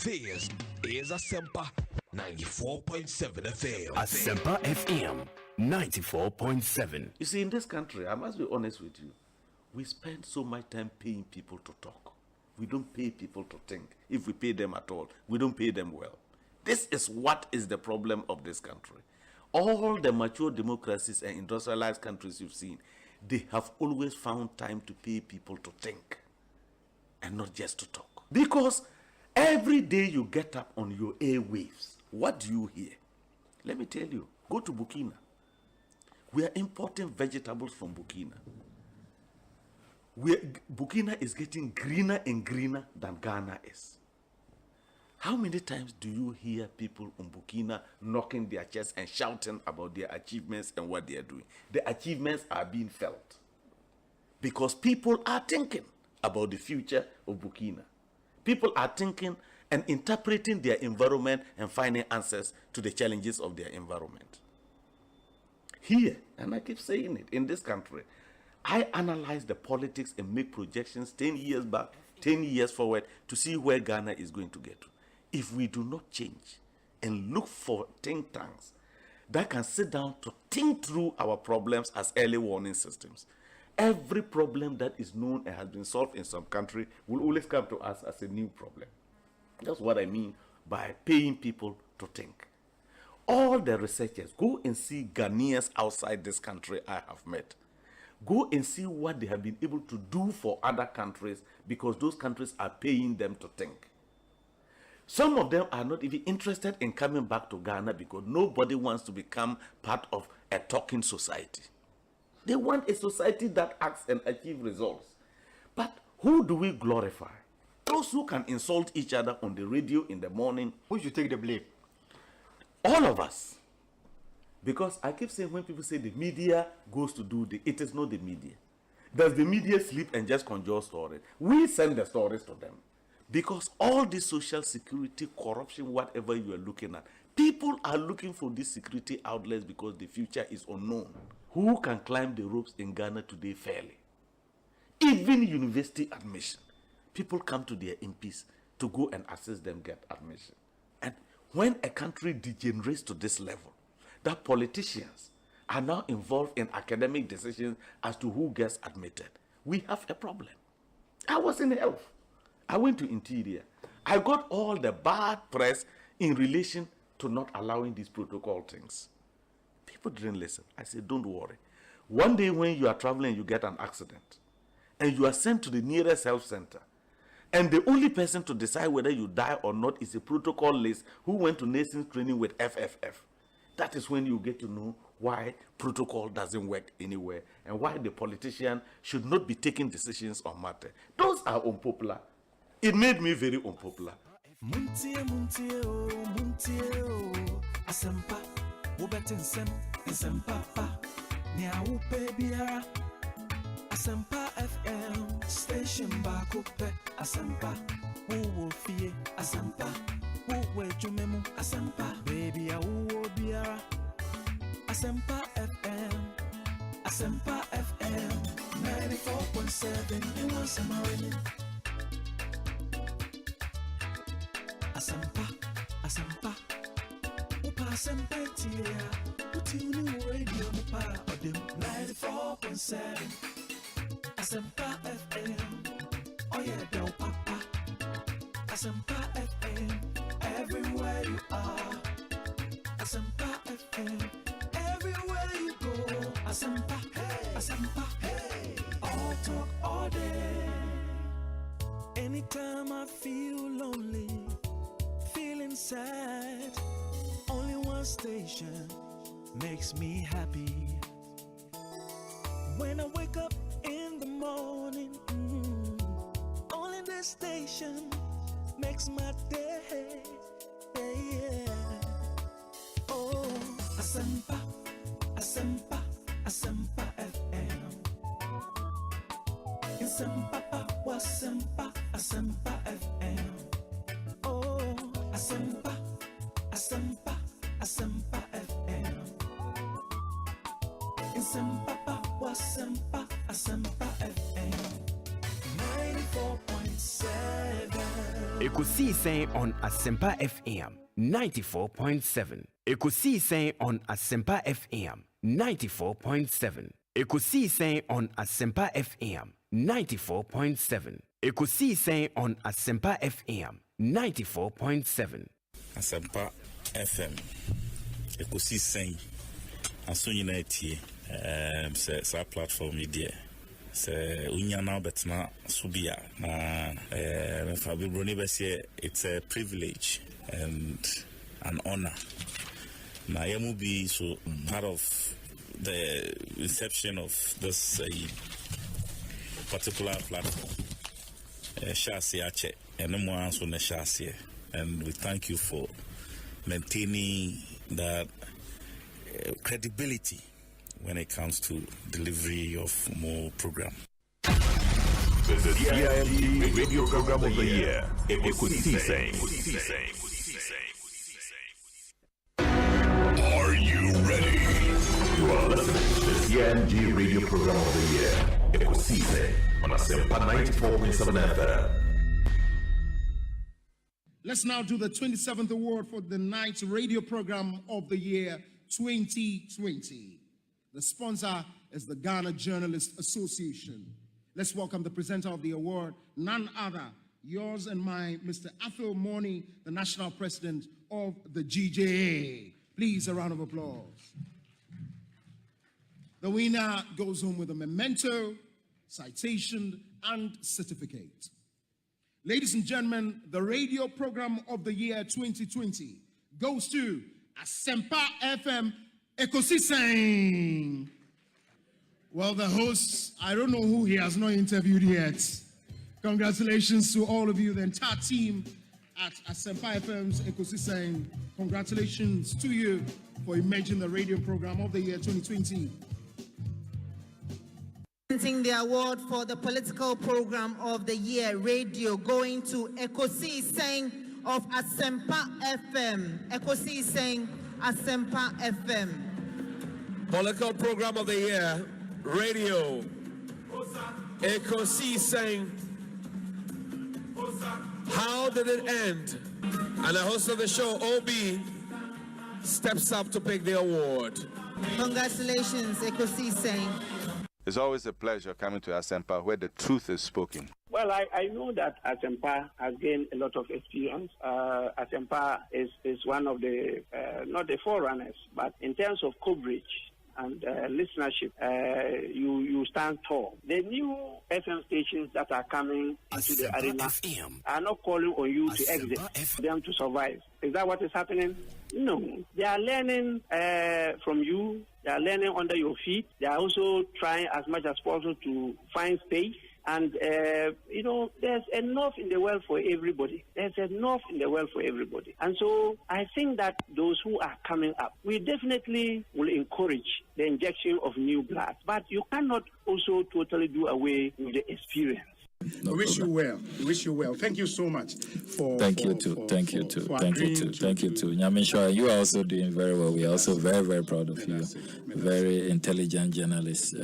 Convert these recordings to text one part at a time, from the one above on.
This is Asempa 94.7 FM. Asempa FM 94.7. You see, in this country, I must be honest with you, we spend so much time paying people to talk. We don't pay people to think. If we pay them at all, we don't pay them well. This is what is the problem of this country. All the mature democracies and industrialized countries you've seen, they have always found time to pay people to think and not just to talk. Because every day you get up on your airwaves, what do you hear? Let me tell you, go to Burkina. We are importing vegetables from Burkina. Burkina is getting greener and greener than Ghana is. How many times do you hear people in Burkina knocking their chests and shouting about their achievements and what they are doing? The achievements are being felt because people are thinking about the future of Burkina. People are thinking and interpreting their environment and finding answers to the challenges of their environment. Here, and I keep saying it, in this country, I analyze the politics and make projections 10 years back, 10 years forward to see where Ghana is going to get to. If we do not change and look for think tanks that can sit down to think through our problems as early warning systems, every problem that is known and has been solved in some country will always come to us as a new problem. That's what I mean by paying people to think. All the researchers, go and see Ghanaians outside this country I have met. Go and see what they have been able to do for other countries because those countries are paying them to think. Some of them are not even interested in coming back to Ghana because nobody wants to become part of a talking society. They want a society that acts and achieves results. But who do we glorify? Those who can insult each other on the radio in the morning. Who should take the blame? All of us. Because I keep saying when people say the media goes to do it is not the media. Does the media sleep and just conjure stories? We send the stories to them. Because all this social security, corruption, whatever you are looking at, people are looking for these security outlets because the future is unknown. Who can climb the ropes in Ghana today fairly? Even university admission. People come to their MPs to go and assist them get admission. And when a country degenerates to this level, that politicians are now involved in academic decisions as to who gets admitted, we have a problem. I was in health. I went to interior. I got all the bad press in relation to not allowing these protocol things. People didn't listen. I said, don't worry. One day when you are traveling, you get an accident and you are sent to the nearest health center. And the only person to decide whether you die or not is a protocol list who went to nursing training with FFF. That is when you get to know why protocol doesn't work anywhere and why the politician should not be taking decisions on matter. Those are unpopular. It made me very unpopular. Muntie, Asempa, Wobetinsem, Asempa, Nia Upe Biara, Asempa FM, Station Bakupe, Asempa, Uwo Fie, Asempa, Uwe Jumemu, Asempa, Baby Uwo Biara, Asempa FM, 94.7, you want some rain. Asempa, Upa Asempa Tia, Utini Radio Mupa Odim 94.7, Asempa FM, oh yeah, Del Papa, Asempa FM, everywhere you are, Asempa FM, everywhere you go, Asempa, hey, all talk all day. Anytime I feel lonely, feeling sad, only one station makes me happy. When I wake up in the morning, only this station makes my day. Yeah. Oh, Asempa FM. Asempa, Wasempa, Asempa FM. Oh, Asempa FM. Asempa, Wasempa, Asempa FM. 94.7. Ekosiisen on Asempa FM 94.7. Ekosiisen on Asempa FM 94.7. Ekosiisen on Asempa FM 94.7. Ekosiisen on Asempa FM 94.7. Asempa FM Ekosiisen aso nyina tie sa platform idea se unya na betna subia na Fabi Bruni Bessie, it's a privilege and an honor. Na yamu be so part of the inception of this particular platform. Shasi Ache and no more answer na Shasi, and we thank you for maintaining that credibility when it comes to delivery of more program. The CIMG Radio Program of the Year, Ekosiisen. Are you ready? You are listening to the CIMG Radio Program of the Year, Ekosiisen on Asempa 94.7 FM. Let's now do the 27th award for the Night Radio Program of the Year 2020. The sponsor is the Ghana Journalists Association. Let's welcome the presenter of the award, none other, yours and mine, Mr. Athol Morni, the national president of the GJA. Please, a round of applause. The winner goes home with a memento, citation, and certificate. Ladies and gentlemen, the radio program of the year 2020 goes to Asempa FM Ekosiisen. Well, the host, I don't know who he has not interviewed yet. Congratulations to all of you, the entire team at Asempa FM's Ekosiisen. Congratulations to you for emerging the radio program of the year 2020. Presenting the award for the political program of the year, radio, going to Ekosiisen of Asempa FM. Ekosiisen, Asempa FM. Political program of the year, radio, Ekosiisen. How did it end? And the host of the show, OB, steps up to pick the award. Congratulations, Ekosiisen. It's always a pleasure coming to Asempa where the truth is spoken. Well, I know that Asempa has gained a lot of experience. Asempa is one of the, not the forerunners, but in terms of coverage and listenership, you stand tall. The new FM stations that are coming into the arena are not calling on you to exit, them to survive. Is that what is happening? No. They are learning from you. They are learning under your feet. They are also trying as much as possible to find space. And, there's enough in the world for everybody. There's enough in the world for everybody. And so I think that those who are coming up, we definitely will encourage the injection of new blood. But you cannot also totally do away with the experience. We wish you well. We wish you well. Thank you so much for. Thank you too. Thank you too. Nyamisha, you are also doing very well. We are also very, very proud of you. Very intelligent journalist.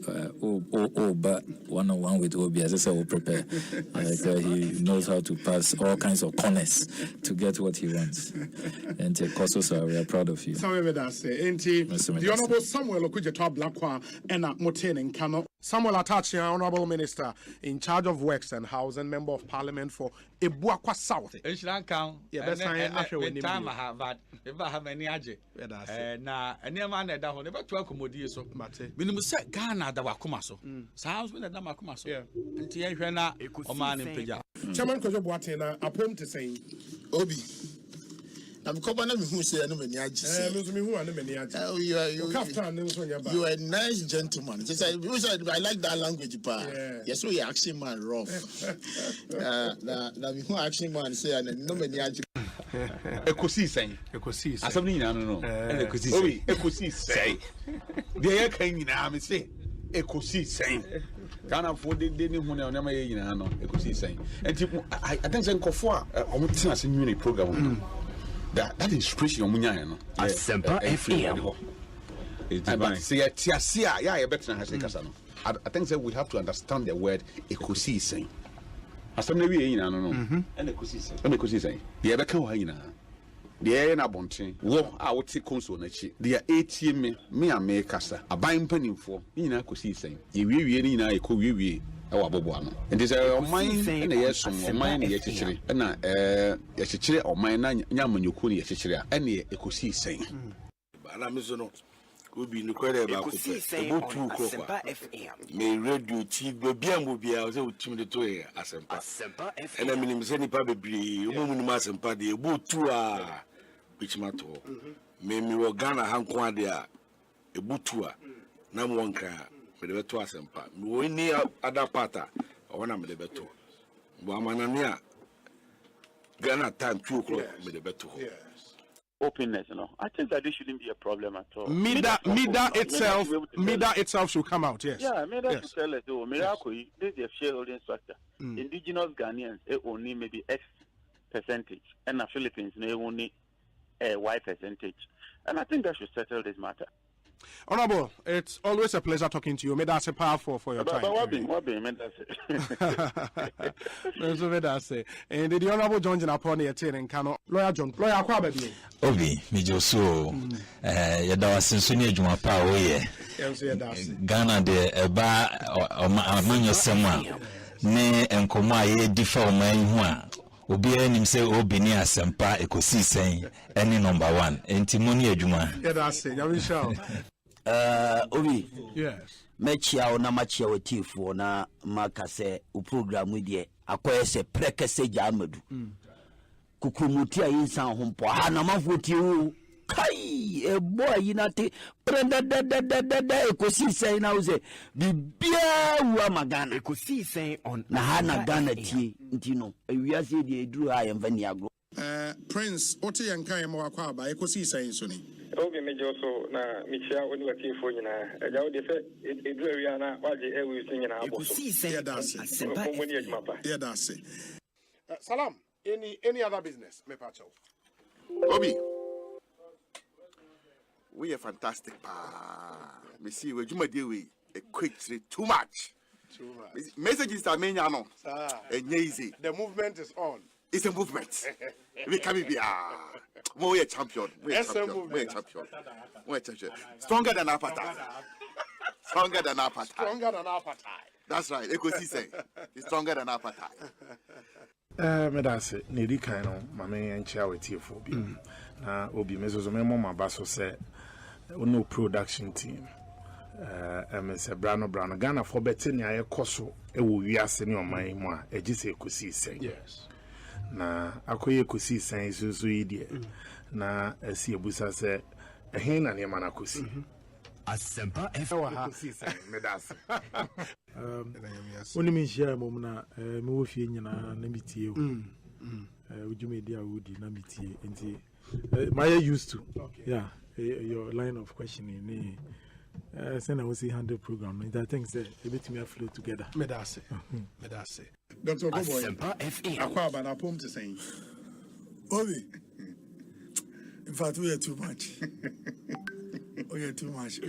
But one-on-one with Obi, as I said, will prepare. He knows how to pass all kinds of corners to get what he wants. And Kososo, we are proud of you. The Honorable Samuel Okudjeto Blakwa and Moten and Kano. Samuel Atachi, Honorable Minister in charge of Works and Housing, Member of Parliament for Ebuakwa South. Time I have that. If I have any aje, na any man that down never to accommodate so. Minimum set Ghana that Wakumaso. Sounds when the Damakumaso. And Tiana, a man in Pija. Chairman Kojo Boatena, a poem to say, Obi. I'm coming who say no many you are a nice gentleman. I like that language, yes, we action man rough. Who action man say no many Ekosiisen. Ekosiisen. Something I don't know. Ekosiisen. Ekosiisen. The air came in army say Ekosiisen. Can't afford the dinner when I never know Ekosiisen. And I think I'm going to send you a program. That inspiration Munyano. Asempa FM. I think that we have to understand the word Ekosiisen. asam na wie nyina no and ekosisen de be ka ho nyina de na bonten wo a wote konso na chi de ATM me ame kasa aban panimfo nyina ekosisen ye wie ni nyina ekowie ewa bobo ano enti se oman na yesom oman na yechichire na yechichire oman na nyamanyoku na yechichire a na ekosisen ana mizo no obi ni kwere ba ko ebutu ko kwa me radio ti bia mo bia o se utim de to e Asempa ena minim se nipa bebre o mu ni Asempa de ebutu a bichimato me mi wo Ghana hanko ade a ebutu a na mo nka me de beto Asempa me wo ni ada pata o na me de beto bo amana ne a Ghana time 2 o'clock me de beto openness, I think that this shouldn't be a problem at all. Mida itself should come out, yes. Yeah, Mida should tell us, Miracle, this is a shareholding structure. Indigenous Ghanaians, only maybe X percentage, and the Philippines, they only a Y percentage. And I think that should settle this matter. Honorable, it's always a pleasure talking to you. May that's a powerful for your time. What be, and the Honorable John upon the attending cano. Lawyer John, lawyer Quababy. Obi, Mijo so, Yadawa Sinsuni Jumapa, Ghana de Eba or Manyo Sama, ne and Koma ye differ my Obi enim say obi ni Asempa Ekosiisen any number 1 entimoni adwuma that's it you shall Obi yes mechia ona machia wetifo na maka se o program de akoye se prekese jamadu kukumutia insan hompo ha na mafoti o kai e boy yinate prenda da Ekosiisen na uze bibia wa magana Ekosiisen on na hana Ghana tie ntino ewiase de eduru ha yemfani agro Prince ote yankan yema wakwa aba Ekosiisen so ni obi mejo so na michia oni watifo nyina eja wo de fe eduru awia na waje ewi so nyina abo so Asempa yeah that's it Salam any other business me pacho Obi we are fantastic we see we juma dey we a quick too much messages are many no easy the movement is on it's a movement we can be we are champion we are champion stronger than apartheid that's right Ekosiisen is stronger than apartheid me that's it ne di kan no mame enchia wetifo bi na obi mezozo memo mabaso se no production team say brano Ghana for betting ya koso e wo wiase ne oman mu a egise Ekosiisen yes na akoye Ekosiisen susu yi na asi ebusa se ehin na ne mana kosi Asempa Ekosiisen me das oni mi share mom na me wo fie nyina na mitie o ujumedi a wodi na mitie enti my used to yeah your line of questioning send I will see 100 program and I think say a bit me flow together me that's it Dr. Boboy akwa ba na pom to say Obi in fact we are too much we are too much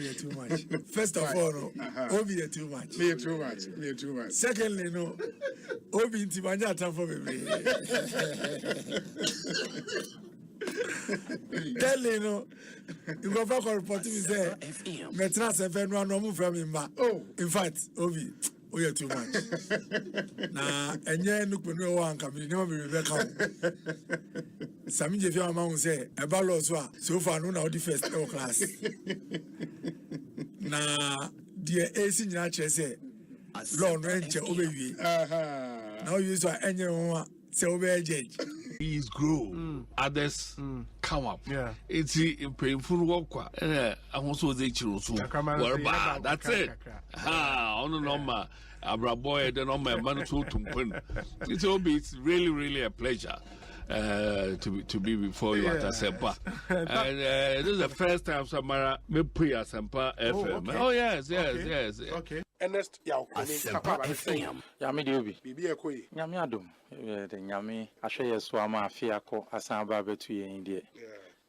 first of all Obi are too much me too much secondly no Obi ntimanya time for me Tell no, you go back and report to me say, Metra seven no no move from him. Oh, in fact, Obi, we are too much. Na enye look when we want come, you never be Rebecca. Sami Jeff Among say, about so far no now the first class. Na dear AC Nature say, Lord Rancher Obi. Now you saw any one say Obi judge. Trees grow, others come up. Yeah, it's painful work. I also say that's it. On the number, Abra boy, the number man to pin. It's really a pleasure to be before you at Asempa. And this is the first time Samara me pre Asempa FM. Okay. Oh yes. Okay. Ernest Yao Asempa FM. Yami Diobi. Bibi Ekoyi. Nyami Adom. The Nyami Ashaya Swama Fiako Asamba betu ye in there.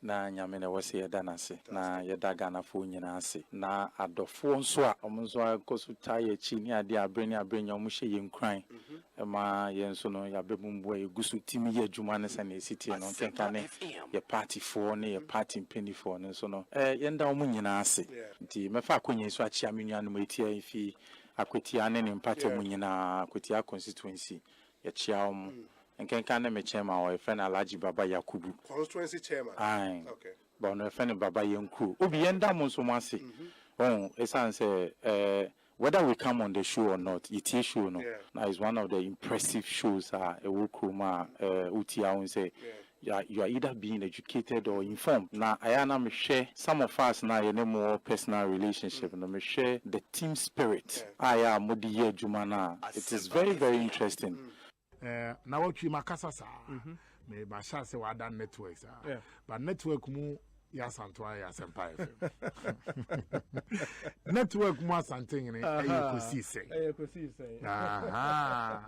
na nyame na wose yɛda nase na yɛda Ghanafoɔ nyinaa ase na adɔfoɔ nso a ɔmo nso akɔso taa yɛ chi ne ade abre ne abre nya ɔmo hye yɛ nkran ma yɛn nso no yɛabɛbumbu a yɛgu so timi yɛ adwuma ne sɛ na ɛsitie no nkenka ne yɛ partyfoɔ ne yɛ party mpanifoɔ no nso no yɛnda ɔmo nyinaa ase nti mɛfa akɔnya nso akyia me nuanom atia fi akwatia ne ne mpata mu nyinaa akwatia constituency yɛkyia ɔmo nkenka ne me chairman or friend Alhaji Baba Yakubu constituency chairman okay but no friend Baba Yanku obi yenda mo so mo ase esan say whether we come on the show or not it is show no now is one of the impressive shows e wo kroma utia won say you are either being educated or informed. Now, I am share some of us now you know more personal relationship. No, me share the team spirit. I am Modiye Jumana. It is very, very interesting. Now what you makasa sa me ba sha se wa dan network sa but network mu ya santwa ya Asempa FM network mu asanten ni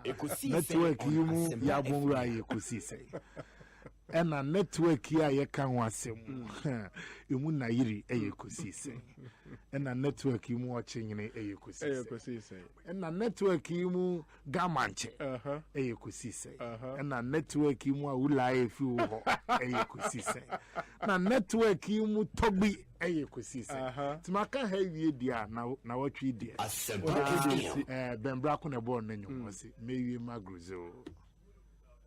ekosise network yi mu ya bonwura ekosise ena network ya ye kan wasem emu na yiri ekosise ena network yi mu ochenyene ekosise ena network yi mu gamanche ekosise ena network yi mu awula efi wo ekosise na network yi mu tobi ekosise timaka ha wie dia na watwi dia bembra ko na bo nanyu wose mewie magruzo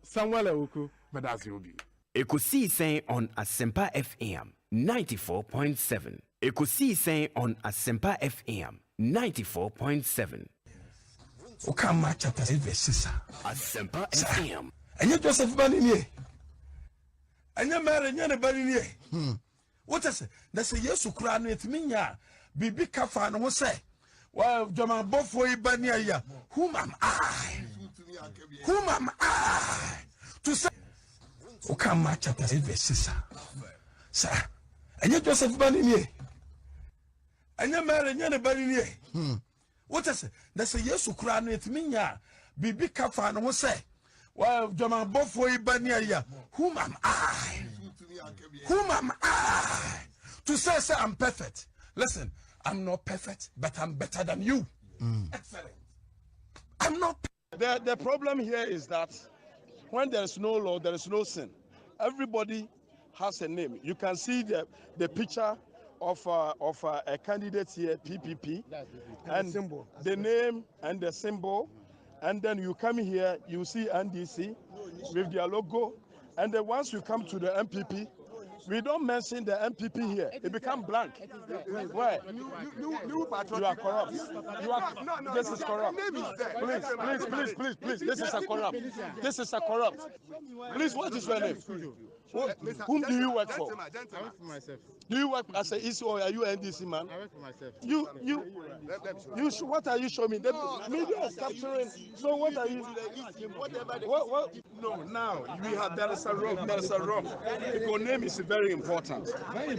Samuel Ewuku medasi obi Ekosiise on Asempa FM 94.7. Ekosiise on Asempa FM 94.7. Okama chapter 8 verse 6. Asempa FM. Enye Joseph Banini. Enye Mary enye ne Banini. What is it? That's a Yesu kura no etimi nya bibi kafa no wo say. Wa Joma bofo ibania ya. Whom am I? Whom am I? To say Okama chapter 8 verse 6. Sir, enye Joseph Banini. Enye Mary enye ne Banini. What is it? That's a Yesu kura no etimi nya bibi kafa no wo say. Wa Joma bofo ibania ya. Whom am I? Whom am I? To say I'm perfect. Listen, I'm not perfect, but I'm better than you. Excellent. I'm not. The problem here is that when there is no law, there is no sin. Everybody has a name. You can see the picture of a candidate here, PPP, and the name and the symbol. And then you come here, you see NDC with their logo. And then once you come to the MPP, we don't mention the MPP here. It becomes blank. Why? You are corrupt. This is corrupt. Please. This is a corrupt. This is a corrupt. Please, what is your name? Whom do you work for? I work for myself. Do you work as a EC or are you NDC man? I work for myself. What are you showing me? The media is capturing. So what are you? What? No, now we have there is a wrong. There is a wrong. Your name is very important.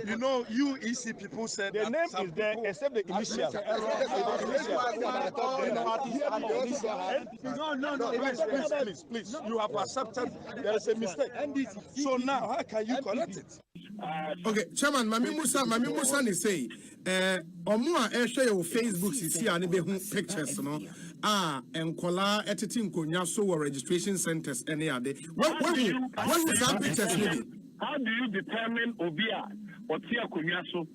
You know, you EC people said the name is there except the initial. No. Please. You have accepted there is a mistake. So now how can you correct it? Okay, Chairman, Mami Musa ni say, omo a share your Facebook sisi ani be hu pictures no. Enkola editing konya so registration centers any ade. What is that pictures maybe? How do you determine obia or tia konya so?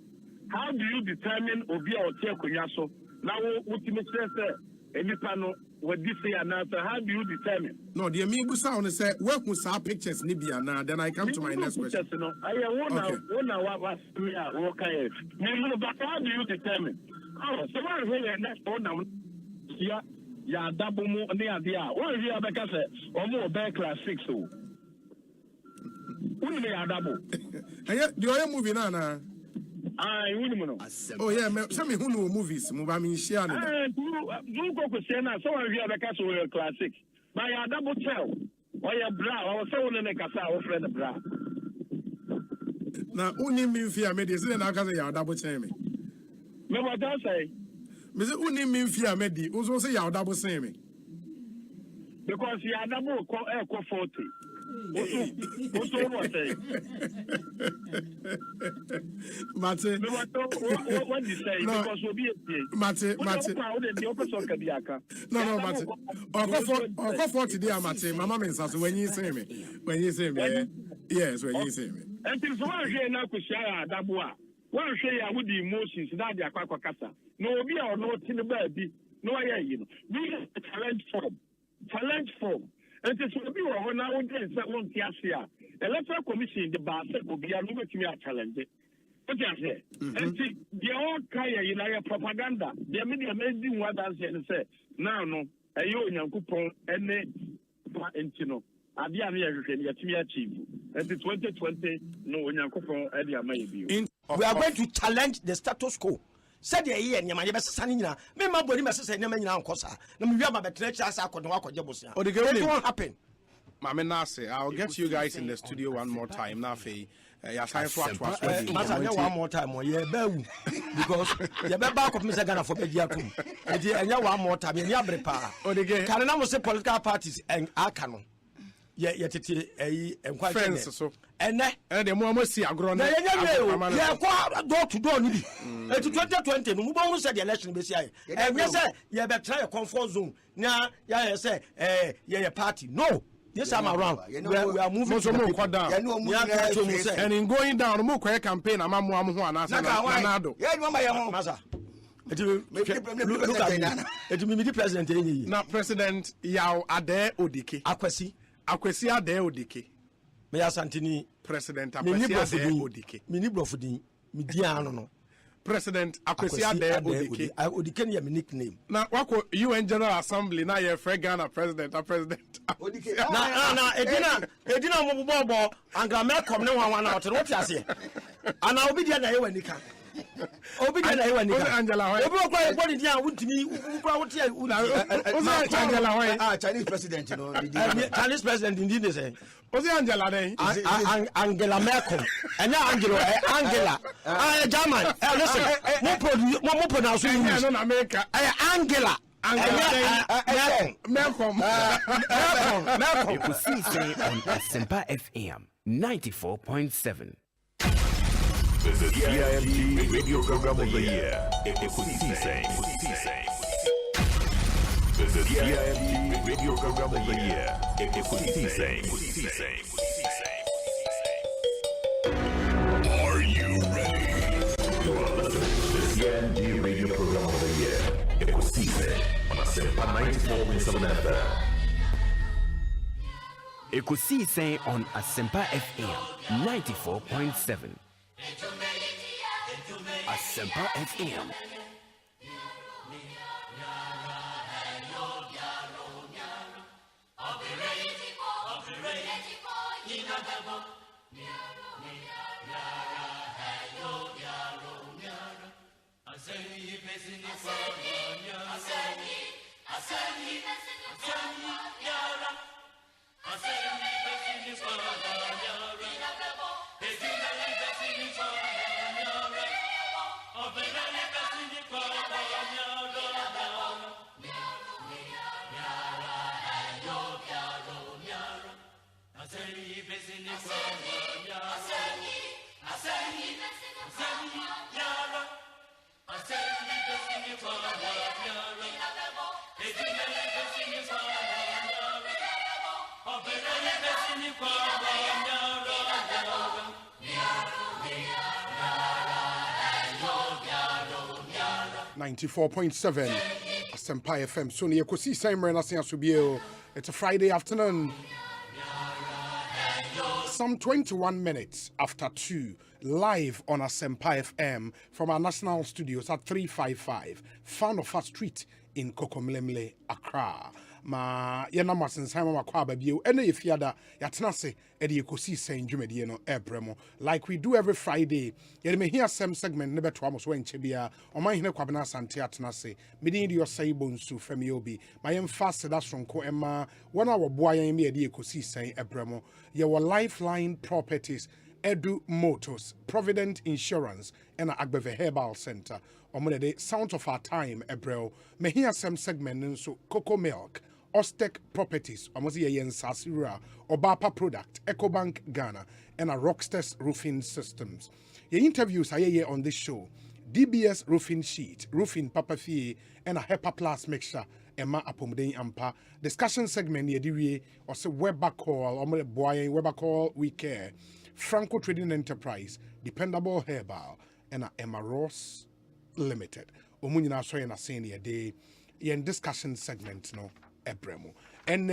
How do you determine obia or tia konya so? Now what you say enipano what this say and answer, how do you determine? No, the me busa on say work with our pictures nibia now. Then I come to my next question. No, I want what me but how do you determine? Oh, someone here next one now. Yeah, double more near the hour. What is your back or more back class 6? Only a double. Do I movie now? Oh yeah, some who know movies, move I mean share. You go to Sena, so I hear the castle classic. By a double tell. Why a bra, I was so in a casa of friend bra. Now only me fear medicine and I can say double tell me. No, what I say? Mr. Only me fear medi, also say double say me. Because you are double 40. Also, what say? Mate. What you say? Because we'll be Mate. No, Mate. Oko 40 there, Mate. Mama means as when you say me. Yes, when you say me. And if one here now could share that boy. One share with the emotions that they are quite casa. No, we are not in the baby. No, you know. We have a talent form. And it's will be one nowadays that won't see us here. The electoral commission, the bar will be a little bit more challenging. What you say? And see, the all kaya in our propaganda. They are many amazing what I say. Now, no, a young coupon and no. We are going to challenge the status quo. Said the year, Sanina, may my body must say, Neman Cosa. No, we have a better chance. I could walk on Jabos. Or the girl won't happen. Mama Nase, I'll get you guys in the studio one more time. Now, time for one more time, or yeah, because you're back of Mr. Ghana for Bediatum. And you one more time in Yabripa. Or the game. Can I say political parties and Arcano? Yeah, and quite so. And the more see a grown door to door. And to 2020, we won't say the election this year. And yes, sir, you have try a comfort zone. Now, yeah, say, yeah, party. No. Yes, I'm around. We are moving down. And in going down, more campaign, I'm Nado. It president. Now, President Yao Ade Odike. Akwesi Ade Odike. Me asantini President Akwesi Ade Odike. Mini brofudi midiano no. President Akwesi Ade Odike. Odike ni my nickname. Na wako UN General Assembly na ye free Ghana President Odike. Na edina mo bobo anga me kom ne wan na ote what ase. Ana obi dia na ye wanika. Obi dia na ye wanika. Angela Hoy. Obi okwa body dia wuntimi ukwa wote Angela Hoy. Chinese president no. Chinese president indeed they say. Ozi Angela then. Angela Merkel. Angela. German. Listen. Mo pronounce English. No America. Angela. Malcolm. Ekosiise on Asempa FM 94.7. The CIMG Radio Program of the Year. Ekosiise. The CIMG Radio Program of the Year. Ekosiise. Are you ready? You are listening to the CIMG Radio Program of the Year. Ekosiise on Asempa 94.7 FM. Ekosiise on Asempa FM 94.7. Asempa FM. .7 Asempa FM. So near Ekosiise Subio. It's a Friday afternoon. Some 21 minutes after 2, live on Asempa FM from our national studios at 355 Fanofa Street in Kokomlemle, Accra. Ma yena masensan ma kwa babio ene ye fiada yatenase e de Ekosiise ndwumedie no ebremo like we do every Friday. Ye me hear some segment ne beto amo so enche bia oman hene kwabena asante atenase medin de Osei Bonsu fami obi ma yem fast da sonko ema wona wo boa yen me de Ekosiise ebremo ye wo Lifeline Properties, Edu Motors, Provident Insurance, and Agbeve Herbal Center. Omune de Sound of Our Time, Ebrel. Me hear some segment so Cocoa Milk, Ostec Properties, Omosi Yen Sasura, Obapa Product, EcoBank Ghana, and a Rockstars Roofing Systems. Your interviews are here on this show. DBS Roofing Sheet, Roofing Papa Fee, and a HEPA Plus mixture. Emma Apomden Ampa. Discussion segment near the or say Weber Call, or Boy, Weber Call, We Care. Franco Trading Enterprise, Dependable Herbal, and a Emma Ross Limited. Omunina so na saying day in discussion segment no ebremo. And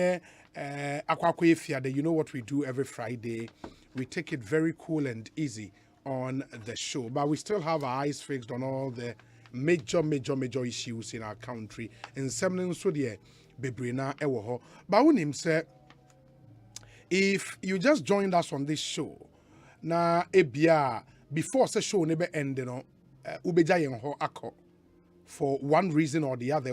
you know what we do every Friday? We take it very cool and easy on the show, but we still have our eyes fixed on all the major issues in our country. And something so there bebrina ewo. But when him say, if you just joined us on this show, na ebia before the show never end, you know, ubeja yen ho ako. For one reason or the other,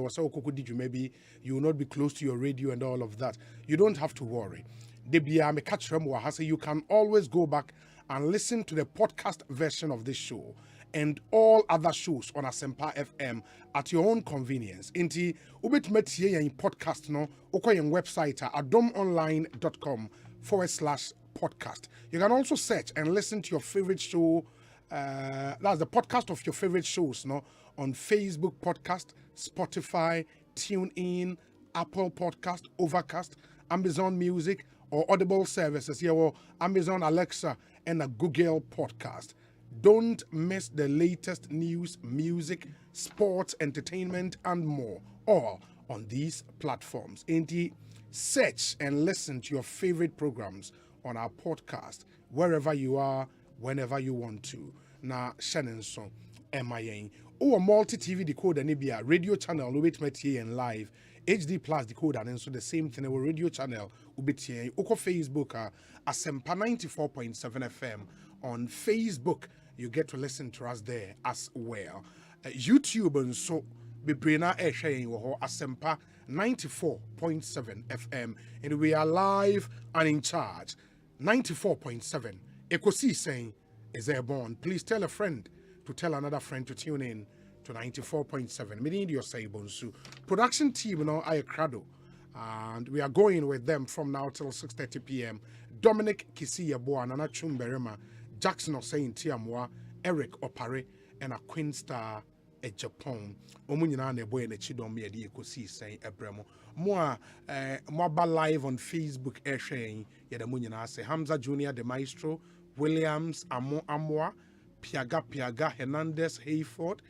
maybe you will not be close to your radio and all of that. You don't have to worry. You can always go back and listen to the podcast version of this show and all other shows on Asempa FM at your own convenience. Inti ubetmetie yen podcast no uko yen website at adomonline.com/podcast. You can also search and listen to your favorite show. That's the podcast of your favorite shows, no? On Facebook Podcast, Spotify, TuneIn, Apple Podcast, Overcast, Amazon Music, or Audible services here, or Amazon Alexa and a Google Podcast. Don't miss the latest news, music, sports, entertainment, and more, all on these platforms. Indeed, search and listen to your favorite programs on our podcast, wherever you are, whenever you want to. Na Shannon Song, MIA. Or multi-TV decoder, Nibia, radio channel, Ubit and live, HD Plus decoder, and so the same thing, our radio channel, Ubit Oko Facebook, Asempa 94.7 FM. On Facebook, you get to listen to us there as well. YouTube and so, Bibrina Eshayin, Asempa 94.7 FM. And we are live and in charge. 94.7. Ekosiisen is airborne. Please tell a friend to tell another friend to tune in to 94.7. Me need your say, Bonsu. Production team, you know, I crado. And we are going with them from now till 6:30 p.m. Dominic Kisiyabo, Nana Chumberema, Jackson Osei Tiamwa, Eric Opare, and a Queen Star at Japan. Omunyina ne boy ne chidom me di Ekosiisen Ebremo. More live on Facebook sharing yada munyina say Hamza Junior the Maestro, Williams Amwa, Piaga Hernandez Hayford,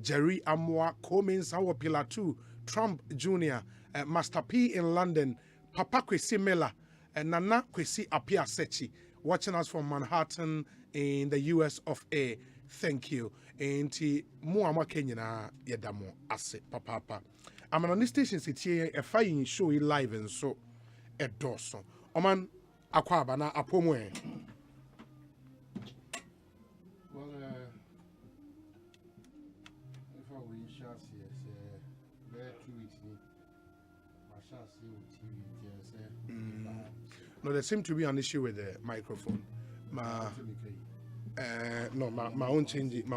Jerry Amwa, Comins Our Pillar 2, Trump Jr., Master P in London, Papa Kwesi Mela, and Nana Kwesi Apia Sechi, watching us from Manhattan in the US of A. Thank you. And Muama Kenya Yadamo Ase Papa. I'm on this station here, a fine show live and so a dorsal. Oman Aquaba na Apomwe. Well, if I win shots here, say, 2 weeks, my shots here with TV, No, there seemed to be an issue with the microphone. No, my own change my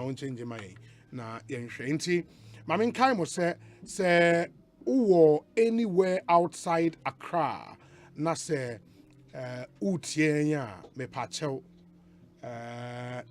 na yenshenti. My main kind was say anywhere outside Accra, na say utienya me pachel.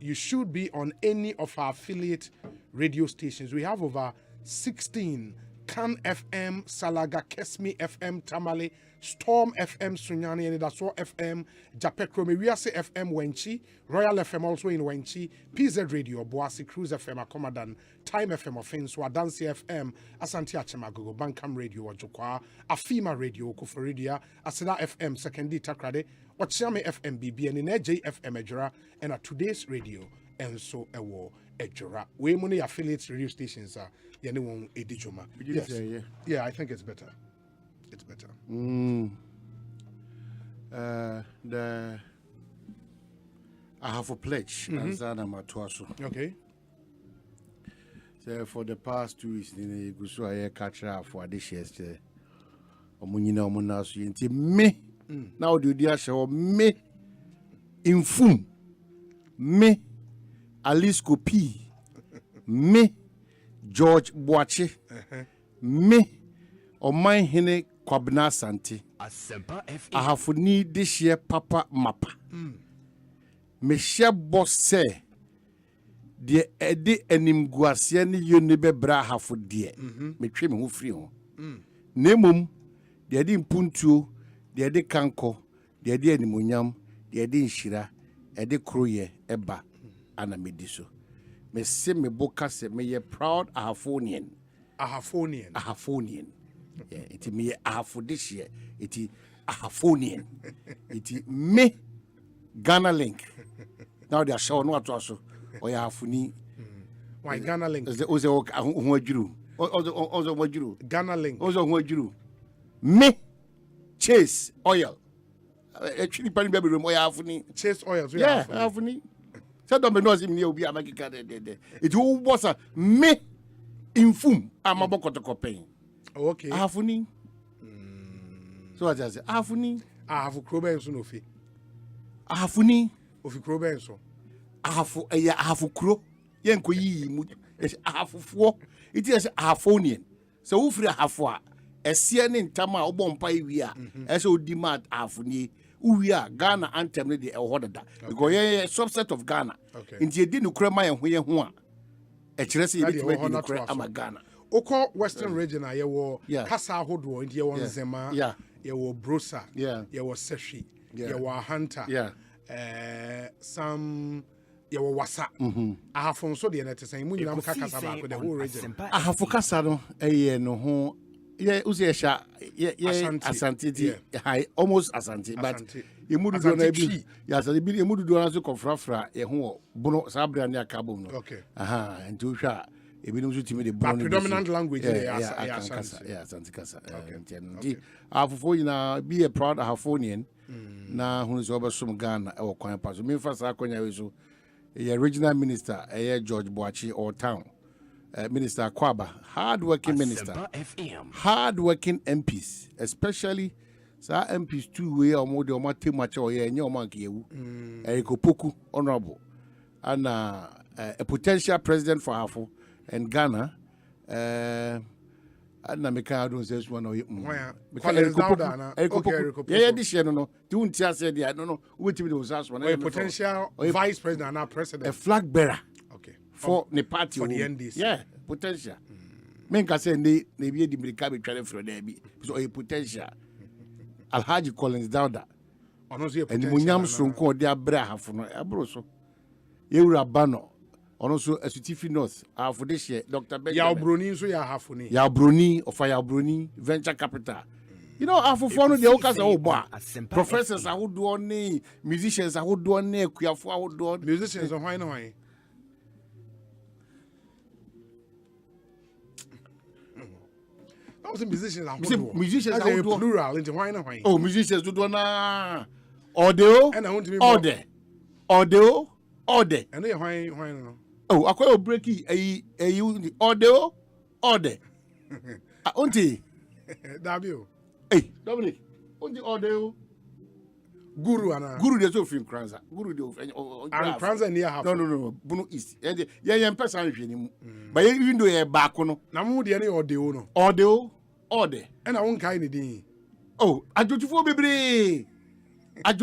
You should be on any of our affiliate radio stations. We have over 16. Can FM, Salaga, Kesmi FM, Tamale, Storm FM, Sunyani, and Daso FM, Japekro, Miriase FM, Wenchi, Royal FM also in Wenchi, PZ Radio, Boasi, Cruise FM, Akomadan, Time FM, Offense, Wadansi FM, Asanti Achemago, Bankam Radio, Ojokwa, Afima Radio, Kuforidia, Aseda FM, Sekendi Takrade, Ochame FM, BB, and in FM Ejura, and at today's radio, and so a war. Ejura. We money affiliate radio stations are anyone edijoma. Yes. Yeah, I think it's better. It's better. I have a pledge. Okay. So for the past 2 weeks, you go so I catch up for this year. Omunina omunasu yenti me. Now do dia show me infum me. Alice Kopi, me, George Boache, me, Omai Hene Kwabna Santi. Ahafuni this year Papa Mapa. Mesha boss say the edi enim guasia ni yoni bebra hafu die. Me twe me ho free ho. Nemum the edi mpuntuo, the edi kanko, the edi animonyam, the edi nshira, edi kroye eba ana mediso. Me se me boka se me ye proud Ahafonian. Ahafonian. Yeah, it me Ahafu this year. It Ahafonian. It me Ghana link. Now they are showing what also. Or Ahafuni. Why Ghana link? Also Ghana link. Also me Chase oil. Actually, pani baby room. Ahafuni. Chase oil. Yeah, Ahafuni. So don't be noisy. Me obi amaki kade. It was a me infum. Amaboko to copy. Okay. Ahafuni. So I just say Ahafuni. Ahafu krobenso no fi. Ahafuni. Ofi krobenso. Ahafu eya ahafu kro. Yenko yi mu. Ahafufuo. It is Ahafonian. So ufri ahafu a esie ne ntama obo mpa iwi a ese odi mat Ahafuni. Uwi a Ghana anthem ne de ehodada. Because ye subset of Ghana. Nti edi no kra ma ye ho a. E kire se ye bitime di kra ama Ghana. Oko Western region a ye wo kasa ahodo nti ye wo nzema ye wo brosa ye wo seshi ye wo hunter some ye wo wasa ahafo so de na tesen mu nyina kasa ba ko the whole region ahafo kasa no eye no ho ye uzi esha ye asante di high almost asante but ye mudu do na bi ya asante bi ye mudu do na so kofrafra ye ho bono sabra ne akabom no nti wo hwa ebinom so timi de bono predominant language asante kasa okay afofo yina be a proud Ahafonian na hunu so obasom Ghana e wo kwan pa so me fa sa akonya we so ye regional minister George Boachi or town Minister Kwaba, hard-working minister, hard-working MPs, especially sa MPs too way or more than one too much or yeah, no monkey you, Ekopoku honorable, and a potential president for Afro and Ghana, and Namika don't say one or yeah, this year no, don't just say I don't know what to do with us one. A potential vice president and president, a flag bearer. For the party for the NDC. Yeah, potential. Men can say they be the American travel for there be so a potential. Alhaji Collins Dauda. And Munyam Sonko de Abraham for no abroso. Eura Bano. Also a Sutifi North for this year, Dr. Yao Bruni, so ya half for Yao Bruni of Yao Bruni Venture Capital. You know, after follow the Okas are bar. Professors are who do on musicians are who do on musicians are why no. Musicians are plural into why not? Oh, musicians do na audio and I want to be audio. And they why no? Oh, I call breaky a audio. Auntie W. Hey, Dominic, on the audio. Guru, there's no film Kranza. Guru, and Kranza near half. No. Bunu East. Yeah, person. But even though you're back on, Namu the audio. And I won't kind of thing. Oh, I don't for baby. It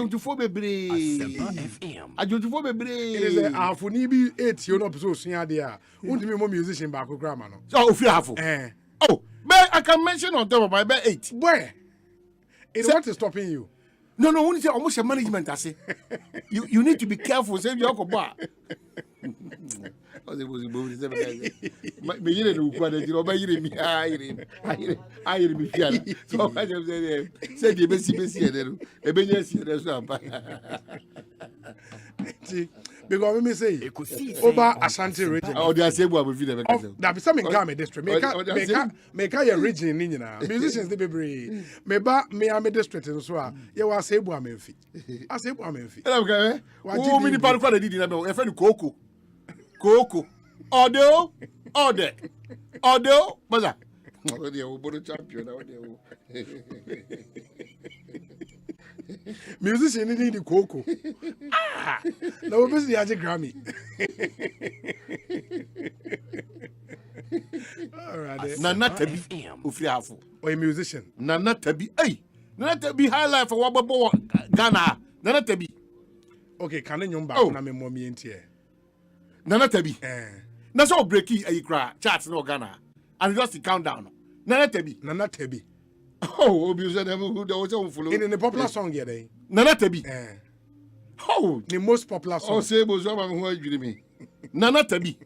is a half when you be 8, you're not so senior there. Won't be more musician back grammar. Oh, if you have. Oh, but I can mention on top of my bed 8. Where? It's not stopping you. No, only say almost a management. I say you need to be careful. Say you go bar. Me you know what you know. Me I me fear. So I just say the best there. E be yes there so because me say over Ashanti region. Oh, they say we fit them. That be something Ghana district. Make your region ni na. Musicians dey be me am district so a ye wa say bu amemfi. Asebu amemfi. Okay. Who me the part kwa dey na me e friend Koko. Audio. Baza. Oh, they are both champion now. Musician need the Koko. Now we busy as a Grammy. All right. Na tabi ufri hafu. or a musician? Nana Tabi. Hey, Nana Tabi high life for Wababo Ghana. Nana Tabi. Okay, can you remember? Na me mommy intie. Nana Tabi. That's all breaky a cry. Charts no Ghana. And just the countdown. Nana Tabi. Nana Tabi. Oh, Obi said who there was on follow. In the popular song here, they. Nana Tabi. Oh, the most popular song. Osei Bozoma who are you me? Nana Tabi.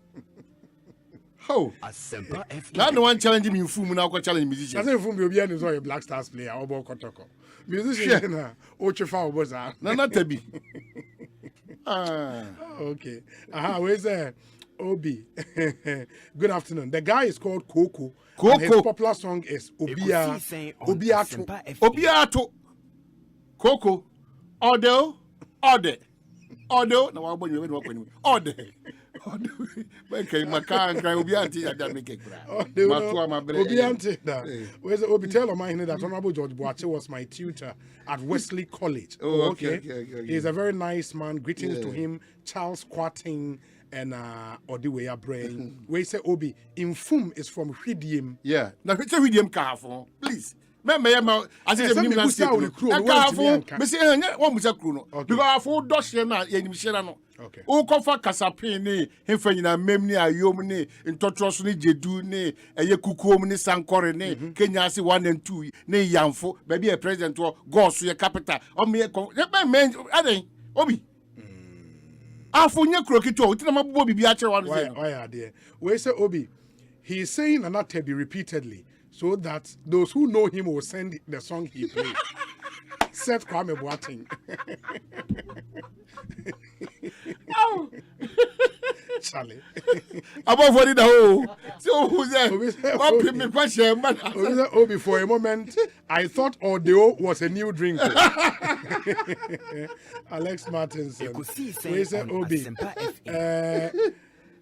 Oh, Asempa FM. Now no one challenging me in full. Now go challenge musicians. I say full me obi any so a Black Stars player or Kotoko. Musician na Ochefa Oboza. Nana Tabi. Okay. Where's Obi? Good afternoon. The guy is called Coco. And his popular song is Obiato. Obiato. Coco. Odo. Ode. Now I'm going to work with you. Ode. Okay, my car and cry Obianti. I don't make it. Obianti. Where's Obi? Tell of mine that Honorable George Boache was my tutor at Wesley College. Oh, okay. He's a very nice man. Greetings to him. Charles Quating and Odiweya Brain. We say Obi, Infum is from Hwidium. Yeah. Now, it's a Hwidium car for, please. As I said, I'm going to say, okay. O kofa kasapin ni hemfa nyina mem ni ayom ni ntotros ni jedu ni eye kukuom ni sankore ni Kenya ase 1 and 2 ni yamfo ba bi e president wo go so ye capital o me men aden Obi afu nye krokito o tina mabobo bibi a kire wa no say why are there we say Obi he is saying Nana-Tebi repeatedly so that those who know him will send the song he played. Seth Kwame Boateng. Oh, Charlie. About what did the whole? So who's that? Obi, for a moment, I thought Odeo was a new drink. Alex Martinson. We say Obi.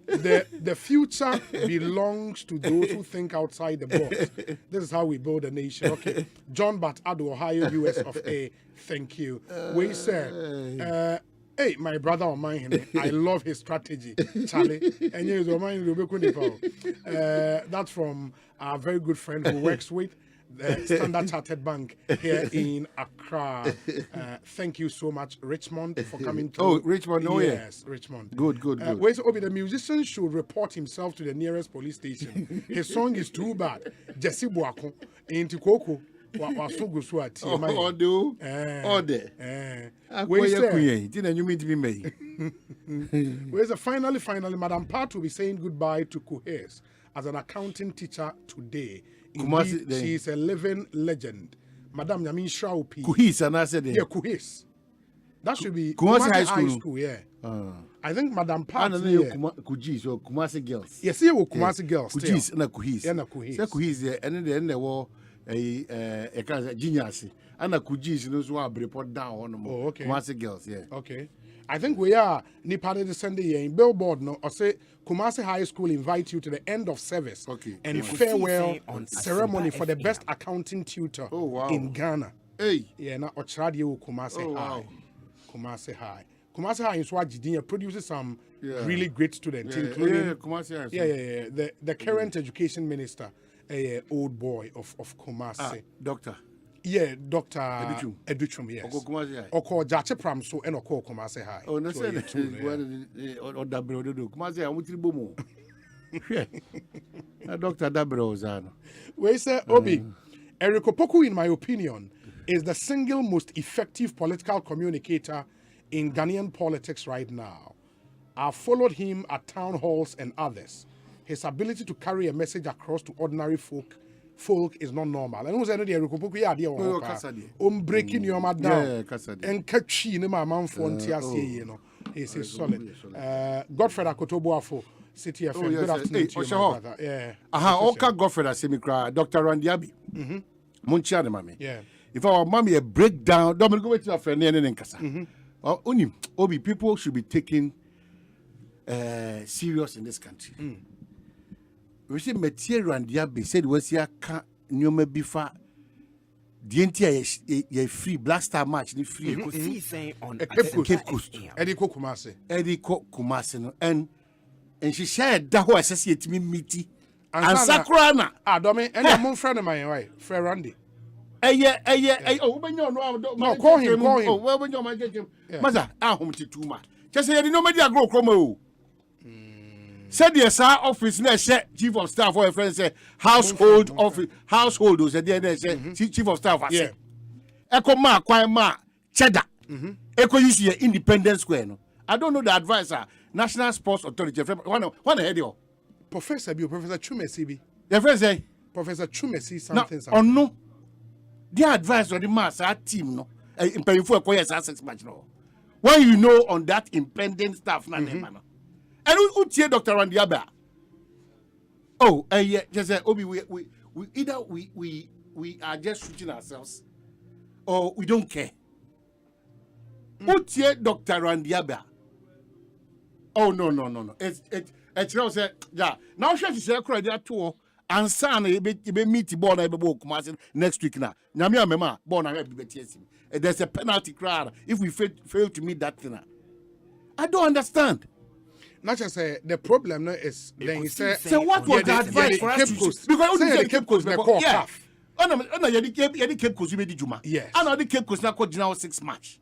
The future belongs to those who think outside the box. This is how we build a nation. Okay. John Bat Ado, Ohio, US of A. Thank you. We say, hey, my brother of mine, I love his strategy, Charlie. And that's from our very good friend who works with the Standard Chartered Bank here in Accra. Thank you so much, Richmond, for coming to. Oh, Richmond, oh yes, Richmond. Good. Wait, Obi, the musician should report himself to the nearest police station. His song is too bad. Jesse Boako, into Coco. Where's finally, Madam Pat will be saying goodbye to Kuhes as an accounting teacher today. Indeed, she is a living legend. Madam Yamin Shaupi. Kuhis, and I said, yeah, Kuhis. That should be Kumasi High School. Yeah. I think Madam Pat. Kujis or Kumasi Girls. Yes, here were Kumasi Girls. Kujis and a Kuhis. And a Kuhis. Kuhis, and then there were a genius. And a Kujis knows what report down on them. Oh, okay. Kumasi Girls, yeah. Okay. I think we are Nipade the Sunday here in Billboard, no, or say Kumasi High School invite you to the end of service and farewell ceremony for the best accounting tutor in Ghana. Hey, yeah, now Ochradio Kumasi High. Kumasi High. Kumasi High is what Jidinya produces some really great students, including Kumasi High. Yeah. The current education minister, old boy of Kumasi, Doctor. Yeah, Dr. Educhum, yes. Oko Jache Pram so and Oko Kumasi High. Oh, no, sir. Or Dabro do Kumasi, I want to boom. Dr. Dabro Zano. Where say Obi, Eric Opoku, in my opinion, is the single most effective political communicator in Ghanaian politics right now. I've followed him at town halls and others. His ability to carry a message across to ordinary folk is not normal. And who's any Eric Opoku idea breaking your man down and catch in my man for you know. He's solid. Godfrey Akotobuafo, City FM. Good afternoon to you, my brother. Yeah. Oka Godfrey Asemikra, Dr. Randiabi. Munchiane mami. Yeah. If our mommy a breakdown, don't go to your friend and Kasa. Obi, people should be taken serious in this country. We see Metier Randiabi said was here Nyoma Bifa. The entire free Black Star match, the free Ekosiise On Cape Coast. Eddie Kumasi. And she shared that who associate me meaty And Sakrana. Domi, and your mom friend of mine, right? Friend Randy. Oh, when you know, no, call him. Oh, well, when you're my game. Mother, I home to too much. Just say, you know, media grow chromo. Said the SR office, chief of staff, or a friend say, household office, household, said the chief of staff. Yeah. Echo ma, quiet ma, cheddar. Ekosiise Independence Square. No, I don't know the advisor, National Sports Authority. One head yo. Professor Chume CB. The friend say, Professor Chume see something. Oh no. The advisor, the mass, our team, no. In paying for a quiet assets match, no. When you know on that impending stuff, and who tear Dr. Randiaba? Oh, yeah, just say, Obi, we either we are just shooting ourselves or we don't care. Who tear Dr. Randiaba? Oh, no. It's now said, yeah. Now she said, credit to and son, you be meet born next week now. Namia Mema, born I be there's a penalty crowd if we fail to meet that thing. I don't understand. Not just say the problem is then he said. So what was the advice for us to because the Cape Coast they call calf. Oh no, you the Cape Coast you made Juma. Yes. I know the Cape Coast now called General 6 match.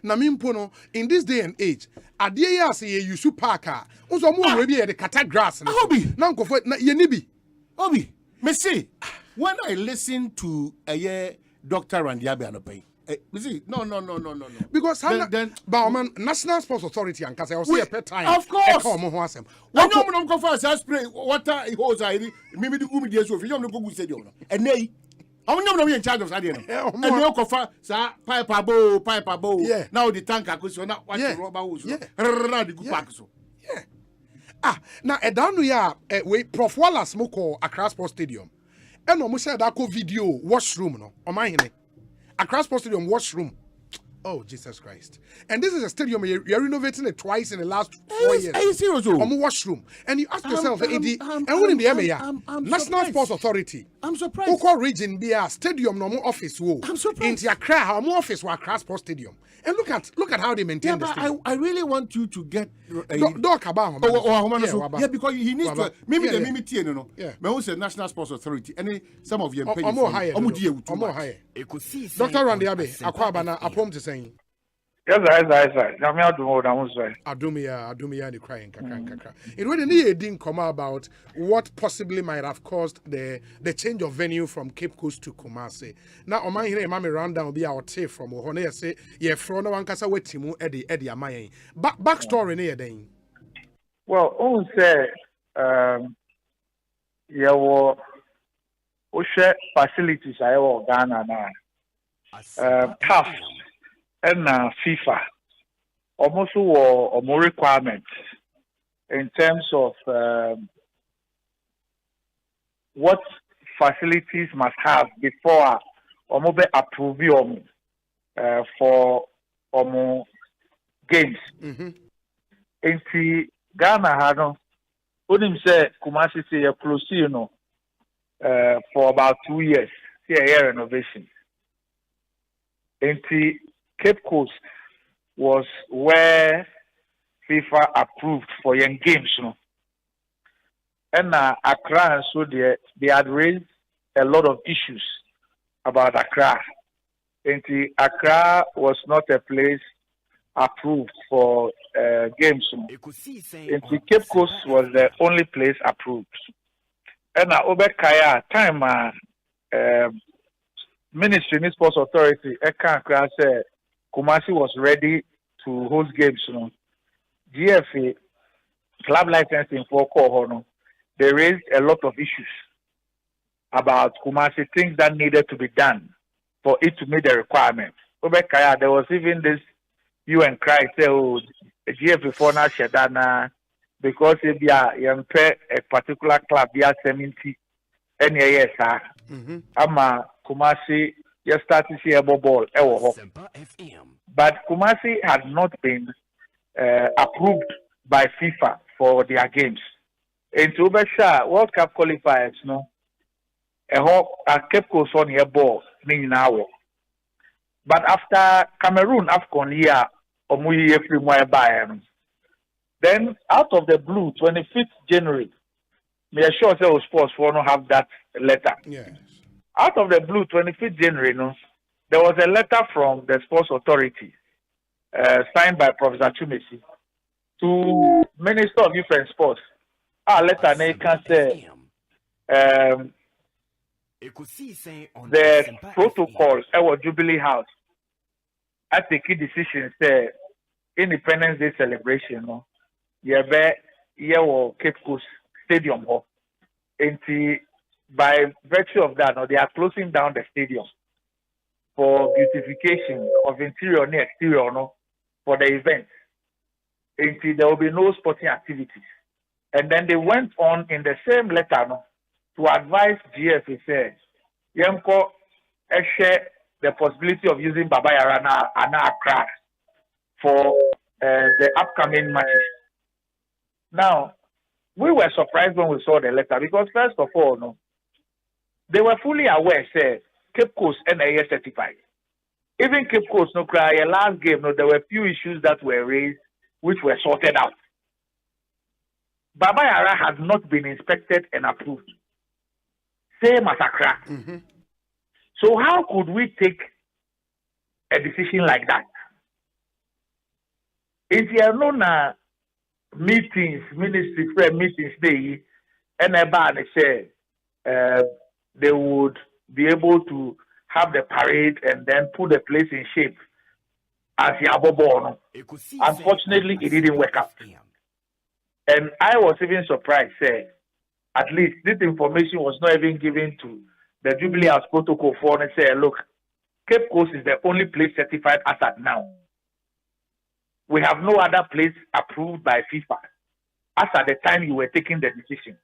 Na mimpono in this day and age, adie ya say you use parka. Unso mo we be the kata grass na. Obi. Na nkofo na ye ni bi. Obi. Me see when I listen to Dr. Randiabe Anopai. No. Because then Bauman National Sports Authority and Kasa say a pet time. Of course. What no go for spray water hose I maybe the umi so if you don't go good stadium. And nay. I'm not in charge of Sadia. And no cover pipe abo. Yeah. Now the tank so now what the rubber hose. The good pack so. Yeah. Now a down we are we Prof Wallace Moko Accra Sports Stadium. And no say that video washroom no. O my hine. Accra Sports Stadium washroom. Oh, Jesus Christ. And this is a stadium you're renovating it twice in the last 4 years. Are you serious? Washroom. And you ask yourself, and when in the area, National Sports Authority. I'm surprised. Local region be a stadium no more office. I'm surprised. In Accra, how more office were Accra Sports Stadium. And look at how they maintain the stadium. I really want you to get Doc about because he needs to maybe the mimiti no. Yeah. But who said National Sports Authority? Any some of them pay more higher. Dr. Randiabe, Akwabana, Apom to saying. Yes. Adumia, the crying kakra. It really didn't come about what possibly might have caused the change of venue from Cape Coast to Kumasi. Now, on my here, Mammy round down be our tea from Ohone say, yeah, from one casa wetimu Eddie Amaye. Backstory near then. Well, on say, yeah, well, facilities I will Ghana now. Tough. And FIFA almost or more requirements in terms of what facilities must have before or more approve for more games. In Ghana, I don't say Kumasi say close, for about 2 years. See a year renovation. In Cape Coast was where FIFA approved for young games, And Accra, so they had raised a lot of issues about Accra. And Accra was not a place approved for games. And Cape Coast was the only place approved. And Obekaya time Ministry Sports Authority, Accra said Kumasi was ready to host games. GFA, club licensing for Kohono, they raised a lot of issues about Kumasi, things that needed to be done for it to meet the requirements. Obekaya, there was even this UN cry, say, oh, GFA for now, Shadana, because if you are a particular club, they are 70 NAS, Ama Kumasi. You start to see a ball. But Kumasi had not been approved by FIFA for their games. And to Ubesha, World Cup qualifiers, a Cape Coast on your ball, but after Cameroon, AFCON year, Omuyi Efri Bayern, then out of the blue, 25th January, Me sure say sports for no have that letter. Yes. Out of the blue, 25th January, no, there was a letter from the Sports Authority, signed by Professor Chumesi, to Minister of Youth and Sports. Letter they can say the protocol our Jubilee House. I take a decision say Independence Day celebration, no, Cape Coast Stadium, and by virtue of that, no, they are closing down the stadium for beautification of interior and exterior, no, for the event. Until there will be no sporting activities. And then they went on in the same letter, no, to advise GFA, say, Yemko share the possibility of using Baba Yara and Accra for the upcoming matches. Now, we were surprised when we saw the letter because, first of all, no, they were fully aware, say, Cape Coast NAS certified. Even Cape Coast, no cry, last game, no, there were few issues that were raised which were sorted out. Baba Yara has not been inspected and approved. Same as Accra. Mm-hmm. So how could we take a decision like that? If you are no meetings, ministry prayer meetings, they would be able to have the parade and then put the place in shape as Yabobo. Unfortunately, it didn't work out. And I was even surprised, say, at least this information was not even given to the Jubilee House protocol for and say, look, Cape Coast is the only place certified as at now. We have no other place approved by FIFA as at the time you were taking the decision.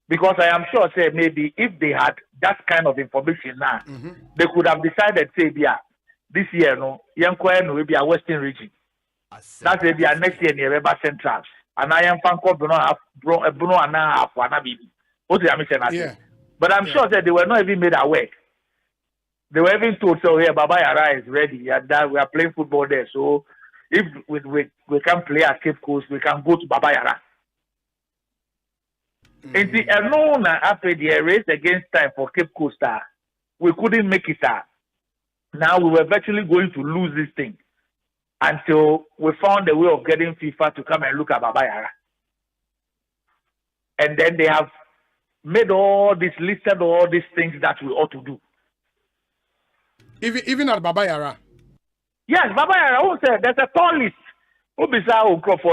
Because I am sure, say, maybe if they had that kind of information now, they could have decided, say, yeah, this year, no, Yanko no, maybe a Western region. That's maybe a next year near Reba Central. And I am Fanko Bruno and half one baby. What am I saying? But I'm sure that they were not even made aware. They were even told, so here, Baba Yara is ready. And that we are playing football there. So if we can play at Cape Coast, we can go to Baba Yara. And the unknown after the race against time for Cape Coast, we couldn't make it. Now we were virtually going to lose this thing until we found a way of getting FIFA to come and look at Baba Yara. And then they have made listed all these things that we ought to do. Even at Baba Yara? Yes, Baba Yara who said there's a tall list. Who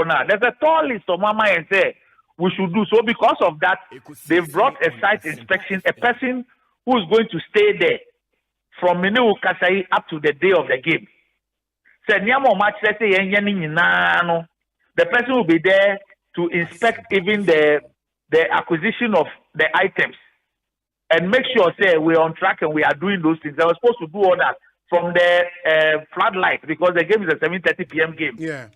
now? There's a tall list of Mama and say we should do so. Because of that, they've brought a site inspection, a person who is going to stay there from Mineu Kasai up to the day of the game. The person will be there to inspect even the acquisition of the items and make sure, say, we're on track and we are doing those things. They were supposed to do all that from the floodlights because the game is a 7:30 p.m. game. Yeah.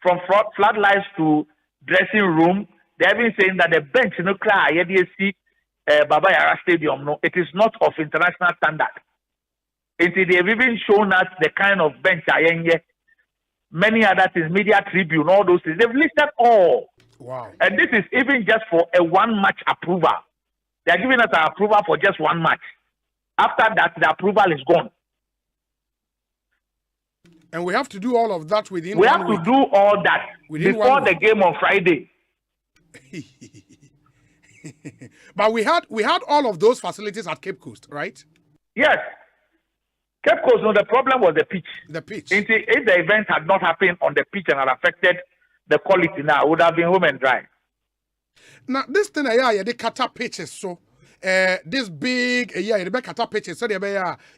From floodlights to dressing room, they've been saying that the bench, no cry, Baba Yara Stadium, no, it is not of international standard. They've even shown us the kind of bench, many other things, media tribune, all those things. They've listed all. Wow. And this is even just for a one-match approval. They are giving us an approval for just one match. After that, the approval is gone. And we have to do all of that within We 1 have week. to do all that Within before 1 the week. game on Friday. But we had all of those facilities at Cape Coast, right? Yes. Cape Coast, no, the problem was the pitch. The pitch. If the event had not happened on the pitch and had affected the quality now, it would have been home and dry. Now, this thing, they cut up pitches, so this big, they cut up pitches, so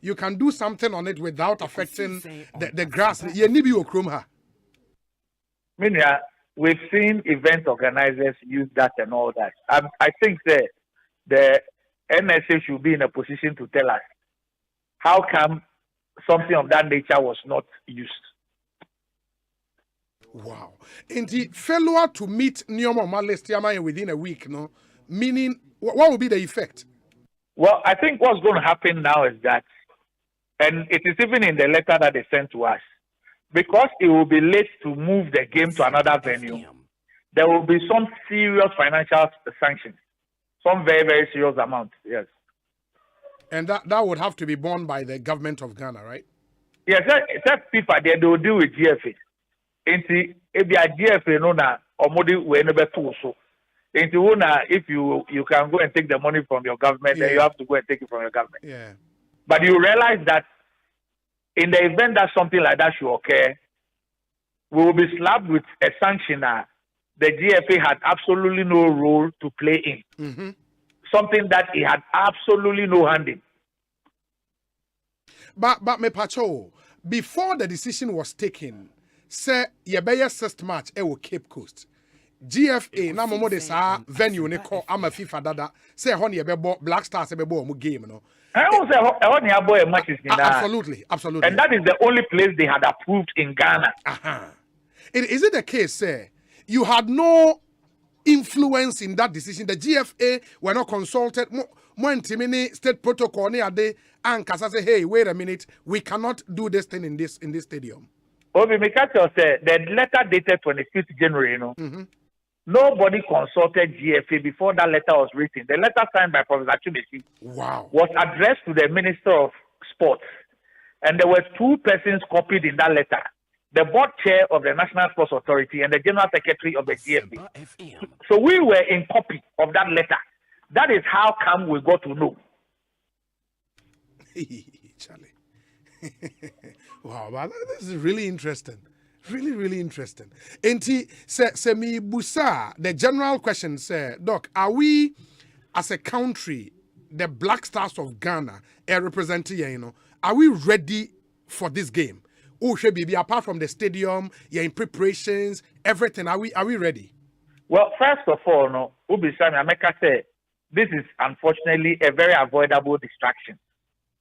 you can do something on it without affecting the grass. We've seen event organizers use that and all that. I think the NSA should be in a position to tell us how come something of that nature was not used. Wow. And the failure to meet Nyomo Malestiama within a week, no? Meaning, what will be the effect? Well, I think what's going to happen now is that, and it is even in the letter that they sent to us, because it will be late to move the game to another venue, there will be some serious financial sanctions, some very, very serious amount, yes. And that would have to be borne by the government of Ghana, right? Yes, except FIFA, they will deal with GFA. If GFA, no, na, or modi we never too so. If you can go and take the money from your government, then you have to go and take it from your government. Yeah. But you realize that in the event that something like that should occur, we will be slapped with a sanction that the GFA had absolutely no role to play in. Mm-hmm. Something that he had absolutely no hand in. But me pacho, before the decision was taken, say yebeye first match will Cape Coast. GFA na momo de sa venue ne call ama FIFA dada say hon yebe Black Stars be bo mu game no. Absolutely. And that is the only place they had approved in Ghana. Is it the case, sir? You had no influence in that decision. The GFA were not consulted. More intimate state protocol near day and Kasa say, hey, wait a minute, we cannot do this thing in this stadium. Obi Mikato said the letter dated 25th January, you know. Mm-hmm. Nobody consulted GFA before that letter was written. The letter signed by Professor Chubesi was addressed to the Minister of Sports. And there were two persons copied in that letter. The board chair of the National Sports Authority and the General Secretary of the GFA. So we were in copy of that letter. That is how come we got to know. Charlie. Wow, man, this is really interesting. Really, really interesting. Enti se mi busa, the general question say, Doc, are we as a country, the Black Stars of Ghana, representing, you know, are we ready for this game? Oh, should be apart from the stadium, in preparations, everything. Are we ready? Well, first of all, no, Ubisami Ameka said this is unfortunately a very avoidable distraction.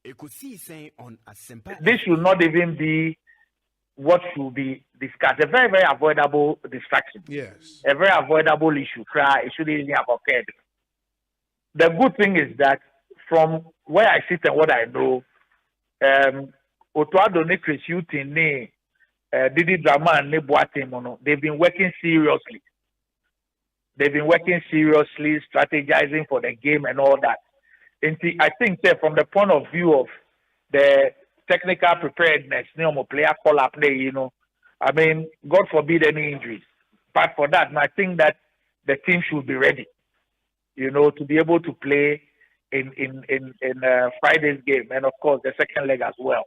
Ekosiise On Asempa. This should not even be what should be discussed. A very, very avoidable distraction. Yes. A very avoidable issue. It shouldn't even have occurred. The good thing is that from where I sit and what I know, Otuado ne Chris Yutin ne Didi Drama and ne Boatemono, they've been working seriously. They've been working seriously, strategizing for the game and all that. And I think that from the point of view of the technical preparedness, player call up there, you know, I mean, God forbid any injuries. But for that, I think that the team should be ready, you know, to be able to play in Friday's game and of course the second leg as well.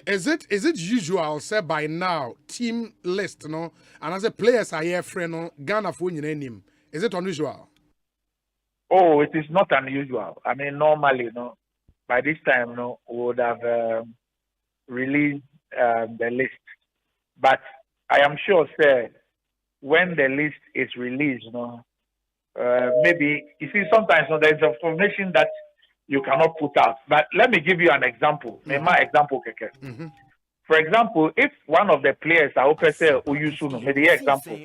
Is it usual, say by now, team list, you know, and as a players are here, friend, Ghana for name? Is it unusual? Oh, it is not unusual. I mean, normally, you know, by this time, you know, we would have released the list. But I am sure, sir, when the list is released, you know, maybe, you see, sometimes you know, there's information that you cannot put out. But let me give you an example. My example, Keke. Mm-hmm. For example, if one of the players are open, say, Oyusuno, maybe the example,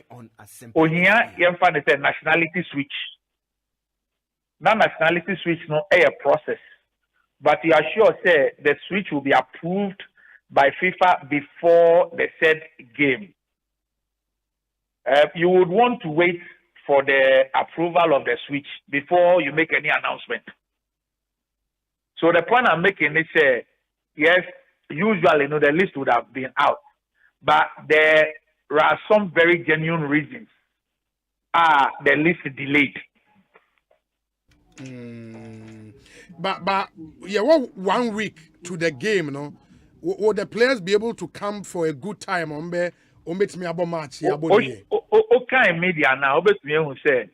Ohia, Yemfa, say nationality switch. That nationality switch, no, a process. But you are sure, say, the switch will be approved by FIFA before the said game. You would want to wait for the approval of the switch before you make any announcement. So the point I'm making is, yes, usually, you know, the list would have been out, but there are some very genuine reasons. The list is delayed. But yeah, well, 1 week to the game, no, will the players be able to come for a good time on me abo match? Okay, media now, but me who say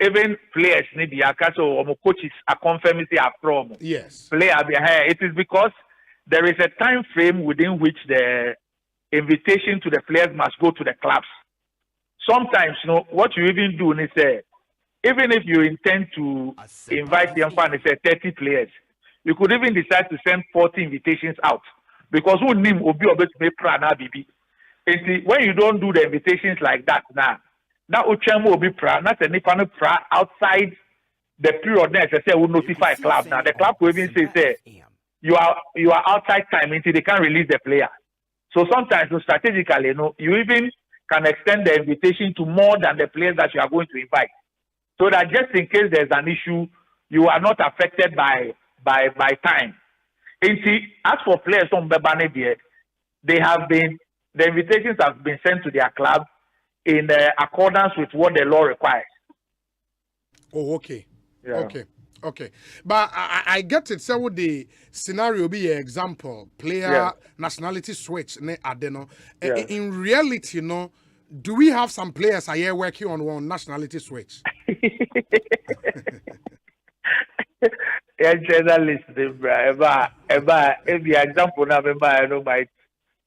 even players need the akaso or coaches are confirming they are from. Yes. Player behind it is because there is a time frame within which the invitation to the players must go to the clubs. Sometimes, you know, what you even do is say, even if you intend to invite them and say 30 players, you could even decide to send 40 invitations out because who name will be able to make prana bibi. When you don't do the invitations like that now Uchemu will be prana, not any kind of pra outside the period there. Say will notify club now. The club will even say you are outside time until they can't release the player. So sometimes, strategically, you know, you even can extend the invitation to more than the players that you are going to invite. So that just in case there's an issue, you are not affected by time. And see, as for players from Bebane, the invitations have been sent to their club in accordance with what the law requires. Oh, okay. Yeah. Okay. But I get it. So would the scenario be an example? Player nationality switch ne adeno. In reality, do we have some players are here working on one nationality switch? If the example now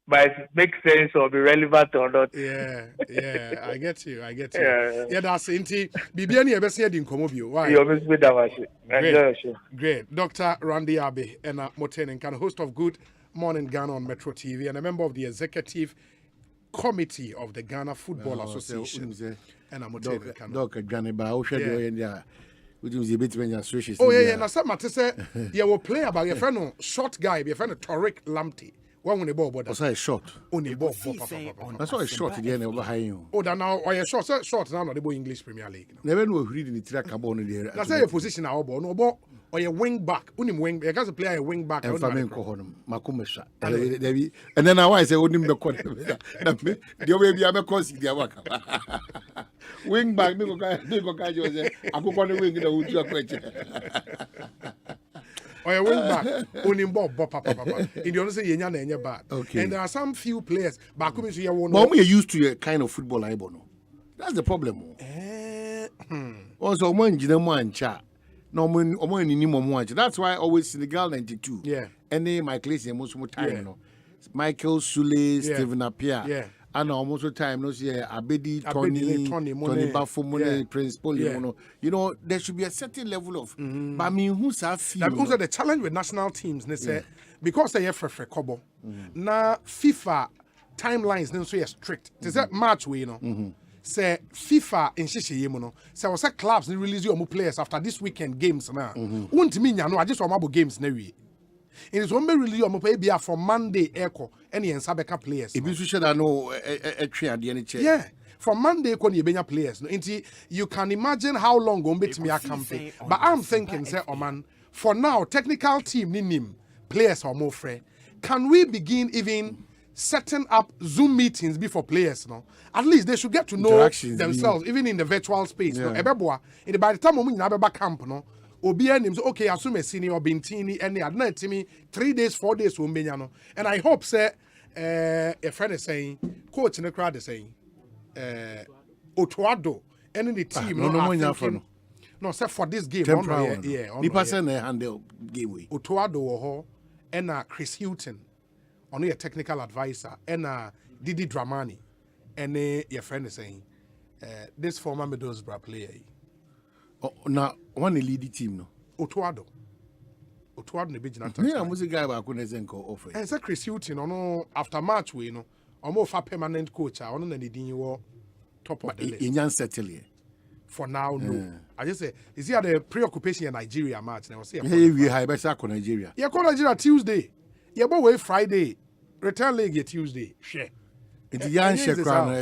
might make sense or be relevant or not. Yeah, I get you. Yeah, that's it. Bibiani ebesi di nkomobio. Why? Great. Dr. Randy Abe and Moten and host of Good Morning Ghana on Metro TV and a member of the executive committee of the Ghana Football Association. And I'm Moten. Dr. Ganeba, oh yeah. Now some matter say you will play about your friend short guy, your friend Tariq Lamptey. One when the ball, but that's short. Only ball. That's why short again over high you. Oh, that now or short now the English Premier League. Never know reading the track about there. That's your position now, ball no ball or your wing back. Unim wing. You can play a wing back. And Makumesha. And then I say Unim the corner. The way I'm a consider work. Wing back, me go guy Jose. I go on the wing in the wood. Or a wing back, unim papa. In the say yenya na enya bad. Okay. And there are some few players back coming to your one. But we are used to a kind of football I no. That's the problem. Also, one Jinamo cha. No one in Nimo. That's why always Senegal 92. Yeah. And my class most time, Michael Sule, Stephen Appiah. Yeah. And almost time no see Abedi Tony Bafo Prince Paul. There should be a certain level of but I mean who's a feel the challenge with national teams they say because they have for kobo na FIFA timelines then so strict they say match we say FIFA in shishi no say was clubs release your players after this weekend games na won't mean I just want games na we. It is one really on from Monday echo any and Sabeka players. If you should know a tree at the NHL. Yeah. From Monday when you bring players. You can imagine how long going to me a campaign. But I'm thinking, say, oh man, for now, technical team nim players are more free. Can we begin even setting up Zoom meetings before players? No, at least they should get to know themselves, even in the virtual space. Yeah. No, by the time we have camp, no. Obianim okay, assume a senior Bintini and the to me 3 days, 4 days and I hope say a friend is saying coach in the crowd is saying Otuado and the team no say for this game people send a handle gateway Otuado and Chris Hilton on your technical advisor and Didi Dramani and your friend is saying this former Middlesbrough player. Now, one lead team, no. Otuado ne be jina. Me am guy ba ko nezenko offer. And say Chris Hilton no after match we no. Omo fa permanent coach a ono na ne din wo top of the list. Inyan settle here. For now no. I just say is here the preoccupation in Nigeria match na say. Hey we high better ko Nigeria. Yeah, ko Nigeria Tuesday. Yeah, but we Friday. Return leg Tuesday. Share. It's yan share crown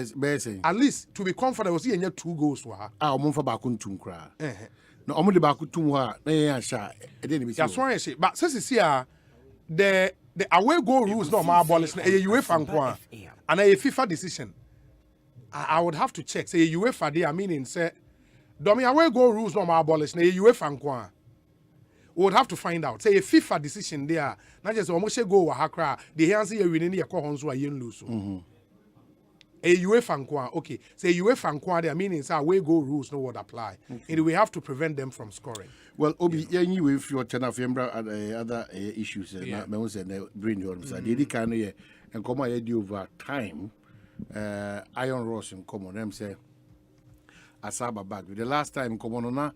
at least to be comfortable see any 2 goals for her. Omo fa ba ko ntum kra. No omo de ba ko tum ho a na yan sha e dey be see. That's why I say but since see the away goal rules no ma abolish na UEFA nko and a FIFA decision. I would have to check say UEFA dey I mean say do me away goal rules no ma abolish na UEFA nko we would have to find out say a FIFA decision there not just almost go wa hakra the hands you winning your ko honso a yen lose. A UEFA nko okay say UEFA nko there meaning say away goal rules no would apply and we have to prevent them from scoring. Well obi yen you if your channel fembra other issues na me say na bring your side dey can here and come here do over time iron rods in common them say Asaba back the last time come on na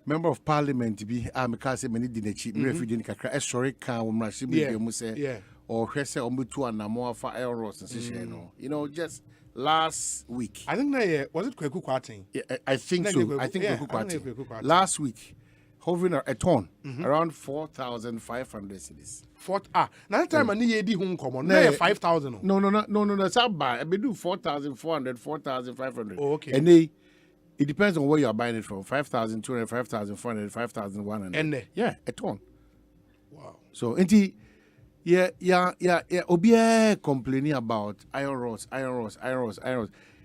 member of parliament be ameka say many di na chi refugee ni kakra sorry kan wo mra be mu say or hwese ombetu anamo afa iron rods and no just last week I think was it Kweku Kwatin? I think so. I think Kweku Kwatin. Last week hovering a ton, around 4,500 cedis. Now time I need the home common. No, 5,000. No. That's how buy. I do 4,400, 4,500. Oh, okay. And it depends on where you are buying it from. 5,200, 5,400, 5,100. And yeah, a ton. Wow. So yeah. Obie complaining about iron rods.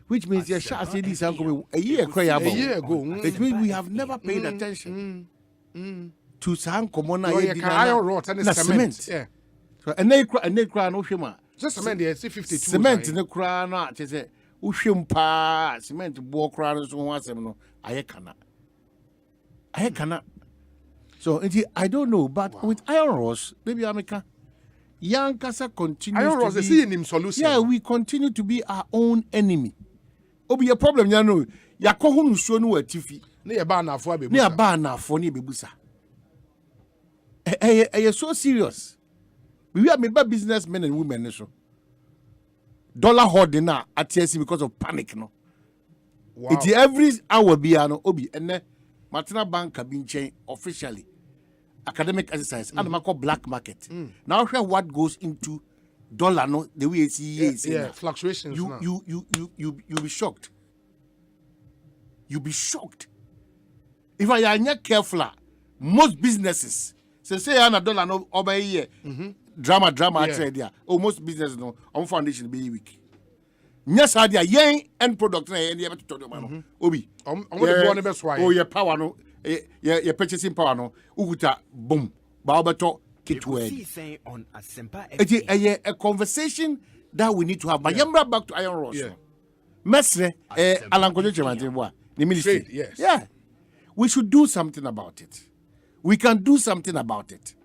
Which means your shall say this a year ago. It means we have never paid attention to some common iron rod and cement. Yeah. So and they cry no shema. Just cement there 52. Cement in the crown not say ushim pa cement bo crown so one sem no I cannot. So I don't know, but with iron rods, maybe America young Kasa continues iron rods, to be in him solution. Yeah, we continue to be our own enemy. Obi a problem ya no yakọ hu nsuo no atifi na ye ba na afọ abebusa na ye ba na afọ ne bebusa so serious we are made businessmen and women so dollar hoarding na atiesi because of panic no. Wow. It every hour bia no obi ene Martina Bank bi nchen officially academic exercise and ma call black market. Now hear what goes into dollar no the way it's fluctuations. You be shocked. You be shocked. If I am not careful, most businesses say a dollar no over a year. Drama there. Oh, most businesses no on foundation be weak. Yes, I yen end product na yen to talk about. Obi. Oh, your power no your purchasing power no uguta boom. Ba obeto Ekosiise On Asempa. It's a conversation that we need to have. But back to iron rods. Mesre, Alankojo Chemanteboa, the ministry. Yes. Yeah. We should do something about it. We can do something about it.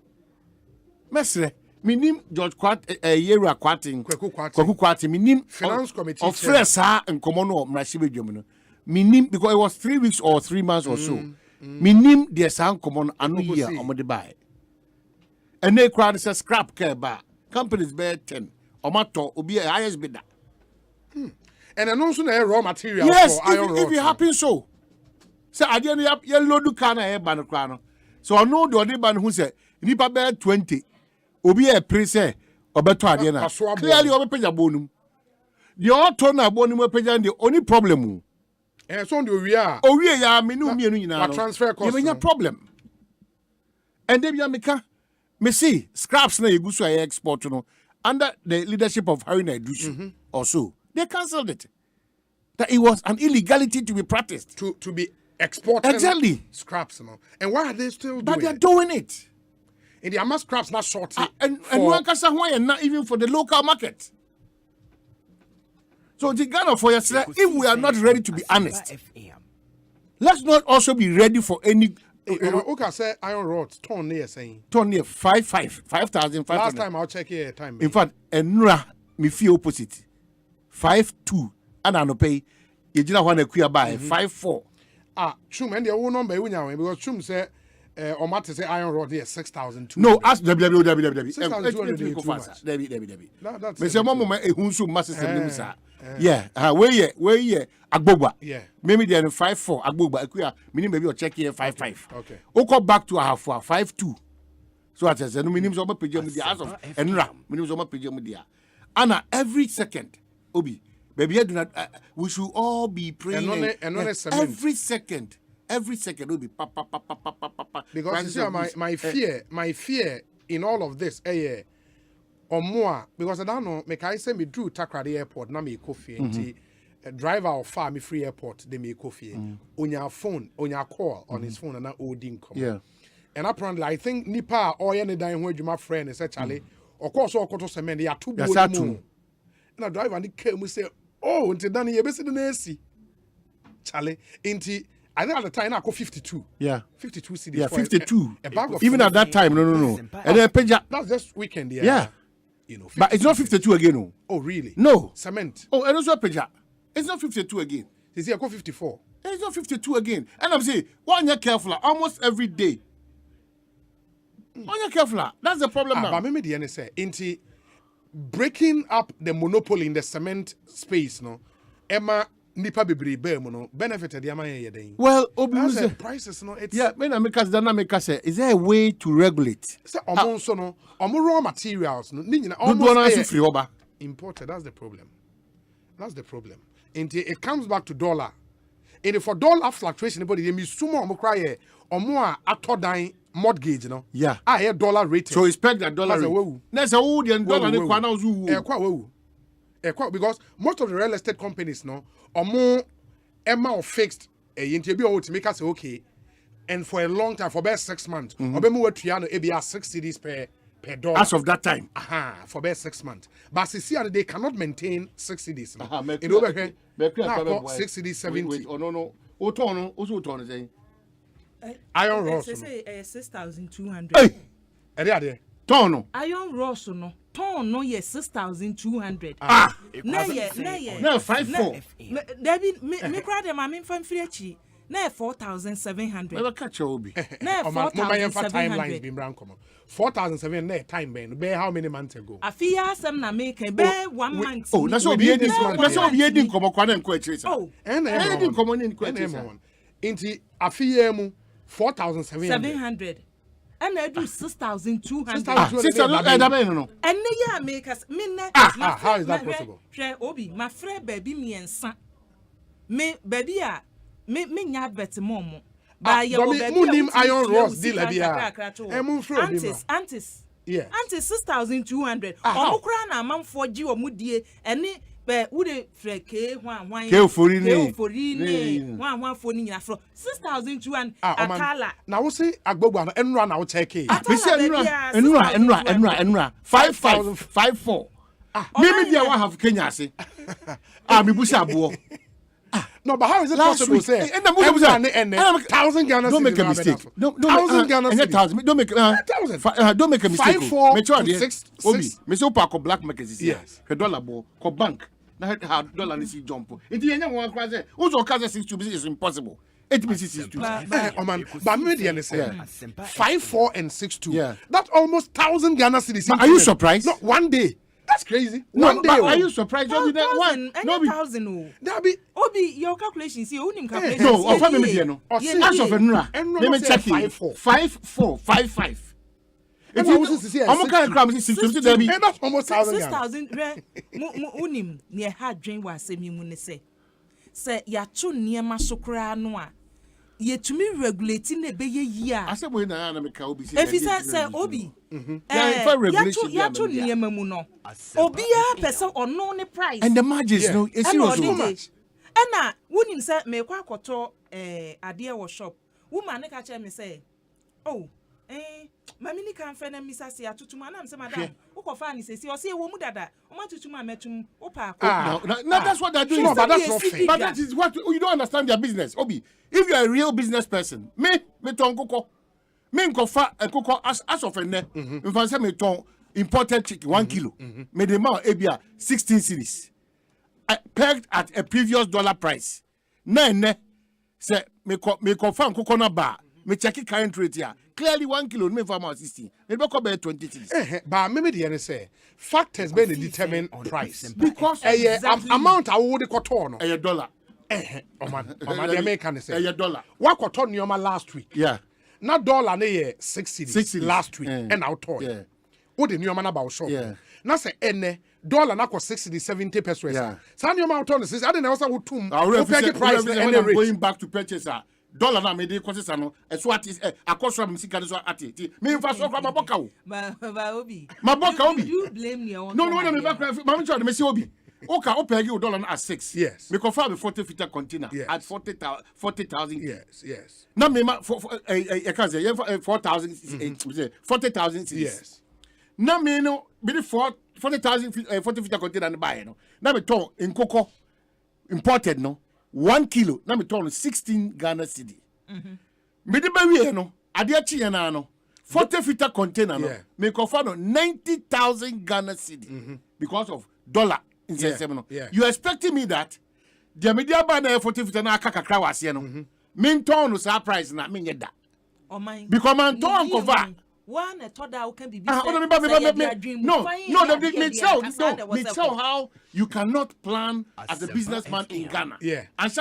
Mesre, minim George Yera Kwatin, Kwaku Kwatin, minim finance committee of Fresa and Komono Mashibe Jomino. Minim because it was 3 weeks or 3 months or so. Minim the sound common anu year on the buy. And they crowd says scrap care bar. Companies bear 10. Omato will be a highest bidder. And also a raw material for iron rods. If it happens so. So I didn't have yellow do can a ban crown. So I know the other man who said, Nipa bear 20. Obi a price or better idea. Clearly over page bonum. The auto na bonum page the only problem. And so do we are. Oh, we are minu transfer cost. You have a problem. And then you make me see scraps na egusu I export no under the leadership of Haruna Edusu also they cancelled it. That it was an illegality to be practiced to be exported exactly scraps no. And why are they still doing it? But they're doing it. And the amount scraps not sorted and one can say why not even for the local market. So the Ghana for yourself, if we are not ready to be honest, let's not also be ready for any. Okay, say iron rods ton near saying ton near 5,500. Last time I'll check here time. In fact, Enra me feel opposite 5,200 and I no pay. You did not want to queer buy 5,400. Chum and the own number because Chum say or matter say iron rod here 6,200. No, ask www. 6,200. Me say mama ehunsu massive yeah, where ye Agbogba. Yeah. Maybe they are 5,400 Agbogba. Akuya meaning maybe you check here 5,500. Okay. We go back to our 5,200. So I said no minimum so much page media as of Enra. Minimum so much page media. Anna every second Obi baby do not we should all be praying every second will be pa. Because you see my fear in all of this or more because I don't know make I say me drew Takrady airport na me coffee and driver of far me free airport they me coffee on your phone on your call on his phone and na holding come. Yeah. And apparently I think Nipa or any dying where my friend is actually of course all to cement they are two boys. And a driver and came we say oh until Danny you be the AC Charlie into I think at the time I got 52. Yeah. 52 CDs. Yeah, 52. A bag of even at that time, no. And then that's just weekend, yeah. You know, but it's not 52 again, no. Oh, really? No. Cement. Oh, and also Peja. It's not 52 again. Is it I got 54? It's not 52 again. And I'm saying, one year careful, almost every day. 1 year careful. That's the problem now. But maybe the NSA into breaking up the monopoly in the cement space, no. Emma nipa bebree be mu no benefit the ama ye den. Well, obi say prices no it's yeah, when I make us dynamic say is there a way to regulate? Say omo so no omo raw materials no ni nyina almost free oba imported. That's the problem. It comes back to dollar. And for dollar fluctuation anybody dey mi sumo omo cry here omo a atodan mortgage no. Yeah. Here dollar rated. So expect that dollar rate. Next who the dollar ni kwa na uzu. Because most of the real estate companies no omo emma or fixed yenti bi o to make us say okay and for a long time for about 6 months obemu watua no e be 6 cedis per dollar as of that time for about 6 months but see they cannot maintain 6 cedis no it over here 6 cedis 70 no oton say iron rods say 6,200 ade ton iron rods no ton no yes 6,200 na 54 David me cry dem am fan free achi na 4,700 never catch obi na 4,700 been brand come 4,700 na time ben be how many months ago afia asem na make be 1 month oh that's what we this month that's what we did komo kwa na nko achi oh and did komo na nko achi inti afia mu 4,700 and I do 6,200. 6,200 no. And yeah, make us how is that possible? Obi, my friend baby me and son. Me baby me nya bet momo. Ba ye baby iron rods deal bia. Aunties. Yeah. Aunties 6,200. Omo kra na amanfo gi omudie ene be would freke hwan ke ofori ne hwan fo ni nyina fro 6,200 akala na wo say agbogbo na enura na wo check e be say enura 5,554 me dia wa have Kenya say me busa abo no but how is it possible say and 1,000 Ghana don't make a mistake don't 1,000 Ghana don't make a mistake me sure obi me say pa ko black market is yes dollar bo ko bank na dollar ni si jump it yenya one cry say uzo ka say 6 is impossible 8 pieces is too but me dey say 54 and 62 that almost 1,000 Ghana cedis are you surprised no one day that's crazy. One day. Are you surprised? Obi, no, 1,000. That be Obi, your calculations. You own him calculations. No, of me media no. As of Enra. Let me check it. 5,455. If you see, I'm going to cram 6,000. That's almost 6,000. Unim near hard drain was say me mun say. Say ya chu near masokra noa. Ye to me regulating the be ye I said we na me ka obi if he say obi ya to near mu no obi ya person ono ne price and the margins no is serious so much and na wonim say me kwa akoto ade wo shop woman ne ka che me say oh mami ni kan fe na misa se atutuma na me say madam wo ko fa ni se o say wo mu dada o ma tutuma metum o pa ko no that's what they're doing but that's not fair but that is what you don't understand their business obi if you are a real business person me ton koko me nkofa koko as of ene mfa say me ton imported chicken 1 kilo me the amount ebia 16 cedis pegged at a previous dollar price na ene say me kofa koko na ba me check current rate here clearly 1 kilo me for amount 16 me be be 20 cedis but me dey say factors be the determine price because amount I would koto no a dollar man the American say a dollar what koto nyoma last week yeah na dollar na ye 6 cedis last week and out toy what the nyoma na ba shop na say ene dollar na ko 60 70 pesos sa nyoma out on say I don't know say wotum o pay price na and going back to purchase dollar na me dey cost no so at akoso am sika so at me fa so kwa maboka o obi you blame me on no me back ma sure me see obi okay open you dollar at 6 yes me confirm 40 feet container at 40,000 yes na me for I can say 4,000 40,000 yes na me no be 40,000 40 feet container na buy no na me ton in cocoa imported no 1 kilo na me turn 16 Ghana cedi me de ba wie no ade achi na no 40 feet container no me confirm no 90,000 Ghana cedi because of dollar in no you expecting me that the media ba na 40 feet na kakakra wase no me turn no surprise na me nyeda oh my because man turn cover one a thought that can be no, me tell how you cannot plan as a businessman in Ghana. Yeah. And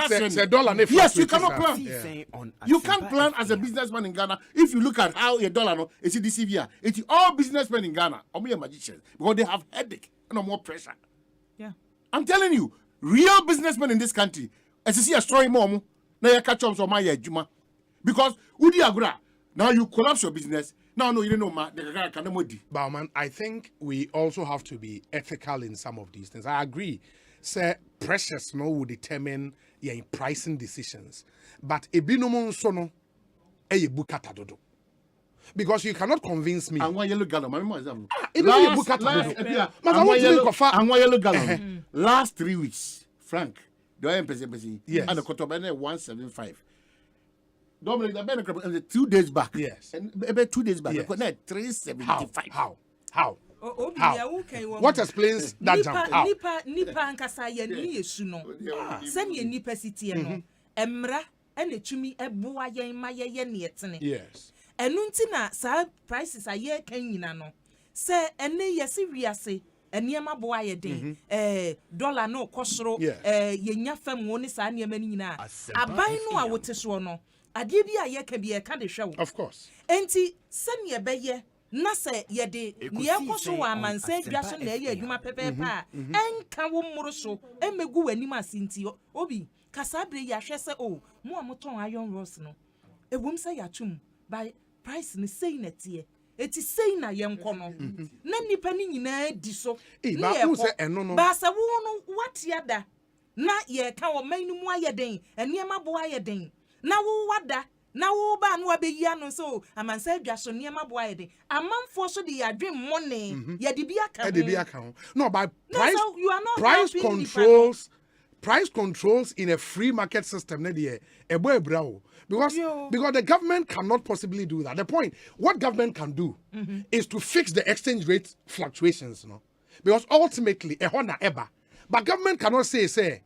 yes, you cannot plan. Yeah. You can't plan as a businessman in Ghana. If you look at how a dollar no, it's the CVR. It's all businessmen in Ghana, only magicians, because they have headache and more pressure. Yeah. I'm telling you, real businessmen in this country, as you see a story mom, now you catch up on my juma. Because Udi Agra, now you collapse your business. No, you don't know, man. Bauman, I think we also have to be ethical in some of these things. I agree. Say precious no will determine your pricing decisions. But ebinomo sono eye bukata dodo. Because you cannot convince me. And one yellow gallon. Last 3 weeks, Frank, yes. And the Kotobene 175. Dominic, the benefit 2 days back. Yes. And about 2 days back, yes. 375. How? How? What explains that jump? How? Nipa ankasa ye ni yesu no. Send ye nipa sitie no. Emra ene tumi eboa yen ma ye ne etene. Yes. Enu nti na sa prices aye kan nyina no. Se ene yesi wiase eniema boa ye den dollar no kosoro ye nya fam woni sa eniema ni nyina. Aban no a wote so no. Ade bi aye ka bi e ka de hwe. Of course. Enti se ne beye na se ye de ne ekoso wa manse dwa so na ye adwuma pepepa enka wo mmoro so emegu wanim asinti obi kasabre ya hwe se o mo amoton iron rods no ewum se ya tum by price ne sei na tie eti sei na ye nko no na nipa ni nyina di so ba wo se eno no ba se wo no watia da na ye ka wo man mu aye den eniema bo aye den na wo wada na wo ba no abeyi ano so amansa adwa so niema bo aye den amanfo so de yadwen money ye de bi aka no by price no, so you are not price controls in a free market system because the government cannot possibly do that. The point, what government can do is to fix the exchange rate fluctuations, because ultimately but government cannot say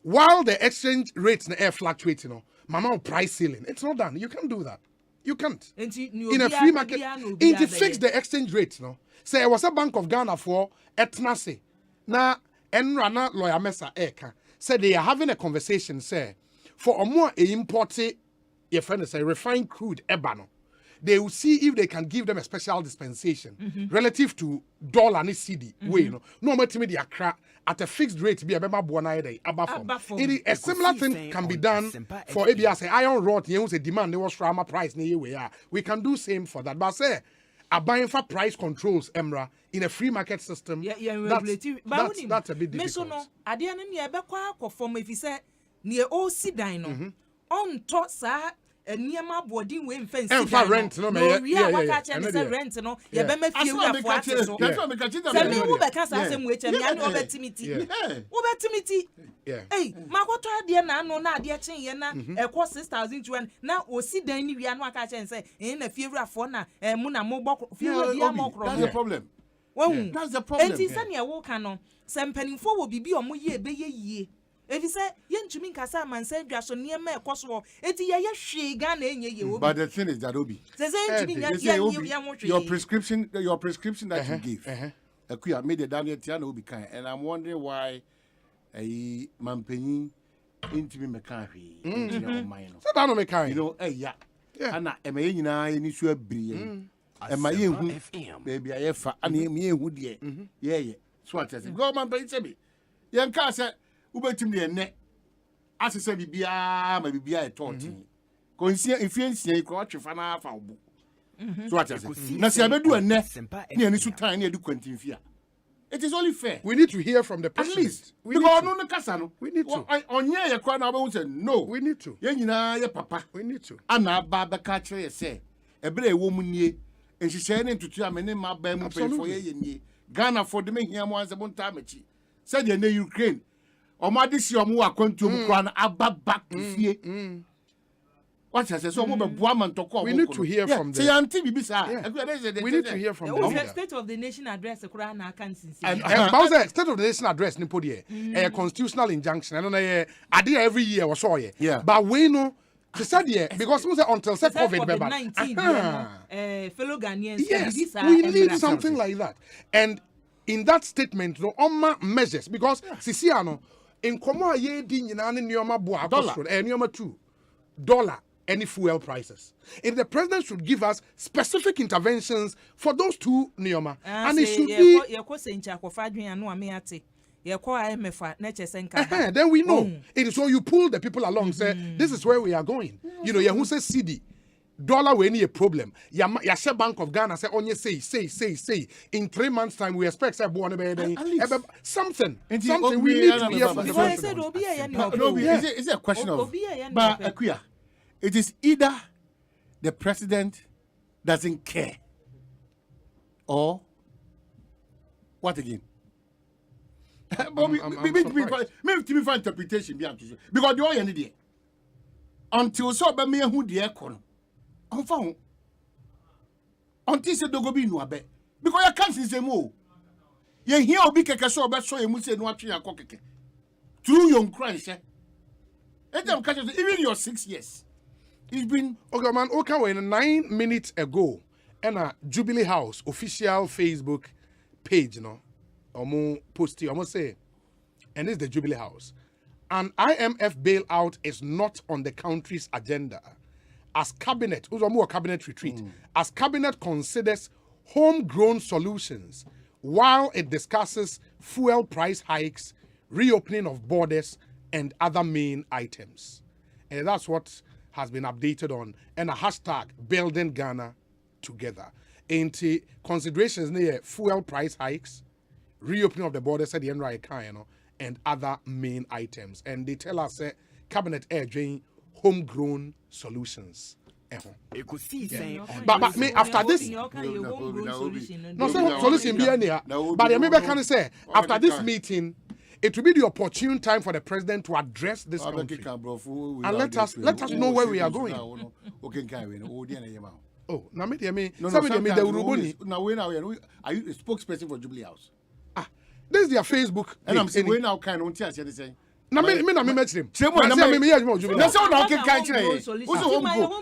while the exchange rates are fluctuating, mama price ceiling. It's not done. You can't do that. You can't. In a free market, to fix the exchange rate, say I was a Bank of Ghana for etnase na enrana lawyer mesa eka. Said they are having a conversation, say, for a more imported, your friend say, refined crude ebano. They will see if they can give them a special dispensation relative to dollar and CD. No multimedia crack at a fixed rate. Be a member buona day. A similar thing can be done for ABS iron rod. You say demand they was rama price near we are. We can do same for that. But say a buying for price controls emra in a free market system. That's a bit difficult. No, I didn't near Bequa from if you say near all Sidino on top, sir. Near my body when fence rent no rent no ye be me fie ura for ate so se me wo be ka sa asem we chemi ani obetimiti hey makoto ade na no na ade chen ye na ekwo 6,000 na osi dan ni wia no aka chen se na fie ura for na mu na mo gbok fie ura bia mo kro that's the problem that's the problem enti se ne wo ka no se mpanimfo wo bibi omo ye be ye yie. If you say, Yentumi Kasa man said, Jason near me, Cosmo, eti ya she gan ye. But the thing is that Obi, your prescription that you give, I made a Daniel Tiano be kind, and I'm wondering why a man paying into me McCarthy. So that don't make kind, yeah, and I'm a initial brilliant. And my young baby, I have me would ye, so I said, go man, pay me. Young car said, Ubetim de ne as say bibia ma bibia e tonti ko nsia influence e ko atwefa na afa obu so what say na se abedu ene ne ani su tan ne edu kwantimfia. It is only fair. We need to hear from the president. At least because no kasa no we need to onye ye kwa na obo say no we need to ye nyina ye papa we need to ana ba be ka kire ye say ebere ewo mu nie enhihye ne ntutu amene ma ba mu pe for ye nie Ghana for the me hia mo anse bonta machi say the ne Ukraine Omadisi omu akwantu mu kwa na aba back to fie. What I say so mo be boa man to call. We need to hear from them. Say anti bibi sa. We need to hear from them. The State of the Nation address kura na kan since. And State of the Nation address ni podi a constitutional injunction. I know na ade every year was so ye. But we know She said, yeah, because we say until say COVID-19, fellow Ghanaians. Yes, we need something like that. And in that statement, no, on measures, because Sisiano, in Koma ye din in an Nioma Boa, and Nioma $2, any fuel prices. And the president should give us specific interventions for those two Nioma. And it should be. Then we know. It is so you pull the people along, say, this is where we are going. You know, who says CD. Dollar we any a problem. Yasha Bank of Ghana say only say. In 3 months' time, we expect something. Something we need to hear from the president. It's a question of. But Akuya, it is either the president doesn't care, or what again? Maybe for interpretation because you are an idiot. Until so be me who the aircon. Until say dogo bi no abe because you can't say mo. You hear obi keke so be so emu say no atwe akokeke. Through your Christ, even your 6 years. It's been okay, man. Okay, when 9 minutes ago, and a Jubilee House official Facebook page, you know, omo post omo say, and this is the Jubilee House. An IMF bailout is not on the country's agenda. As cabinet, who's a more cabinet retreat, as cabinet considers homegrown solutions while it discusses fuel price hikes, reopening of borders, and other main items. And that's what has been updated on, and a hashtag building Ghana together. Into considerations near fuel price hikes, reopening of the borders at the end right and other main items. And they tell us cabinet urging homegrown solutions. But me after this, no solution be any. But the member can say after this meeting, it will be the opportune time for the president to address this country and let us know where we are going. Oh, now me the Uruboni. Now are you a spokesperson for Jubilee House? This is their Facebook. And I'm saying we now kind of say. Na me met him. That's how now can catch it.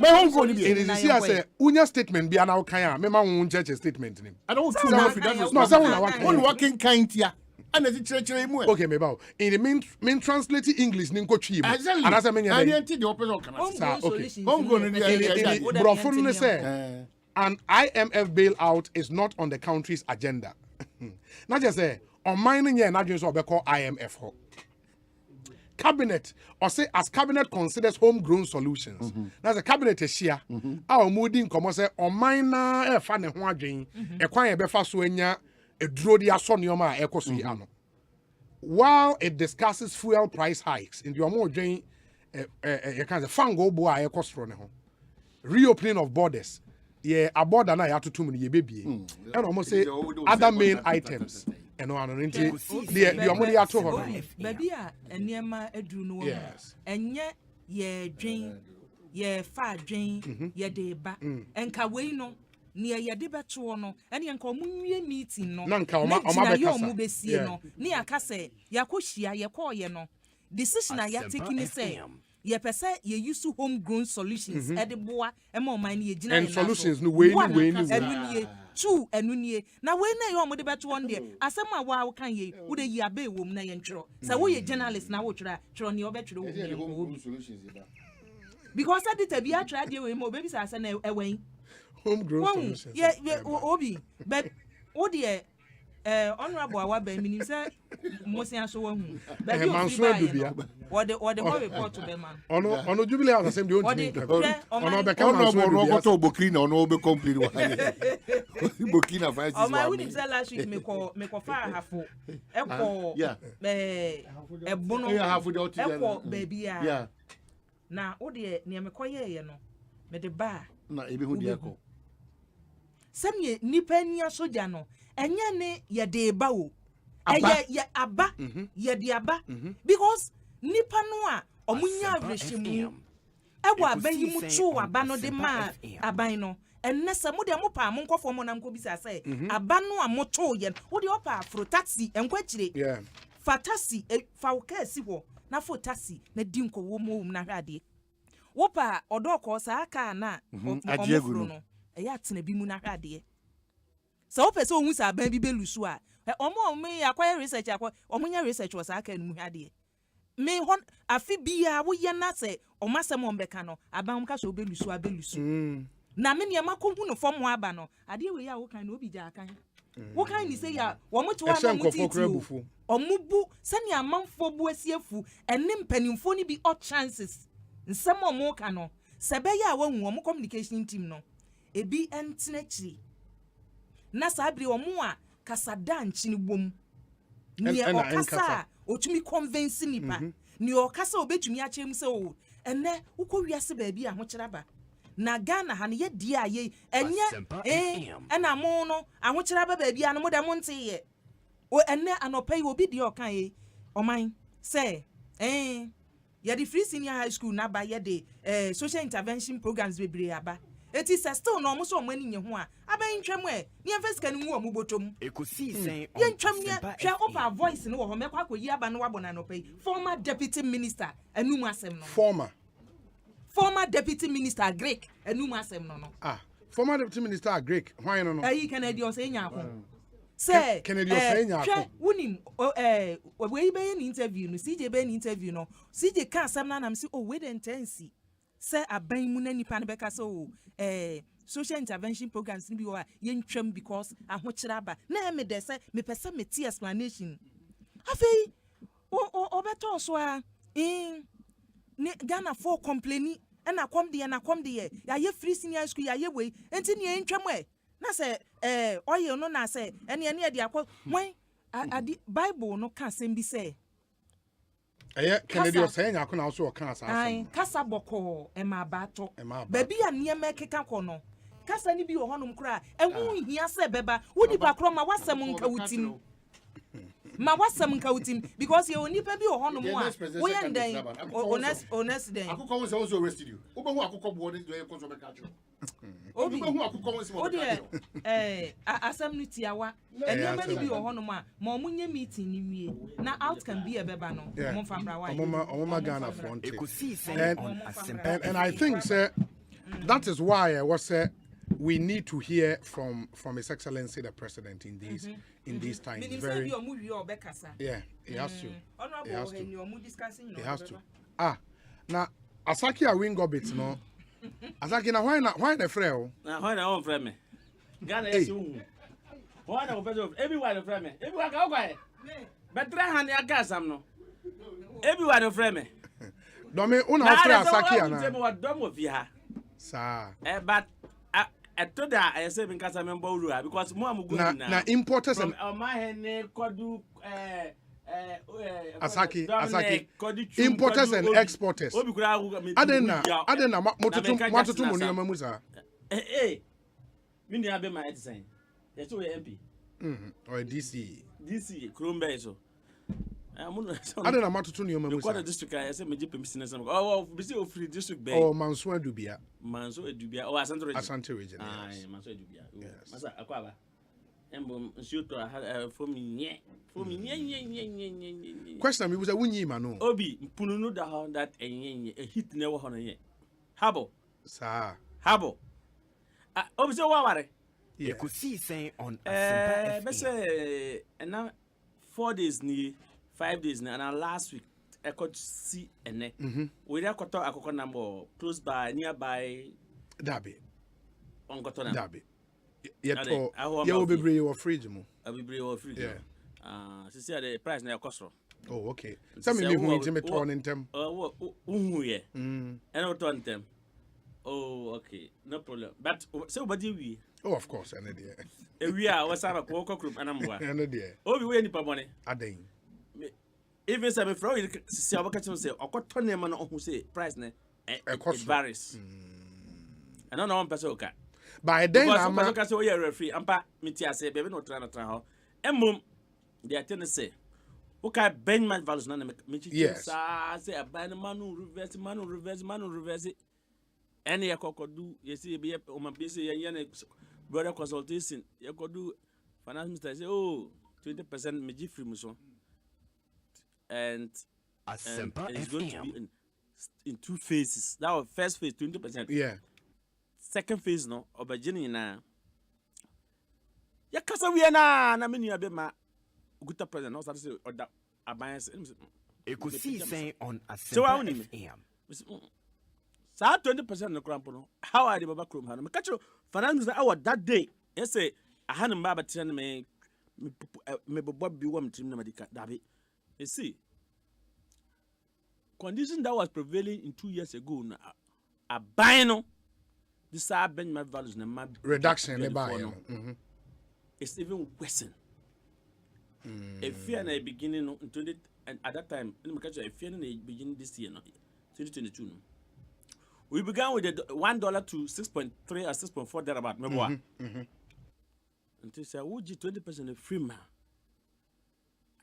My home go to be. It is here say unya statement be now kan me ma won church statement nim. I don't feel no that. No, someone working kind here. And the church mu. Okay, me bow. In the mean translate English nin ko twi. And as I mean I didn't the opposite can say. Okay. Home go no brofun ne say an IMF bailout is not on the country's agenda. Not just say on mining here na so be call IMF ho. Cabinet or say as cabinet considers homegrown solutions. That's a cabinet share. Our mooding come say on mine fa ne ho adwen. E kwan e be fa so anya eduro dia so neoma e koso yi ano. While it discusses fuel price hikes in the omo adwen you can say fango bo a e koso ne ho. Reopening of borders. Yeah, a border na ya tutum ne ye bebie. And almost say other main items. And no ano nti the omodi ato ho. Baby a eniema eduru no. Yes. Enye ye dwen ye fa dwen ye de ba. Enka we no ne ye de beto no. Ene enka omunwie meeting no. Na nka oma bekasa. Omu besie no. Ne akase yakohia ye call ye no. Decision a ya taking say ye pese ye use homegrown solutions ediboa ema man ye gina and solutions no we ni two enunye na we na yo mo de beto on there asem a wa kan ye wo de yi abe wo mu na ye ntro say wo ye journalist na wo twira twiro ne obetwiro wo solutions because that it be a try dey we mo baby say na ewen homegrown solutions yeah obi but wo de honorable awabe minim say mosia so wan hu but you what the report to be man ono Jubilee House same the only ono be come ono go to Bokina na ono be complete wa Bokina fight is my we say last week me ko far hafo eko ebono eko baby a na wo de ne me koye ye no me de ba na ebi hu de eko sem ye nipa nia soja no enye ne ye de ba o ye aba ye de aba because nipa no a omunya avreshimu ewa abayi mu chu aba no de ma aban no ennese mu de mo pa mo nkofo mo na nko bisa say aba no a mo chu ye wo de opa afro taxi enkwachire fa taxi fa ukasi ho na fo taxi na di nko wo mo na hade wopa odoko sa aka na ajiegu no eya tena bi mu na hwade so wopa se ohun sa ban bi belusu a omo me akwa research akwa omo nya research was aka no mu hwade me hon afi bia wo ye na se omasem ombeka no aban ka so belusu na me ne makohu no fom aba no ade we ya wo kan no obi ja kan wo kan ni say ya wo mo to wa no mutiti omubu sani amanfo bu asiefu ene mpanimfo ni bi all chances nsem omo ka no sebe ya wa hu omo communication team no ebi entenachiri na sabri omo a kasada nchini bom ni okasa otumi convince nipa ni okasa obetumi a chem se o ene ukọ wiase ba bi a ho kyeraba na Ghana ha ne ye die aye enye ena mo no aho kyeraba ba bi a no mo da mo nte ye o ene anopai obi die okan ye oman say ye the free senior high school na ba ye de social intervention programs bebre aba eti se still no mo so mo ani nye ho a aban ntwam ni emfesika ni mu o mo botom Ekosiisen ye ntwam ye hwe opa voice no wo ho mekwa akoyi aba no wabona no pay former deputy minister enum asem no former deputy minister Greek enum asem no former deputy minister Greek why no ayi Kennedy o say nya ko say Kennedy o say nya ko wunim we be ni interview no CJ be ni interview no CJ kan asem na nam say we dey intense say aban mu na nipa ne beka so social intervention programs ni bi wa ye ntwam because ahokyere aba na me de say me pese me ti explanation afei o beto so a ni Ghana for complaining na kom de ya ye free senior school ya ye we enti ni ntwam na say oye no na say ene de akọ wen adi Bible no ka sem bi say Kennedy o say nya ko na so o kan asa ai kasa boko e ma bato baby a niam ekeka ko no kasa ni bi wo honum kra ehun hia se beba wodi ba kro ma wasem nka wutim because you only pay wo honum a wo ye ndan honest den akukọ won se wo so arrested you wo be hu akukọ bo ni do ye ko so be ka cho obi be hu akukọ won se wo asem no tiawa eniam ni bi wo honum a ma omunye meeting ni wie na outcome bi e beba no mo famra wa omoma Ghana front and I think sir that is why I was we need to hear from His Excellency the President in these times. Very, yeah, he has to. He has to. Now Asaki a wing obit no. Asaki na why na freo? Na why na on frame me. Ghana is you. Why na opejo everywhere frame me. Everywhere ka okwa. Betra han ya gas am no. Everywhere frame me. Do me una frame Asaki ana. Na what dom of ya. Sir. But I told her I said because I remember because more am going now. Na importers and Asaki importers and exporters. Adena matutu mo nioma mu sa. Me ni abe my design. Yes we MP. Or DC Krombe so. Adena matutu nioma mu sa. The district I say me give permission some. Oh, be say free district bay. Oh, Manso Edubia. Oh, Asante region. Aye, Manso Edubia. Yes. Masa akwaba. Embo nsuto for me nye. Question me was a wunyi ma no. Obi mpununu da ho that enye a hit never ho no ye. Habo. Sir. Habo. Obi say wa ware. Ekosiisen On Asempa. Be say na 4 days ni 5 days ni and last week I could see ene. We there got akoko number close by nearby Dabi. On got on Dabi. Yet you will be bring your fridge mo. I will bring your fridge. Yeah. She said the price na cost. Oh, okay. Some me who me turn in them. Yeah. And not turn them. Oh, okay. No problem. But somebody we. Oh, of course, I know there. We are what's up ko group anamwa. I know there. Oh, we any pa money. Aden. Even say me from see abaka say okoto na ma no who say price na it varies. I don't know one person okay. By then I'm because say we are referee ampa meti ase be no tra ho. Emom they attend say okay benchmark values na me yes. Say aban manu reverse any yakodu you see be o ma be say yan brother consultation yakodu finance minister say oh 20% me free muso. And it's going to be in 2 phases. That was first phase 20%. Yeah. Second phase no obagini na. Ya kasa we na me nua be ma Guta president no start say oda abans. Ekosiisen On Asempa FM. Sa 20% no cramp no. How are the baba krom ha no? Me catch finance our that day. You say I had mbaba tell me bobo bi wam trim na madika dabi. You see condition that was prevailing in 2 years ago na a bino this Benjamin values na reduction in buy. It's even worsen. A fear na beginning in 20 and at that time a fear na beginning this year no 2022 no. We began with the $1 to 6.3 or 6.4 thereabout. Remember? Until say, would you 20% free man?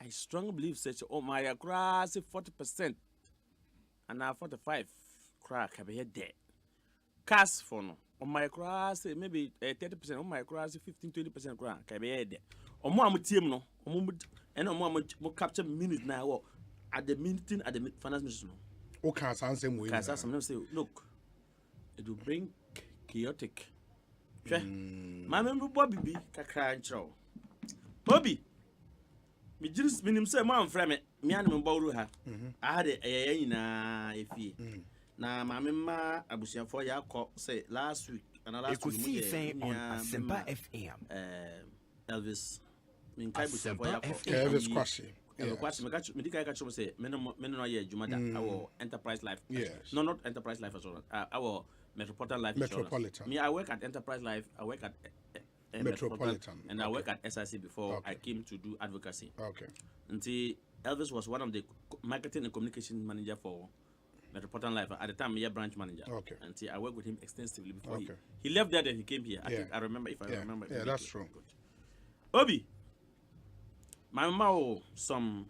I strongly believe such. Oh my, across 40%, and now 45 crack have here there. Cash for no. On my cross, maybe 30%. On my cross, 15-20% crack have here there. On more team no. And on more capture minutes now. At the meeting at the finance minister no. Okay, same way. Because some say, look. It will bring chaotic. My member Bobby B. Kakrancho. Bobby, me just minim say, Mam Frame, me and Mboru ha. I had a na if ye. Now, my member Abusia for ya call say last week and last week. Ekosiisen On Asempa FM. Elvis. Asempa Elvis Kwasi. Me dika catch say, men no ye Jumada, our enterprise life. Yes. No, not enterprise life as well. Our Metropolitan Life Insurance. Me, I work at Enterprise Life. I work at Metropolitan, and I work at SIC before I came to do advocacy. Okay. Until Elvis was one of the marketing and communication manager for Metropolitan Life at the time. Me, a branch manager. Okay. Until I worked with him extensively before he left there. Then he came here. I think I remember. If I remember. Yeah, that's true. Obi, my mama some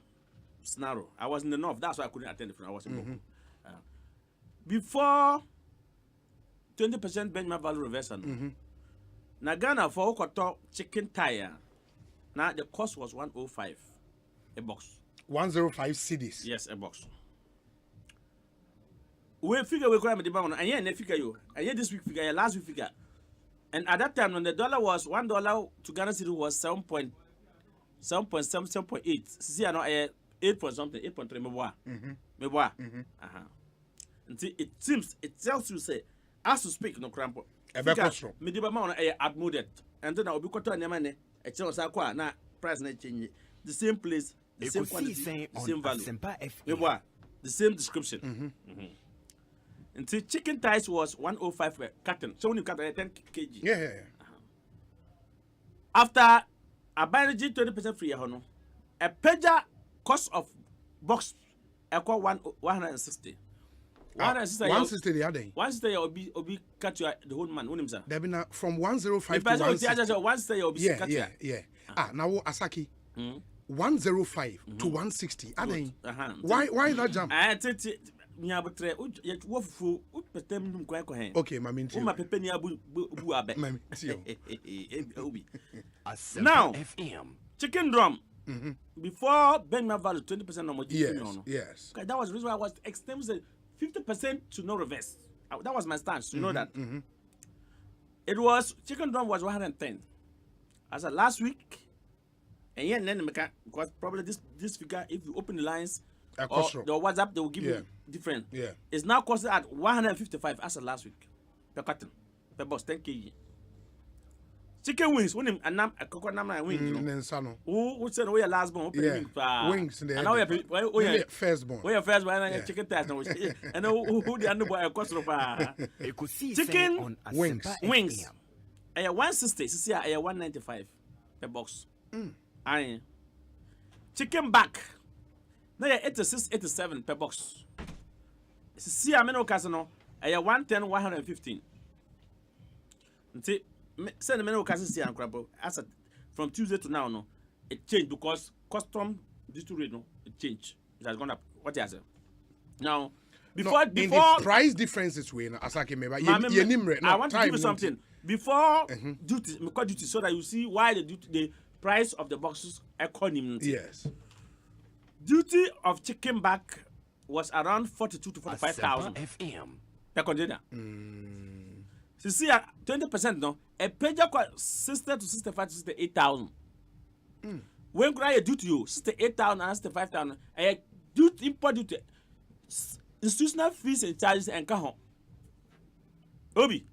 scenario. I was in the north. That's why I couldn't attend. I was in Boko. Before 20% Benjamin value reversal. Na Ghana for Okoto chicken tire. Now the cost was 105 a box. 105 cedis. Yes, a box. We figure we crime the bound, and yeah, ne figure you. And yeah, this week figure, last week figure. And at that time, when the dollar was $1 to Ghana city was 7.8. See, I know 8 point something, 8.3. It seems it tells you say. As to speak, no crampo. Mediba man admitted, and then I'll be quoted on your money. A chance I quite now price not change. The same place, the same quantity, the same value. The same description. And chicken thighs was 105 per carton. So when you cut 10 kg. Yeah. After a biology 20% free, a pager cost of box equal 160. 160 the other. 160 obi cut you the whole man. What sir? There been from 105 to 160. 160 obi cut you. Yeah. Now Asaki. 105 to 160. Why that jump? I think nyabotre wofufu upetem dum kwan ko hen. Okay, mami nti. Uma pepe ni abu abe. Mami nti. Obi. Now FM. Chicken drum. Before Benjamin value 20% no more. Yes. Okay, that was the reason why I was extending 50% to no reverse. That was my stance. You know that. It was chicken drum was 110. As of last week, and yeah, then because probably this figure, if you open the lines or the WhatsApp, they will give you different. Yeah. It's now costing at 155 as of last week per carton, per box 10 kg. Chicken wings, when him and a coconut wings. Who said, "Oh, your last bone, wings, and now we first bone. We are first one and chicken test. And who the other boy a cost of chicken wings. I 160, see, I 195 per box. I chicken back. Now 86, 87 per box. See, I'm in Ocasino. I 110, 115. Send me no see and crab as from Tuesday to now no it changed because custom district no it changed. It has gone up. What is it? Now before the price differences way Asake member I want to give you something before duty so that you see why the price of the boxes economy. Yes. Duty of chicken back was around 42 to 45,000 per container. So see, 20% no, a page 60 to 65 to 68,000. When could I do to you 68,000 and 65,000? I do import duty, institutional fees and charges and cajon. Obi.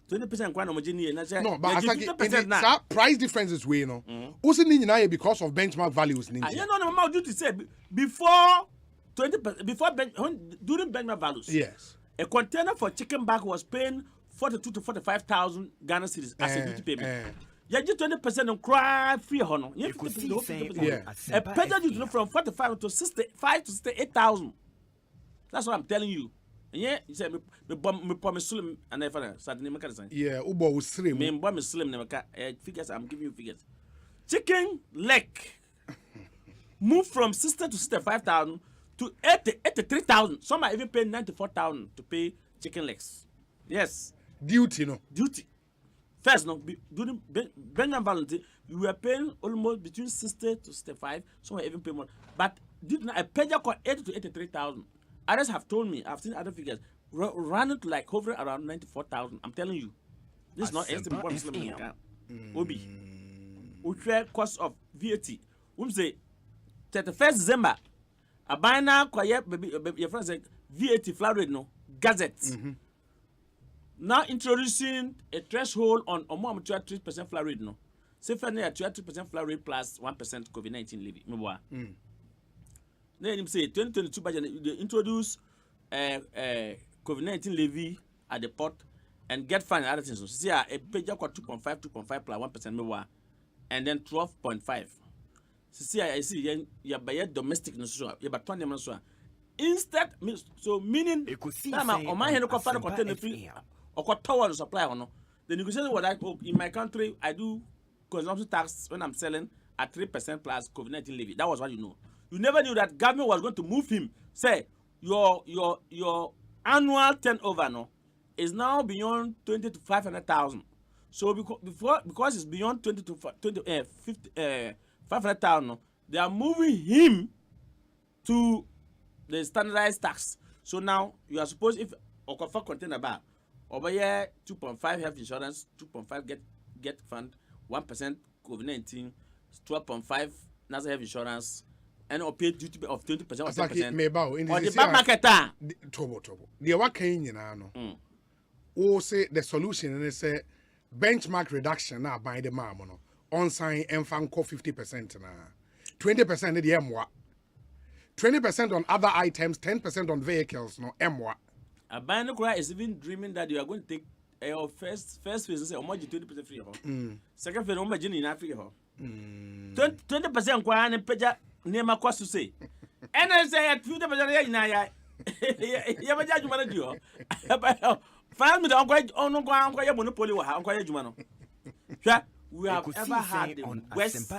20% quite homogeneous. No, but as like price difference is way, no. Also, because of benchmark values. You know, no more duty said before 20% during benchmark values. Yes. A container for chicken bag was paying 42 to 45,000 Ghana cedis as a duty payment. You get 20% on cry free honor. You 50%. A pedal duty from 45 to 65 to 68,000. That's what I'm telling you. Yeah, you said me promise slim and I found Saturday mechanism. Yeah, Ubo was slim. Me bomb slim never figures. I'm giving you figures. Chicken leg move from 60 to 65,000 to 83,000. Some are even paying 94,000 to pay chicken legs. Yes. Duty, no. Duty. First, no. During Benjamin Valentine, we were paying almost between 60 to 65. Some are even paying more. But due to a page called 80 to 83,000. Others have told me, I've seen other figures, run to like hovering around 94,000. I'm telling you. This is not estimate. Obi. Which cost of VAT. We say 31st December. A buy now, quiet, baby, your friend said VAT flat rate, no, Gazette. Now introducing a threshold on more 3% flat rate, no. Say for near 3% flat rate plus 1% COVID-19 levy. Then you say 2022 budget they introduce COVID-19 levy at the port and get fine and other things. So see a page got 2.5 plus 1% more and then 12.5. So see I see you buy domestic no so you buy 20 so instead so meaning time on my hand go find container free or got tower supply or no. Then you can say what I in my country I do consumption tax when I'm selling at 3% plus COVID-19 levy. That was what you know. You never knew that government was going to move him. Say your annual turnover no is now beyond 20 to 500,000. So because it's beyond 20 to 500,000, no, they are moving him to the standardized tax. So now you are supposed if Okofa container bar over here 2.5 health insurance, 2.5 get fund, 1% COVID-19, 12.5 NASA health insurance. And or pay duty of 20% or 10%. Or the bank marketer. Trouble. The work in or say the solution and say benchmark reduction now by the mamono. On sign and fanco 50% na 20% the M1. 20% on other items, 10% on vehicles, no M1. A Binocra is even dreaming that you are going to take your first phase and say, 20% free. Second phase, in Africa. 20% kwa and peja. Nema cost to say. And I say at 50% na ya. Ya ba jaju mana dio. Find me the uncle ya monopoly wa uncle ya juma no. We have ever had the West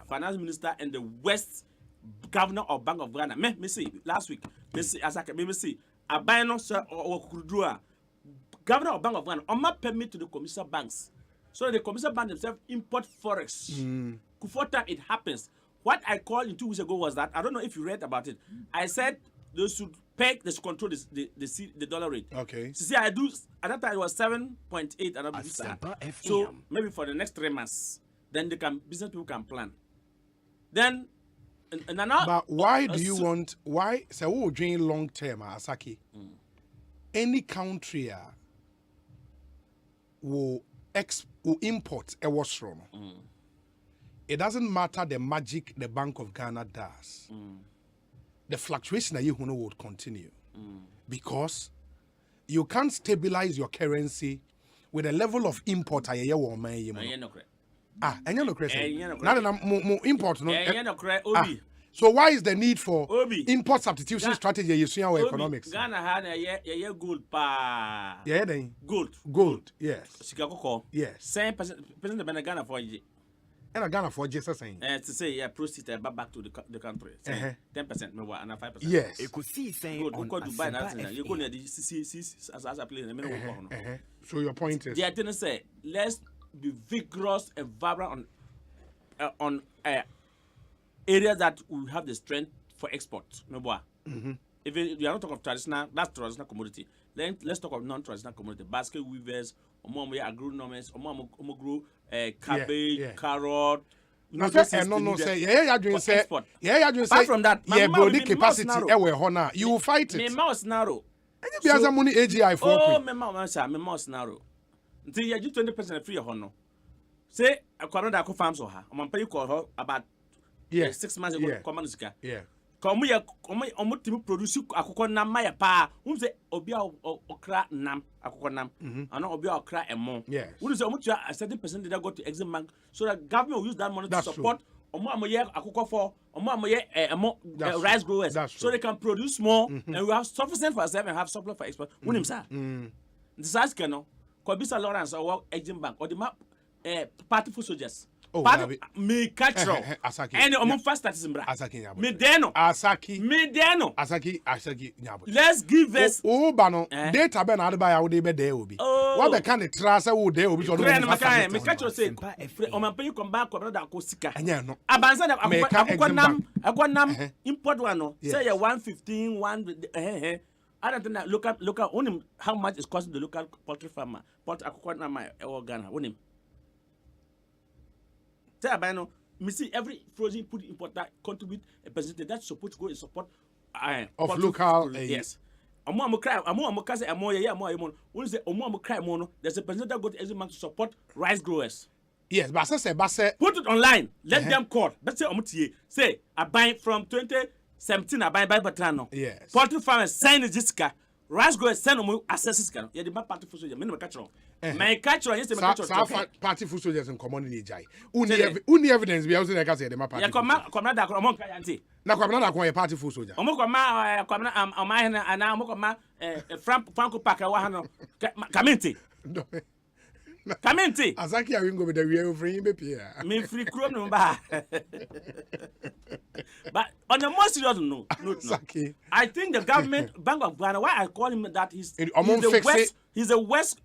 finance minister and the West governor of Bank of Ghana. Me see last week. Me see as I me see abano sir or kudua governor of Bank of Ghana on my permit to the commercial banks. So the commercial bank themselves import forex. Before time it happens. What I called in 2 weeks ago was that I don't know if you read about it. I said they should control the dollar rate. Okay. So see, I do at that time it was 7.8 and so maybe for the next 3 months, then business people can plan. Then and now. But why do you want so we doing long term, Asaki? Any country will import a washroom. It doesn't matter the magic the Bank of Ghana does. The fluctuation that you would continue. Because you can't stabilize your currency with a level of import. And you no import. So why is the need for import substitution strategy you see our economics? Ghana had a gold pa. Yeah, then gold. Yes. Yes. 10% of Ghana for you. And Ghana for just saying. To say, proceed back to the country. 10%, maybe and 5%. Yes. Ekosiisen On Asempa. You go near the CC as a place. So your point is. They are going to say, let's be vigorous and vibrant on areas that will have the strength for export. if you are not talking of traditional, that's traditional commodity. Then let's talk of non-traditional commodity. Basket weavers, agronomists, grow cabbage, carrot. No, say, Apart from that, body capacity, you will fight it. My mouse narrow. You have money AGI for. Oh, my mouse narrow. Until you 20% free honor. Say, a corner farms or her. I'm paying call her about 6 months ago. Common yeah. Come here, to produce akoko nam my pa. Who say obia okra nam akoko nam. And not obia okra and more. Yes. Who say a certain percentage that go to exim bank so that government will use that money to support akoko for rice growers so they can produce more and we have sufficient for ourselves and have supply for export. Who him sir? The size cano. Kobisa Lawrence or exim bank or the map party for soldiers. Me catch and among fast statistics Asaki me deno let's give us bano data ben adba ya wo be there obi what be can the trust wo there obi so me catch say o man pay come back ko da ko sika abansa da akwa nam import one no say 115 I don't think that local own how much is costing the local poultry farmer pot akwa nam Ghana own no, me see every frozen food importer contribute a percentage that's supposed to go in support of local yes. There's a percentage that go to every month to support rice growers. Yes, but say put it online. Let them call. Let's say I buy from 2017. I buy Batrano. Yes. Poultry farmers sign the Jessica. Rice growers send them access. Yeah, the party for soldiers. Minimum catch on. My catch on. Yes, the catch party for soldiers and commodity jai. Only evidence we also like I say the party. Yeah, come that among Kayanti. Na come na kwa party for soldier. Omo come na and now omo come Franco Parker wa hano. Kamenti. Kamenti. Azaki awingo be the we free be pia. Me free chrome no ba. But on the most serious no. I think the government Bank of Ghana, why I call him that he's the worst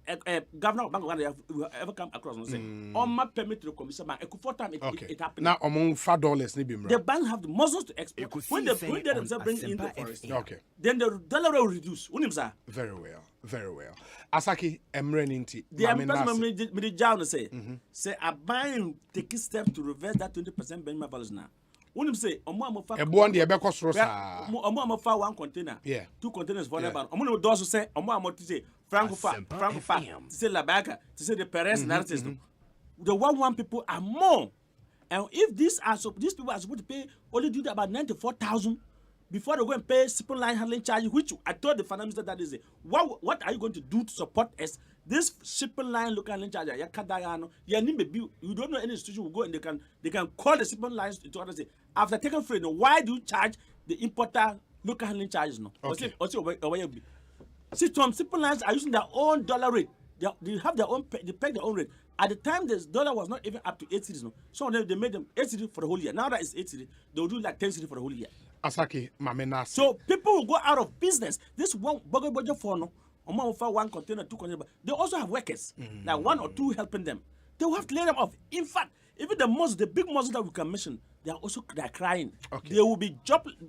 governor of Bank of Ghana who ever come across and say on my permit to the commission bank for time it happened. Now among $5 ni bimra. The bank have the muscles to export. When they themselves bring in the forest, then the dollar will reduce. Very well. Asaki emre ninti. The ambassador me the say I buying taking steps to reverse that 20% benchmark values now. When say omo fa ebo de ebeko soro sa omo fa one container, two containers for never. Omo do so say omo to say franco fa to say la baga to say the parents narratives. The one people are more, and if these people are supposed to pay only do about 94,000 before they go and pay simple line handling charge, which I told the finance minister that is what are you going to do to support us? This shipping line local handling charge, you don't know any institution will go and they can call the shipping lines to order say after taking freight. Why do you charge the importer local handling charges? No, see, some shipping lines are using their own dollar rate. They have their own, they pay their own rate. At the time, the dollar was not even up to 8 cities. No, so they made them 8 cities for the whole year. Now that it's 8 cities, they will do like 10 cities for the whole year. Asaki, Mamena. So people will go out of business. This one budget for no. One container, two containers. They also have workers, like one or two helping them. They will have to lay them off. In fact, even the big muscles that we can mention, they're crying. There will be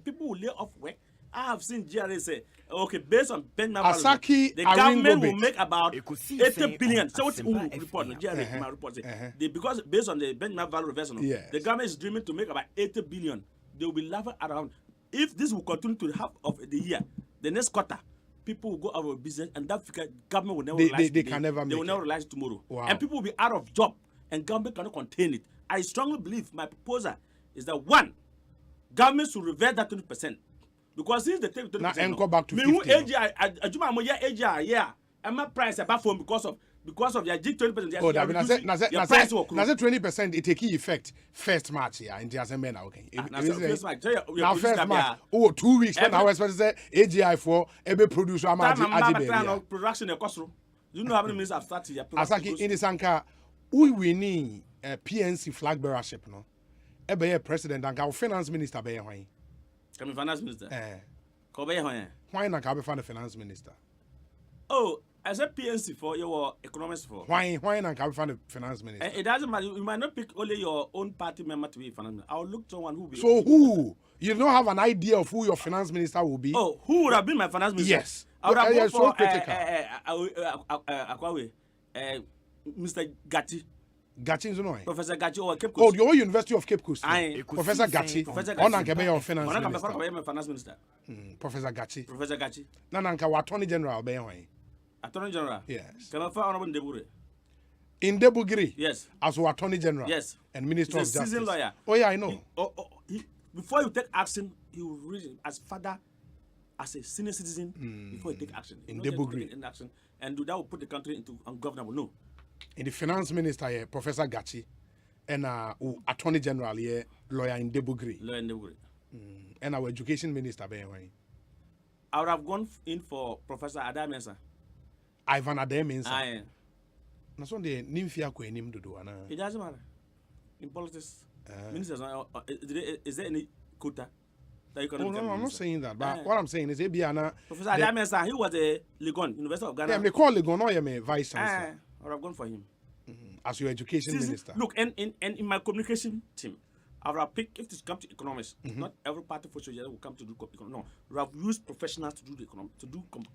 people will lay off work. I have seen GRA say, okay, based on Asaki, the government will make about 80 billion. So what's report? GRA, my report say, because based on the benchmark value reversal, the government is dreaming to make about 80 billion. They will be laughing around. If this will continue to half of the year, the next quarter, people will go out of business, and that government will never realize it. They will never realize it tomorrow. Wow. And people will be out of job, and government cannot contain it. I strongly believe my proposal is that one, government should revert that 20%. Because since they take 20%, now go back to 50. And my price above phone because of their G20%. Oh, that means price will 20%. It take effect first March. Yeah, in the Asempa now. Okay. Now first March. Oh, 2 weeks. Now I supposed to say AGI for every producer. Production cost. You know how many minutes I've started here. Asaki in the Sanka, we need a PNC flag bearership. No, ebe president and our finance minister be here. Finance minister. Why not have a finance minister? Oh, I said PNC for your economics for. Why not come find the finance minister? It doesn't matter. You might not pick only your own party member to be finance minister. I'll look to someone who will be. So who? You don't have an idea of who your finance minister will be? Oh, who would have been my finance minister? Yes. I would have gone so for critical. Mr. Gatti. Gatti is no. Professor Gatti or Cape Coast. Oh, the whole University of Cape Coast. Professor Professor Gatti. On can be your finance minister. Professor Gatti. Professor Gatti. Nananka Attorney General be yon. Attorney General. Yes. Can I find honorable Ndebure? In Debugiri. Yes. As Attorney General. Yes. And Minister of Justice. Seasoned lawyer. Oh yeah, I know. Before you take action, he will read as father, as a senior citizen. Before you take action. In Debugiri. In action, and that will put the country into ungovernable. No. In the finance minister here, Professor Gachi, and Attorney General here, lawyer in Debugiri. Lawyer in Debugiri. And our education minister be I would have gone in for Professor Adamensa. Ivan Adamensa. Aye. Na so de nimfia ko enim dodo ana. It doesn't matter. In politics, ministers, is there any quota that you can? No, I'm not saying that. But what I'm saying is, Professor Adamensa, he was a Legon, University of Ghana. Yeah, me call Legon, or me vice chancellor. I would have gone for him. As your education minister. Look, and in my communication team, I would have picked, if this comes to economics, not every party for sure will come to do economics. No, we have used professionals to do the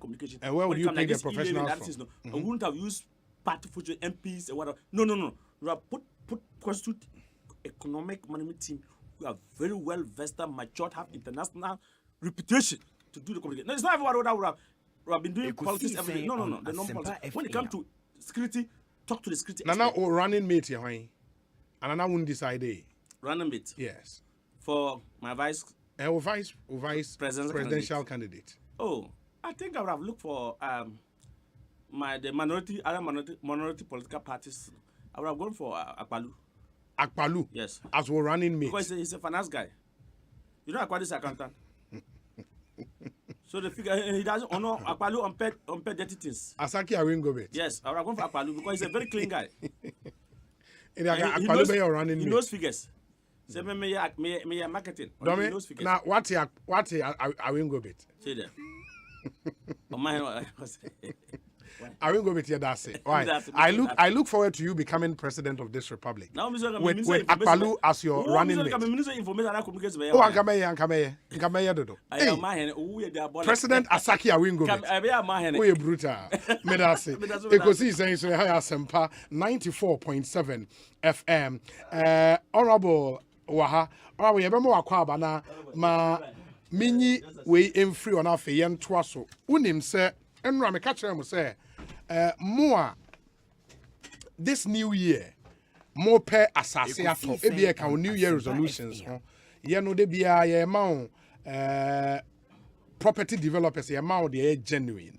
communication. And where would you pick the professionals from? I wouldn't have used party for sure, MPs and whatever. No. We have put constitute economic management team who are very well vested, matured, have international reputation to do the communication. No, it's not everyone that would have been doing politics every day. No. The non-politics. When it comes to security, talk to the security. Nana or running mate here, and Nana won't decide. Random bit. Yes. For my vice presidential candidate. Oh, I think I would have looked for the minority political parties. I would have gone for Akpalu. Akpalu? Yes. As we're running mate. Because he's a finance guy. You know Akpalu is accountant. So the figure he doesn't honor Akpalu on pay dirty things. Asaki Awingobet. Yes, I would have gone for Akpalu because he's a very clean guy. He knows figures. Say me marketing. Now what Awingobet? Say that. Oh my. I will go with you. That's it. Why? I look forward to you becoming president of this republic. Now, with Akpalu as your running mate. President Asaki Awingo. We brutal. Medasi. Ekosiisen On Asempa 94.7 FM. Honorable Waha. We have more aquabana. Ma mini we free on our feyen twaso. Unim se. And I'm catching say. More this new year, more per asase ato. Ebi eka New Year resolutions. Ye no de bia ye ma property developers ye ma de genuine,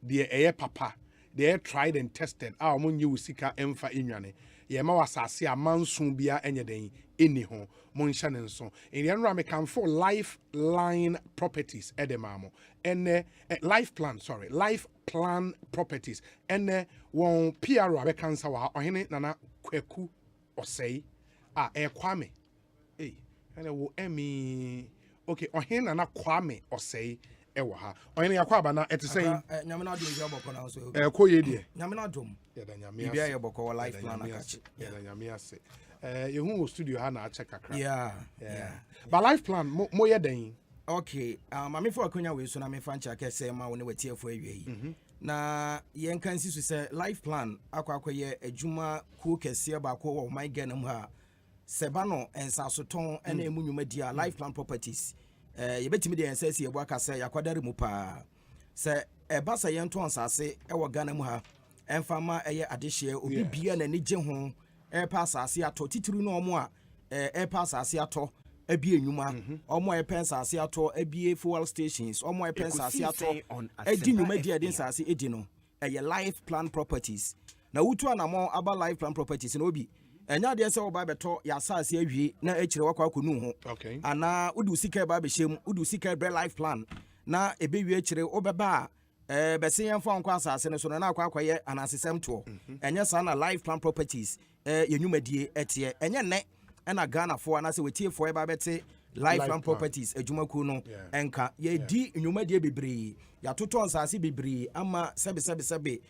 de papa, de tried and tested. Ah, mo nyi usika emfa enwane. Ye ma asase amansun bia enye den eni ho. Mo nhya ne nso. En ye no am kan for lifeline properties edemamo. And life plan properties and one PRO abe cancer wa ohene nana kwaku Osei kwame and wo emi okay ohene nana kwame Osei ewa ha ohene yakwa aba na ete say nyame na adom bia boko na so ko ye die nyame na adom ya da nyame bia ye boko life plan akachi ya da nyame ase yehu studio ha na ache kakra yeah but life plan mo ye den. Okay, mame for akonya we so na me fancha kese ma woni watiefo awie yi. Na yen kan sisu se life plan akwakoye adwuma ku kese ba ko wo my ganam ha. Seba no ensasoton ena emu nwumadi a life plan properties. Ye betimi de ensase ye bo aka se yakwadare mu pa. Se eba sa yen to onsase e wo ganam ha. Emfa ma eye adehye obi bia na ni gye ho e pa asase ato titiru no omo a e pa asase ato abi enyuma omo e pensase ato abi fuel stations omo e pensase ato edi nyuma di eden sase edi no eye life plan properties na wutu anamo aba life plan properties na obi enya de se oba beto ya sase awie na ekire wakwa konu ho ana udu sika ba be shem udu sika bre life plan na ebe wie ekire obeba bese yen fo nkwa asase ne so na akwa ye anasesem to enya sa na life plan properties ye nyuma die etie enye ne ena Ghana for na se wetie for eba bete Lifeline Properties adwumakuo no enka ye di nnwuma de bebree ya toton saase bebree ama sebe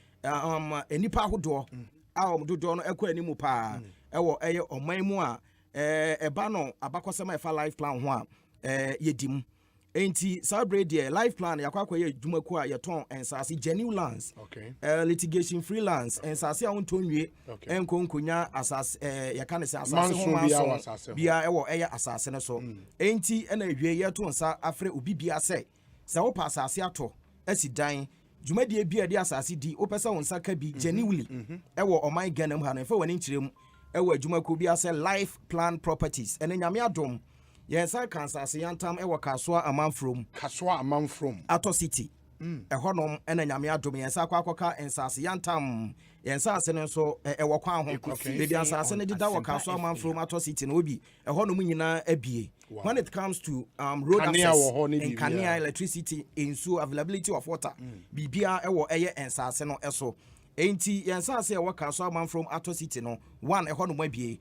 enipa ahodo dodo no ekọ animu pa ewo eye oman mu a eba no abakosema efa life plan ho a yedim enti celebrate the life plan yakwa ye adwumakuo a yeton ensase genuine lands litigation freelance ensase a wontonwie enkonkonya asase yakane se asase ho manso bia ewo eye asase ne so enti ena hwie ye to nsa afre obibia se wo pa asase ato asidan dwumadie bia de asase di opesa won saka bi genuinely ewo oman ganam ha no fa wani nkyerem ewo adwumakuo bia se life plan properties ena nyame adom yensa kansase yantam ewo kasoa amanfrom ato city ehonom ena nyame adom yensa akwakoka ensase yantam yensa asene nso ewo kwan ho bebi ansase ne dida wo kasoa amanfrom ato city no obi ehonom nyina abie when it comes to road access and kania electricity insu availability of water bibia ewo eye ensase no eso enti yensa ase ewo kasoa amanfrom ato city no one ehonom abie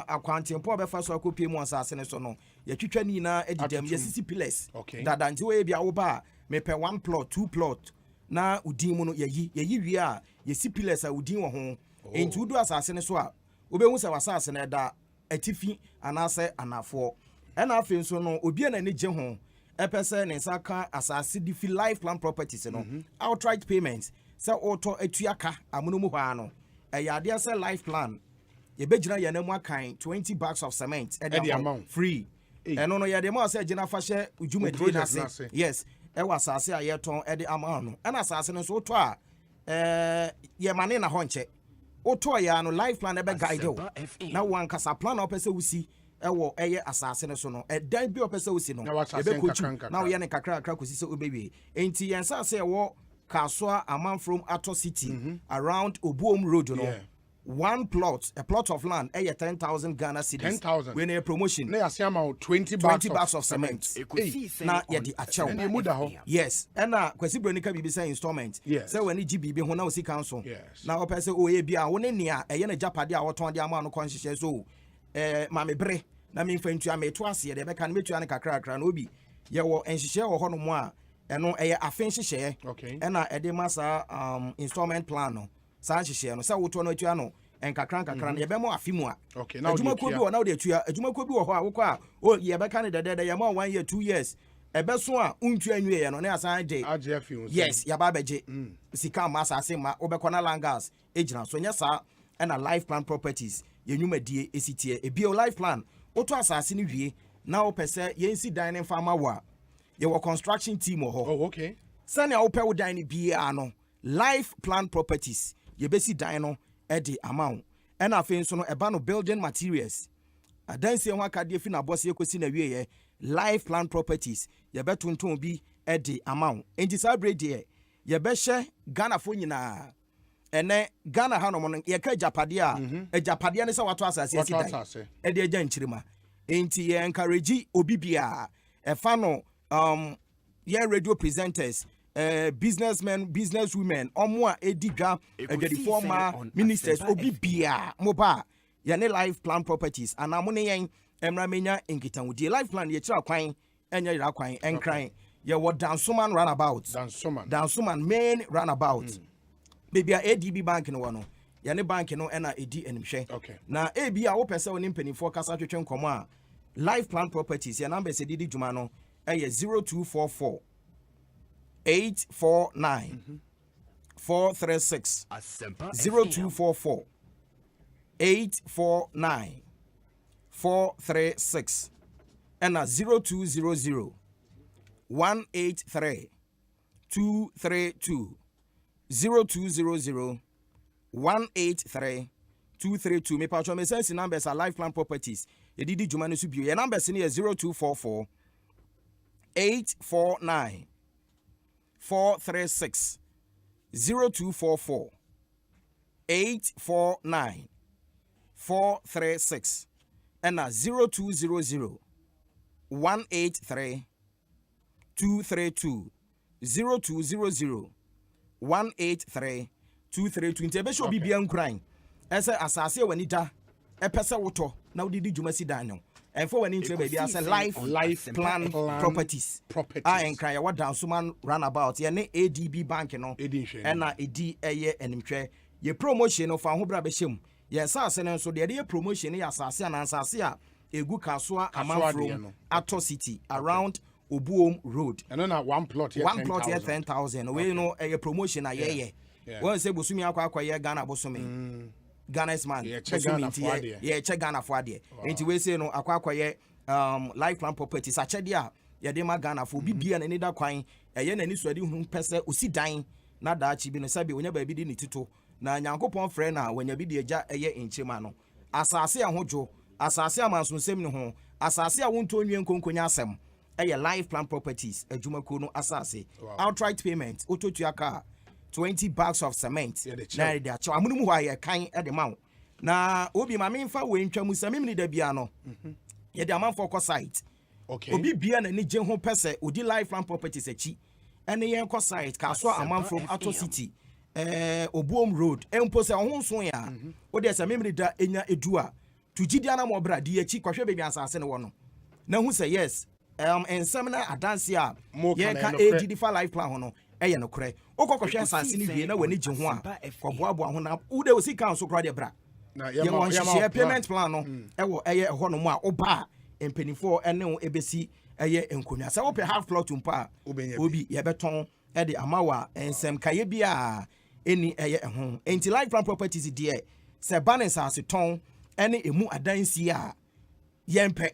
akwantempo befa so akopie mu asase ne so no yatwitwa ni na edidam yesisi pillars dadanti we bia wo ba mepe 1 plot 2 plot na udin mu no yeyi wi a yesi pillars a udin wo ho enti udu asase ne so a obehu se wasase na da atifi anase anafo ena afi so no obi na ne je ho epese ne saka asase di fi life plan properties no outright payments se auto atuaka amuno mu hwa no eyade se life plan ye bejina ye na mu akan 20 bags of cement the amount free eno no ye de mo say gina fa hye udwumadi na say yes e wa asase a ye ton the amount no na asase no so to a ye mane na ho nche oto ya no life plan e be guide o na wan kasa plan o pese wusi ewo eye asase no so no dan bi o pese wusi no e be kochu na wo ye ne kakra kosi se obewe enti yen sa say wo kasoa aman from Ato City around Obuom Road no 1 plot, a plot of land, 10,000 Ghana cedis. 10,000. When a promotion, they are saying 20 bags of cement. Now, yet the achow. Yes, and now, Kwesi Bronica be saying installment. Yes. So when GB be when I see council. Yes. Now, person OAB, one near a yana Japadia or 20 amount of conscious. So, Mammy Bre, na mean for you, I may twice here, they can meet you and a crack and obi. Yaw and she share or Honomoa, and no a fancy share. Okay. And I edemasa installment plan. Sanchi share no say woto no atuano enkakran kakran ye be mo afimu a okay now adwuma ko bi wo na wo de atua adwuma ko bi wo ho a wo kwa o ye be ka ne dede ye mo 1 year 2 years e be so a untu anwie ye no na asan de yes ya ba beje sika ma asase ma wo be kona langas ejina so nya sa na life plan properties ye nwumadie esitie e bi o life plan woto asase ni wie na wo pese ye nsi dan ne farmer wa ye wo construction team ho oh okay sane a wo pe wo dan ni bia no life plan properties ye besi dan no edi amount and afin so no eba no building materials adanse ho akade fi na boss ekosi na wie ye life plan properties ye betonton bi edi amount enti sabrede ye be hye Ghana fo nyina ene Ghana ha no mo ye ka japade a ejapade ne se wato asase esi dan edi agya nchirima enti ye encourage obibia e fa no ye radio presenters businessmen, businesswomen, omwa ediga, the former ministers, obi bia, moba, yane life plan properties, and amone yen, emramenya, enkitan with the life plan, ye chira kwine, and ye rakwine, and crying, ye what Dansuman runabout, Dansuman main runabout. Baby, a ADB bank in one, yane bank no, and a AD and share. Okay. Now, AB, I hope so in penny for Casatuan Coma, life plan properties, your number said Didi Jumano, a 0244. 849 436 0244 849 436 and 0200 183 232 0200 183 232 me patcho me sense numbers are life plan properties e didi jumane su bio your numbers ni 0244 849 436 0244 849 436 and 0200 183 232 0200 183 232 ntebe show bibia nkran ese asase wanita epese woto na wodi dwuma si dan no and for when into baby as a life plan properties and cry what down suman runabout ye ne ADB bank no and na edi eye enimhwe ye promotion of ahobra behim ye asase no so de promotion ye asase na asase a egu kasoa amanfro ato city around Obuom Road. And then one plot here 10,000. We know a promotion a year. One say Busumi akwa ye Ghana Bosumi. Ghana's man. Yeah, check Ghana for there. Into we say no akwa ye life plan properties a chedia. Ya de ma Ghana for bibi and another kwan. A ye nani swadi hu pese usi dying. Na da chi bi no sabi onya ba bi di ni tito. Na Nyankopon frɛ na wanya bi de agya eye enchema no. Asase ahojo, asase amansonsem ne ho, asase a wonto nwie nkonkonya asem. Life plan properties, a Jumakuno Asase. Outright payment, auto to your car, 20 bags of cement. Now they are Chamuaya kind at the mount. Now, Obi, my main for when Chamusamini de Biano. Yet the amount for site. Okay. Obi Bian and Nijan Home Pesse, Udi life plan properties a cheap. And the Yanko site, Caswa, a man from Auto City, Obuom Road, Emposa Honsoya. Or there's a memory that in your Edua. To Gidiana Mobra, dear Chico Baby Assassin one. Now who say yes? And seminar adansia ye ka AGD for life plan hono eye no kre okokohwe asase ni wie na wani gye ho a koboabo ho na ude osi kan so kra de bra ye won share payment plan no ewo eye ho no mu a oba empenifo ene ho ebesi eye enkonwa se wo pe half plot mpa obi ye beton e de amawa ensem kaye bia eni eye ho enti life plan properties de se balance aseton ene emu adansia ye mpe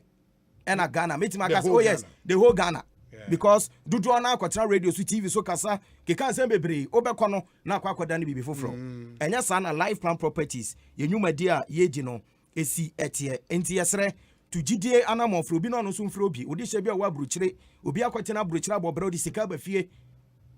and a Ghana, meeting my oh yes, the whole Ghana. Because do draw now quatra radio so TV so kasa ke kan sembe bre obekono na kwa kwada ni before from. And yes, na life plan properties. Ye nyuma dia ye gino esi etie enti yesre to gidie anamon fro bi no no so mfro bi odi hye bi a wa bruchire obi akwatena bruchire abobra odi sika ba fie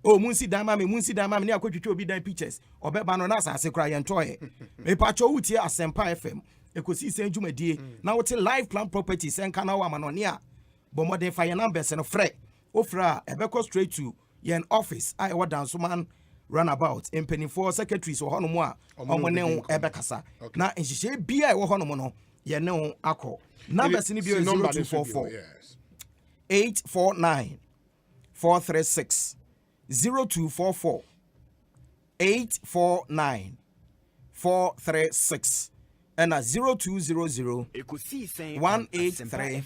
o munsi dan ma me ne akwatwitwe obi dan pictures obeba no na asase kra ye ntoye me pacho wutie Asempa FM Ekosiisen Dwumadie na wote life plan properties en kana wa manonia bo modern fire numbers no frɛ ofra ebeko straight to yen office I wa dansoman runabout empenifo secretaries wo hono mu a omone wo ebekasa na nhihye bia wo hono mu no ye ne wo akọ numbers ni bio 0244 849 436 0244 849 436 and a 0200 183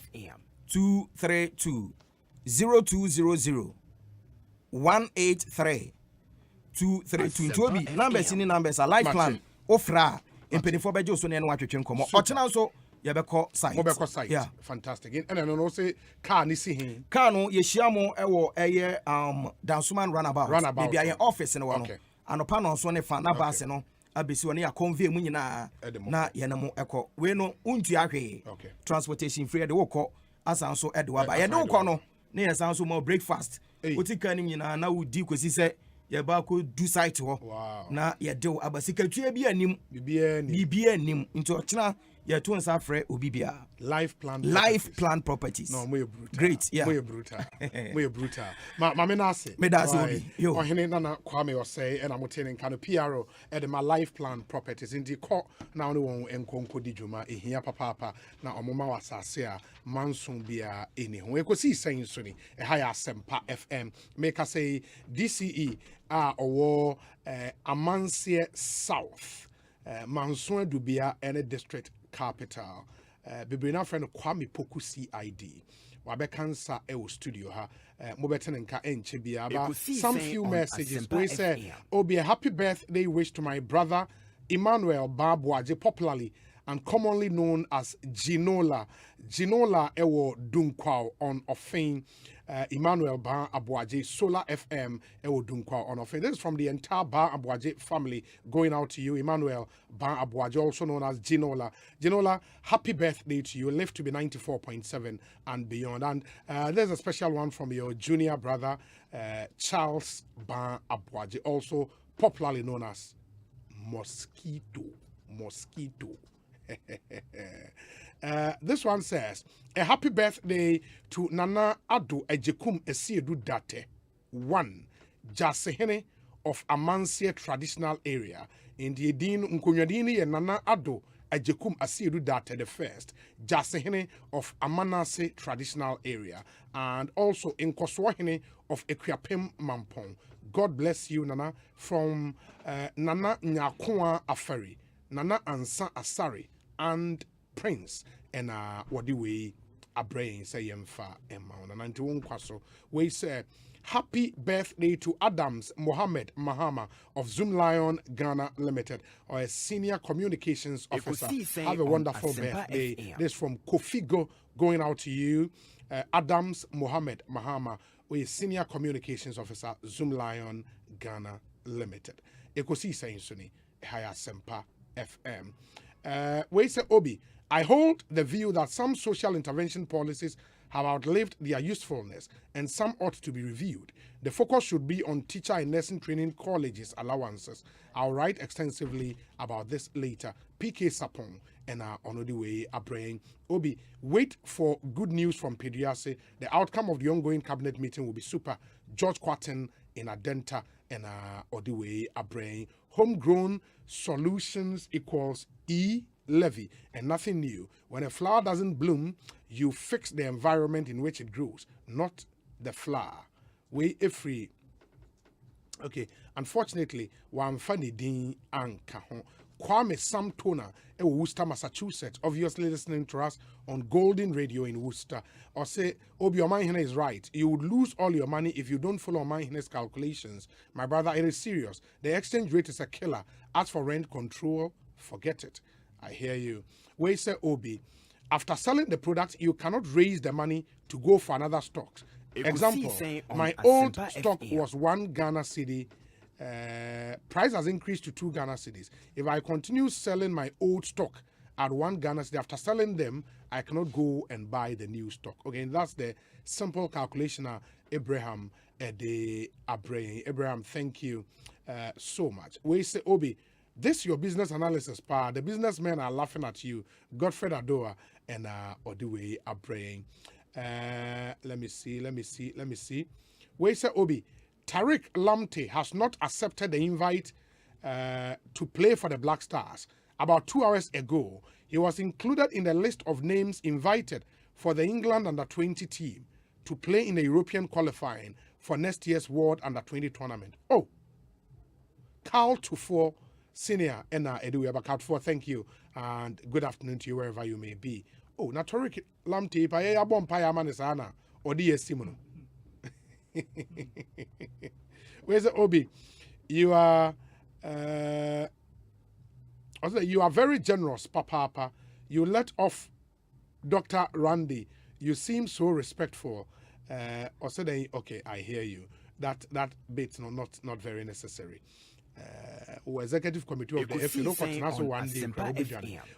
232 0200 183 232 Toby numbers in numbers a life plan ofra empenifo beje so ne no atwetwe nkomo ochena nso ye beko site yeah fantastic and no say car ni si hin car no ye hyiamo ewo eye dansoman runabout be bia ye office no no anopa no so ne fa na base no abesi woni ya convey mu nyina na ye ne mo ekọ we no untu ahwe transportation free de wokọ asanso ede wa ba ye de wokọ no na ye sanso mo breakfast otika ni nyina na wudi kwesi se ye ba ko do site ho na ye de abasika twa bi anim bibia anim nti ochina ye to nsa frɛ obi bia life plan properties no mo brutal great yeah mo brutal ma me na se me da se obi yo ohene na Kwame Osei and amotene kan PRO e de my life plan properties ndi ko na one won enkonko di dwuma ehia papa na omoma wasase a manson bia eni ho Ekosiisen so ni e ha ya Asempa FM make us say DCE a owo Amansie South Manson Dubia and district capital bebrina friend Kwame Poku CID wabe cancer studio ha mobeten nka enche bia ba some few messages we say be a happy birthday wish to my brother Emmanuel Babwaje, popularly and commonly known as Ginola ewo Dunkwao on Ofin. Emmanuel Ba Abuaje, Solar FM, Ewo Dunkwao on Ofin. This is from the entire Ba Abuaje family going out to you. Emmanuel Ba Abuaje, also known as Ginola. Ginola, happy birthday to you. Live to be 94.7 and beyond. And there's a special one from your junior brother, Charles Ba Abuaje, also popularly known as Mosquito. This one says, a happy birthday to Nana Ado Ejekum Esiedu Date 1 Jasehene of Amansie traditional area in the Edin Nkunyadini and Nana Ado Ajekum Asiedu Date the first, Jasehene of Amanase traditional area, and also in Koswahene of Equiapem Mampong. God bless you, Nana, from Nana Nyakua Afari, Nana Ansa Asari, and Prince, and Wadiwe Abrain, say Yemfa Emma, and Antiwon Kwaso. We say, happy birthday to Adams Mohammed Mahama of Zoom Lion Ghana Limited, or a senior communications officer. Have a wonderful birthday. This from Kofigo going out to you. Adams Mohammed Mahama, a senior communications officer, Zoom Lion Ghana Limited. Ekosiisen On Asempa FM. We say Obi, I hold the view that some social intervention policies have outlived their usefulness and some ought to be reviewed. The focus should be on teacher and nursing training colleges allowances. I'll write extensively about this later. PK Sapong and Onodiwe Abraham Obi, wait for good news from Pediase. The outcome of the ongoing cabinet meeting will be super. George Quatten in Adenta and Odiwe Abraham. Homegrown solutions equals levy and nothing new. When a flower doesn't bloom, you fix the environment in which it grows, not the flower. We free. Okay, unfortunately, one funny ding anka Kwame Samtona, Worcester, Massachusetts, obviously listening to us on Golden Radio in Worcester. Or say, Obi, your mind is right. You would lose all your money if you don't follow Mind's calculations. My brother, it is serious. The exchange rate is a killer. As for rent control, forget it. I hear you. We say, Obi, after selling the product, you cannot raise the money to go for another stock. Example, my old stock was 1 Ghana cedi. Price has increased to 2 Ghana cedis. If I continue selling my old stock at 1 Ghana cedi, after selling them, I cannot go and buy the new stock. Okay, that's the simple calculation. Abraham, Abraham, thank you so much. We say, Obi, this your business analysis part. The businessmen are laughing at you. Godfrey Adoa and Odiwe Abraham. Let me see. We say, Obi, Tariq Lamte has not accepted the invite to play for the Black Stars. About 2 hours ago, he was included in the list of names invited for the England Under-20 team to play in the European qualifying for next year's World Under-20 tournament. Oh, Carl Tufo Senior and Edu Abakatfo, thank you, and good afternoon to you wherever you may be. Oh, na Tariq Lamte, pa ya bom pa ya manisana, odi esimono. Where's the Obi? You are very generous, Papa. You let off Dr. Randy. You seem so respectful. Okay, I hear you. That bit's not very necessary. Executive committee of the FA, one day.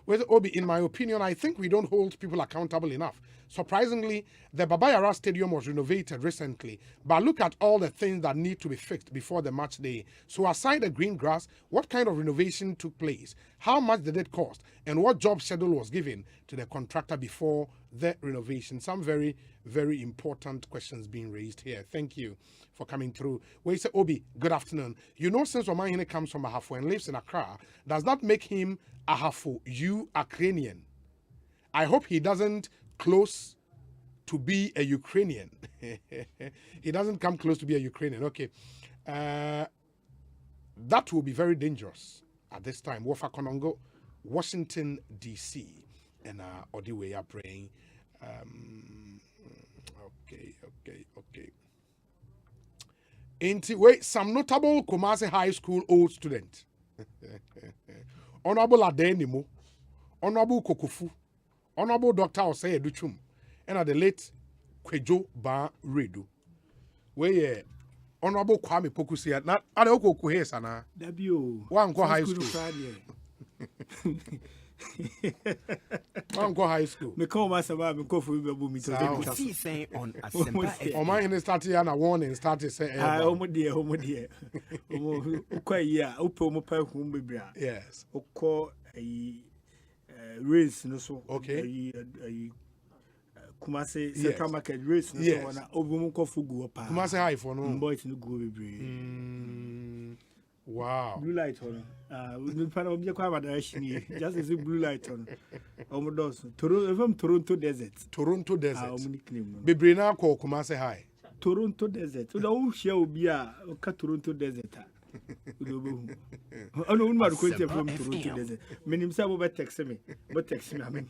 Well, Obi, in my opinion, I think we don't hold people accountable enough. Surprisingly, the Babayara Stadium was renovated recently, but look at all the things that need to be fixed before the match day. So aside the green grass, what kind of renovation took place? How much did it cost? And what job schedule was given to the contractor before the renovation? Some very, very important questions being raised here. Thank you for coming through. We say, Obi, good afternoon. You know, since Omahine comes from Ahafo and lives in Accra, does that make him Ahafo, you Ukrainian? I hope he doesn't close to be a Ukrainian. He doesn't come close to be a Ukrainian. Okay. That will be very dangerous at this time. Wofa Konongo, Washington, D.C. And Odiwe are praying. Okay. Wait, some notable Kumasi High School old student. Honorable Adenimo, Honorable Kokufu, Honorable Dr. Osei Educhum, and at the late Kwejo Ba Redu. Where Honorable Kwame Pokusia, not Adoko Kuhesana. W. One go high school. One go high school. Me call myself, me go for me to Ekosiisen On Asempa. Oh, my, started and a warning started saying, oh, dear. Quite, yeah, open my yes. Call a race, no so. Okay. Kumasi Central Market race, no so. Over Mukofu go up. Kumasi High for no boys no go Wow. Blue light on. We find out about direction here. Just as a blue light on. Toronto desert. Toronto desert. Bebre na ko Kumasi High. Toronto desert. So the share will be a Toronto desert. I know one question from Toronto desert. Many himself will text me. But text me, I mean,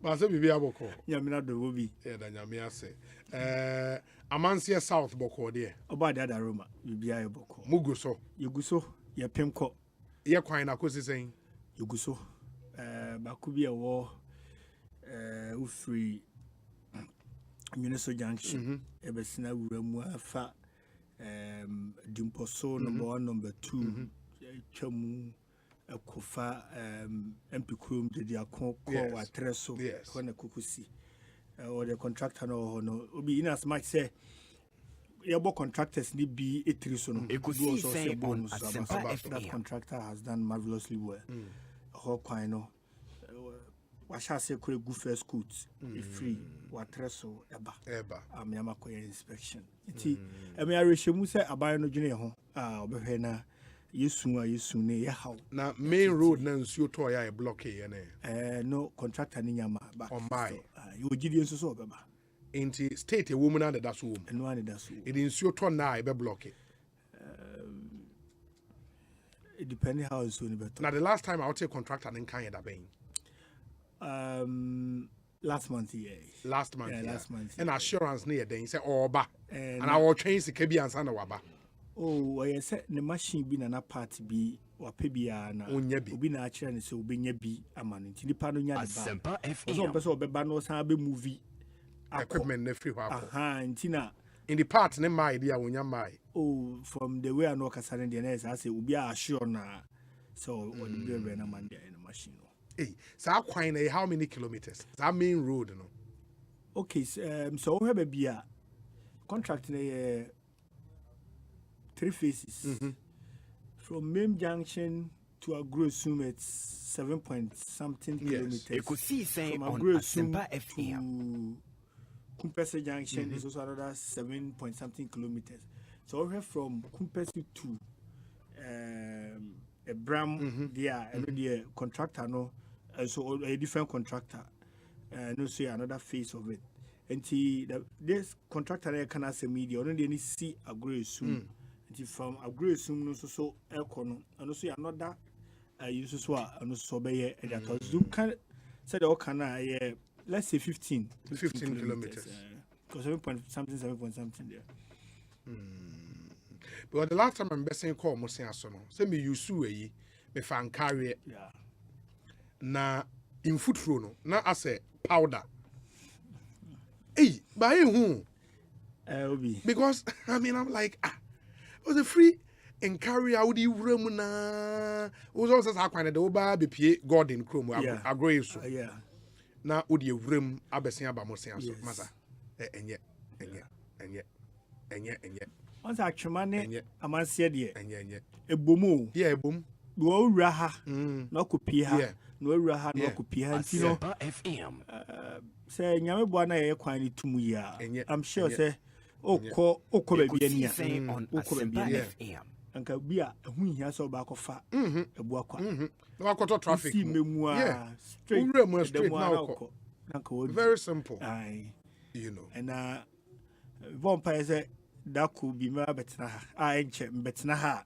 Masa bibi aboko. Yamina do will be. Yeah, then Yamia say. Amansia South boko there. About the other Roma, you be a boko. Muguso. Yuguso, ya pimco. Ya quine a cozy saying. Yuguso. Bakubi a war. Free. Municipal Junction. Ebesina Uremwa fa. Dimposo number 1, number 2. Chamu. Kofa MP Chrome did the account call at Treso when a kukusi or the contractor no be in as much say your contractors need be a trison. Ekosiise On Asempa. That contractor has done marvelously well. Hokwino what shall say could go first goods free what Treso eba Yamakoya inspection. Iti Amiarishemu say Abayano Junior home Obehena. Yesu ne ya how na main road na nsuo to ya e block e no contractor ni nyama ba on my you gidi nso so obeba into state a woman and that's woman no and that's it nsuo to na e be block it depending how nsuo ni better. Now the last time I would take contractor in kan da ben last month last month and assurance near then say oba and I will change the kebi ansa na waba. Oh, I said the machine be na part be or pebia na obi na actually so obi nya bi amano nti nipa no nya de ba so person obeba no san be movie equipment na free hwa nti na in the part ne my dia wonya my from the way I know kasane the next I say obi assure na so on the way na man there in the machine hey so kwan na how many kilometers that main road no okay so we have bia contract na 3 phases. From main junction to Agrosum, it's 7-point-something kilometers. From Agrosum to Kumpese Junction is also another 7-point-something kilometers. So we have from Kumpese to a Bram there, and contractor no, so a different contractor, no say another phase of it. And this contractor can say media, only any see Agrosum. From a great soon no so econo and also another uses and so be that Zoom can said all can let's say 15 kilometers because 7-point-something there. But the last time I'm saying call mo say aso no say me use we me fan carry na in foot row no na as a powder by who because I mean I'm like was a free and carry out the room na was also a the oba be garden chrome agree so na would you room abesia bamosia so masa and yet once actually amansia de and ebomu ebom no raha no kopia no raha no kopia ntino say nyame bo na ye kwan ni tumu ya I'm sure say oko baby ania oko baby FM anka bia hu hia so ba kofa ebu akwa no akoto traffic straight now very simple you know and vampire say that could be ma betna ha enche betna ha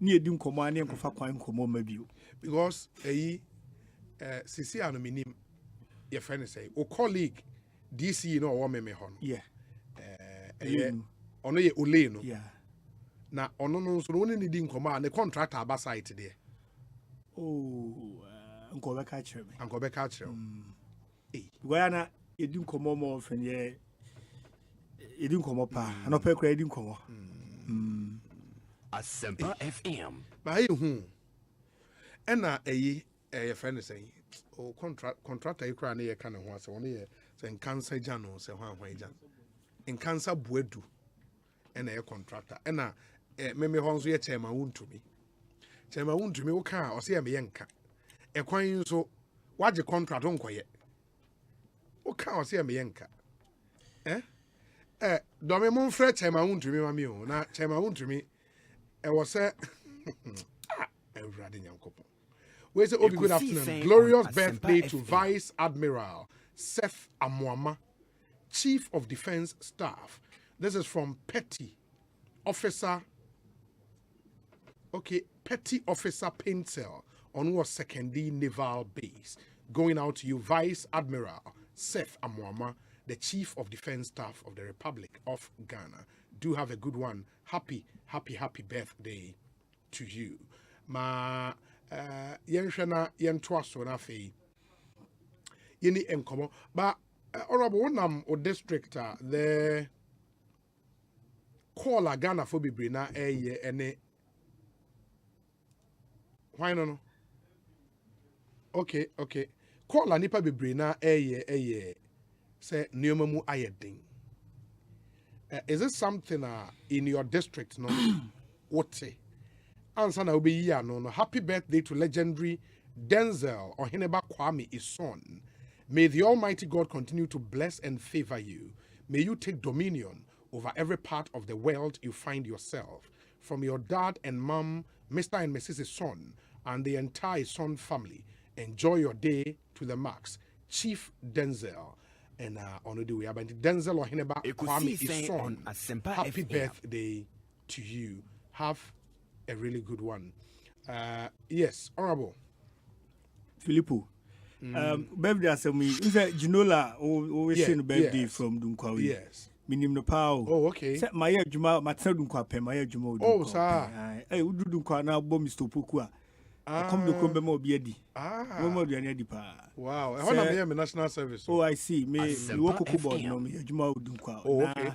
ni edi nkomo ani nkofa kwan nkomo ma bio because sisi anominim your friend say o colleague DC no wo me ho no ono ye ole no na ono no so woni ni di nkoma na contractor aba site there nko be ka kire me edi nkomo mo fen ye edi nkomo pa na pe kra edi nkomo Asempa FM ba ye hu ena your friend say o contractor ikra na ye ka ne ho ase woni ye say cancer jano say hwan jan in cancer buedu and a contractor and meme honso ye chairman wuntumi wo ka o se me yenka e kwan so waje contract onkoye wo ka o se me yenka do me mon frɛ chairman wuntumi ma mi o na chairman wuntumi I was say, we say, Obi, good afternoon. Glorious birthday to Vice Admiral Seth Amwama, Chief of Defense Staff. This is from Petty Officer Pincel on our 2nd Naval Base. Going out to you, Vice Admiral Seth Amwama, the Chief of Defense Staff of the Republic of Ghana. Do have a good one. Happy birthday to you. Ma yenhwena yentwaso na fe. Yeni enkomo. But honorable wonam o district the call a Ghana for bibre na eye ene. Why no? Okay. Call a nipa bibre na eye say nneoma mu ayedin. Is it something in your district no? What answer na obi ya no. Happy birthday to legendary Denzel Oheneba Kwame Ison. May the Almighty God continue to bless and favor you. May you take dominion over every part of the world you find yourself. From your dad and mom, Mr. and Mrs. Son, and the entire Son family. Enjoy your day to the max. Chief Denzel. And on the way about Denzel Oheneba Kwame Ison. Happy birthday to you. Have a really good one. Yes, Honorable Filippo. Birthday assembly. Is that Ginola always saying birthday from Dunkwawi? Yes. Minim no pao. Oh, okay. Set my Juma, Matsa Dunkwape, my Juma. Oh, sir. I would do Dunkwa now, Mr. Pukua. Come to Combe Biedi. Wow. I want to be a national service. Oh, I see. Me walk about no me Juma Dunkwa. Oh, okay.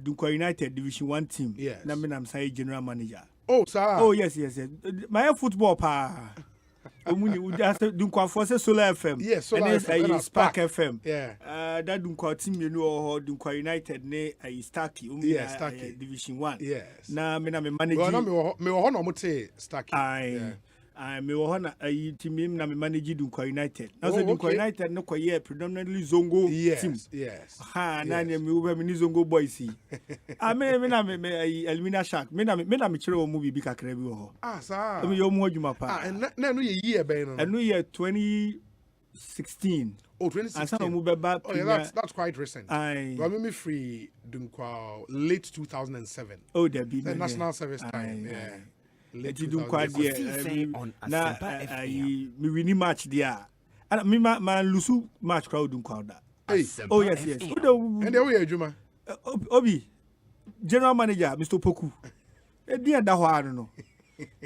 Dunkwa United Division 1 team. Yes. Na me nam say general manager. Oh, sir. Oh, yes. My football pa. Omuni we just Dunkwa Force Solar FM. Yes, Solar FM. And Spark FM. Yeah. That Dunkwa team you know Dunkwa United ne Starkey. Yes, Starkey. Division 1. Yes. Na me na me manage. Well, na me ho no mo te Starkey. I me wo na team na me manage Dunkwa United. Now so Dunkwa United no kwaye predominantly Zongo team. Yes. Ha na me wo me Zongo boys. Me Elimina Shark. Me na me chere wo movie bi kakra bi wo ho. Sir. Me yo mu adwuma pa. And na no year be no. And no year 2016. Oh, 2016. Oh, yeah, that's quite recent. Well, me free Dunkwa late 2007. Oh, there be the national service time. Yeah. Late 2007. Na me winning match there. And me man lusu match crowd Dunkwa da. Oh yes. And there we are Juma. Obi general manager Mr. Poku. E dia da ho no.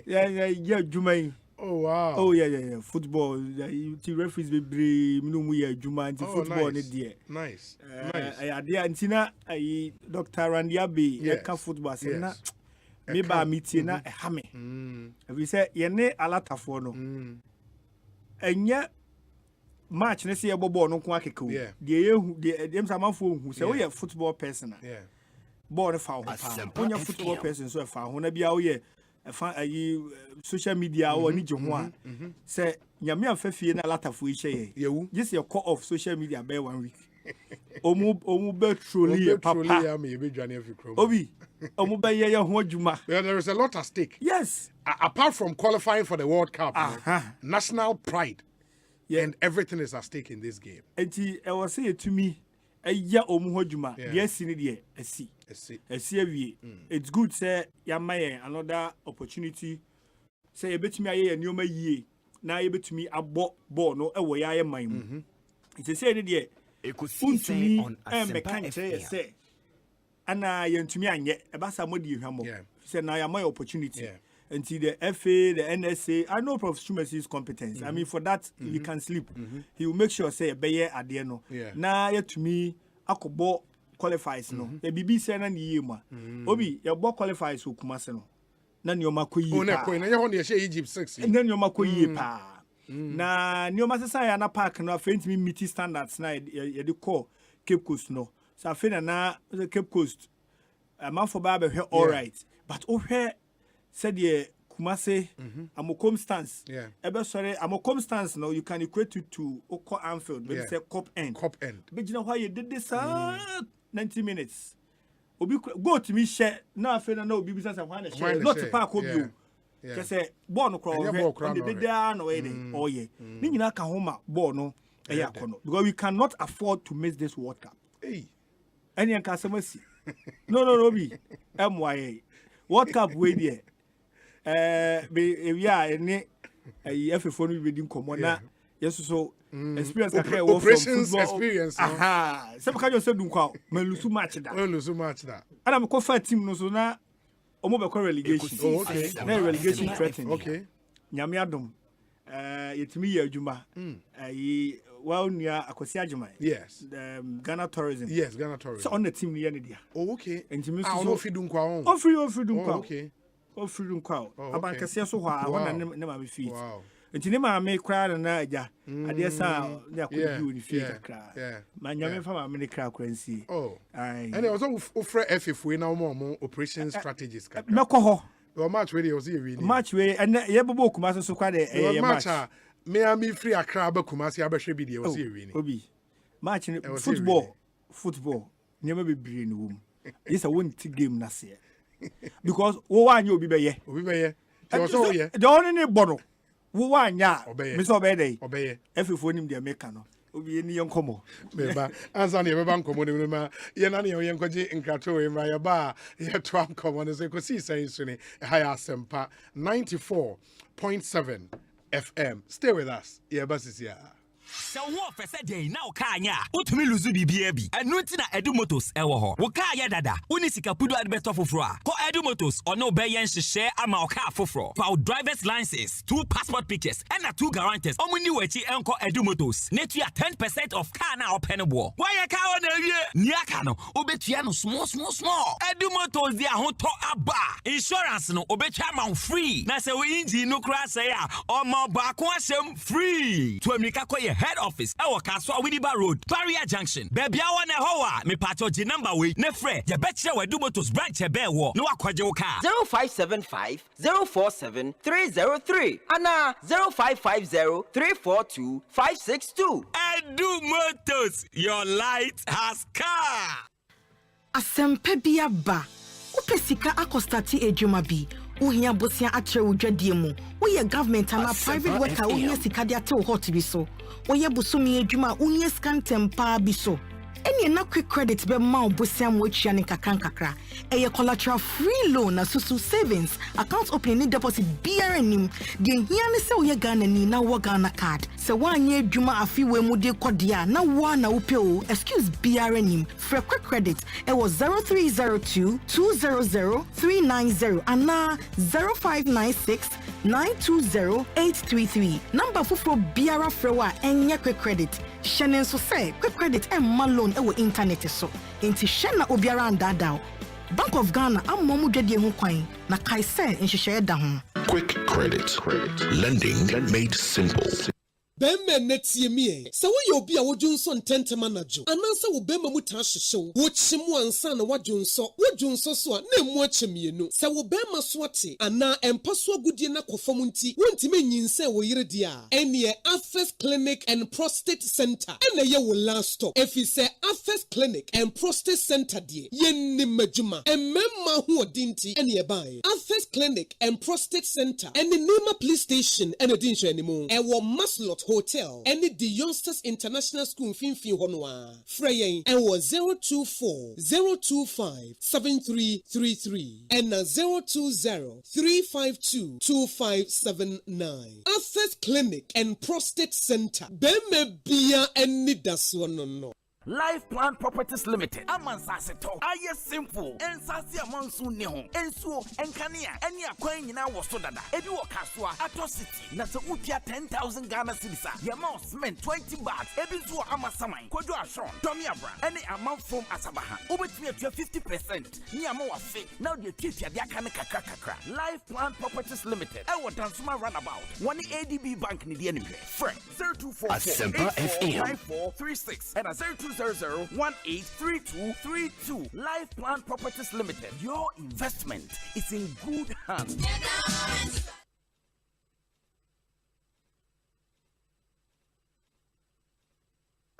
Yeah Juma. Oh wow. Oh yeah. Football. The referees be no mu ya Juma anti football ne there. Nice. Ade antina Dr. Randy Abbey ka football say na me ba meeting na ha me. We say ye ne alatafo no. Enya match ne say e ball no ko akeka o. De dem samanfo hu say we ye football person. Yeah. Ball ne fa ho pa. Onya football person so e fa ho na bia wo ye social media or ni je ho a say nyame afafie na alatafo hye ye. Just your core of social media by 1 week. Omu be trolley papa. Obi omu be ye ho adwuma. There is a lot at stake. Yes. Apart from qualifying for the World Cup, national pride and everything is at stake in this game. Enti I was say to me ya omu ho adwuma. Yes ni de asi awie. It's good say ya maye another opportunity say you betumi aye nneoma yie na you betumi abo ball no e wo ya man mu. It say ni de Ekosiise On Asempa FM. Ana yentumi anye ebasa modi ehwamo. Say na ya my opportunity. Until the FA, the NSA, I know Prof. Shumesi's competence. I mean, for that, you can sleep. He will make sure, say, a bayer at the end. Now, yet to me, Akobo qualifies. No, the BBC and Yema. Obi, your boy qualifies who Kumasano. Nan your Makoyi. Egypt 6. And then your Makoyi pa. Na New Masaya Park, no, faint me meaty standards. Now, you call Cape Coast, no. So I feel na the Cape Coast. A month for Baba, all right. But over said ye Kumase, Amokom stance. Ebe sorry, Amokom stance now you can equate it to Oko Anfield, but say Cop End. Cop End. But you know why you did this 90 minutes. obi go to me share na afa na obi bisa say wan share not park obi o just say ball no crowd on the day no ye ni nyina ka ho ma ball no e ya kono because we cannot afford to miss this World Cup any can say no bi MYA World Cup we there we are any FFO no be din komo na yes so experience operations experience some kind of say dun kwa malusu match da and I'm for team no so na omo be relegation okay na relegation threatening okay nyame adom yetimi ya adwuma well near Akosi Ajimai yes Ghana tourism so on the team near dia okay ntimi so no fidun kwa on ofri kwa okay ofri dun kwa abankase so hwa wona ne ma be fit ntini ma me kra na aja ade sa ya ko bi oni fi kakra ma nyame fa ma me kra kransi ai and also ofre FFO na omo operation strategies kakra meko ho your match we dey was here match we and ye bobo kuma so kwa de match me am free akra ba kuma se abehwe bi dey was here obi match football nyame be bire ni wom yes I want to game na se because wo wa anya obi be ye so so ye the only bono wo wa anya me so be dey FFO nim de make no obi ni yenkomo beba ansa ne beba nkomo ne ma ye na ne yenkoje nkrato we mra ye ba ye to nkomo ne se Ekosiisen so ne high Asempa 94.7 FM. Stay with us. Yeah, basisia. So what for say now kanya utumi luzu bibia bi enu nti na Edu Motors ewo ho wo ka ya dada uni sika pudu adbeto foforo a ko Edu Motors ono be yen hyehyɛ ama o ka foforo for driver's license 2 passport pictures and 2 guarantors omuni wachi enko Edu Motors netua 10% of car na open bo why ka o na wie niaka no obetua no small Edu Motors dia ho to aba insurance no obetua ma free na se wo engine no kra say a omo ba ko asem free to amika ko head office ewo Kaswa Widiba Road Barrier Junction baby awa na howa me pato G number we ne frɛ ye betche we Edu Motors branch e be wo no akwaje wo ka 0575 047 303 ana 0550 342 562 Edu Motors your light has car Asempa bia ba upesika akostati ejuma bi uhia bosia atre udwadie mu woye government and private worker uhia sika de ate hot bi so woye busumi ejuma uhia scan tempa bi so eni na quick credit be ma obosia mo atwa ne kakra eye collateral free loan na susu savings account opening deposit BRNim de hia ne se woye Ghana ni na wo Ghana card se wanye adwuma afiwe mu de kodia na wa na upe o excuse BRNim for quick credit it was 0302 200 390 and 0596 920 833 number for BRA frewa enya quick credit Shannon so say quick credit and loan e wo internet so enti shena obiara ndada Bank of Ghana ammomu dwede ho kwan na kai say nhyehyɛ da ho Quick credit lending made simple. Bemme netie mie se wo ye obi a wodwunso ntentema najo anansa wo bemma mu ta hyehyew wo kyemu ansa na wodwunso so a na emu akyemienu se wo bemma so ate ana empa so agudie na kofam nti wontime nyinse wo yire dia ene Access Clinic and Prostate Center ene ye wo last stop efi se Access Clinic and Prostate Center die yenni majuma ememma ho odinti ene ye ban Access Clinic and Prostate Center ene Nima Police Station ene dinhwe animu ewo Maslot Hotel any the Youngsters International School Finfi Honwa Freyen and was 024 025 7333 and 020 352 2579 Access Clinic and Prostate Center Beme Bia and Nidaswono Life Plan Properties Limited. Amansaseto. Aye simple. Ensasi amansu neho. Ensuo enkania. Eni akwan nyina wo so dada. Ebi wo kaswa Ato City. Na se utia 10,000 Ghana cedis. Yama cement 20 bags. Ebi zo amasaman. Kojo ashon. Tommy Abra. Eni amount from Asabaha. Obetumi atua 50%. Ni ama wa fe. Now the titia dia kan kakra. Life Plan Properties Limited. Ewo Dansuma Runabout. One ADB Bank ni die nimhwe. Friend 0244 Asempa FM 9436 and 0200183232. Life Plan Properties Limited. Your investment is in good hands.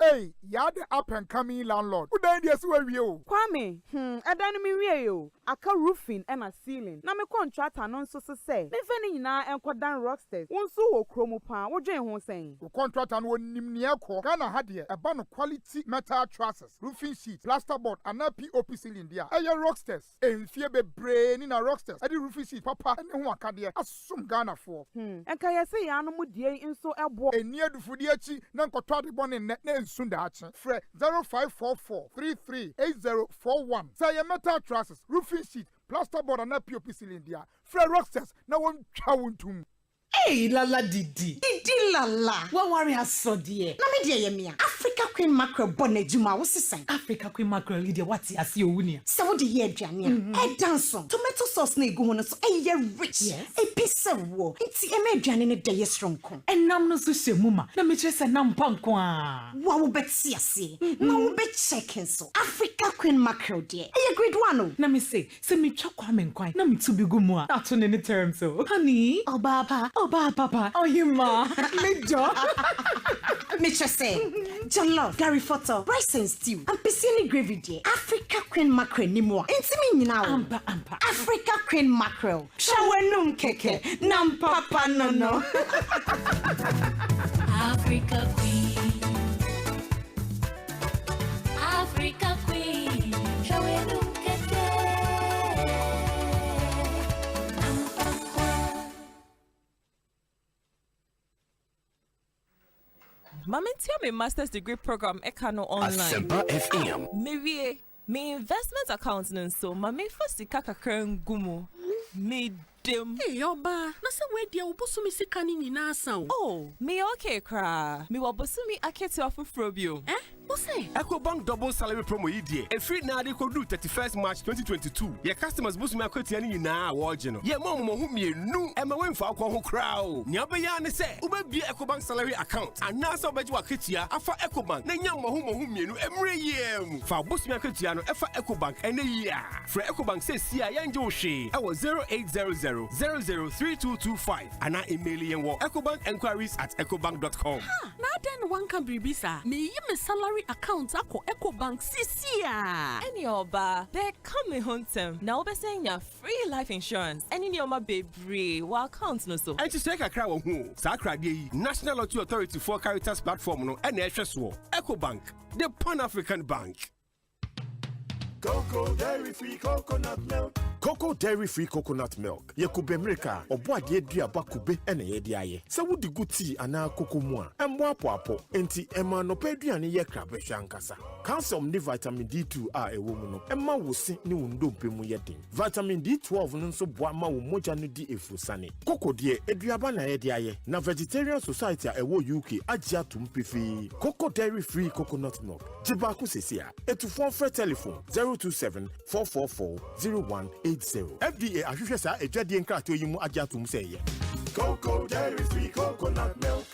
Hey, you're the up and coming landlord. Who then yes where you? Kwame, edan mi wie yo. Aka roofing and a ceiling. Na me contractor non so say. Me fani na enkodan rocksters. Wonso wo kromo pa, wo dwen ho sen. The contractor no nim ne ekọ. Ghana ha de e ba no quality metal trusses, roofing sheets, plasterboard and a POP ceiling dia. Eye rocksters. Enfie bebre ni na rocksters. E di roofing sheet papa ne ho aka de asum Ghana for. Enka yesi ya no mu die nso ebo. Eni adufudi achi na nkotọ de bone ne nsunda achi. Fre 0544 338041. Say metal trusses, roofing sheet, plasterboard and a POP ceiling dia. Fre rocksters na won twa wontum. Hey, Lala Didi. Didi Lala. What worry has so dear? Na me dear yemia. Africa Queen Mackerel bonnet juma was saying. Africa Queen Mackerel Lydia what's as you win. So the year Jania. A dance tomato sauce ne go on so a rich. Yes. A piece of war. It's a median in a day strong con. And nam no so mama. Na me just a nam pankwa. Wow bet see. No bet checking so. Africa Queen Mackerel dear. A great one. Na me say me chokwa men kwai. Na me to be gumwa. Not on any term so. Honey. Oh baba. Oh, Papa. Oh, you ma. Me job. Mitcha say, Jollof, Gary Photo, rice and stew, and piscine gravy day. Africa Queen Mackerel ni more. Inti now. Ampa. Africa Queen Mackerel. Shawenum keke. Nam papa no. Africa Queen. Africa Queen. Shawenum keke. Mama, tell me master's degree program Ekano online. Asempa FM. Me investment accounting so mama first kakakran gumu. Me dem. Hey, yoba. Nasa we dia ubusumi sikani ni nasa. Oh, me okay kra. Me wabusumi aketi ofu frobio. Osei. Ecobank double salary promo idie. E free na de kodu 31st March 2022. Your customers busumi akweti ani nyina awojeno. Ye mo hu mienu. E ma wenfa akwa ho kra o. Nya obeya ne se, ubebie Ecobank salary account. Anasa obeji waketia afa Ecobank. Na nya mo hu mienu emre yem. Fa busumi akwetia no efa Ecobank ene yia. Fra Ecobank se sia yanje wo hwe. E wo 0800003225. Ana email yen wo ecobankenquiries@ecobank.com. Na den one can be bisa. Me yim salary account ako Ecobank CCA. Any oba, they come home them. Now be saying ya free life insurance. Any ni oma baby, wa account no so. And to take a crowd of who? Sakra de National Lottery Authority for Caritas platform no and Ecobank, the Pan-African Bank. Cocoa Dairy Free Coconut Milk. Cocoa Dairy Free Coconut Milk. Yakube America, or bois de bakube and a yediaye. So would the good tea and our cocoa moa, and wapo, enti emma no pedian yakra beshankasa. Calcium ni vitamin D2 are a woman, and ma will sing new dumping yetting. Vitamin D12 and so boama will mojanu di efusani. Cocoa dear, Edriabana yediaye. Na Vegetarian Society a wo UK ajatum pifi. Cocoa Dairy Free Coconut Milk. Jibaku sesia. Etu phone for telephone 027-444-0180. FDA ahwehwe sa edwade nkrato yimu ajatum seye. Cocoa Dairy Free Coconut Milk.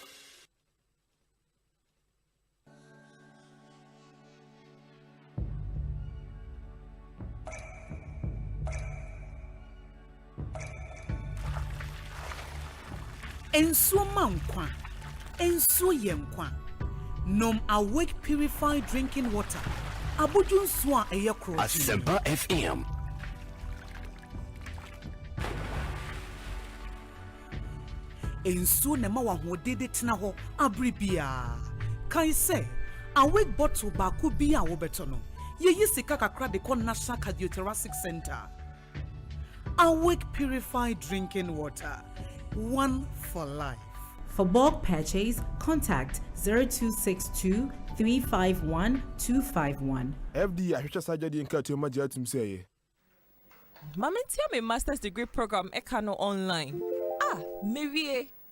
Ensuo mankwa. Ensuo yenkwa. Nom Awake purified drinking water. Abudun swa eyekro. Asempa FM. Ensuo na ma wa hodede tena ho abribia. Kai say Awake bottle ba ku bi a wo beto no. Ye sika kakra de kon National Cardiothoracic Center. Awake purified drinking water. One for life. For bulk purchase, contact 0262 351 251. FD ahwehwe sajade nka to maji atum sey. Mama, tell me master's degree program Ekano online.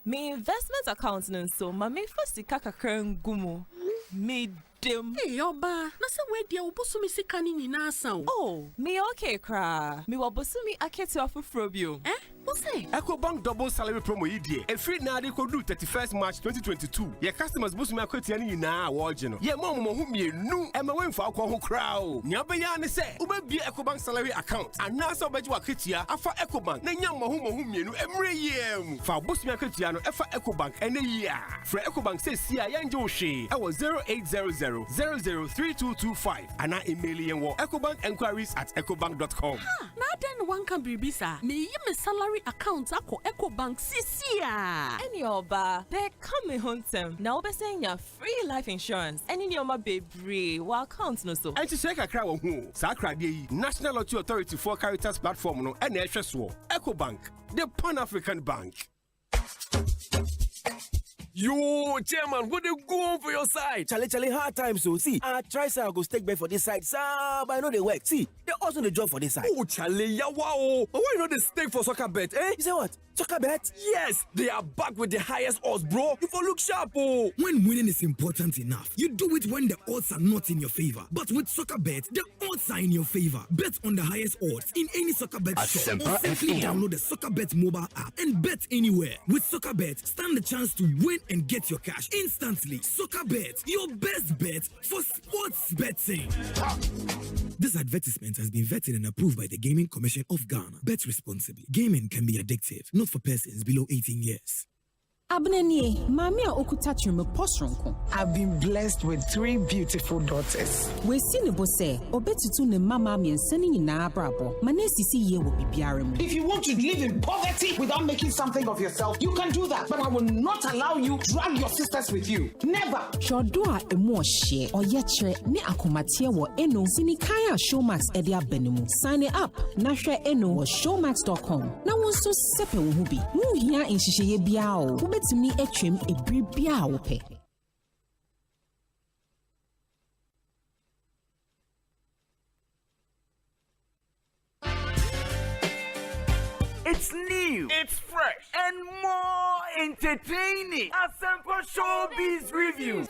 Me investment accounting so mama first kakakran gumu. Me dem. Hey yoba, nasa we dia ubusumi sikani ni nasa. Oh, me okay kra. Me wabusumi aketi ofu frobio. Osei. Ecobank double salary promo idie. Every na de kodu 31st March 2022. Your customers busumi akwati ani na wajeno. Ye mo hu mienu e ma wenfa akwa ho crowd. Nya be ya ne se, ubebie Ecobank salary account. Anasa obeji waketia afa Ecobank. Na nya mo hu mienu emre yem. Fa busumi akwatia no efa Ecobank ene ya. Fra Ecobank se sia ya nje wo hwe. E wo 0800 003225. Ana email yen wo ecobankenquiries@ecobank.com. Na den one can be bisa. Me yi me salary account ako Ecobank CCA. Any oba, they come home them. Now be saying your free life insurance. Any your ma baby, wa account no so. And to check a crowd who Sakra National Lottery Authority for Caritas platform no and Ecobank, the Pan-African Bank. Yo, chairman, what you go on for your side? Charlie, hard times, so see. I try say I go stake back for this side, sir, but I know they work. See, they also the job for this side. Oh, Charlie, yeah, wow. But why not the stake for soccer bet, eh? You say what? Soccer bet? Yes, they are back with the highest odds, bro. You for look sharp, oh. When winning is important enough, you do it when the odds are not in your favor. But with soccer bet, the odds are in your favor. Bet on the highest odds in any soccer bet shop, or simply download the soccer bet mobile app and bet anywhere. With soccer bet, stand the chance to win and get your cash instantly. Soccer bet, your best bet for sports betting. This advertisement has been vetted and approved by the Gaming Commission of Ghana. Bet responsibly. Gaming can be addictive, not for persons below 18 years. I've been blessed with 3 beautiful daughters. If you want to live in poverty without making something of yourself, you can do that. But I will not allow you to drag your sisters with you. Never. Sign it up. Showmax.com. Now also sepe wubi. Mu here in Shishaye Biao. To me a trim a bribiaope. It's new, it's fresh, and more entertaining. Asempa Showbiz Review.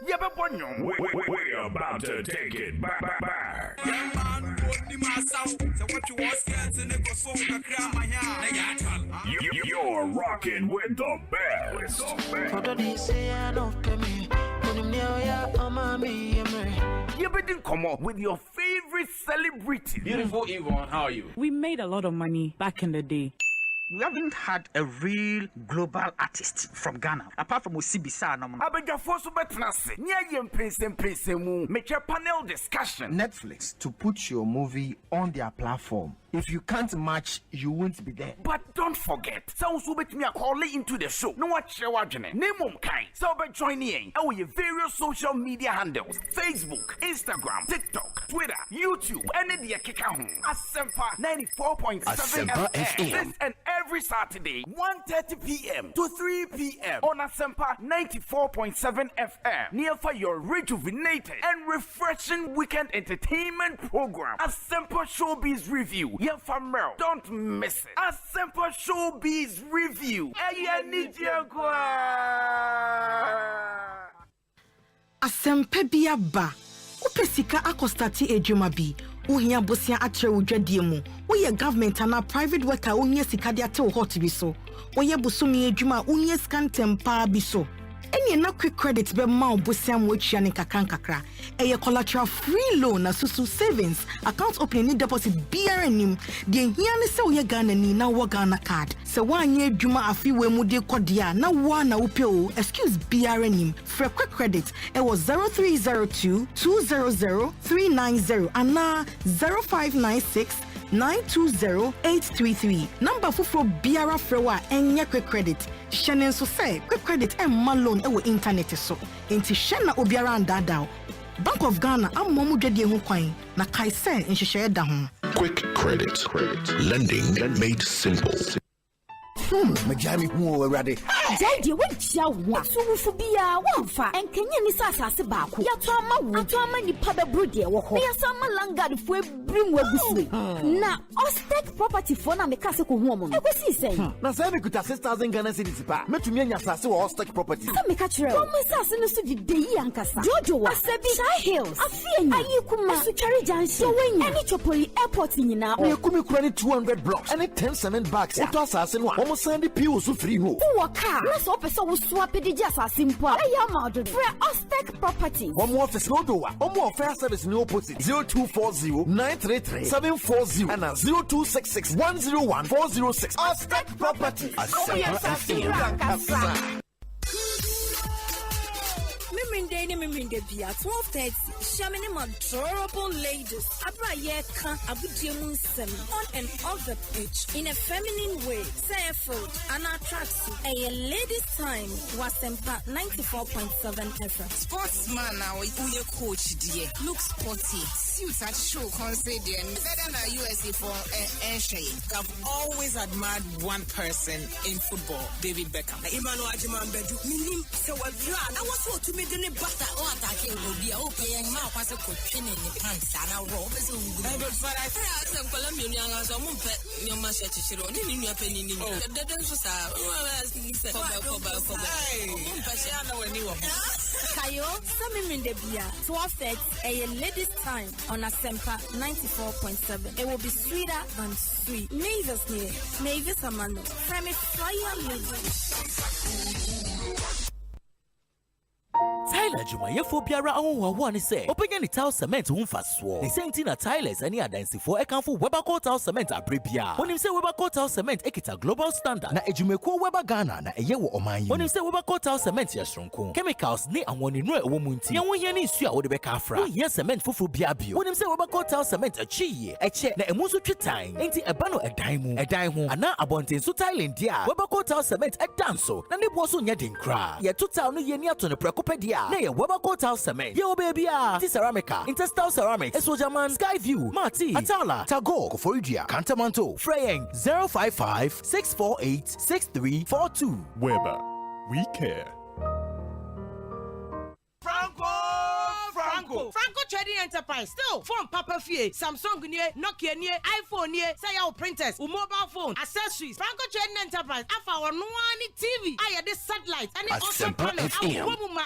We're about to take it back. You're rocking with the best. You better come up with your favorite celebrity. Beautiful Yvonne, how are you? We made a lot of money back in the day. We haven't had a real global artist from Ghana, apart from Osibisa. Panel discussion. Netflix to put your movie on their platform. If you can't match, you won't be there. But don't forget, sounds will bet me a call into the show. No watch your wajane. Name kind. So by joining our various social media handles: Facebook, Instagram, TikTok, Twitter, YouTube, and the Kikahu. Asempa 94.7 FM. This and every Saturday, 1:30 p.m. to 3 p.m. on Asempa 94.7 FM. Near for your rejuvenated and refreshing weekend entertainment program. Asempa Showbiz Review. Don't miss it. Asempa Showbiz Review. Asempa biaba. Upesika akostati ejuma bi. Uhia bosia atre udwadie mu. Woye government ana private worker uhia sika de ate hot bi so. Woye busumi ejuma uhia scan tempa bi so. Any na quick credit be ma obosia mo atwa ne kakra eye collateral free loan na susu savings account opening deposit BRNim de hia ne se wo ye Ghana ni na wo Ghana card se wanye adwuma afi we mu de kodia na wo na wo pe o excuse BRNim for quick credit it was 0302 200 390 and 0596 920-833. Number for Biara Frewa and quick credit. Shannon so say quick credit and malone ewo internet so. Inti Shanna Obiara and Dadao. Bank of Ghana am momu jadi ho kwan na kai say in share da ho. Quick credit. Lending made simple. Majami who already. Daddy, what shall want to be a one fa and can you miss us as a back? Yatama ni paba brudi wako. Ya sama langa the fwe bring webuswe. Na Ostek property for na mekase ko woman. Ekosiise. Na say me kuta 6,000 Ghana cedis pa. Metumi anya asase wo Ostek property. Sa meka kire. Ko mo asase no so di deyi ankasa. Jojo wa Asebi Shy Hills. Afie ayi kuma Suchari Junction. Any Chopoli airport nyina. Na ekumi kura ni 200 blocks. Any 10 cement bags. Oto asase no a. Omo sandi piwo so free ho. Wo car. Na so opese wo swap di asase mpo. Eya ma do. Free Ostek property. Omo office no do wa. Omo offer service ni opposite 0240-933-740 and 0266-101-406. Ostek property. Miminde bia 12:30. Shamini adorable ladies. Abra yeka abudiemu nsem on and off the pitch in a feminine way. Say food and attracts a ladies time. Asempa 94.7 FM. Sportsman now we coach dear. Look sporty. Suits at show concert dear. Better than USA for Osei. I've always admired one person in football, David Beckham. Emmanuel Ajiman Bedu. Minim se wadra. I was so to me the butter or attacking will be okay and now was a cooking in the pants and a robe is but I had some Colombian as a mumpet, your master to show in your penny. The dance was Kayo, some in the beer, 12:30 a ladies' time on Asempa 94.7. It will be sweeter than sweet. Mavis near, Mavis Amando, Femi Fire Lady. Tyler Jumayefo biara ahụhụ ne sɛ ɔbɛnya ne tile cement ho mfasoɔ ne sɛ nti na tilers ne adansifo ɛkamfo Weberco tile cement abrɛ bia onim sɛ Weberco tile cement ekita global standard na adwumakuo Weber Ghana na ɛyɛ wɔ ɔman yi onim sɛ Weberco tile cement yɛ soronko chemicals ne ahɔnenuru a ɛwɔ mu nti yɛn ho hia ne nsu a wɔde bɛka afra wohia cement foforɔ bia bio onim sɛ Weberco tile cement akyi yie ɛkyɛ na ɛmu nso twe tan nti ɛba no ɛdan ho anaa abɔnten so tiling deɛ a Weberco tile cement ɛda nso na ne boɔ so nyɛ den koraa yɛto tile no yɛ ni ato ne prɛko pɛ deɛ na yɛ Weberco tile cement yo baby Ceramica Interstyle Ceramics Esojaman Skyview Marti Atala Tagore Koforidua Kantamanto Freyeng 055-648-6342 Weber, we care. Franco Trading Enterprise still phone Papa Fie Samsung nie Nokia nie iPhone nie say your printers mobile phone accessories Franco Trading Enterprise afa ono ani TV aye the satellite and also panel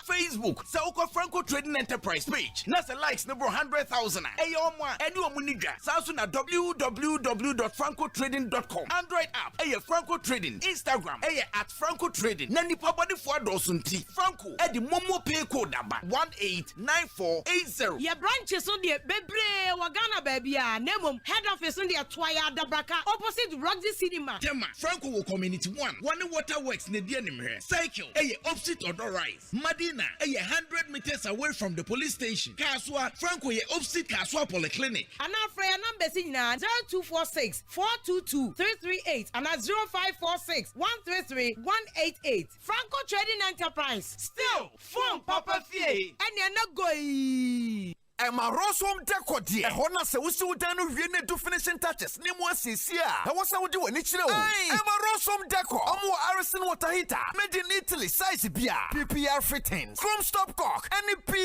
Facebook Sauko Franco Trading Enterprise page na say likes number 100,000 ayo mo eni omunidwa saso na www.francotrading.com Android app aye Franco Trading Instagram aye @Franco Trading na nipa body for dosunti Franco e di momo pay code number 189480 Your branches on the Bebre Wagana baby Nemum head office on the Twaya Dabraka opposite Roxy Cinema. Tema Franco Community 1 Waterworks ne denim here. Cycle opposite Odor Rise. Madina 100 meters away from the police station. Kaswa Franco opposite Kaswa Polyclinic. And our prayer number is 0246 422 338 and 0546 133 188. Franco Trading Enterprise. Still phone Papa Fie. And you're not going. Emma Rosom Decodi, a Hona Sausu Dano Vienne to finishing touches, Nemo Sisia. I was out doing it. Emma Rosom Deco, Omo Arison Watahita, made in Italy, size beer, PPR fittings, Chrome Stop Cock, NEP.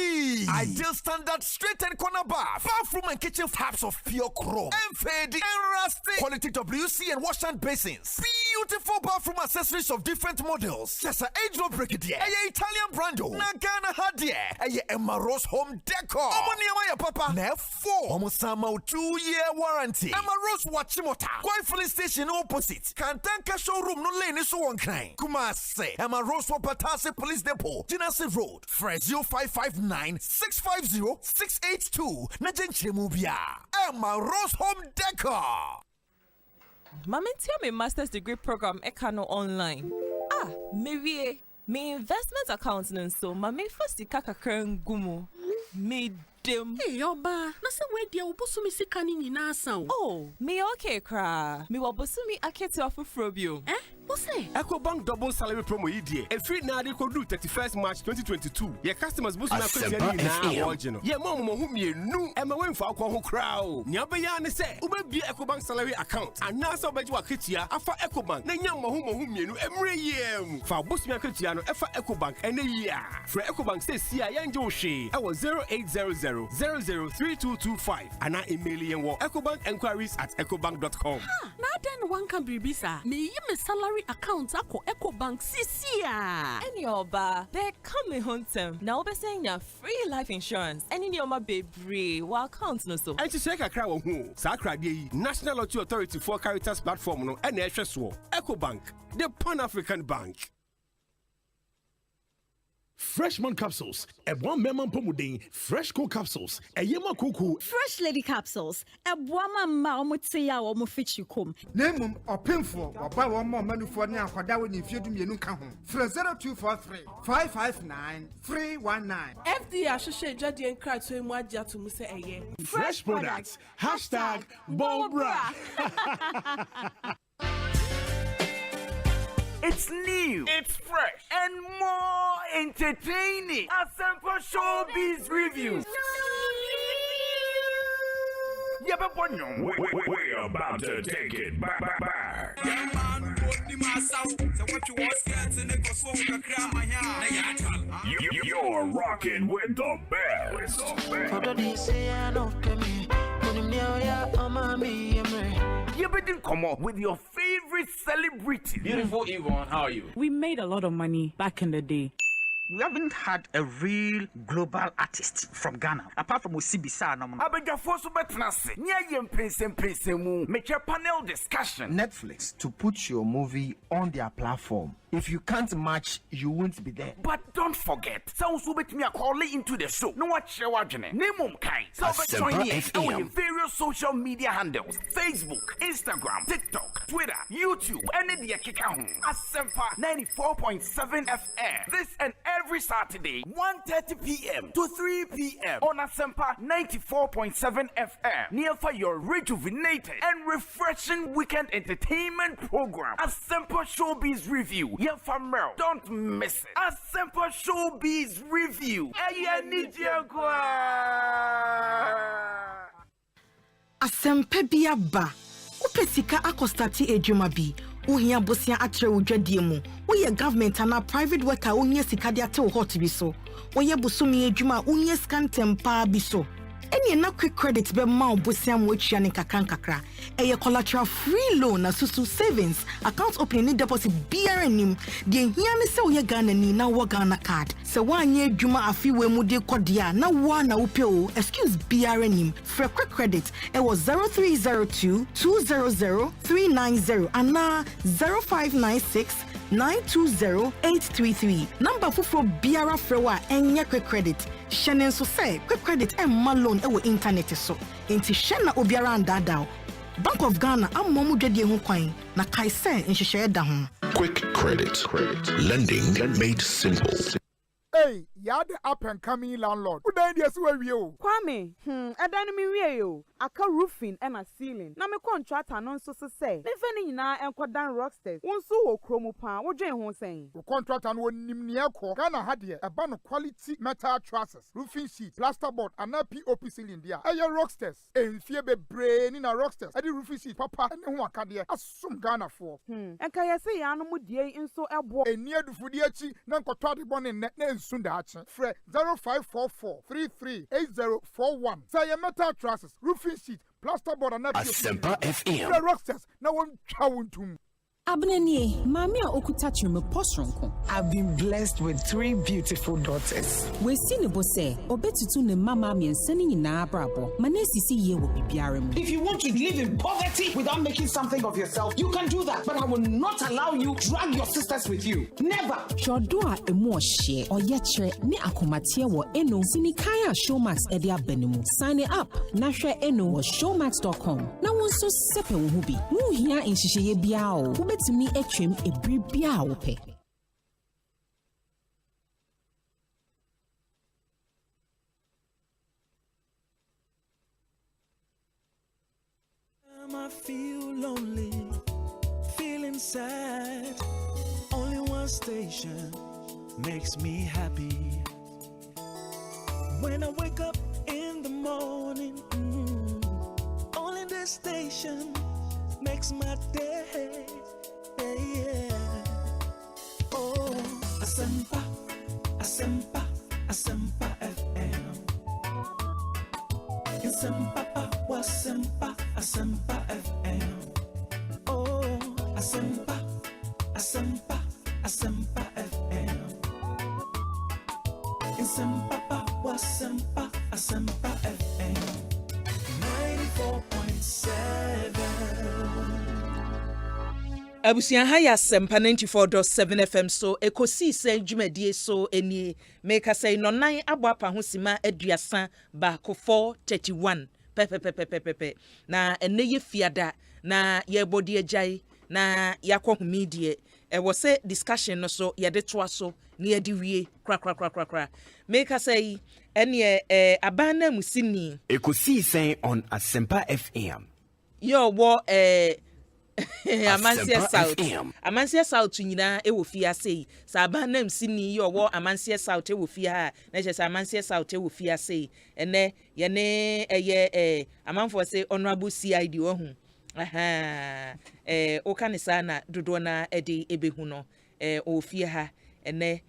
Ideal standard straight and corner bar, bathroom and kitchen taps of pure chrome, and fading and rusty. Quality WC and wash hand basins. Beautiful bathroom accessories of different models. Just an age no break it, Italian brando. Nagana Hadia, Emma Rose Home Decor. Maya Papa, Nefo, almost some 2-year warranty. Emma Rose Watchimota, Quite filling station opposite. Kantanka showroom no lane is one kind. Kumase, Emma Rose Wapatase Police Depot, Jinasi Road, Fresh 0559-650-682, Najenche Mubia. Emma Rose Home Decor. Mama, tell me master's degree program Ekano online. Maybe me investment accounts and so mama first kakakra ngumu. Me dem. Hey, Oba, na se we dia obosumi sika ni nyina asan. Oh, me okay kra. Me obosumi akete afufro bio. Osei. EcoBank double salary promo idie. Every now they could do 31st March 2022. Your customers boost my question now. Original. Yeah, mom who me new and my wife for alcohol crowd. Nyabayan say, Ube be EcoBank salary account. And now so bad you are Kitia, afa EcoBank. Nanyam whom me new every year. For boost me a Kitiano, efa EcoBank and a year. For EcoBank says, see I enjoy she. I was 0800-003225. And I email you EcoBank enquiries at ecobank.com. Now then one can be bisa. Me salary account ako Ecobank CCA. And your bar, they come home term. Now be saying your free life insurance. And in your baby, wa account no so. And to check a crowd who Sakra National Lottery Authority for Caritas platform no and EcoBank, the Pan-African Bank. Freshman capsules, a one memon pomudin, fresh cool capsules, a yema kuku, fresh lady capsules, a woman maumutia or mufichukum. Name or pinful or buy one more menu for now for that when you feed me new come home. 0243 559 319. FD Associate Jadi and Cry to him what to Musa a year. Fresh products, hashtag Bobra. It's new, it's fresh, and more entertaining. Asempa Showbiz reviews. We're about to take it back. You're rocking with the best. You better come up with your favorite celebrity. Beautiful Yvonne, how are you? We made a lot of money back in the day. We haven't had a real global artist from Ghana, apart from Osei. Panel discussion. Netflix to put your movie on their platform. If you can't match, you won't be there. But don't forget, sounds will bet me a call into the show. No watch your watching. Name Kai. So join in various social media handles: Facebook, Instagram, TikTok, Twitter, YouTube, and the Kikahun. Asempa 94.7 FM. This and every Saturday, 1:30 p.m. to 3 p.m. on Asempa 94.7 FM. Near for your rejuvenated and refreshing weekend entertainment program. Asempa Showbiz Review. Yeah, from Merle. Don't miss it. Asempa Showbiz Review. Asempa biaba. Upesika akostati ejuma bi. Uhia bosia atre udwadie mu. Uye government ana private worker unye sikade ate wo hot bi so. Uye busumi ejuma unye scan tempa bi so. Any na quick credit be ma obosia mo atwa ne kakra. Eye collateral free loan na susu savings account opening deposit BRNim. De hia ne se oye Ghana ni na wo Ghana card. Se wanye adwuma afi we mu de kodia na wo na wo pe o. Excuse BRNim. For quick credit it was 0302 200 390 and na 0596 920-833. Number for Biara Frewa and quick credit. Shannon so say quick credit and malone ewo internet so. Inti Shanna Obiara and Dadao. Bank of Ghana am momu dwedie ho kwan na kai say nhihye da ho. Quick credit. Lending made simple. Hey, you're the up and coming landlord. Who then yes where you? Kwame, edan mi wie yo. Aka roofing and a ceiling. Na me contractor non so say. Me fani nyina enko dan rocksters. Wonso wo kromo pa, wo dwen ho sen. The contractor no nim ne ekọ. Ghana ha de e ba no quality metal trusses, roofing sheet, plasterboard and POP ceiling dia. Eye rocksters. Enfie bebre ni na rocksters. E di roofing sheet papa ne ho aka de asum Ghana for. Enka yesi ya no mu die nso ebo. Eni adufu de achi na nkotọ de bone ne Sundachi. Fre 0544 338041. Say a metal trusses, roofing sheet, plasterboard and Asempa FM. The rocksters now one chawuntum. Abnenie, Mamia Okutachum Postronko. I've been blessed with 3 beautiful daughters. We seen a bosse, obetutu ne mama me and sending in Abrabo. Manesi see ye will be biarim. If you want to live in poverty without making something of yourself, you can do that. But I will not allow you drag your sisters with you. Never. Chodua emo share or yetre ne akomatie wo eno sinikaya Showmax edia benimu. Sign it up. Nashre eno was showmax.com. Na wonso sepe wo hubi. Mu hia inhihye biao. To me a trim a bribia ope. I feel lonely, feeling sad. your station makes me happy. When I wake up in the morning, only this station makes my day. Yeah. Oh, Asempa, Asempa, Asempa FM. Asempa, Asempa, Asempa FM. Oh, Asempa, Asempa, Asempa FM. Asempa, Asempa, Asempa FM. 94.7. Abusian haya Asempa 94.7 FM so Ekosiise dwumadie so eni make say no nan abo apa ho sima aduasa ba ko 431 pepe na ene ye fiada na ye body agye na yakọ humidie e wo say discussion no so ye de toa so na ye de wie kra make say ene abana musini Ekosiise on Asempa FM yo wo Amansia South nyina e wo fia sei saba nam sini yo wo Amansia South e wo fia ha na che Amansia South e wo fia sei ene ye ne eye amanfo say honorable CID wo hu o kanisa na dodo na ede ebehu no o fia ha ene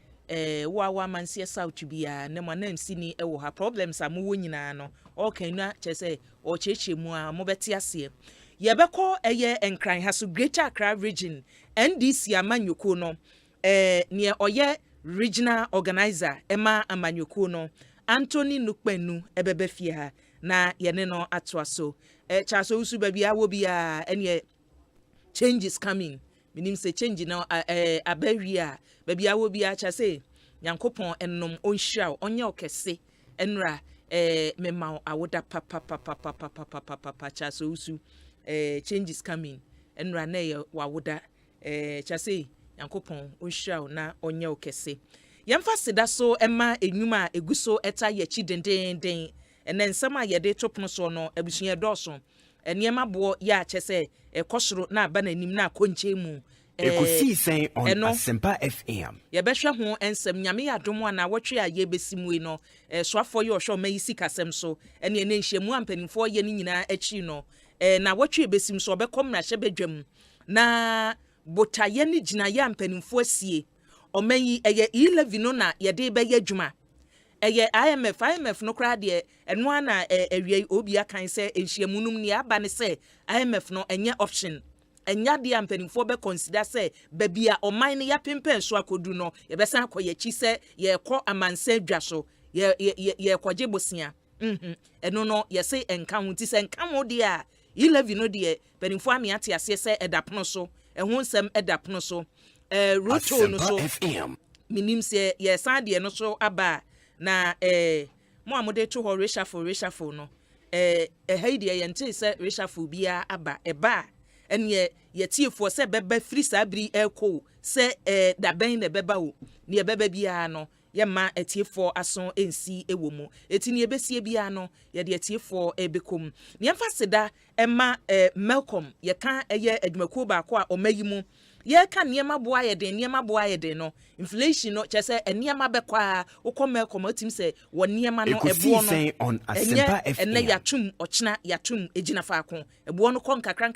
wo Amansia South bia ne manam sini e wo ha problems amu wo nyina no o kanua che say o cheche mu a mo beti ase Yebeko eye enkran ha so Greater Accra region NDC amanyoko no ne oye regional organizer ema amanyoko no Anthony Nukpenu ebebe fie ha na yene no atoa so chaso usu babia wo bia ene changes coming minim say change na abawia babia wo bia chase Nyankopon ennom onhia onye okese enra mema awoda papa chaso usu changes coming enra na ye wawoda chase Yankopon onhia na onye okese yemfa seda so ema enwuma eguso eta ye chi denden enen nsama ye de topono so no abusua doso eniema bo ya chese ekosoro na aba nanim na konche mu Ekosiise on Asempa FM ye behwe ho ensem nyame ya domo na wotwe a ye besimwe no soafo ye ohwe mayisi kasem so ene ene nhyiamu ampanimfo ye ni nyina achi no na wotwe besim so obekom na hye bedwam na botaye ni gina ya ampanimfo asie omanyi eye 11 no na ye de be ye adwuma eye IMF no kra de eno ana awie obi akan se nhyiamu num ni aba ne se IMF no enye option enya de ampanimfo be consider say babia oman ne ya pempen so akodu no ye besan akoye chi se ye kọ amansa dwa so ye koje bosia eno no ye se enka ho ti se enka ho de a 11 no de panimfo ame ate ase se edapono so ehun nsem edapono so roto no so minim se ye san de no so aba na mo amode to ho reshuffle no haide ye nte se reshuffle bia aba eba enye yetiefo se beba free sabri eko se daben ne beba o ne beba bia no ye ma etiefo aso ensi ewomu etini ebesie bia no ye de etiefo ebekom ne yemfa seda ema Malcolm ye kan eye adwumakuo ba ko a omayimu ye ka niema boa ye den no inflation no chese niema bekwa ukọ Malcolm atim se wo niema no ebo no enne yatum ochina yatum ejina faako ebo no kon kakran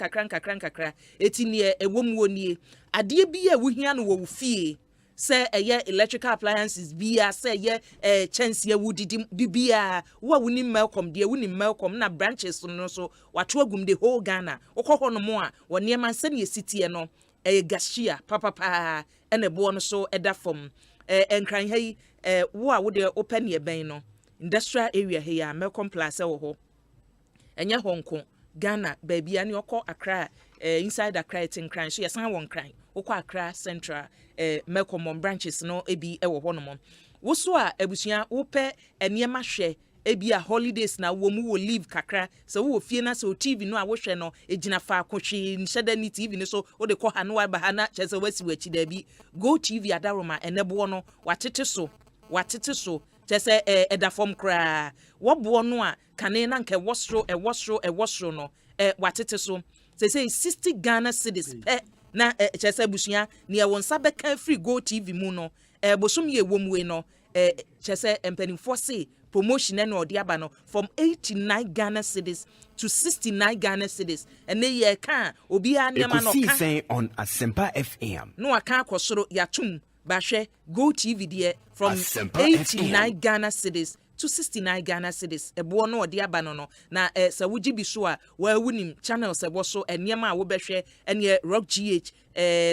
etini ewom wonie ade bia wohia no wo fie se eye electrical appliances bia se ye chance ye wudidi bibia wo wuni Malcolm de wuni Malcolm na branches no so wato agum the whole Ghana ukọ ho no mo a wo niema nse ne sitie no gashia papa ene bo no so eda fom enkran hei wo a wo de open ye ben no industrial area he ya Malcolm Plaza wo ho enye honko Ghana baby ani okọ Accra inside Accra tinkran so yesan won kran okọ Accra Central Malcolm branches no ebi wo ho no mo wo so a abusua wo pe eniema hwe ebia holidays na wo mu wo leave kakra so wo fie na so TV no a wo hwe no ejina fa akohwe nhyeda ni TV ni so wo de ko ha no wa ba ha na chese wasi wachi da bi go TV adaroma enebo no watete so chese edafom kra wo bo no a kane na nke wosro no watete so say 60 Ghana cedis na kyerɛ busua ne ɛwɔ nsa bɛka free Go TV mu no bosom ye wom we no kyerɛ sɛ mpanimfoɔ se promotion na ɔde aba no from 89 Ghana cedis to 69 Ghana cedis and ye ka obi a nneɛma no Ekosiisen On Asempa FM. no aka akɔsoro yatum bahwɛ Go TV deɛ from Asempa 89 FM. Ghana cedis to 69 Ghana cedis ebo no ɔde aba no na sɛ wogi bi so a wɔawunim channels ɛbɔ so nneɛma a wobɛhwɛ ɛne Rock GH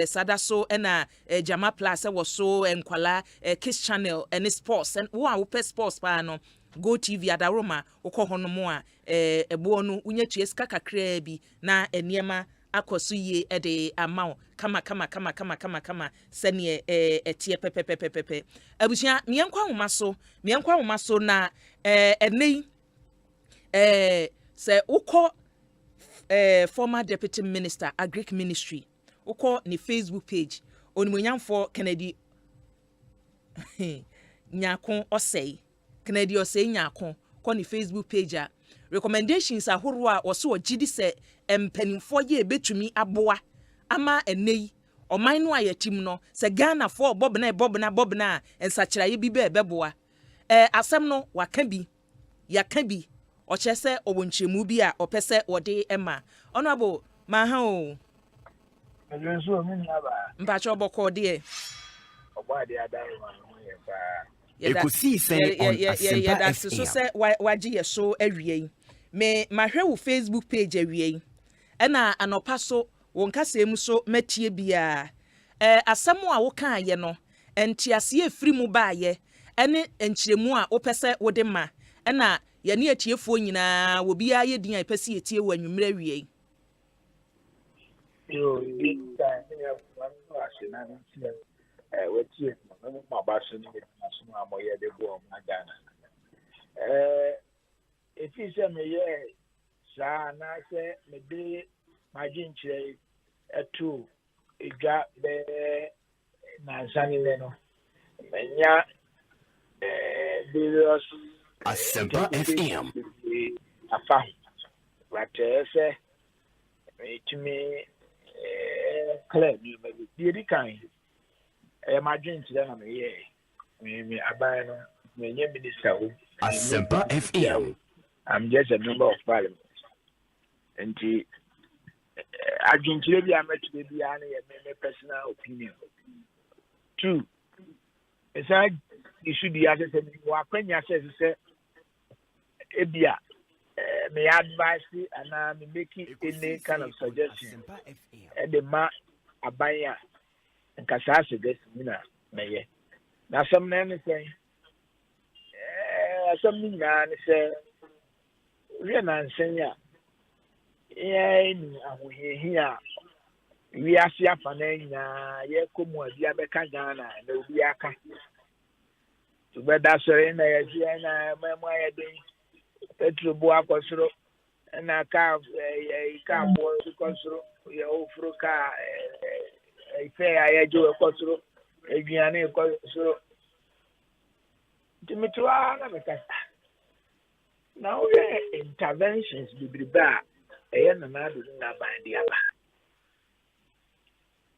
sada so ɛna Jama Plus ɛwɔ so nkwala Kiss Channel ɛne sports and wo a wopɛ sports pa no Go TV adaroma wokɔ hɔ no mo a ebo no wonya tue sika kakra bi na nneɛma akɔso yie ɛde ama kama sɛne ɛtie pɛpɛpɛpɛpɛ abusua miɛnkwa homa so na ɛnei sɛ wokɔ former deputy minister agric ministry wokɔ ne Facebook page onimonyamfo Kennedy nyako Osei Kennedy Osei nyako kɔ ne Facebook page a recommendations ahoro a wɔso wɔgidi sɛ mpanimfoɔ ye betumi aboa ama enei ɔman no ayatim no sɛ Ghana for bobna ensakyiraye bi bɛboa asɛm no waka bi yaka bi ɔkyɛ sɛ ɔwɔnkyemu bi a ɔpɛ sɛ wɔde ɛma ɔnabo maha o Nso mi nyaba mpacho bɔkɔ deɛ ɔbɔ ade adan ma ho yɛ ba Ekosiisen On Asempa so FM. sɛ wagye yɛ so awie me mahwɛ wo Facebook page awie ɛna anɔpa so won kasɛm so matie bia asɛm a wo kan ye no entiase efiri mu baaye ɛne enkyiremu a wo pɛsɛ wo de ma ɛna ye ne atiefoɔ nyinaa wo bia ye din a pɛsɛ etie wo anwumra wie yo di ta ni ya wan no ase na ntia wetie no ma ba so ni so ma moye de bo ma Ghana efi se me ye sa na se me de magin chire etu igwa be na sani le no menya various Asempa FM. afa but se me clear you be the kind magin chire na me ye me abai no menye minister wo Asempa FM. I'm just a member of parliament. And I can tell you, I'm actually my personal opinion. 2, aside, you should be as I said, when you say, Ebia, may advise you and I'm making any kind of suggestion. And the ma abaya and Casasa gets me. Now, some men say, something man say, we are not saying, we are see a fanina, ye come with Yabeka Ghana, and the Biaka. To bet that's in a Giana, my day, Petro Boacosro, and a car, a car boy because your Fruka, a fair I do a cosro, a Giana cosro. Dimitri, now interventions be bad. And another not by the other.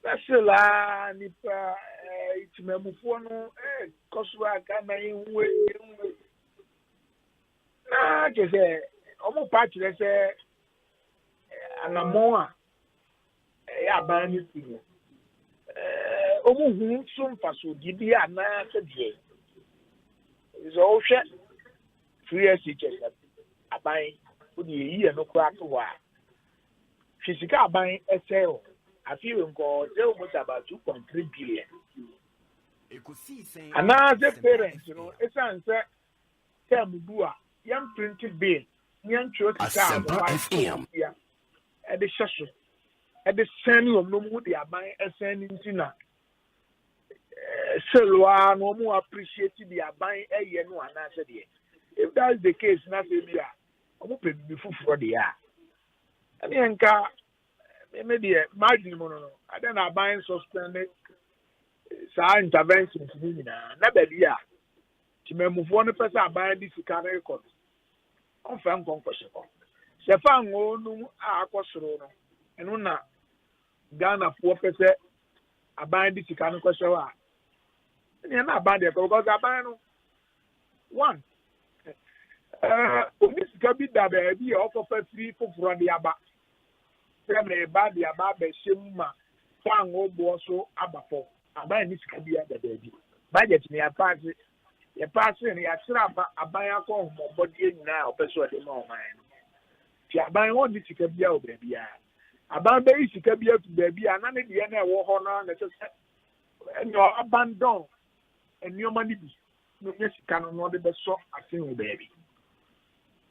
That's a la nipa. It's memofono. Coswa Ghana in way. Nah, just almost patch. Let's say, and a more. Yeah, bad thing. Almost soon for so give you a nice day. It's all shit. 3 years teachers are buying. The year no crack to why. Physical buying SL. I feel God almost about 2.3 billion. Another parents, it's answer. Tell me, Bua, young printed bill, young church FM. At the session. At the sending of no more, they are buying a sending dinner. So, no more appreciated they are buying a year no answer. If that's the case, nothing be open before for the year. I mean, maybe a margin mono. I don't know buying suspended interventions. Never be a. To move one person buying this car record. On fan concussion. Sefan no a cosrono. And una Ghana for pese aban di sika no kwehwe wa ene na aban de because aban no one oni sika bi da ba bi offer free for the aba me ba the aba be shema fan obo so abafo aban ni sika bi da bi budget ni apart ye pass ni ya sira aban akọ homobodi nyina opeso de ma o man ti aban won di sika bi a obabi a aban be sika bi atu baby ana ne de na ewo ho na na se enyo abandon enyo mani bi no ne sika no de be so asen o baby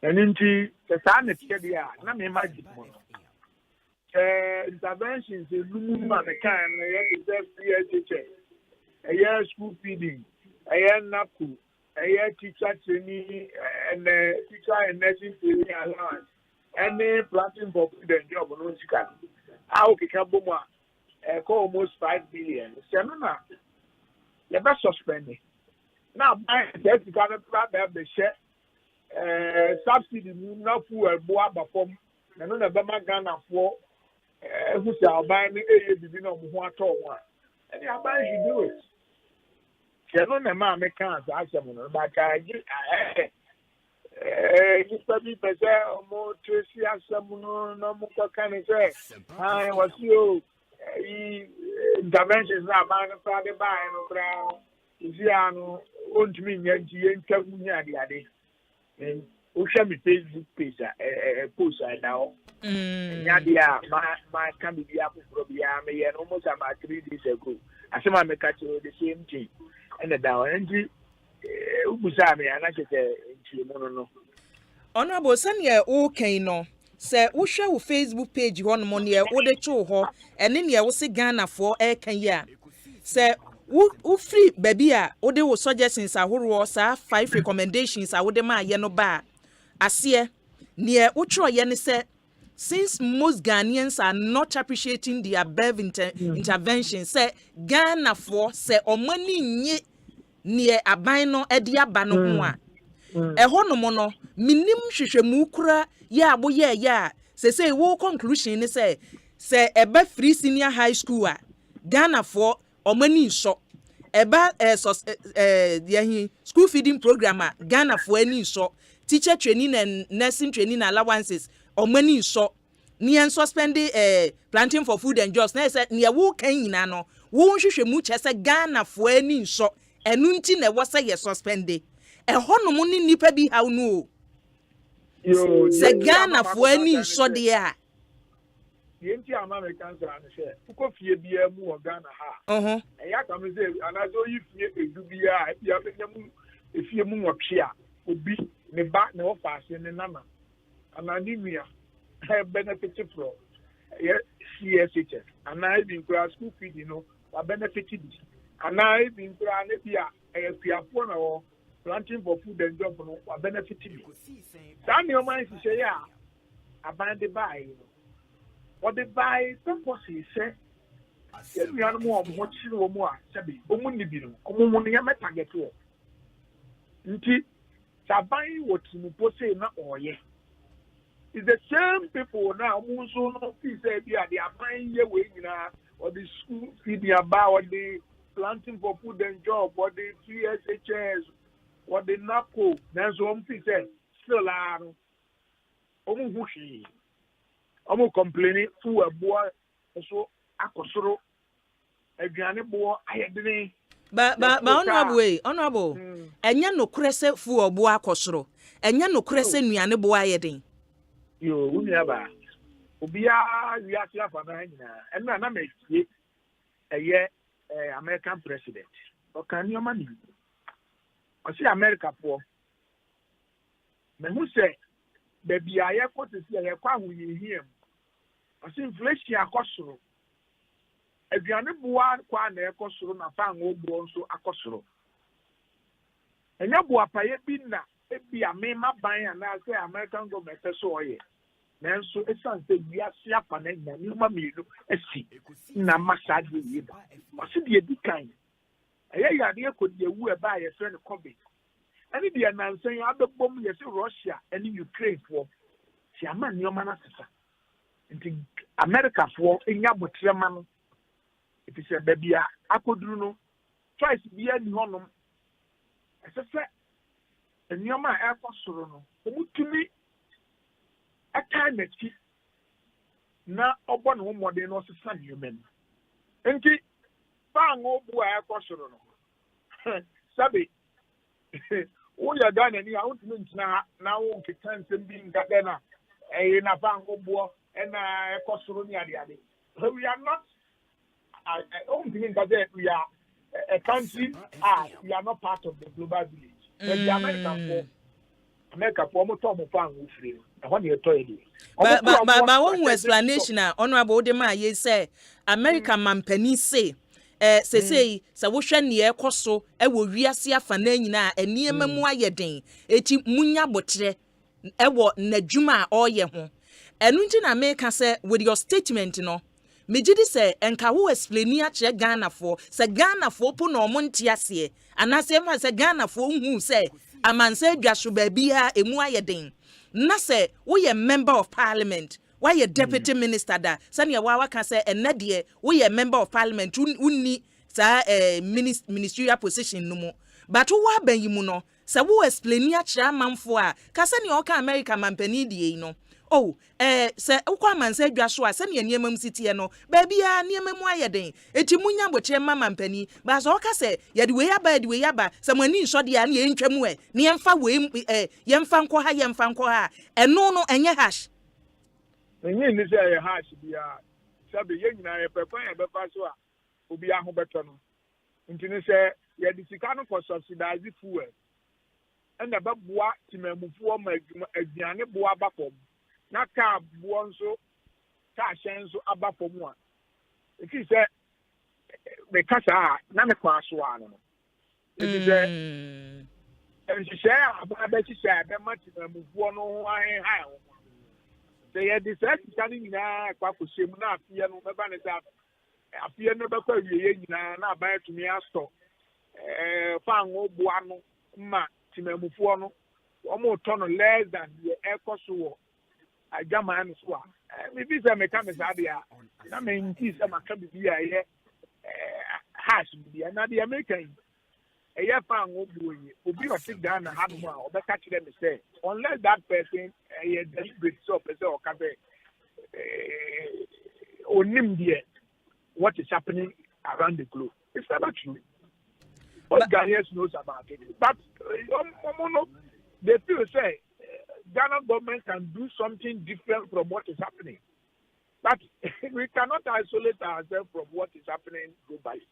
eninti se sa na tie de a na me imagine mo interventions lumu ma me kan na ye de free school feeding naku teacher training and teacher and nursing training allowance any planting for food and job no sika how kika bomo almost 5 billion so na you be suspended now buy that sika na be share subsidy na fu ebo abafom na no na be magana for who say buy ni bibi na mo ho ato ho and you buy you do it so na ma me kan as asem no ba ka you pese mo tresi asem no na mo ko kan say I was you interventions na ba no fa de ba no kra iziano ontumi nyanji entamu nya de ade o share me Facebook page post now nya dia ma can be up for bia me almost about 3 days ago asema me catch the same thing and down and ubusa me ana chete nti mo no honorable sane o kan no se wo hwe wo Facebook page ho no mo ne wo de chu ho ene ne wo se Ghana for e kan ya se wo free baby a wo de wo suggestions ahoro sa 5 recommendations a wo de ma ye no ba ase ne wo tro ye ne se since most Ghanaians are not appreciating the above intervention say Ghana for say omani nye ne aban no e de aba no ho a ho no mo no minim hwehwemu kura ya abo ye ya say wo conclusion ne say eba free senior high school a Ghana for omani so eba school feeding program a Ghana for ani so teacher training and nursing training allowances omani so ni suspend planting for food and jobs na say ne wo kan nyina no wo hwehwemu che say Ghana for ani so enu nti na wo say ye suspend honom ni nipa bi ha no se Ghana for ani so de a yenti ama me cancer an say uko fie bia mu o Ghana ha ya ka me say anazo yi fie edu bia bia be mu efie mu nwotwe a obi ne ba ne wo faase ne nana anani nua benefit from CSHS and I been class school feeding no benefited and I been class nebia piafo na o planting for food and job no benefited that your mind say ya abande buy what the buy purpose say you are more much no more sabi omunni bi no omunni ya target o nti saban what mu pose na oye. It's the same people now who so no say they are buying your way or the school feeding about or the planting for food and job or the CSHS or the NAPO. Then some people say still are omu complaining for a boy so akosoro aduane boy ayedene But honorable enya no krese fu obo akosoro enya no krese nuane bo ayeden yo unia ba obia wiase afana nyina na metie American president o kan ni o mani o si America po me hu se baby aye ko se aye kwa hu ye hiem o si inflation akosoro aduane boa kwa na ekosoro na fa ngo bo nso akosoro enya boa paye bi na ebi amema ban na say American government so oye nanso esanse biase apana na ni ma mienu esi na masade yiba o se de edikan eye yade ekodi ewu e ba ye friend covid ani de nansen abebom ye se Russia and Ukraine for si ama ni o mana sesa nti America for enya botrema no if you say baby akoduru no choice bia ni honom esese enyoma ekosoro no omutumi ataneti na obo no modern no sesa ni human enti fango bu ekosoro no sabe wo ya Ghana ni a wontumi ntina na wo kekan sem bi ngade na na fango bu and ekosoro ni ade we are not I don't think that we are a country we are not part of the global village. But the America for more time fan we free. I want you to tell you. But one explanation honorable Odema ye say America mampani say say wo hwe ne ekoso e wo wiase afa na nyina eniema mu ayeden eti munya botre e wo nadwuma a oye ho enu nti na America say with your statement no mejidi se enka wo explain a kire Ghana for se Ghana for po no mo ntiase anase ma se Ghana for hu se amanse adwaso ba bia emu ayeden na se wo ye member of parliament why ye deputy minister da sane wa ka se enade wo ye member of parliament unni sa ministerial position no mo but wo aban yi mu no se wo explain a kire amanfo a ka sane o ka America mampani die no oh se ukwa manse adwaso a sane niamam sitie no ba bia niamam ayeden eti munya boche mama mpani ba so ka se ye de we yaba se mani nso de a na ye ntwam e ne yemfa we yemfa nko ha eno no enye hash enye ni say hash bia sabe ye nyina ye pepa ye befa so a obi aho beto no ntini say ye de sika no for subsidize fuel and the babua timamufuo ma aduane boa bapom na ka buo nso ka hyenso aba fomu a eki se me kasa na me kwa so ano eki se ensi se aba ba ti se be mati na mufuo no ho han han se ye di se ti ni nyina kwa kosem na afie no be ba ne sa afie no be kwa wiye nyina na aba atumi asto fa ngo bua no ma timamufuo no omo to no less than the ekoso Ajama so me bi se me ka me sa dia na me nti se maka bi ye hash bi na the American e fa ngo buoye obi o ti Ghana ha no a obeka kire me say unless that person e deliberate so person o ka be onim die what is happening around the globe. It's not true. What Ghanaians knows about it, but they feel say Ghana government can do something different from what is happening. But we cannot isolate ourselves from what is happening globally.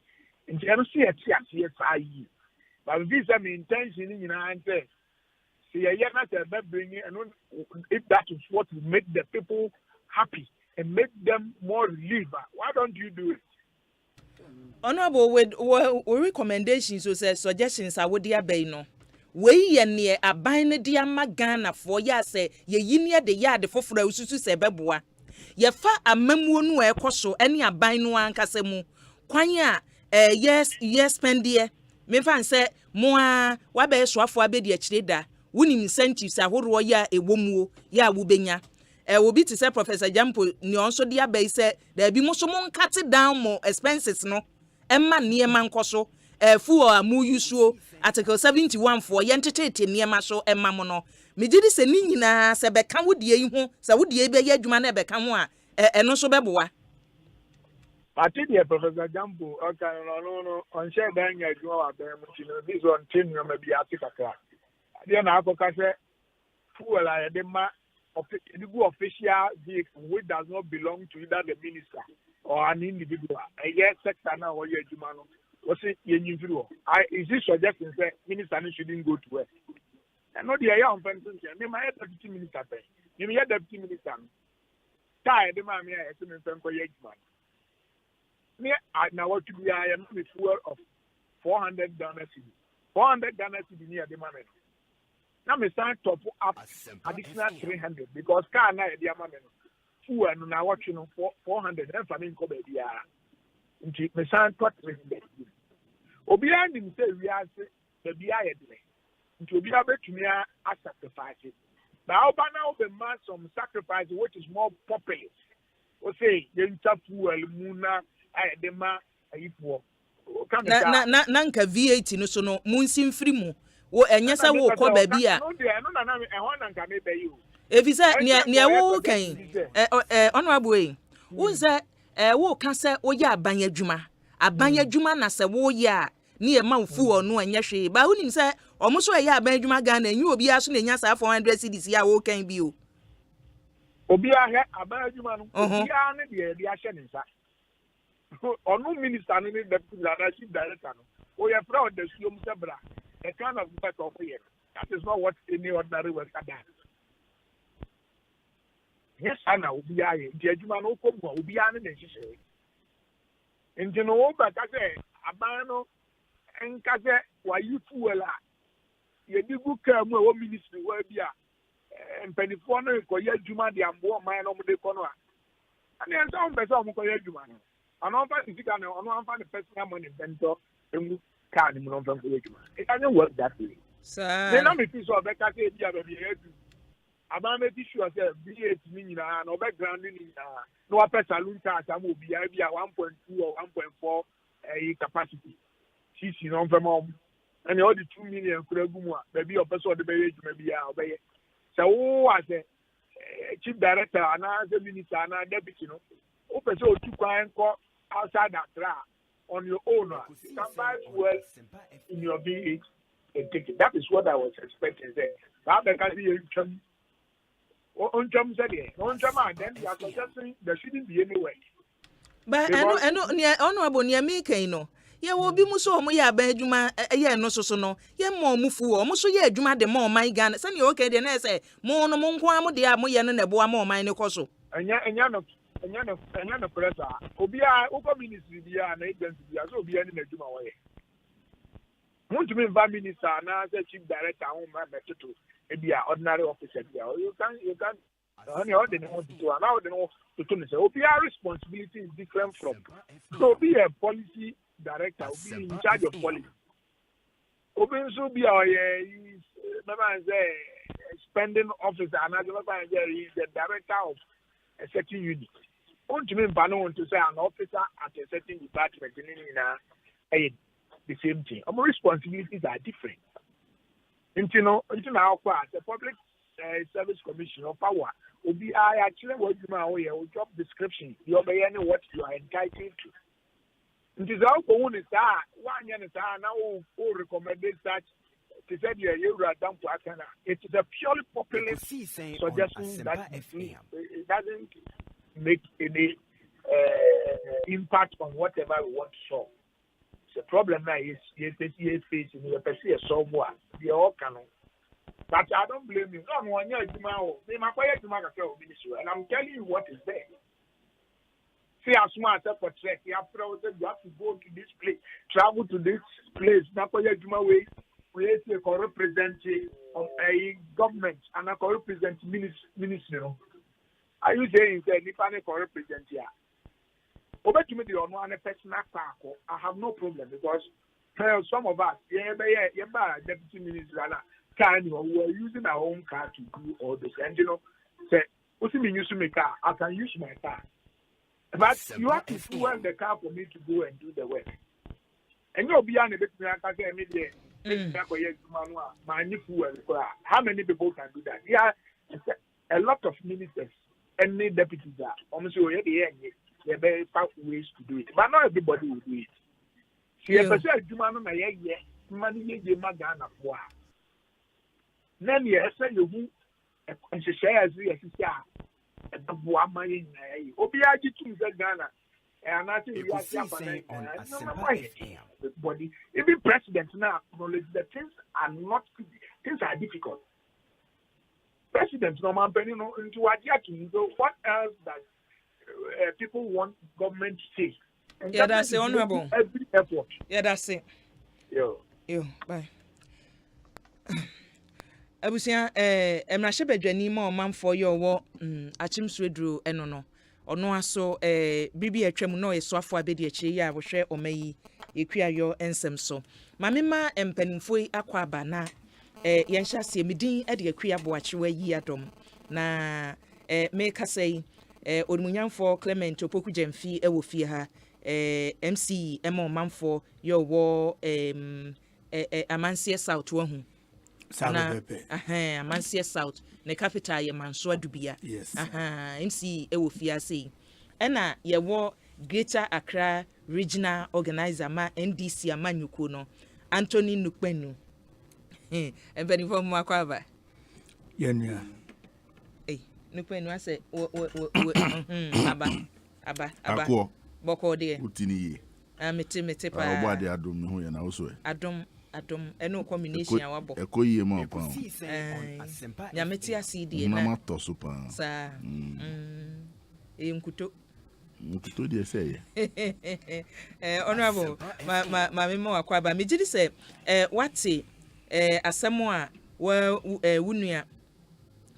In terms of CSI, but this is my intention in answer. See, if that is what will make the people happy and make them more relieved, why don't you do it? Honorable, with recommendations or suggestions, I would dear Bayno. We ye near a bine dear Magana for ya say ye yinia de yard for Frosu se beboa. Ye fa a memoon where coso any a bine one casemu. Quanya, yes, pendier. Me fan say, Moa, wabe swap for a bed yet trader. Winning incentives a whole ya a womu, ya wubenya. Will be to say Professor Jampo, Nyonso dear bay said there be most someone cut it down more expenses, no. Emma near man coso. Full a mu usual Article 71 for yentate near maso and mamono. Mijidi se nina se beka wudie hu se wudie be yadwuma na beka ho a eno so beboa. Ati the Professor Jambo okay no on share dan yadwuma wa be mutino this one tin no ma bi atikaka. Ade na akoka se full a de ma official vehicle which does not belong to either the minister or an individual. A yes sector now or yadwuma no. What's it is this suggesting that minister shouldn't go to work? And not the young person, my deputy minister, you may deputy minister. Tired the mammy, I assume for Yageman. Now, what to be I am with fuel of $400 cedi. $400 cedi near the man. Now, me start top up additional 300 because car na the man. Fuel and now watching for 400 and famine cover the nti me san tot obi andin say we are say the bia yedle nti obi abetumi a sacrifice now but now the man some sacrifice which is more popular Osei yenta fuel muna ayedema ayifo na nka VAT no so no munsi mfiri mu wo enyesa wo kɔ ba bi a no na na ehon na nka me bayi o efisa ne wo kan ono aboe unse wo ka se wo ya aban adwuma na se wo ya ne e ma mfu ono anya hwe ba hunim se omo so ya aban adwuma ga na enyi obi aso na nya sa 400 cedis ya wo kan bi o obi ahɛ aban adwuma no obi a ne de ahye ne nsa ono minister no ne deputy leadership director no o ya fra o de suom sebra a kind of work of here that is not what any ordinary worker does. Yes, ana obi aye di adwuma no ko mu obi a ne de hyehyɛ nti no wo ba ka sɛ aban no enka sɛ wa yufu wala ye di gu ka mu wo ministry wa bi a mpanifo no ko ye adwuma de ambo man no mo de ko no a ani ensa on pese on ko ye adwuma no ano fa sika no ono anfa the personal money bento emu ka ni mo no fa ko ye adwuma it doesn't work that way sir they no me feel so be ka say bi a be ye adu aban me be sure say VAT ni nyina na obe grand ni nyina no wa pesa saloon tax am obi a bi a 1.2 or 1.4 capacity cc no fa mo and all the 2 million kura gu mu a be bi o pesa o de be ye adwuma bi a obe ye so wo as a chief director and as a minister and a deputy, you know, open so to kwan ko outside that track on your own. You can buy well in your V8 and take it. That is what I was expecting. Then then you are suggesting there shouldn't be any way. But I know about near me, no. Ye wo bi mu so omo ya ba adwuma ye no so no ye mo mufu omo so ye adwuma de mo man Ghana se ne okay de na say mo no mo nko am de a mo ye no na bo am man ne koso enya no pressure obi a uko ministry bia na agency bia so obi ani na adwuma wo ye mo ntumi va minister na say chief director ho ma betuto e bia ordinary officer bia you can only all the no to and now the no to say obi responsibility is different from so be a policy director will be in charge of policy. Open so be our spending officer and is the director of a certain unit. Don't you mean to say an officer at a certain department in the same thing? Our responsibilities are different. Until our the public service commission of power will be actually what you job description. You obey what you are entitled to. It is our own is that 1 year now who recommended such to say you are down to Akana. It is a purely populist suggestion that it doesn't make any impact on whatever we want to solve. The problem now is you facing you perceive somewhere. They all can. But I don't blame you. No, 1 year tomorrow. They might quiet to make a ministry, and I'm telling you what is there. See how smart for trek. You have to go to this place, travel to this place. Now, we can represent a government and I can represent ministry. Are you saying that if I can represent here? Over to me, the one personal car, I have no problem because some of us, deputy minister, we are using our own car to do all this. And say, what's the use of my car? I can use my car. But you have to fuel the car for me to go and do the work. And you'll be on a bit how many people can do that? Yeah, a lot of ministers and deputies are almost there are very fast ways to do it. But not everybody will do it. See, if I say money Magana for then yes, you and she shares the Buamay, Obiaji to Ghana, and I think you are body. Even president now acknowledge that things are difficult. President no man into what so what else does people want government to say? And yeah, that's the honorable. Every effort. Yeah, that's it. Yo, bye. Abusia emrahye badwani ma omanfo ye owo achimsredru eno no ono aso bibi atwam no yesoafo abedi akire ya wohwe omayi ekuayo ensem so mamema empanimfo akwa aba na yenhya se medin ade akua boachewa yi adom na me kasai Odumunyamfo Clement Opoku Jemfi ewo fie ha MC Emma Manfo yo wo Amansie South wo hu Amansie South ne capital ye Manso Adubia yes MC ewo fie ase ena ye wo Greater Accra Regional Organizer ma NDC amanyuko no Anthony Nukpenu Ebeni fo mu akwaba Yenya Nukpenu ase aba Akwo boko de utini mete pa obade adom no ye na wo so adom eno combination awabo Ekoyi ma pa ya meti asidi na mato so pa sa nkuto de say honorable ma memo akwaba me gidi say wati asemo a wunua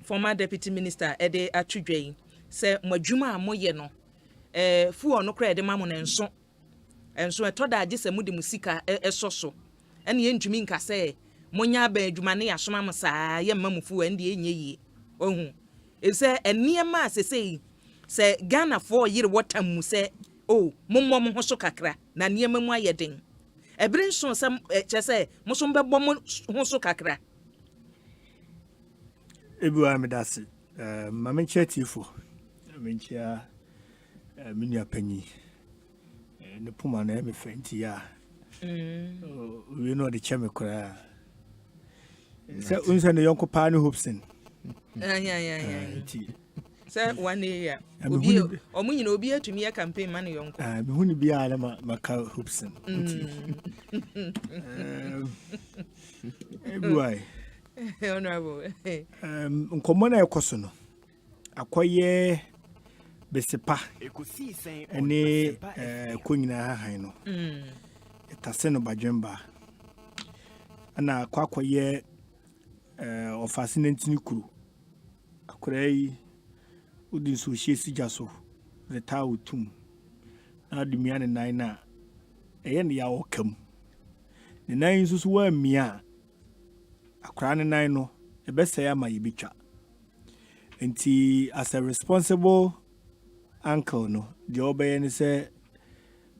former deputy minister ede atudwen say madwuma amoye no fu ono kra de mamu nenso etoda age se mudi musika esoso ene ye ntumi nka say monya ba adwuma ne yasoma mo saa ye mamu fu ende enye yi ohun ese eniema asesei se Ghana for yire watam mu se mommo mo so kakra na niema mu ayeden ebere nso se chese mo so mbebo mo ho so kakra ebu amedase mama chetifo menchia minia panyi ne puma na me fenti ya we know the chemical se unse ne yonko pa ne hopsin Sir, 1 year. Omunyina obi atumi ya campaign man yonko. Me huni bia na maka Hobson. Everywhere. Honorable. Nkomo na ekoso no. Akoye besepa. Ene konyina hahan no. Etase no badwemba. Ana akoye ofasine ntini kuru. Akorai Udi so she sijaso the taw tum na de mia ne nan na eye ne ya okam ne nan so wa mia akra ne nan no e be say ama yebitwa enti as a responsible uncle no de obeye ne say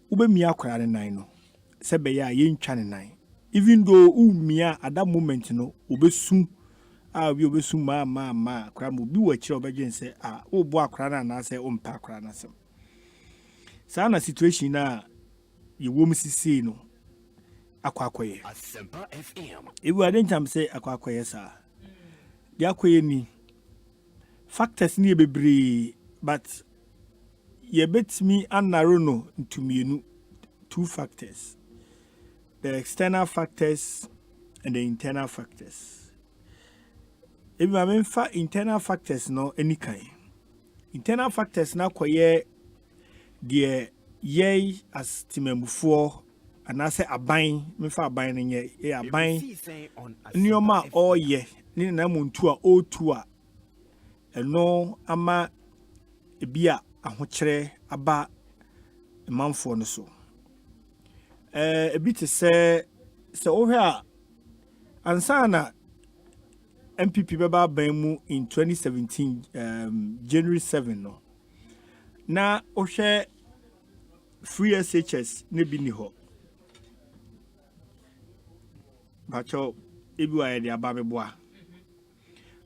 ube mia akra ne nan no se be ya ye ntwa ne nan even though u mia at that moment no obesu we obesu ma akra mo bi wa kire obegyen se wo bo akra na na se o mpa akra na sem sa na situation na ye wom sisi no akwakoye Asempa FM ewu aden cham se akwakoye sa de akoye ni factors ni bebre but ye betimi anaro no ntumienu 2 factors, the external factors and the internal factors. If I mean for internal factors no any kind. Internal factors na kwaye the ye as timemufo and I say aban me for aban nye e aban nyoma o ye ni na muntu a o tu a eno ama ebia ahokyere aba manfo no so ebiti se ohwe a ansana MPP beba ban in 2017 January 7 no na ohwe free SHS ne bi ni ho bacho ebi wa ye de aba beboa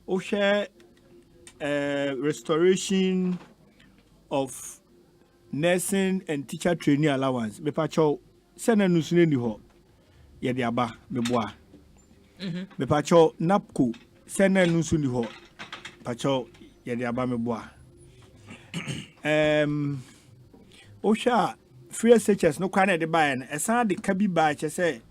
ohwe restoration of nursing and teacher training allowance me pacho sena nusune ni ho ye de aba beboa me pacho napco sena nusu ni ho pacho ye de aba meboa osha free SHS no kwa na de buy na esan de kabi buy che say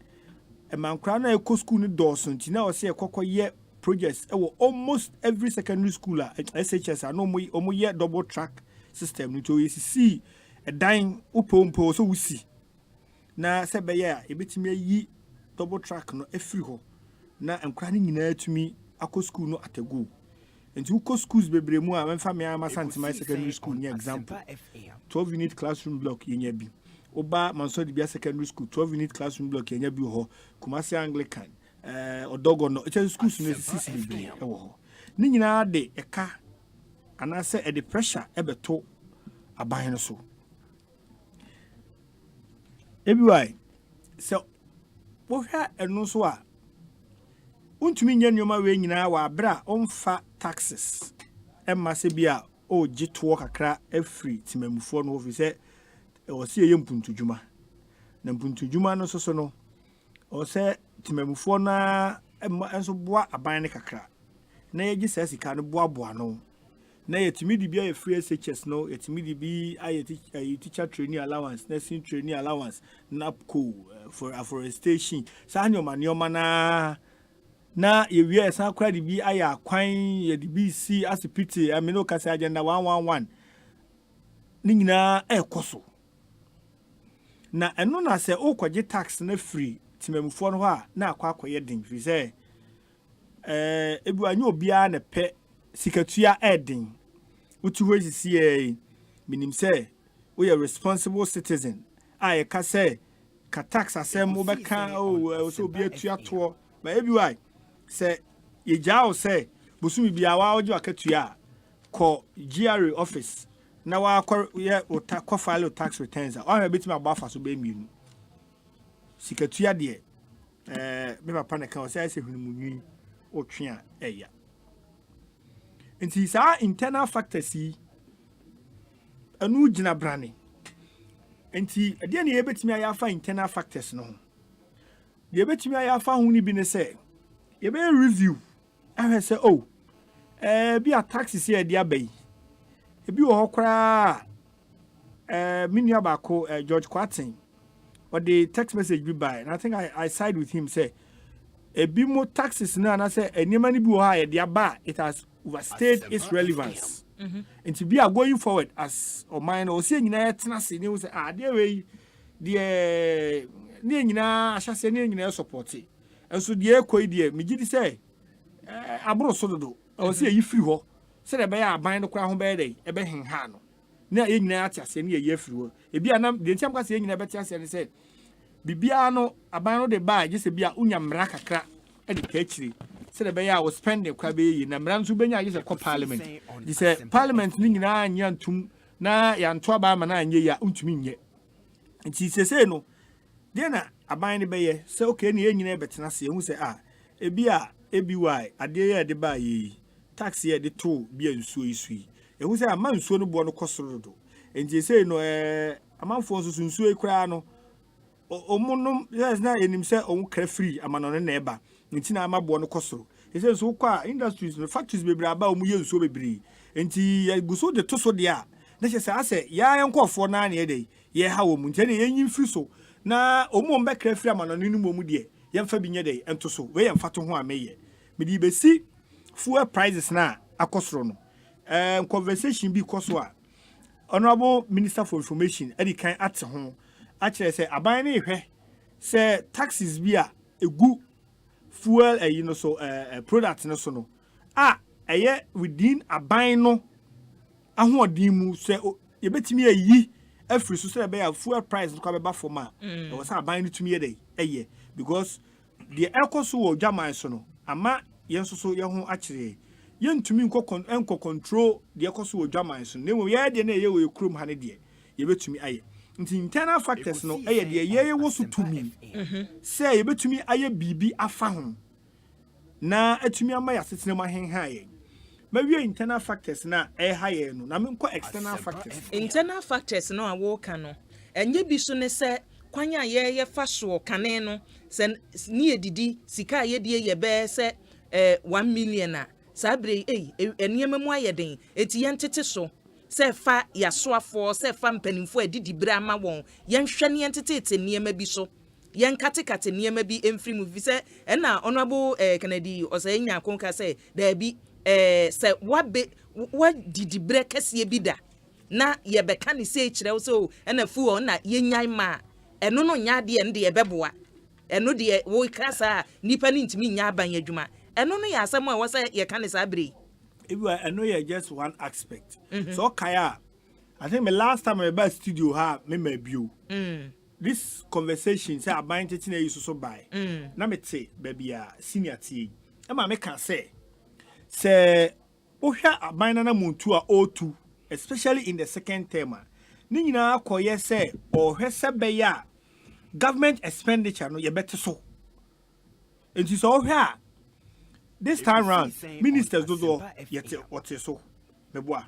e man kra na eko school ni doso nti na o se ekokoye projects almost every secondary school SHS no mo ye double track system no to see a dying upompo so we see na se be ya e betimi yi double track no efri ho na enkra ni nyina tumi akọ school no atego enti uko schools bebre mu a memfa me ama santima secondary school ni example 12 unit classroom block yenya bi oba manso de bia secondary school 12 unit classroom block yenya bi ho Kumasi Anglican odogo no eche schools no sisi bebre ho ni nyina de eka anaasɛ ɛde pressure ɛbɛto aban no so ebiwai sɛ wohwɛ ɛno so a wontumi nyɛ nneɛma wei nyinaa wɔ abere a ɔmfa taxes ɛmma sɛ bi a ɔgye toɔ kakra afiri timamufoɔ no hɔ fi sɛ ɛwɔ sɛ yɛyɛ mpuntudwuma na mpuntudwuma no so no ɔwɔ sɛ timamufoɔ no nso boa aban no kakra na yɛgye saa sika no boaboa no na yɛtumi de bi ayɛ free SHS no yɛtumi de bi ayɛ teacher training allowance nursing training allowance NAPCO for afforestation saa nneɛma na yɛwie san kora de bi ayɛ akwan yɛde bi si asipiti amino kasa agenda 111 ne nyinaa ɛkɔ so na ɛno na sɛ okɔgye tax na free timamufoɔ no hɔ a na akɔyɛ den fi sɛ ebi anyo obiara na pɛ sikatua ɛden uti hɔ sisi minim sɛ we are responsible citizen a yɛka sɛ ka tax asɛm wobɛka so obi atua toɔ ba ebi wai sɛ yɛgyaa wo sɛ bosumi biara wa wogye wakatua kɔ GRA office na wakɔ file tax returns a ɔhwɛ betimi abɔ afa so bɛ mienu sikatua deɛ me papa na ka o sɛ hwenimunwi otwe a ɛya nti saa internal factors yi anu gyina brane nti ɛdeɛ ne yɛbɛtumi ayɛ afa internal factors no ho deɛ yɛbɛtumi ayɛ afa ho ni bi ne sɛ yɛbɛyɛ review ahwɛ sɛ bi a taxes yɛ de aba yi ebi wɔ hɔ koraa me nua baako George Kwatin or the text message be by and I think I side with him say a bit more taxes now and I say a money be higher the aba it has overstayed its relevance and to be a going forward as or mine or seeing tenacity you say there way the near shall say near support it and so the equi dear me did say abro sodo or say you free ho say the buyer bind the crown bed a behin hano na ye nyina atiase na ye afiri e bia na de ntiam kwase ye nyina betiase ne se bibia no aban no de ba je se bia unya mra kakra e de ka akiri se de be ya wo spend kwa be yi na mra nso benya je se ko parliament di se parliament ni nyina anya ntum na ya nto aba ma na anye ya untumi nye nti se no de na aban ne be ye se okay na ye nyina betena se hu se e bia ebiwai ade ye de ba yi tax ye de to bia nsuo isui ehu say amansuo no bo no kosoro do enti say no amanfo nsuo ekura no omunum yes na enim say on kra free amano ne na eba enti na amabo no kosoro ese nso kwa industries no factories bebre aba omu ye nsuo bebre enti guso de to so de a na che say ase ya yankofo na na ye de ye ha wo mu enti na yenyin free so na omu mbe kra free amano ne mu de yemfa bi nye de ento so we yemfa to ho ameye me di besi fuel prices na akosoro no conversation bi koso Honorable Minister for Information Eddie kan ate ho a kire say aban na ehwe say taxes bi a egu fuel so product no so no eye within aban no ahoodin mu say ye betimi ayi afiri so say be ya fuel price ko be for ma e was aban no tumi ye dey eye because the ekoso wo dwaman so no ama yenso so ye ho a kire yentumi enko control de ekoso wo dwaman so nemo ye de na ye wo ekrum ha ne de ye betumi aye nti internal factors no eye de ye wo so tumi say ye betumi aye bibi afa ho na atumi ama ya setena ma henha ye mawie internal factors na ha ye no na menko external factors no a wo ka no enye bi so ne se kwanya ye fa so kane no se ni edidi sika ye de ye be se 1 million a sabre eniema mu ayeden eti yentete so se fa yasoafo se fa mpanimfo adidi bra ma won yenhwe ne yentete niema bi so yenkatekate niema bi emfiri mu fi se na honorable Kennedy Osei nya konka se da bi se wa didi bra kase bi da na ye beka ne se kire wo so na fu o na yenyan ma eno no nya de ende ye beboa eno de wo krasa nipa ni ntimi nya aban adwuma eno no ya asem a wo say ye kan sabre I know you just one aspect so kaya I think the last time I was studio ha me bio this conversation say aban tete na yuso so by na me te baby a senior tea e ma me kan say ohwa aban na muntu a O2 especially in the second term ni nyina akoye se ohwese beya government expenditure no ye bete so enti so ohwa this time round ministers do yete what so meboa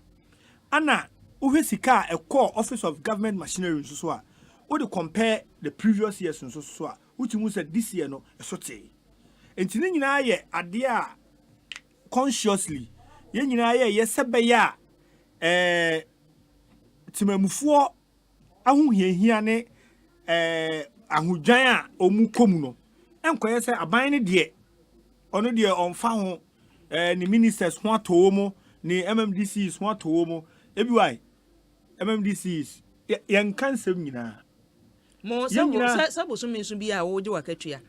ana ohwe sika a core office of government machinery so a wo de compare the previous years so a which means that this year no esote enti ni nyina ye ade a consciously ye nyina ye yesebeya timamufuo ahohiahia ne ahodwan a omu komu no enkoye se aban ne de ono de onfa ho ni ministers ho ato mo ni MMDCs ho ato mo ebi why MMDCs yan kansem nyina mo sabo so menso bi a wo je wakatua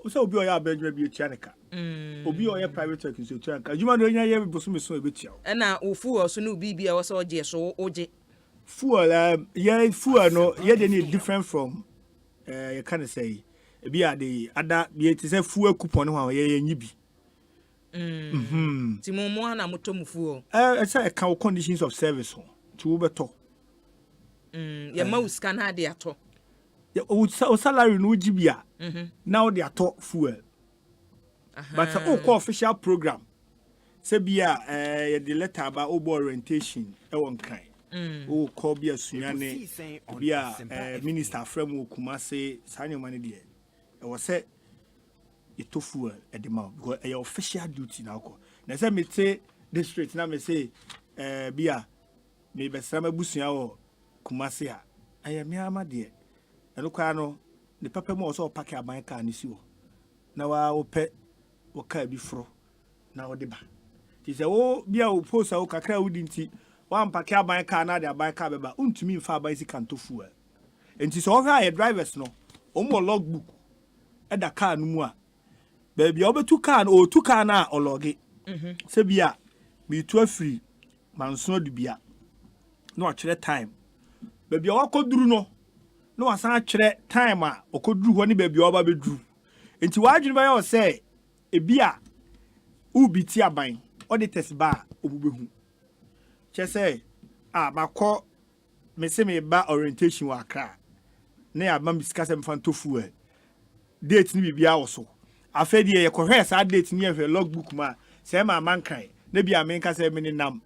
so obi oya abedwa bi etua neka obi oya private work so etua neka adwuma do nya ye boso meso ebetia na ofu oso no bi a wo so oje so oje fuel yeah fuel no yeah they need different from you can say be the other be it say fuel coupon ho yeah nyibi ti mo na moto mu fuel say account conditions of service ho to beto ya ma uska na de ato ya o salary no gibia now they ato fuel but official program say bia the letter about orientation e won kan o call be asunyane bia minister from Kumase sanyoma de e was say it fuel at the mouth because your official duty now ko na say me say district na me say bia me be sama busua wo Kumase a aya me ama de eno kwa no the papa mo so pack aban car ni si wo na wa wo pe wo ka bi fro na wo de ba ti say wo bia wo post a wo kakra wo dinti one pack aban car na de aban car beba untumi mfa aban si kanto fuel enti so wo ha drivers no o mo logbook e da car no mu a baby obetu car no o tu car na o logi se bia me tu afiri manso de bia no a kire time baby o koduru no wasan kire time a o koduru ho ni baby o ba beduru enti wadwene ba yo say e bia ubiti aban auditors ba obubehu che say makọ me se me ba orientation wa Accra na ya ba miskase mfanto fuel date ni bibia wo so afedi ye kohwe sa date ni ye logbook ma se ma mankan na bia me nka se me ni nam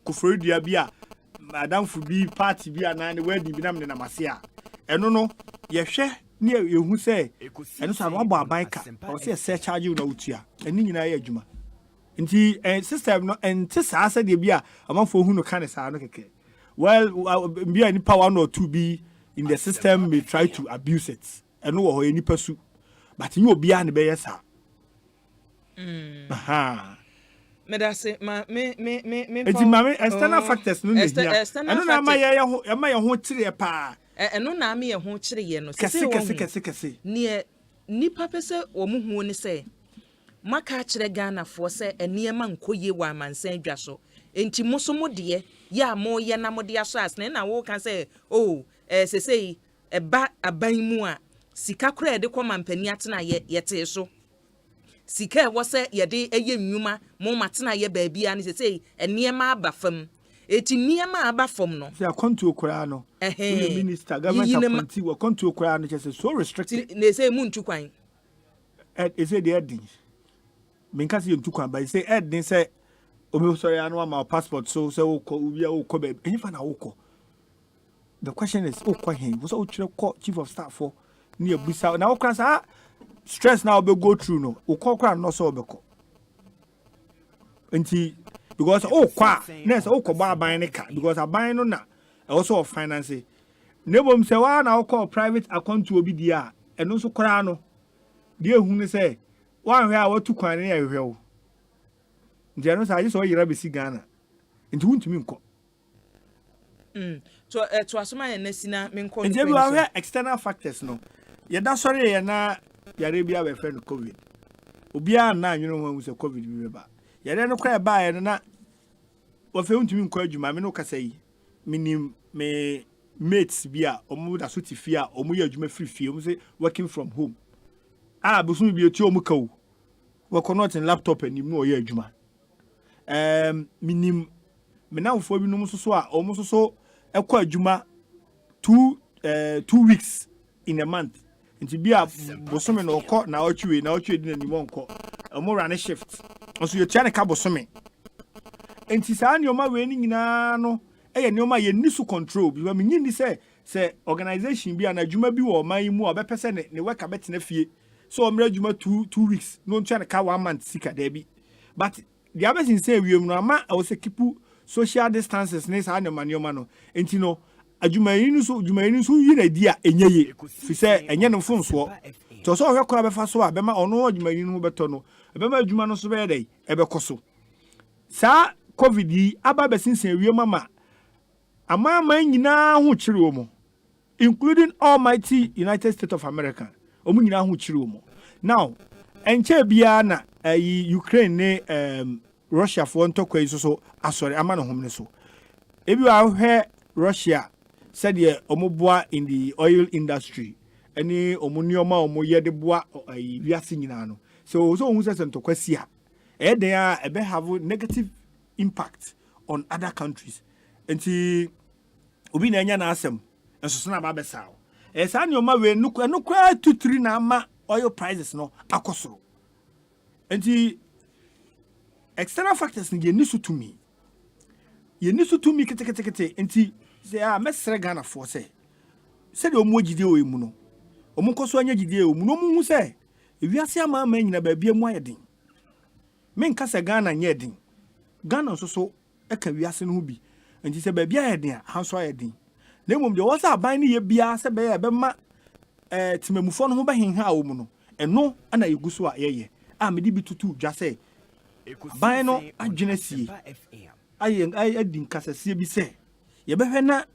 kufrodia bia madam fu bi party bia na ne wedding bi nam ne namase a eno no ye hwe ne ye hu se eno sa no bo aban ka o se search charge na utua eni nyina ye adwuma nti system no enti sa asa de bia amanfo hu no kan sa no keke well bia ni power 1 or 2 be in the system may try to abuse it eno wo ho eni pasu but nyo bia ne be yesa medase me eti mame external factors no ne hia eno na ma ye ho kire pa eno na ma ye ho kire ye no kese ne nipa pese wo mu hu ni se maka kire Ghana fo se eniema nkoye wa amansan dwa so enti muso de ya mo ye na mo de aso asne na wo kan se sesei eba aban mu a sika kura de koma mpani atena ye te so sika wo se ye de eye nnwuma mo matena ye baabia ne sesei eniema aba fam eti niema aba fam no se akonto kura no minister government appointee wo konto kura no chese so restricted ne say mu ntu kwan is it the edin menkasi ye ntu kwan ba say edin say obi sorry anu ma passport so say wo ko bia wo ko be enfa na wo ko. The question is was all chief of staff for near Busa now class stress now be go through no ukokra no so be ko enti because next ba ban ne ka because aban no na also of finance nebom se wa na private account to obi dia eno so kra no dia hu ne say wan hwe a watu kwan ne hwe wo ntia no sa yi so yira be si Ghana enti huntumi nko to asoma ye nasina menko nje bi wa external factors no ye da sori ye na yare bia be friend covid obia na anwene ho se covid bi ba yare no kwa ba ye na wo fe untumi nko adwuma me no kasa yi minim me mates bia omu da so ti fia omu ye adwuma free fie omu say working from home busu bi eti omu ka wo wɔkɔ in laptop anim na ɔyɛ adwuma minim menamfoɔ bi nom so a ɔmo so ɛkɔ adwuma 2 weeks in a month nti bia bosome na ɔkɔ na ɔtwe di na nim ɔnkɔ ɔmo run shift nso yɛtua ne ka bosome nti saa nneɛma wei ni nyinaa no ɛyɛ nneɛma yɛ ni so control bi wa menyi ni sɛ organization bi ana adwuma bi wɔ ɔman yi mu a ɔbɛpɛ sɛ ne work abɛtena fie so ɔmra adwuma 2 weeks no ntua ne ka 1 month sika da bi but the other thing say wiem no ama I was keep social distances ne saa nneɛma no nti no adwumayini nso yi na di a enye ye fi sɛ enye no mfonso to so ɔhwɛ kora bɛfa so a bɛma ɔno adwumayini no bɛtɔ no bɛma adwuma no so bɛyɛ dɛ ɛbɛkɔ so saa covid yi aba bɛsinsen wiem ama nyinaa ho kyerɛ wɔ mo including almighty United States of America ɔmo nyinaa ho kyerɛ wɔ mo now enche bia na Ukraine ne Russia for ntɔkwa yi so asɔre ama no homne so ebi wa hwɛ Russia said ye omoboa in the oil industry any omunnioma omoye de boa wiase nyina no so hu se ntɔkwa si a then ebe have negative impact on other countries enti obi na nya na asem enso so na ba besa o saa nneoma we no kwa 2-3 na ama oil prices no akosoro enti external factors ni ye nisu to me kete enti say mesre Ghana for say de omo gide o emu no omo koso anya gide o mu no mu hu say ewiase ama nyina ba bia mu ayedin men ka say Ghana nya edin Ghana so e ka wiase no bi enti say ba bia ayedin a hanso ayedin na emom de wo say aban ne ye bia say be ma timamufo no ho ba henha o mu no eno ana yeguso a yeye a me di bi tutu dwa say aban no adwene sie ay adin kasasie bi say ye behwe na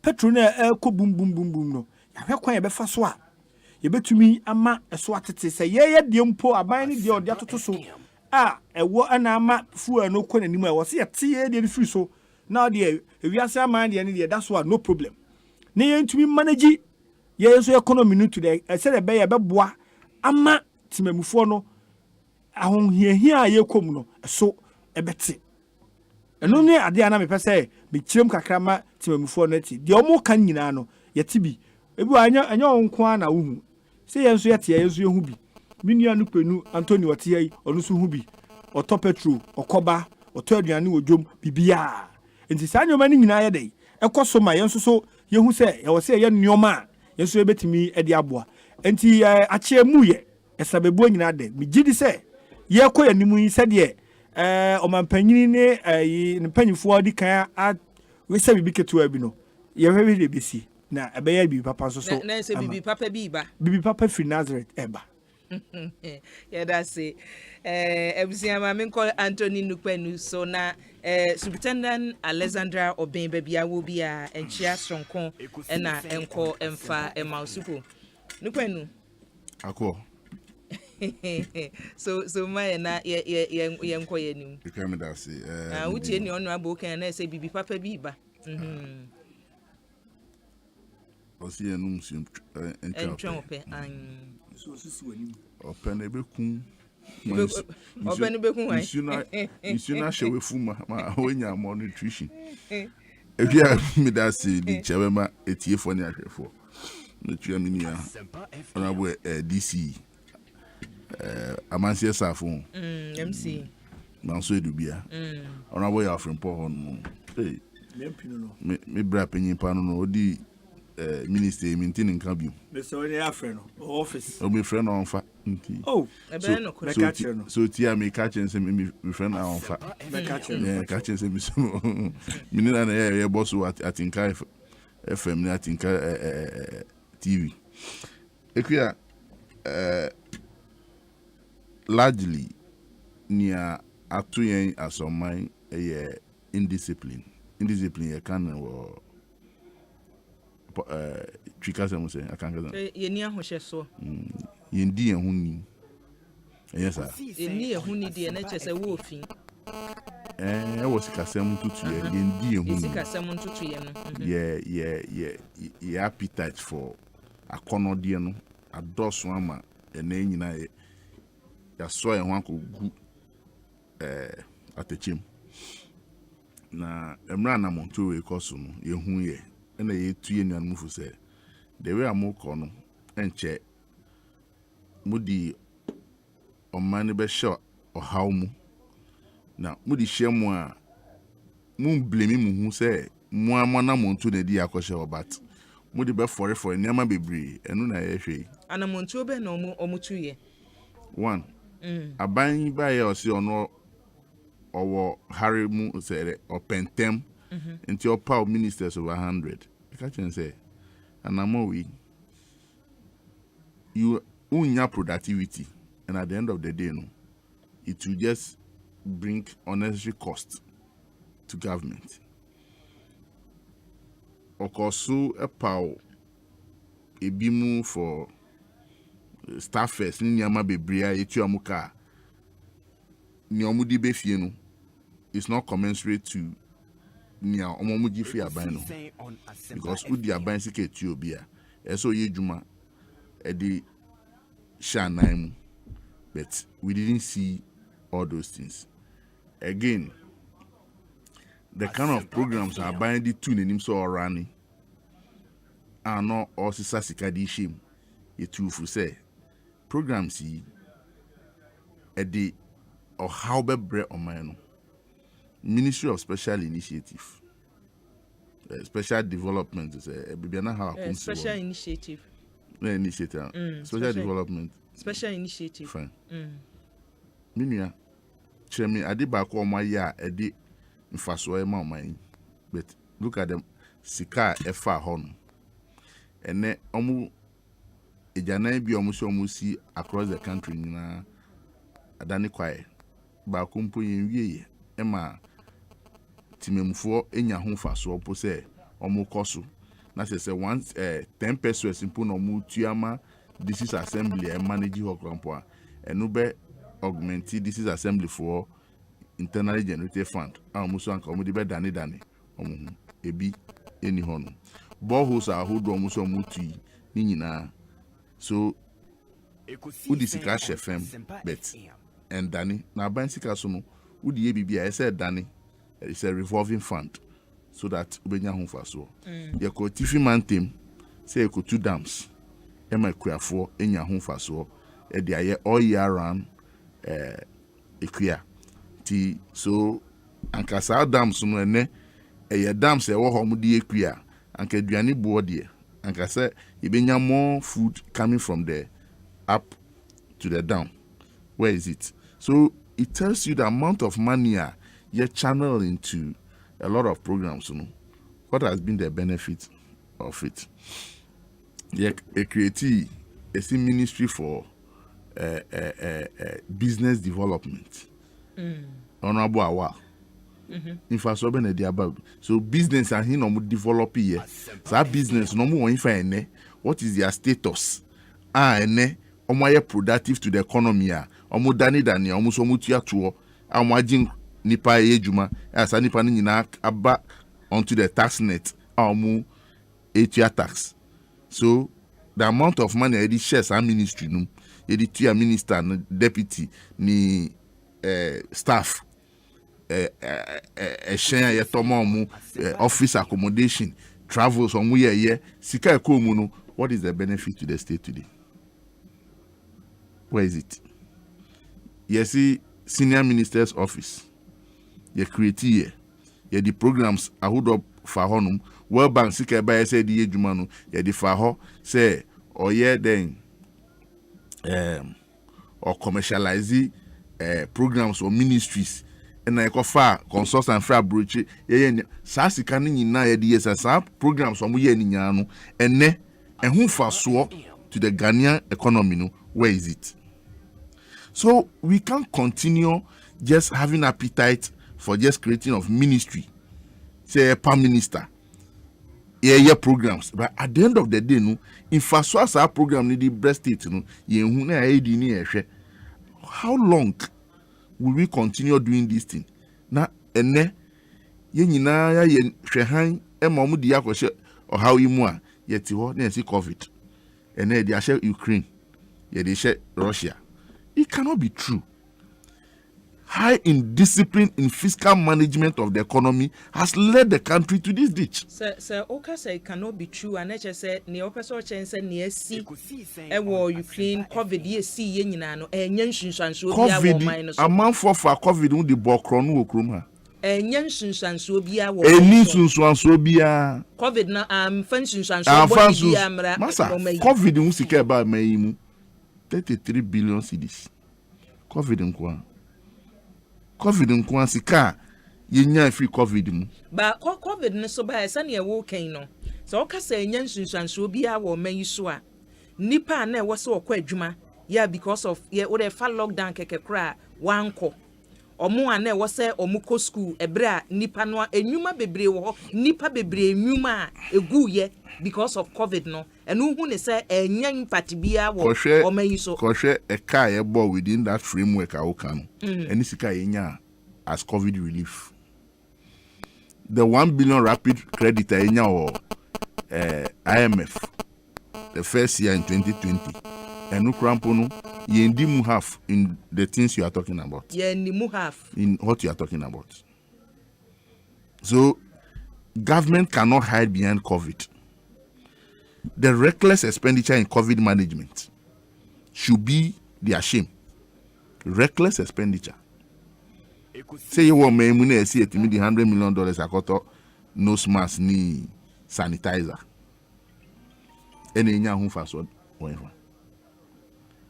petrol na ekɔ bum no ya hwe kwan ye befa so a ye betumi ama eso atete say ye de mpo aban ne de ode atoto so a ewo ana ama fuel no kɔ nanim a wo se ye te ye de free so na de ewiase aman de ne de da so a no problem ne ye ntumi manage ye so economy no to the say the be ye beboa ama timamufo no ahonhiahia ye kɔm no so ebete eno ne ade ana me pese me kirem kakrama timamufo no ati de omo kan nyina no yeti bi ebi anya onko na wuhu se yenso yete yenso yehu bi minua no penu Anthony wote yi onu so hu bi oto petrol okoba oto aduane wodwom bibia enti sa nyoma ni nyina ye dai ekoso ma yenso so yehu se ye wo se ye nyoma a yenso ebetimi ede aboa enti ache mu ye esabebu nyina de me gidi se ye kɔ yanimu yi se de omampanyini ne mpanyifo adi kan a wese bibi ketua bi no ye hwewe de besi na ebeya bibi papa so na se bibi papa bi ba bibi papa fi Nazareth eba yeah that's it ebusiama me call Anthony Nukpenu so na Superintendent Alexandra Obemba bia wo bia enchia sonko na enko emfa emausupo Nukpenu akọ so my na ye nko ye nim you come that say utie ni onu abo kan na say bibi papa bi ba osi enum sim enchope so sisi wani open ebekun open ebekun wan insuna shewe fuma ma onya more nutrition ebia me that say di chebema etiefo ni ahwefo nutrition ni ya onabo DC amansie safo MC manso edubia onabo ya afrimpo hon hey me bra penyin pa no odi minister maintaining cabinet me so any afre no office o me friend on fa nti ebe no ko so tia me catch and say me friend on fa catch and say me so me na ye boss at Inka FM na at Inka TV ekuya largely near atuyen asoman indiscipline ye kan wo twikasa mo say akanka ye ni ahohye so ye ndi ye huni yes sir ye ni ye huni de na chese wo ofin wo sikasem tutu ye ndi ye huni sikasem tutu ye no ye appetite for akono de no adoso ama ene nyina ye ya so en ho akogu atechim na emra na monto we koso no ye hu ye na ye tuye nuan mufu se the way amoko no enche mudi omani be sure o how mu na mudi shemu a mu blame mu hu se mu amana monto na di akoshe obat mudi be for niam bebre enu na ye hwe ana monto be na omutuye one aban ba ye o se ono owo harry mu say opentem into your power ministers over 100 I can say and we you unya productivity and at the end of the day no it will just bring unnecessary cost to government okoso a power e bimu for staffers ni nyama bebria etu amuka ni omudi be fie no it's not commensurate to nia omomuji fi aban no because udi aban sike tu obi a eso ye djuma e di shanai but we didn't see all those things again. The kind of programs are buying the two names so running are not all sasika di shame ye two for say programs see a day or how be bread on my Ministry of Special Initiative, special development is a special initiative. Special development. Special initiative. Fine. Minia, Chemi, I did back on my ya, I did in fast way, my but look at them, Sika, Efa Hon, and then Omu Ejana be almost see across the country in Adani Kwae, Bakumpu in Ye, Emma. Timemfo enya ho fa so opo se omokoso na se once 10 pesos impo no mu tuama this assembly and manage ho krampo a enu be augment this assembly for internally generated fund amuso anka omo de be dane omo ebi eni ho no boreholes a hodo omuso mu tui ni nyina so udi sika chefem bet and dane na ban sika so no udi ebibia e se dane. It's a revolving fund so that ubenya ho faso. Ye ko tifi mantem say ko 2 dams. E ma kuafo enya ho faso e de aye all year round ekua. Ti so anka sa dams no ene ye dams e wo ho mu de ekua anka aduane bo de anka say ibenya more food coming from the up to the down. Where is it? So it tells you the amount of money you channel into a lot of programs, you know. What has been the benefit of it? A creative, a ministry for business development. Honorable Awa. Infrastructure so business and he no develop here. So that business no more info what is their status? Omo productive to the economy omo dani omo so mo tua to amagin nipa ejuma asa nipa ni nyina aba onto the tax net amu etia tax. So the amount of money edi shares our ministry no edi tia minister no deputy ni staff share ye tomo office accommodation travels omu ye sika ekomu no. What is the benefit to the state today? Where is it? You see senior minister's office. You create here. You the programs I hold up for honum. World Bank sika ba say the ejuma you the for ho say or yeah then or commercialize programs or ministries and I offer consultant for broach yeah sa sika ni nyina ye the sa programs omo ye ni nya no ene ehun fa so to the Ghanaian economy no. Where is it? So we can't continue just having appetite for just creating of ministry, say a prime minister, yeah programs. But at the end of the day, no, infrastructure our program need the breast state, no, how long will we continue doing this thing? Na ene ye nyina ya ye hwehan e mamu di akoshe or how imu a yeti ho na si COVID. Ene di ahye Ukraine, ye di hye Russia. It cannot be true. High indiscipline in fiscal management of the economy has led the country to this ditch. Sir, okay, say it cannot be true. And I just said, near person chance and near sea, war Ukraine, COVID, yes, see, yen, no, and yensions and so COVID, a month for COVID, the Bokron will come. And yensions and so be our and so be a COVID now, functions and so be a massa. COVID, who seek about my 33 billion cedis. COVID in Kwan. COVID in Kwan sika yenya free COVID mu. But COVID no so ba esa na wo kan no. So o ka say nya nsunsuanso bia wo man so a nipa na wo se okọ adwuma yeah because of yeah wo dey fa lockdown keke kra wanko. Omo a na wo se omo ko school ebre a nipa no enwuma bebre wo nipa bebre enwuma egu ye because of COVID no. Enu hu ne say enya impact bia wo o man so. Koshe e ka ye bo within that framework a wo kan. Eni sika yenya as COVID relief. The 1 billion rapid credit enya or IMF the first year in 2020. And Ukrampono, yendi mu half in the things you are talking about. Yendi mu half in what you are talking about. So, government cannot hide behind COVID. The reckless expenditure in COVID management should be their shame. Reckless expenditure. Say you want me see it me the $100 million I got nose mask ni sanitizer. Any nya fast whatever.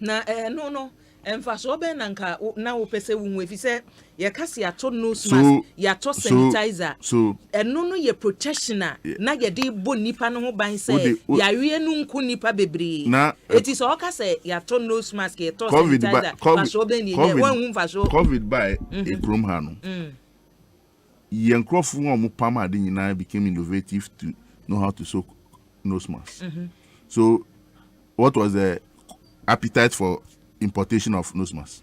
Na no emfaso be nanka na wo pese wu efi se ye kase ato nose mask ya to sanitizer so eno no ye protection na ye de bo nipa no ho ban se ya wie nu nku nipa bebre eti so kase ya to nose mask ye to sanitizer faso be ni ye wan hu faso COVID by e krom ha no ye nkrofo won pam ade nyina became innovative to know how to sew nose mask. So what was the appetite for importation of nose mask?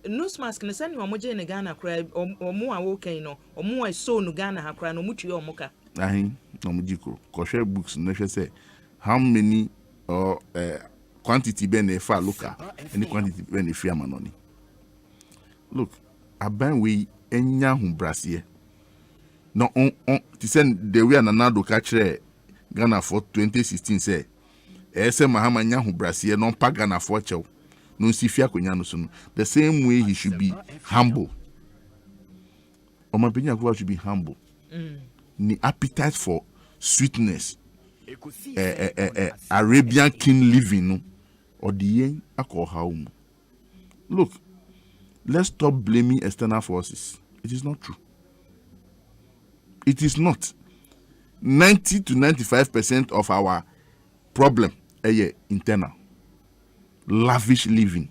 Nose mask ne sani wa moje ne Ghana kra omo a wo kan no omo a so no Ghana ha kra no mutu ye omoka ahin no mujiko ko share books no say how many quantity be na fa local any quantity be na free amanoni. Look, aban we enya hu brasie no on ti send the way ananado ka kire Ghana for 2016 say ese mahama nya hu brasie no pa Ghana for chew no sifia konya no so no the same way he should be humble. Omabenya go should be humble. Ni appetite for sweetness Arabian king living no or the yen alcohol. Look, let's stop blaming external forces. It is not true. It is not. 90 to 95% of our problem internal. Lavish living.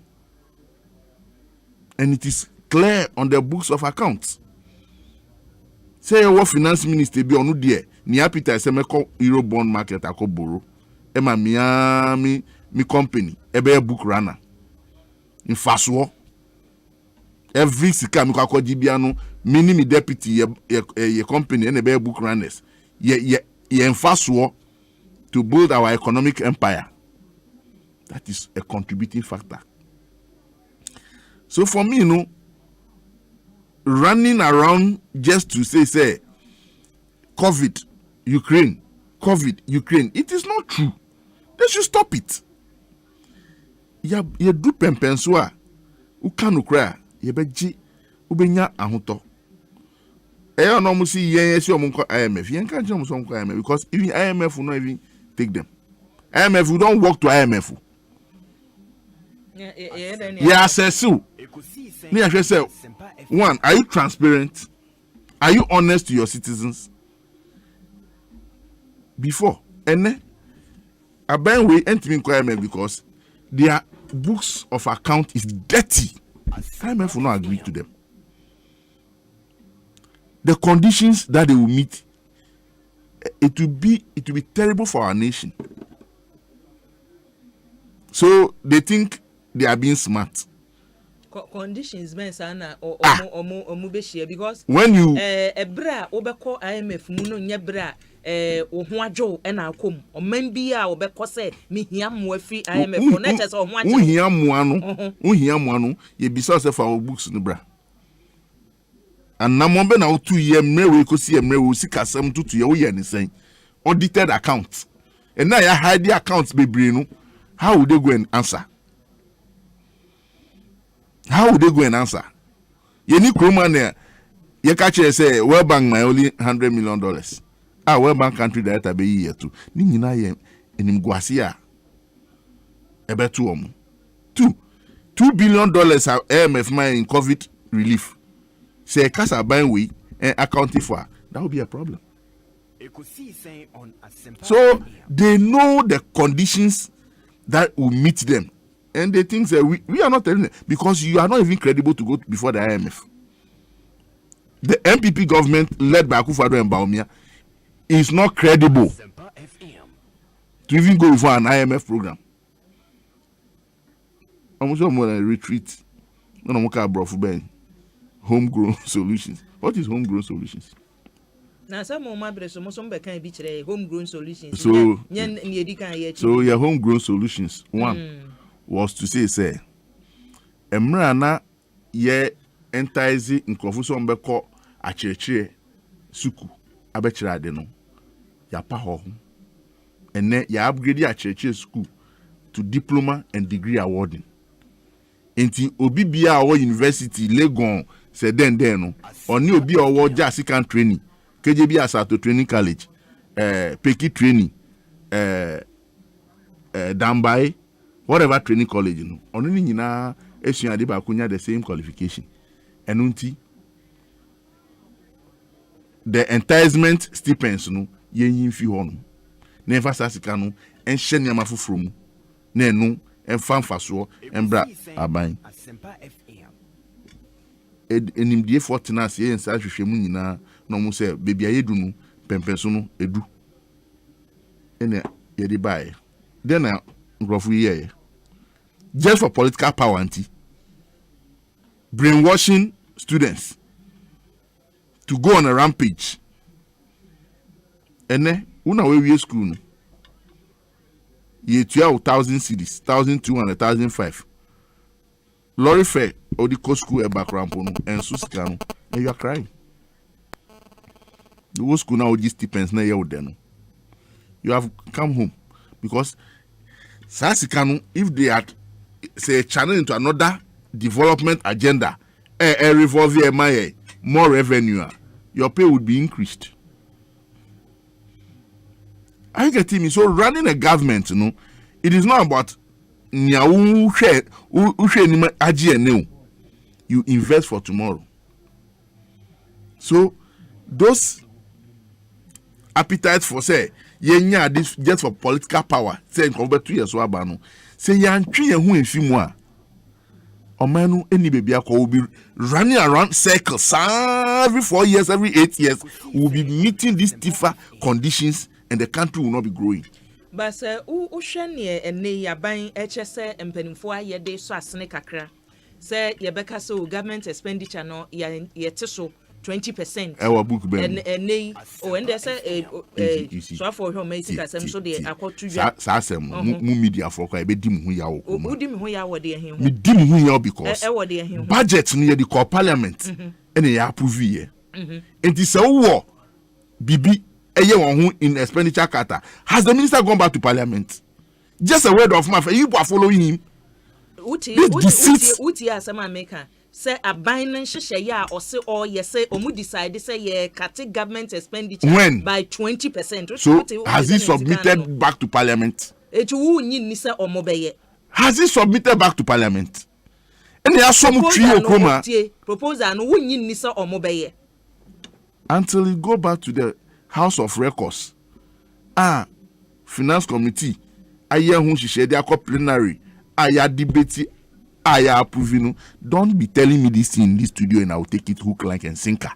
And it is clear on the books of accounts. Say what finance minister be onu there. Ni appetite se me ko euro bond market akọ borrow. E ma Miami mi company ebe book runner. In faso. Every sika mi akọ dibia no mini mi deputy ye company and ebe book runners. Ye enfaso to build our economic empire. That is a contributing factor. So for me, running around just to say COVID, Ukraine, it is not true. They should stop it. Ya do pempenswa, ukanu kra, yebeji, ubenya ahuto. I no musi yes IMF. You can't jump some IMF because even IMF will not even take them. IMF will don't work to IMF. Yeah, says so. One, are you transparent? Are you honest to your citizens? Before, and a ban way entering IMF because their books of account is dirty. IMF will not agree to them. The conditions that they will meet, it will be terrible for our nation. So they think they are being smart. Conditions men sana omu be share because when you ebra obeko IMF mu no nya bra wo ho adwo na akom oman bi a wo bekọ se me hia mo afi IMF na che se wo ho adwo wo hia mo ano ye bisa se fa wo books no bra anamo be na wo tu ye mrewe kosi ye mrewe si kasam tutu ye wo ye ni sen audited accounts and now ya hide the accounts bebre no how would they go and answer ye ni kroma na ye ka che say World Bank my only $100 million World Bank country director be year too ni nyina ye enim guase a ebetu omo $2 billion IMF my in COVID relief say kasa ban we and accounting for that would be a problem. Ekosiisen On Asempa. So they know the conditions that will meet them, and they think that we are not telling them because you are not even credible to go before the IMF. The MPP government led by Akufo-Addo and Bawumia is not credible to even go before an IMF program. I'm sure more than a retreat. No more bro homegrown solutions. What is homegrown solutions? Na some of my brothers some be kan bi kire homegrown solutions. So your homegrown solutions one was to say emra na ye entize nkrofo so mbekọ akyerɛkyerɛ suku abɛkyerɛ ade no ya pa ho ene ya upgrade akyerɛkyerɛ suku to diploma and degree awarding enti obi bia a university Legon se den no oni obi a wo jasikan training KJB Asato Training College, Peki Training, Dambai, whatever training college, you know. Only nina esua de ba kunya the same qualification. Enunti the enticement stipends no yen fi ho no. Na emfa sika no enhye niam afoforo mu. Na enu emfa mfaso embra aban. Enimdie fortunas yen sa hwehwɛ mu nyina no mu say baby ayedu no pempenso no edu ene ye di buy then ngrofu ye just for political power anti brainwashing students to go on a rampage ene una we school no ye 1,000 cedis 1,200 1,005 lorry fare or the cost school background no and susika no and you are crying. The whole school now just depends na you then. You have come home because Sasikano, if they had say channel into another development agenda, revolve more revenue, your pay would be increased. I get me. So running a government, you know, it is not about you invest for tomorrow. So those appetite for say yenya this just for political power say nko 2 years wa ba no say yantwe ye hu enfimu a omanu eni bebia ko will be running around circles every 4 years every 8 years we will be meeting these stiffer conditions and the country will not be growing. But u hwene ene yaban eche se empanimfo ayede so asene kakra say yebeka so government expenditure no yete so 20%. Our book ben. And they say so for home make asem so dey akotu ya. Sa asem mu media for kwa be dim hu ya wo. Udim hu ya wo dey hin. Me dim hu ya because wo dey hin. Budget no ye the call parliament. And ya approve ye. And this wo bibi eye won hu in expenditure kata. Has the minister gone back to parliament? Just a word of mouth. You are following him. Uti asem America. Say a binance share or say or yes say omu decide say ye cut government expenditure when? By 20%. So has he submitted back to parliament? Has he submitted back to parliament? And there are some proposal no wunyin ni say omobeye. Until you go back to the House of Records. Finance committee aye hu share their plenary aya debate I approve you. Don't be telling me this in this studio and I will take it hook, line, and sinker.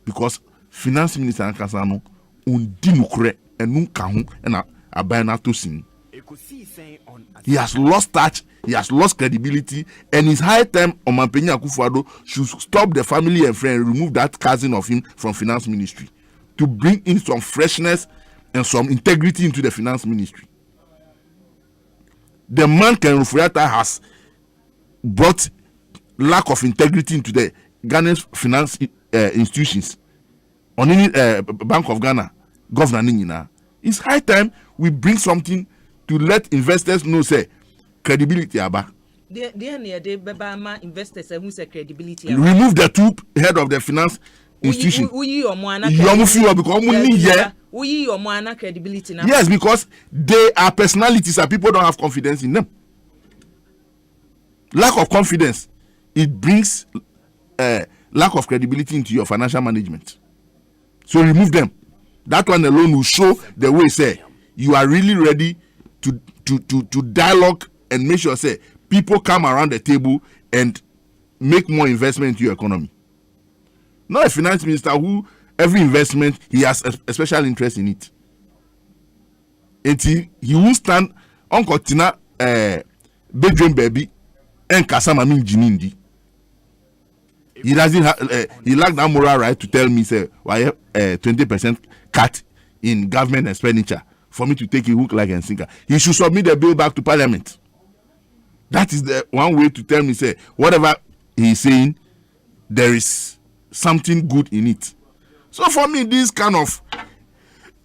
Because finance minister Ankasano undi nukre and nunkahu and a bayana to sing. He has lost touch, he has lost credibility, and it's high time Omampenya Akufo-Addo should stop the family and friends, remove that cousin of him from finance ministry. to bring in some freshness and some integrity into the finance ministry. The man Ken Rufuyata has brought lack of integrity into the Ghana's finance institutions. On any Bank of Ghana, Governor Nina, it's high time we bring something to let investors know, say, credibility aba. Investors who say credibility. Remove the two head of the finance institution. Yes, because they are personalities and people don't have confidence in them. Lack of confidence, it brings lack of credibility into your financial management. So remove them. That one alone will show the way, say, you are really ready to dialogue and make sure, say, people come around the table and make more investment into your economy. Not a finance minister who every investment he has a special interest in it. And he will stand on Kotina bedroom baby and Kasama min Jinindi. He doesn't he lack that moral right to tell me, say, why 20% cut in government expenditure for me to take a hook, like and sinker. He should submit the bill back to Parliament. That is the one way to tell me, say, whatever he is saying, there is something good in it. So for me, this kind of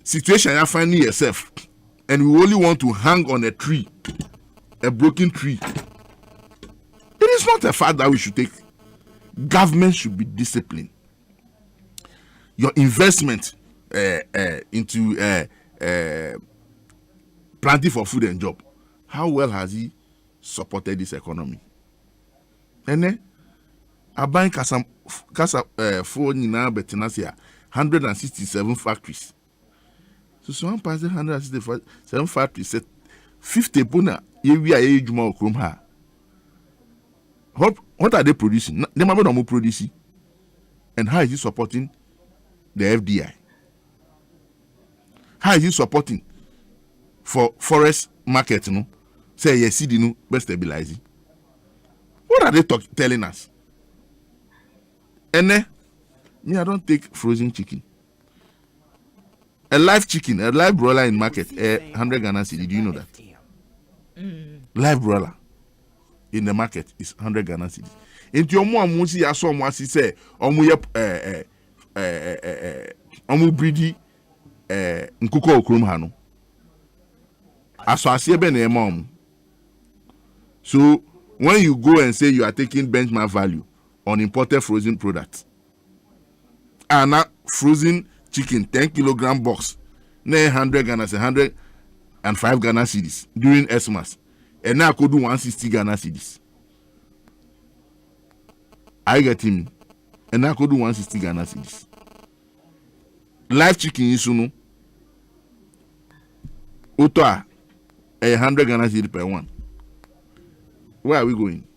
situation you're finding yourself, and we only want to hang on a tree, a broken tree. It is not a fact that we should take. Government should be disciplined. Your investment into planting for food and job, how well has he supported this economy? And then I buy kasa for Nina Betinasia 167 factories. So one person 167 factories said 50 puna yewi aye juma okrom ha. What are they producing? They might not producing. And how is he supporting the FDI? How is he supporting for forest market? No, say yes, see no best stabilizing. What are they telling us? And then me, I don't take frozen chicken. A live chicken, a live broiler in market, 100 Ghana cedi. Do you know that? Live broiler in the market is 100 Ghana cedi. Into your mom musi ya so mwasi say omu omu breedi nkuko okrum ha no. Aso asiebe na mom. So when you go and say you are taking benchmark value on imported frozen products, and now frozen chicken 10 kilogram box, 100 Ghana, 105 Ghana cedis during Xmas, and now I could do 160 Ghana cedis. I get him, and I could do 160 Ghana cedis. Live chicken is no. Otoa 100 Ghana cedis per one. Where are we going?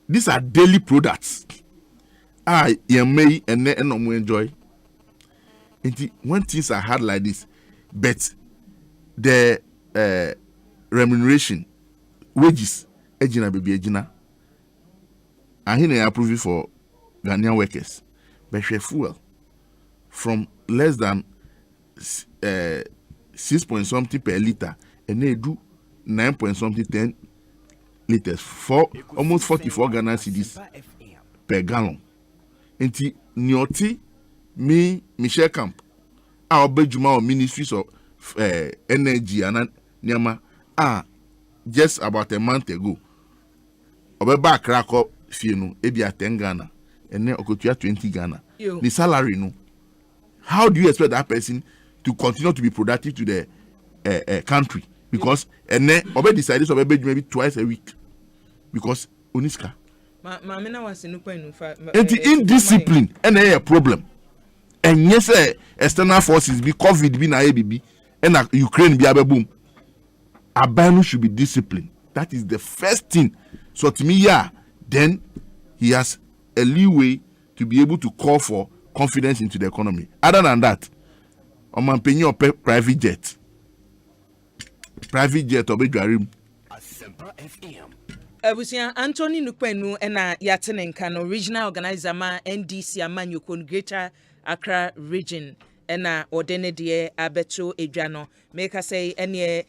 These are daily products. You may and no more enjoy. And when things are hard like this, but the remuneration, wages, ejina baby ejina, and here I approve it for Ghanaian workers. But fuel from less than 6 point something per liter, and they do 9 point something 10 liters for almost 44 Ghana cedis per gallon. Enti Nyoti me Michelle Camp our Bejuma ministries of energy and Nyama just about a month ago. Obeba crack up fieno ebi 10 Ghana and then okotua 20 Ghana. The salary no. How do you expect that person to continue to be productive to the country? Because and then Obe decided to maybe twice a week because Uniska. And the indiscipline and a problem. And yes, external forces be COVID, be na ABB, and Ukraine be a boom. Abanu should be disciplined. That is the first thing. So to me, yeah, then he has a leeway to be able to call for confidence into the economy. Other than that, I'm paying your private jet. Private jet or Asempa FM. Abusia Anthony Nukwenu ena yatene nka no regional organizer ma NDC amanyoko Greater Accra region ena odene de abeto edwa no make say ene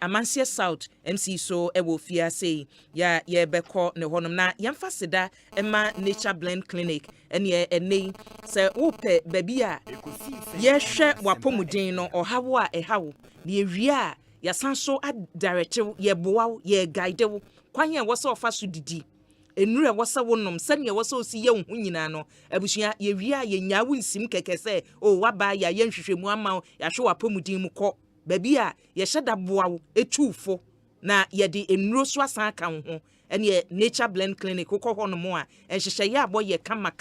Amansia South MC so ewo fia say ya ye beko ne honom na yemfa seda ema nature blend clinic ene ene se wope baby a ye hwe wapomuden no ohawo a ehawo ne ewia ya sanso a directive ye boaw ye guide wo kwan ye wo se ofa so didi enure wasa wonom sane wasa osi ye hu nyina no abusua ye wia ye nyawo nsim keke se o waba ya ye nhwehwemu ama ya hwe wapomudin mu kɔ baby a ye hyeda boawo etufo na ye de enuro so asan ka ho ene nature blend clinic kokɔ hɔ no mo a enhyehyɛ ye abɔ ye kama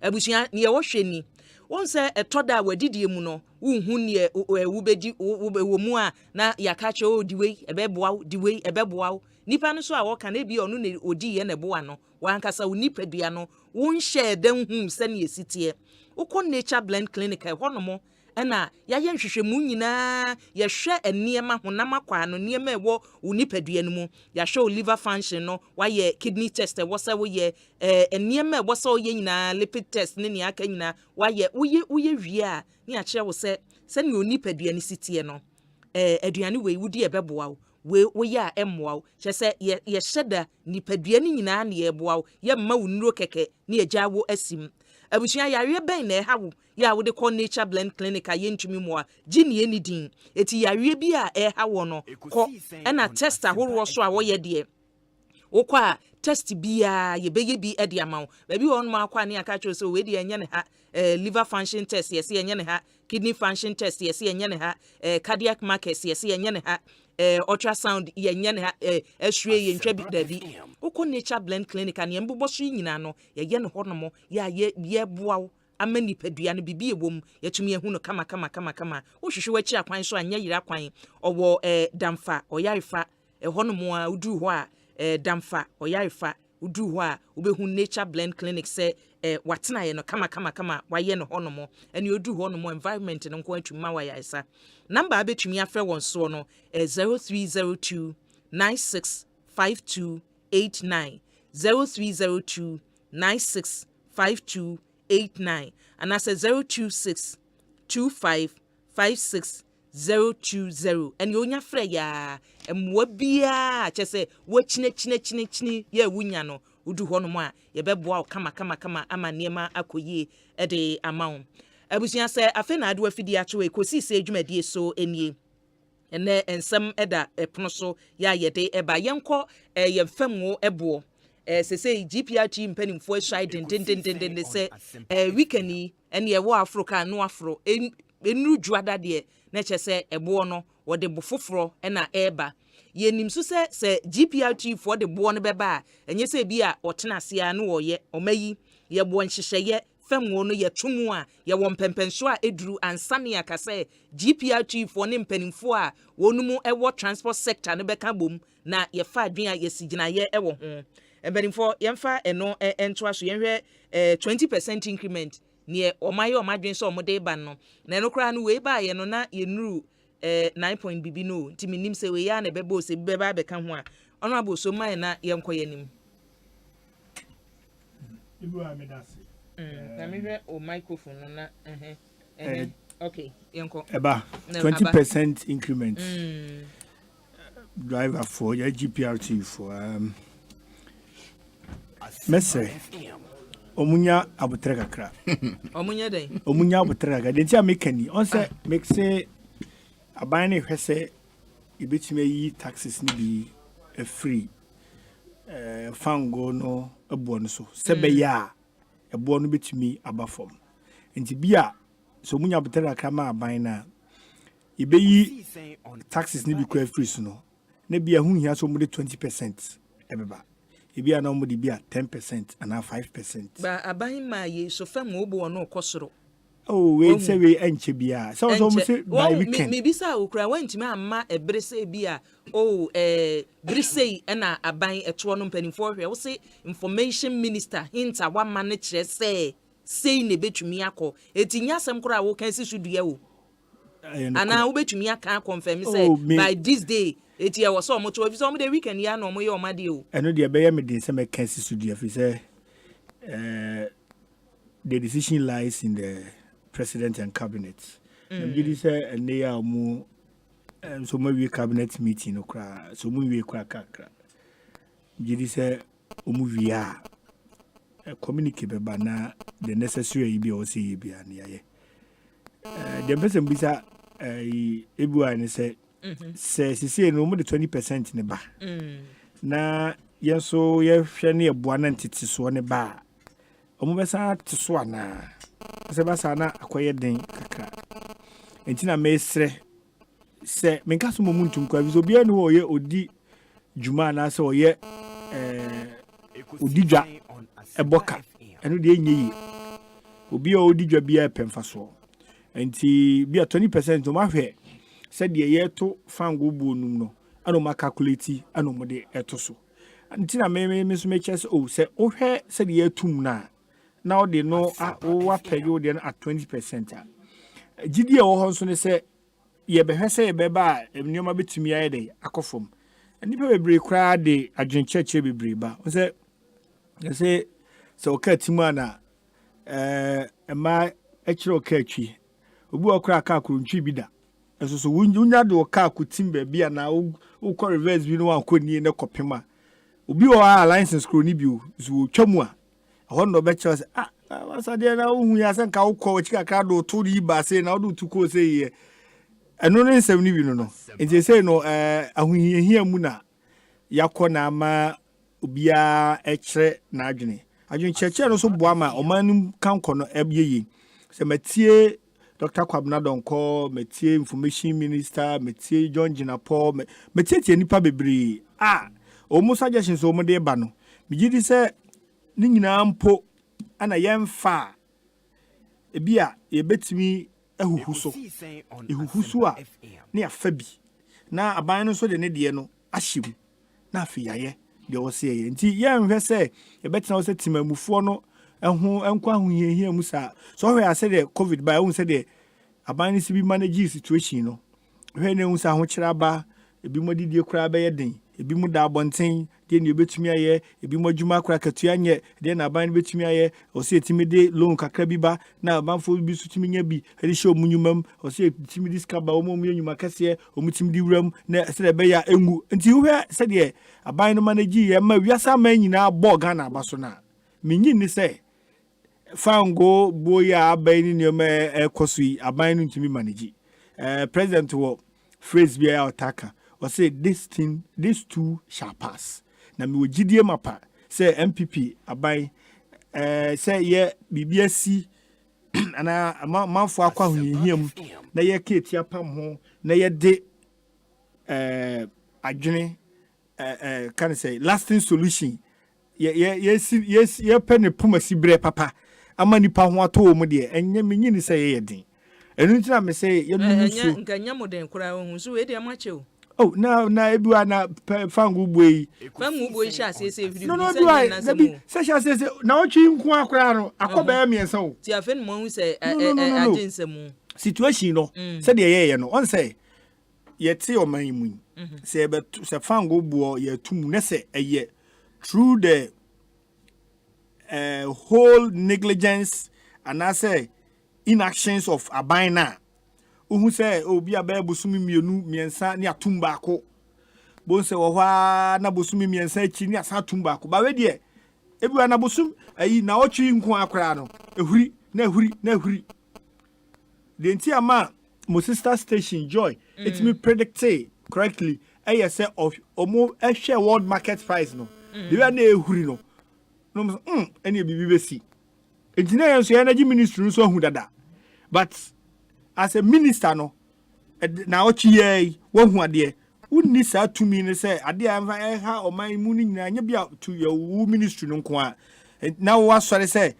abusua ne ye wo hwɛ ni won se etoda wadidie mu no unhu ne wubedi wo mu a na yakache o diwe ebeboa diwe ebeboa nipa no so a woka na bi onu ne odi ye ne boa no wankasa unipadua no won hye dan hu se ne esitie ukọ nature blend clinic e hono mo na ya ye nhwehwemu nyina ya hwe eniema honam akwa no niema ewo unipadua no mu ya hwe liver function no wa ye kidney test e wo se wo ye eniema e wo se wo ye nyina lipid test ne aka nyina wa ye uye wie a ne a kire wo se ne unipadua ne sitie no aduane we wudi ebeboa wo ya emmoa che se ye hyeda nipadua ne nyina na ye boa ye mma wunuro keke ne ye jawo asim abusua yare ben na hawo ya wo de call nature blend clinic a yentumi mo a gini eni din eti yare bi a hawo no ko na test ahoro so a wo ye de wokwa test bia ye beye bi e de amawo ba bi won ma akwa ne aka cho so we de enye ne ha liver function test yes enye ne ha kidney function test yes enye ne ha cardiac markers yes enye ne ha ultrasound yenye ne ha ehwe ye ntwa bi dabi wokọ nature blend clinic an ye mbobọ so nyina no ye ne honomo ya ye boawo amani padua no bibi ewom yetumi ehu no kama wo hwehwe wachi akwan so anya yira kwan owo damfa oyarefa honomo a udu ho a damfa oyarefa udu ho a obehu nature blend clinic se watena ye no kama waye no honomo ene odu honomo environment no nko atuma wa yaisa number abetumi afre won so no 0302 965289 0302 965289 and I say 026 2556 020 and you nya frɛ ya emwa bia che se wo chine ye wunya no udu ho no mo a ye beboa kama ama niema akoyie e de amawo abusia se afi na ade afidi acho ekosise adwumadie so enie ene ensem eda epono so ya ye de eba yenko ye mfamwo ebo say GPRT mpanimfo ahwai den say weekend ene ye wo Africa no afro enu juada de na che se ebo no wo de bofoforo na eba yenim so se GPRT for de bo no beba enye se bi a otena ase a no wo ye omayi ye bo nhyehyeye famwo no ye tumu a ye wo mpempenso a eduru ansane aka se GPRT for ne mpanimfo a wonumu ewo transport sector no beka bom na ye fa adwen a ye sigina ye ewo ho mpanimfo yemfa eno ento aso yenhwe 20% increment ne omaye omadwen so omode ba no na eno kra no we ba ye no na yenuru 9 point bibi no ntimi nim se we ya na beba se beba beka ho a ono aboso mai na yenkoye nim ibu amedase na me hwe o microphone no na okay yenko eba 20% increment driver for your GPRT for Mese omunya abutre kakra omunya den omunya abutre kakra den ti amekani on say make say aban ne hwese ibetime yi taxes ni bi free fango no ebo no so sebe ya ebo no betumi abafom enti bia so omunya abutre kakra ma aban na ibeyi taxes ni bi kwa free so no na bia hu hia so mo de 20% ebeba ebi ana mo de bia 10% and 5% ba aban ma ye so fam obo no kosoro oh we say we enche bia so mo say by weekend me bisa okura wantimi amma ebrese bia brisei na aban eto no mpanimfo hwe wo say information minister hinta wa ma ne kire say ne betumi akọ etinya asem kora wo kan si sudua wo ana wo betumi aka confirm say by this day eti e wo so mo to bi so mo de weekend ya no mo ye o ma de o eno de be ye me de se me kan si sudua fi say the decision lies in the president and cabinet. And this and they are more so maybe cabinet meeting okra so maybe kra. This omuvia communicate beba na the necessary be o say be an ye. The person bisa ebuwa ni say no more the 20% ne ba. Na yeso ye hwe ne eboa na ntete so ne ba. Omo besa teso ana. Se ba sa na akoye den kakra. Enti na mesre se menka so momuntu kwa bizo bia ne wo ye odi juma na se wo ye odidwa eboka eno de enyi obi a odidwa bia pemfa so enti bia 20% o ma hwe se de ye to fango bu onum no ano ma calculate ano mo de eto so enti na me so me chese o se o hwe se de ye tum na o de no o wa pege o de at 20% gidi e wo ho so ne se ye be hwe se ye be ba enioma betumi aye de akofom nipa bebre kra de adwencheche bebre ba o se so ka timu ana ema ekire o ka atwi obi okra ka akuruntwi bi da eso so wunya de o ka akutim ba bia na o ko reverse bi no ankoni ne kopema obi o license kro ni bi o so twamu a ho no be che wasade na ohu ya se nka ukọ chika ka do to ri ba se na do tuko se ye eno ne nsem ni bi no enti se no ahuhia mu na yakọ na ama obia ekire na adwene cheche no so boa ma omanum kanko no ebyeye se matie Dr. Kwabena Donko metie information minister metie John Jinapo metie tie nipa bebre omo suggestions omo de ba no migidi se ni nyina mpo ana yemfa ebia yebetimi ehuhuso a ne afa bi na aban no so de ne de no ahyem na afiyaye de wo se ye nti yemhwe se yebetena wo se timamufo no enkwa ahohia mu sa so hwe ase de covid ba ehun se de aban ni sibi manage situation no hwe ne ehun sa ho kira ba ebi modidie kura ba ye den ebi mu da abonten de ne obetumi aye ebi modwuma kura katua nye de na aban ni betumi aye o se etimi de loan kakra bi ba na abanfo bi su timi nya bi ede show munyumam o se etimi diska ba o mu nyuma kase o mu timi di wuram na se de be ya engu nti hwe se de aban no manage ye ma wiasa man nyina bo Ghana abaso na minyi ni se fango boya aban ni ma ekosui aban no ntimi manage president wo phrase bi ya otaka or say this two shall pass na me wogidie mapa say MPP aban say ye BBSC ana manfo akwa hohiam na ye ketia pam ho na ye de adwene can say lasting solution yes pen pomasi bre papa ama nipa ho ato mu de enye menyi ni say ye den enu ntina me say ye nu so nkanya moden kura ho so we de amache oh na ebiwa na fangu boyi sha se video no na se sha se na otwi nko akora no akoba emiensa o ti afen mo hu se agensem situation no se de ye no on say ye ti o man mu se be se fangu bo ye tum ne se eye through the whole negligence and I say inactions of abina who say obi abe bosumi mienu miensa ni atumba ko bon se wo hwa na bosumi miensa chi ni asa atumba ko ba we de ebi na bosum ayi na otwi nko akra no ehuri the entire man mo sister station joy it me predict correctly I say of omo share world market price no the way na ehuri no no any bibi besi engineer so energy ministry so hu dada but as a minister no na ochi ye wo hu ade unni sa tumi ne say ade anfa ha oman mu ni nyina nya bia to your ministry no nko a na wo asore say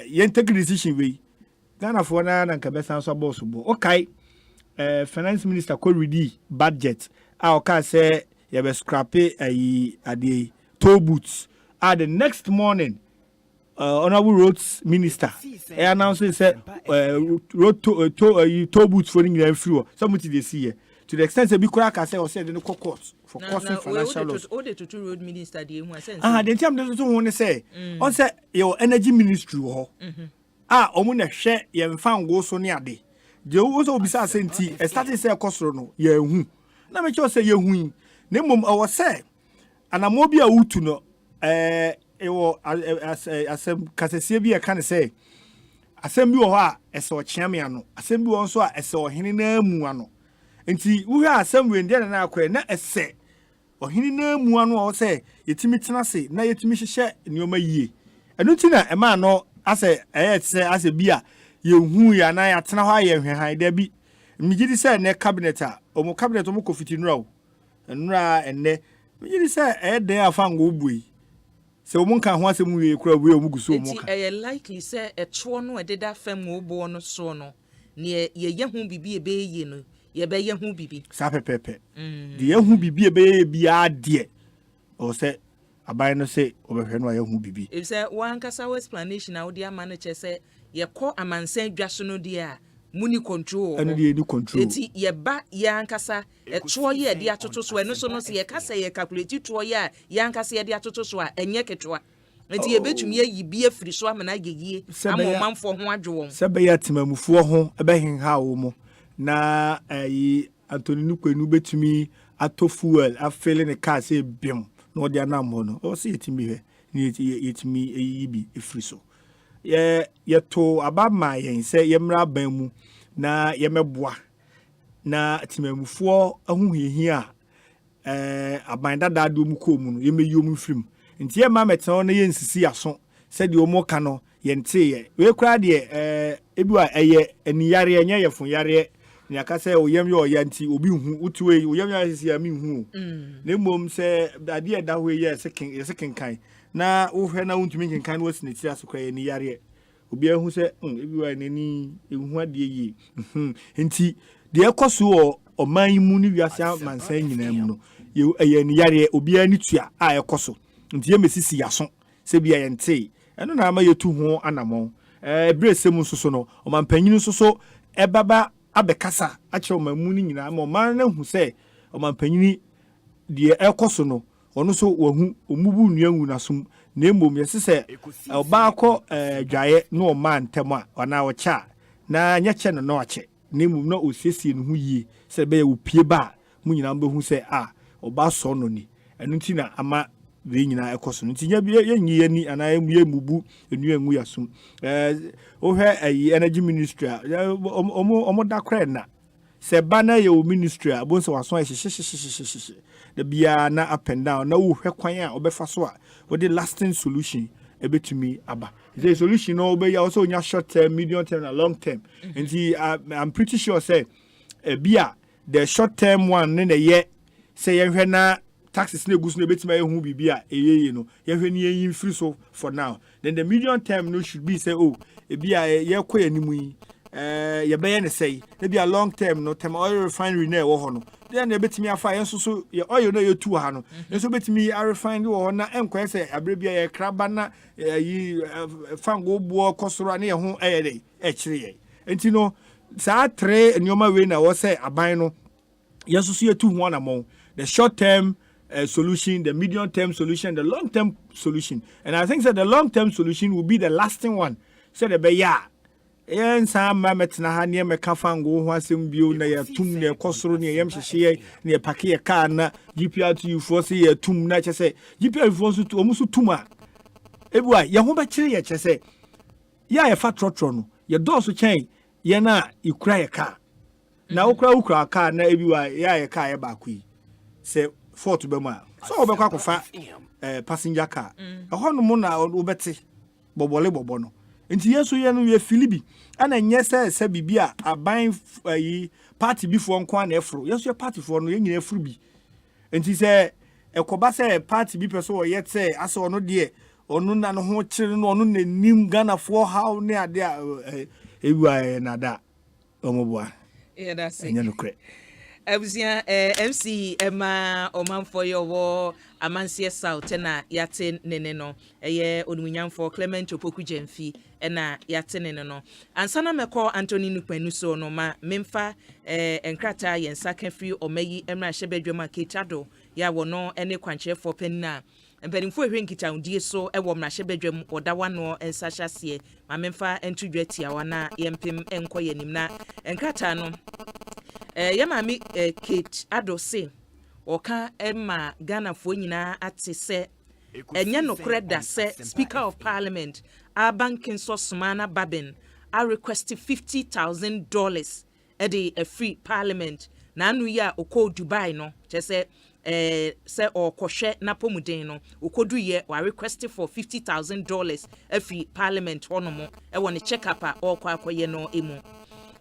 ye take decision we Ghana for na nka besan so boss bo okay finance minister ko ready budget a o ka say ye be scrap ayi ade toll booths the next morning honorable roads minister announced say road toll booths for England free somebody they see here to the extent that we could say or said in the court for causing financial loss. All the two road minister the one sense. The time doesn't want to say on say your energy ministry omuna share ye fan go so near day. The also be senti a starting say costro no ye hu. Na me cho say ye hu. Na mom I was say and amobi a utu no ewo asem kasesie bi e kan say asem bi wo ho a ese o chiame ano asem bi wo nso a ese o hene na mu ano enti wo hwa asem we ndie na akwa na ese o hene na mu ano o say yetimi tena se na yetimi hyehyɛ nioma yie enu ti na ema no ase ase bi a ye hu ya na ya tena ho aye hwehan da bi migidi say ne cabinet a omo cabinet omo kofiti nura o nura enne migidi say den afa ngo bui se omo kan ho asem wie kura we omo guso omo kan e likely say eto no ededa fam obo no so no ne ye hu bibi ebe ye no ye be ye hu bibi sa pepepe de ye hu bibi ebe ye bia de o se abai no se obehwe no ye hu bibi if say one kasa explanation na odi ama no che say ye ko amansan dwaso no de a muni control eno de ni control eti ye ba ye ankasa eto ye de atoto so eno so no se ye kasa ye calculate to ye ankasa ye de atoto so a enye ketwa eti ye betumi ye bi afiri so amana geggie amomanfo ho adwo se be ya timamufuo ho ebe henha wo mo na ayi Anthony Nukwenu betumi ato fuel afele ne car se bim no de anam ho no o se yetimi hwe ni yetimi eyibi efiri so ye to abama yen se ye mra ban mu na ye meboa na timamufuo ahuhihia aban dada do mu ko mu no ye meyi omu firim nti ye ma metan na ye nsisi aso se de omo ka no ye nte ye we kura de ebiwa eye eniyare enye ye fun yare ni aka se oyem ye oya nti obi hu utuwe oyem ya sisi ami hu na mom se ade da ho ye sekin kan na wo hwe na untumi kinkan no sine ti aso kwa ye ni yare obi ahu se ebiwa nani ehu ade yi nti de ekoso o man mu ni wiase mansan nyina mu no ye ni yare obi ani tua a ekoso nti ye mesisi yaso se bia ye nte eno na ama yetu ho anamon ebresem nsoso no o man panyinu nsoso ebaba abekasa ache o mamu ni nyina ma man na hu se o man panyini de ekoso no ono so wahu omubu nuanwu nasum na emom ye se oba akọ dwaye no o man tem a ona wo cha na nyache no no ache na emom na osiesie no hu yie se be ye opie ba mu nyina mbe hu se oba so no ni enu ti na ama we nyina ekoso nti nya bi ye nyi ani ana ye mubu enuanwu yasum o hwe energy ministry omo da kra na se bana ye o ministry abonso waso hye the bia na up and down na wo hwe kwan a obefa so a wo the lasting solution ebetumi aba the solution no be ya also nya short term medium term and long term nti I'm pretty sure say bia the short term one ne ye say ye hwe na taxes na gusu na betima ehu bibia eyeye no ye hwe ni yin free so for now then the medium term no should be say bia ye koya nimu yi ye be ye ne say e bia long term no term oil refinery na wo ho no then e betimi afa ye so ye oil na ye tu ha no so betimi a refine wo ho na enko say abre bia ye kraba na yi fango buo kosoro na ye ho dey e kire ye enti no sa tre nyoma we na wo say aban no ye so ye tu ho na mo the short term solution, the medium term solution, the long term solution. And I think that the long term solution will be the lasting one. So the beya yen sa mamet na ha ne me kafango ho asem bio na ya tum na ekosoro ne yem hyehye ne pake ye car na GPRTU for say ya tum na chese GPRTU for so omuso tum a ebua ye ho be kire ye chese ya ye fa trotro no ye do so chen ye na ikura ye car na ukura car na ebua ya ye car ye ba ku yi se Fort Bema. So obekwa kofa passenger car. Ho no mo na obete bobole bobono. Enti yeso ye no ye Filibi. Ana nye se bibia aban party before nko na efro. Yeso ye party for no ye nyina efro bi. Enti se ekoba se party bi person wo ye se ase ono de onu na no ho kire no onu na nim Ghana for how ne ade ewa na da omoboa. Yeah, that's it. Enye no kre. Ebusia MC Emma Omanfo Yowo Amansie South na yate nene no eye onumunyamfo Clement Opoku Jemfi na yate nene no ansana meko Anthony Nupanu so no ma memfa enkrata yensa kanfri omayi emra hyebedwama Ketado ya wono ene kwankyerefo penna mpanimfo ehwe nkitaudie so ewo mrahye odawa no ensahyasie ma memfa entudwa tiawa na yempem enkoye nimna enkrata no yamami Kate Adose oka emma Ghana fo nyina ate se enye nokre da se Speaker of Parliament Abankin Sosmana Babin I request $50,000 edi a free parliament na anu ya oko Dubai no chese se okwohwe na pomuden no okodu ye wa request for $50,000 a free parliament honomo e woni check up a okwa akoye no emu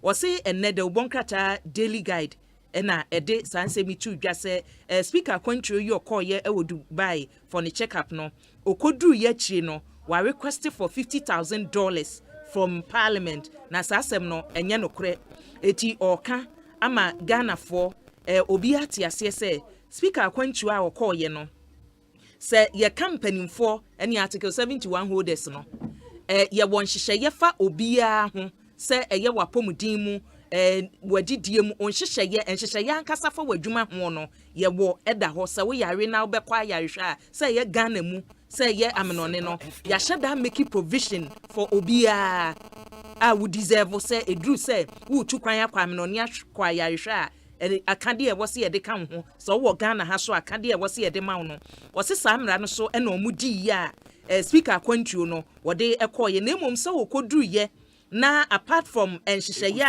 wose enne de ubonkrata daily guide ena ede sansemi tu dwa se speaker kwantro yi okoye e wo Dubai for the check up no okodu ye chi no wa request for $50,000 from parliament na sasem no enye nokre eti oka ama Ghana for obi ati ase se speaker kwantro a okoye no se ye company for any article 71 holders no ye won hyehyeye fa obia ho se eye wapomudin mu wadidie mu onhyehyeye ankasa fa wadwuma ho no ye wo eda ho se wo yare na obekwa ayarehwa a se ye Ghana mu se ye amenone no ya sheda make provision for obia a would deserve se edru se wo tu kwan akwa amenone akwa ayarehwa a akade e wose ye de kan ho so wo Ghana ha so akade e wose ye de ma no wose samra no so ena omudi ya speaker kwantio no wode ekoye na emom se wo kodru ye na apart from enhyehyeye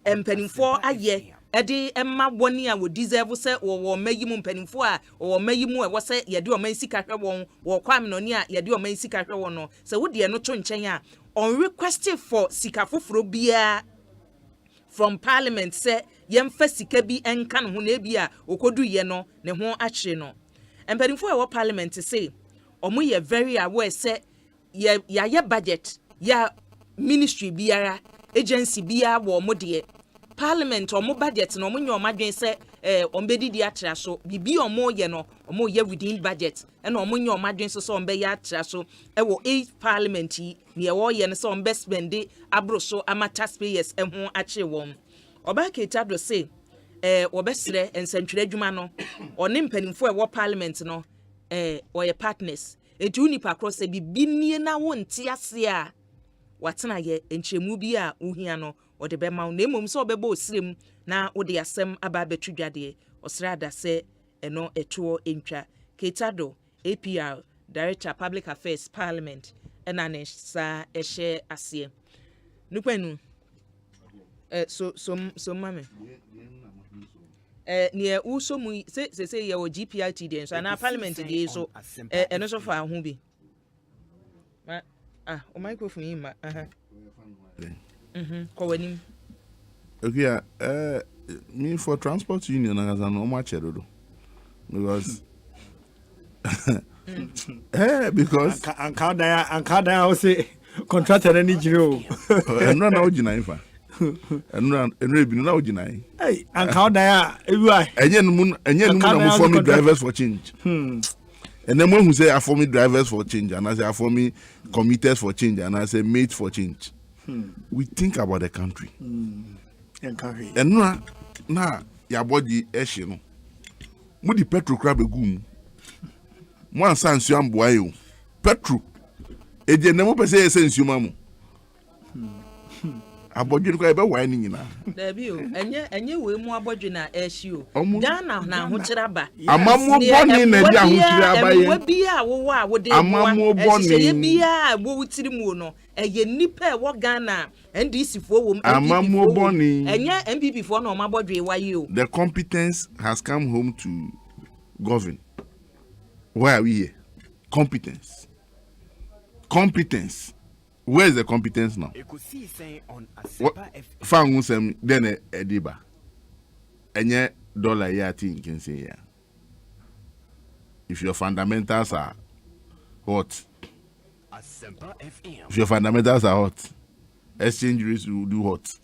a mpanimfo aye edi emma woni a wo deserve se wo mayimu mpanimfo a wo mayimu e wo se ye de o man sika hwe won wo kwa amenone a ye de o man sika hwe won no se wo de no to nchen a on request for sika foforo bia from parliament se yemfa sika bi enka no ho na bia okodu ye no ne ho akye no mpanimfo e wo parliament se omo ye very aware se ye budget ya ministry biara agency biara wo modie parliament omo budget no omo nyoma dwen se ombedidi atra so bibi omo ye no omo ye within budget na omo nyoma dwen so ombe ya atra so wo 8 parliament yi ne wo ye no so ombe spend abro so ama taxpayers ho ache won oba Ketado say obesre ensantwere adwuma no one mpanimfo wo parliament no oye partners etu nipa cross bibi nie na wonte ase a watena ye enchemu bi a uhia no ode be ma na emom so obeba osirem na ode asem aba betudwade osrada se eno etuo entwa Ketado APR Director Public Affairs Parliament ena ne sa ehye ase nupanu so mame ne uso mu se ye wo GPRT den so na parliament dey so eno so fa ho bi o microphone in ma kowanim okay me for transport union as an omacherodo because because and kada say contractor any jiro no na ojina ifa enu ebi na ojina hey and kada everywhere enye nu na for me drivers for change and then when who say I for me drivers for change and I say I for me committers for change and I say mates for change. We think about the country. And na ya body eshe no. Mo di petrol crab egum. Mo ansa nsu amboa yo. Petrol. Eje na mo pese esensu mamu. Abodwe ko ebe wa ni nyina. Da bi o enye we mu abodwe na eshi o. Ghana na ho kiraba. Amamu boni na dia ho kiraba ye. We bia wo a wo de amamu boni. Ye bia wo wutiri mu no. Eye nipa wo Ghana NDC fo wo amamu boni. Enye MPP fo na o mabodwe wa ye o. The competence has come home to govern. Why are we here? Competence. Where is the competence now? Ekosiisen On Asempa Fangu sem then ediba. Enye dollar ya tin can say ya. If your fundamentals are hot, Asempa FM. If your fundamentals are hot, exchange rates will do hot.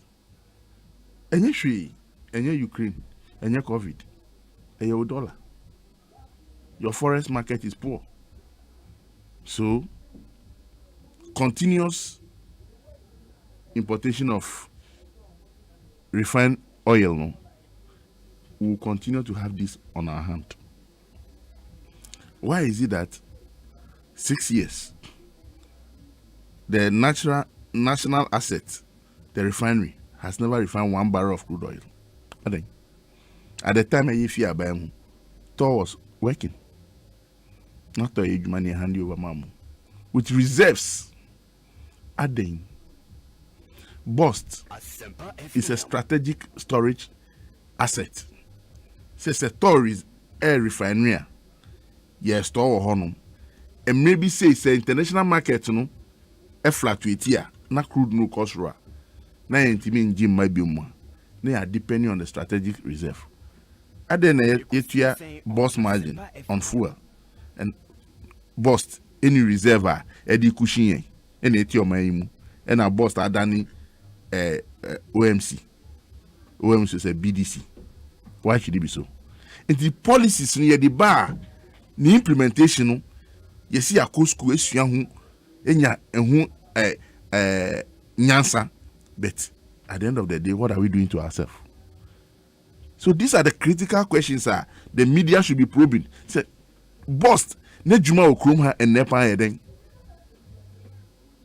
Enye Ukraine. and your COVID, and your dollar. Your forex market is poor. So, continuous importation of refined oil, no, we will continue to have this on our hand. Why is it that 6 years, the national asset, the refinery, has never refined 1 barrel of crude oil? At the time if you are buying, Thor was working. Not a huge money hand over mamu. With reserves, adding. Bust is a strategic storage asset. Says a tourist air refinery. Yes, store honum. And maybe say it's an international market, no, a fluctuate here, na crude no cost raw. Na intimate Jim might be more. They are depending on the strategic reserve. At then a boss margin on fuel and bust any reserve edi cushion and a tio maimu and a bust adani OMC. OMC is a BDC. Why should it be so? And the policies near the bar, the implementation, you see a coasco esyahu enya ehu nyansa, but at the end of the day, what are we doing to ourselves? So these are the critical questions the media should be probing. Say, bust ne juma okromha and nepa eden.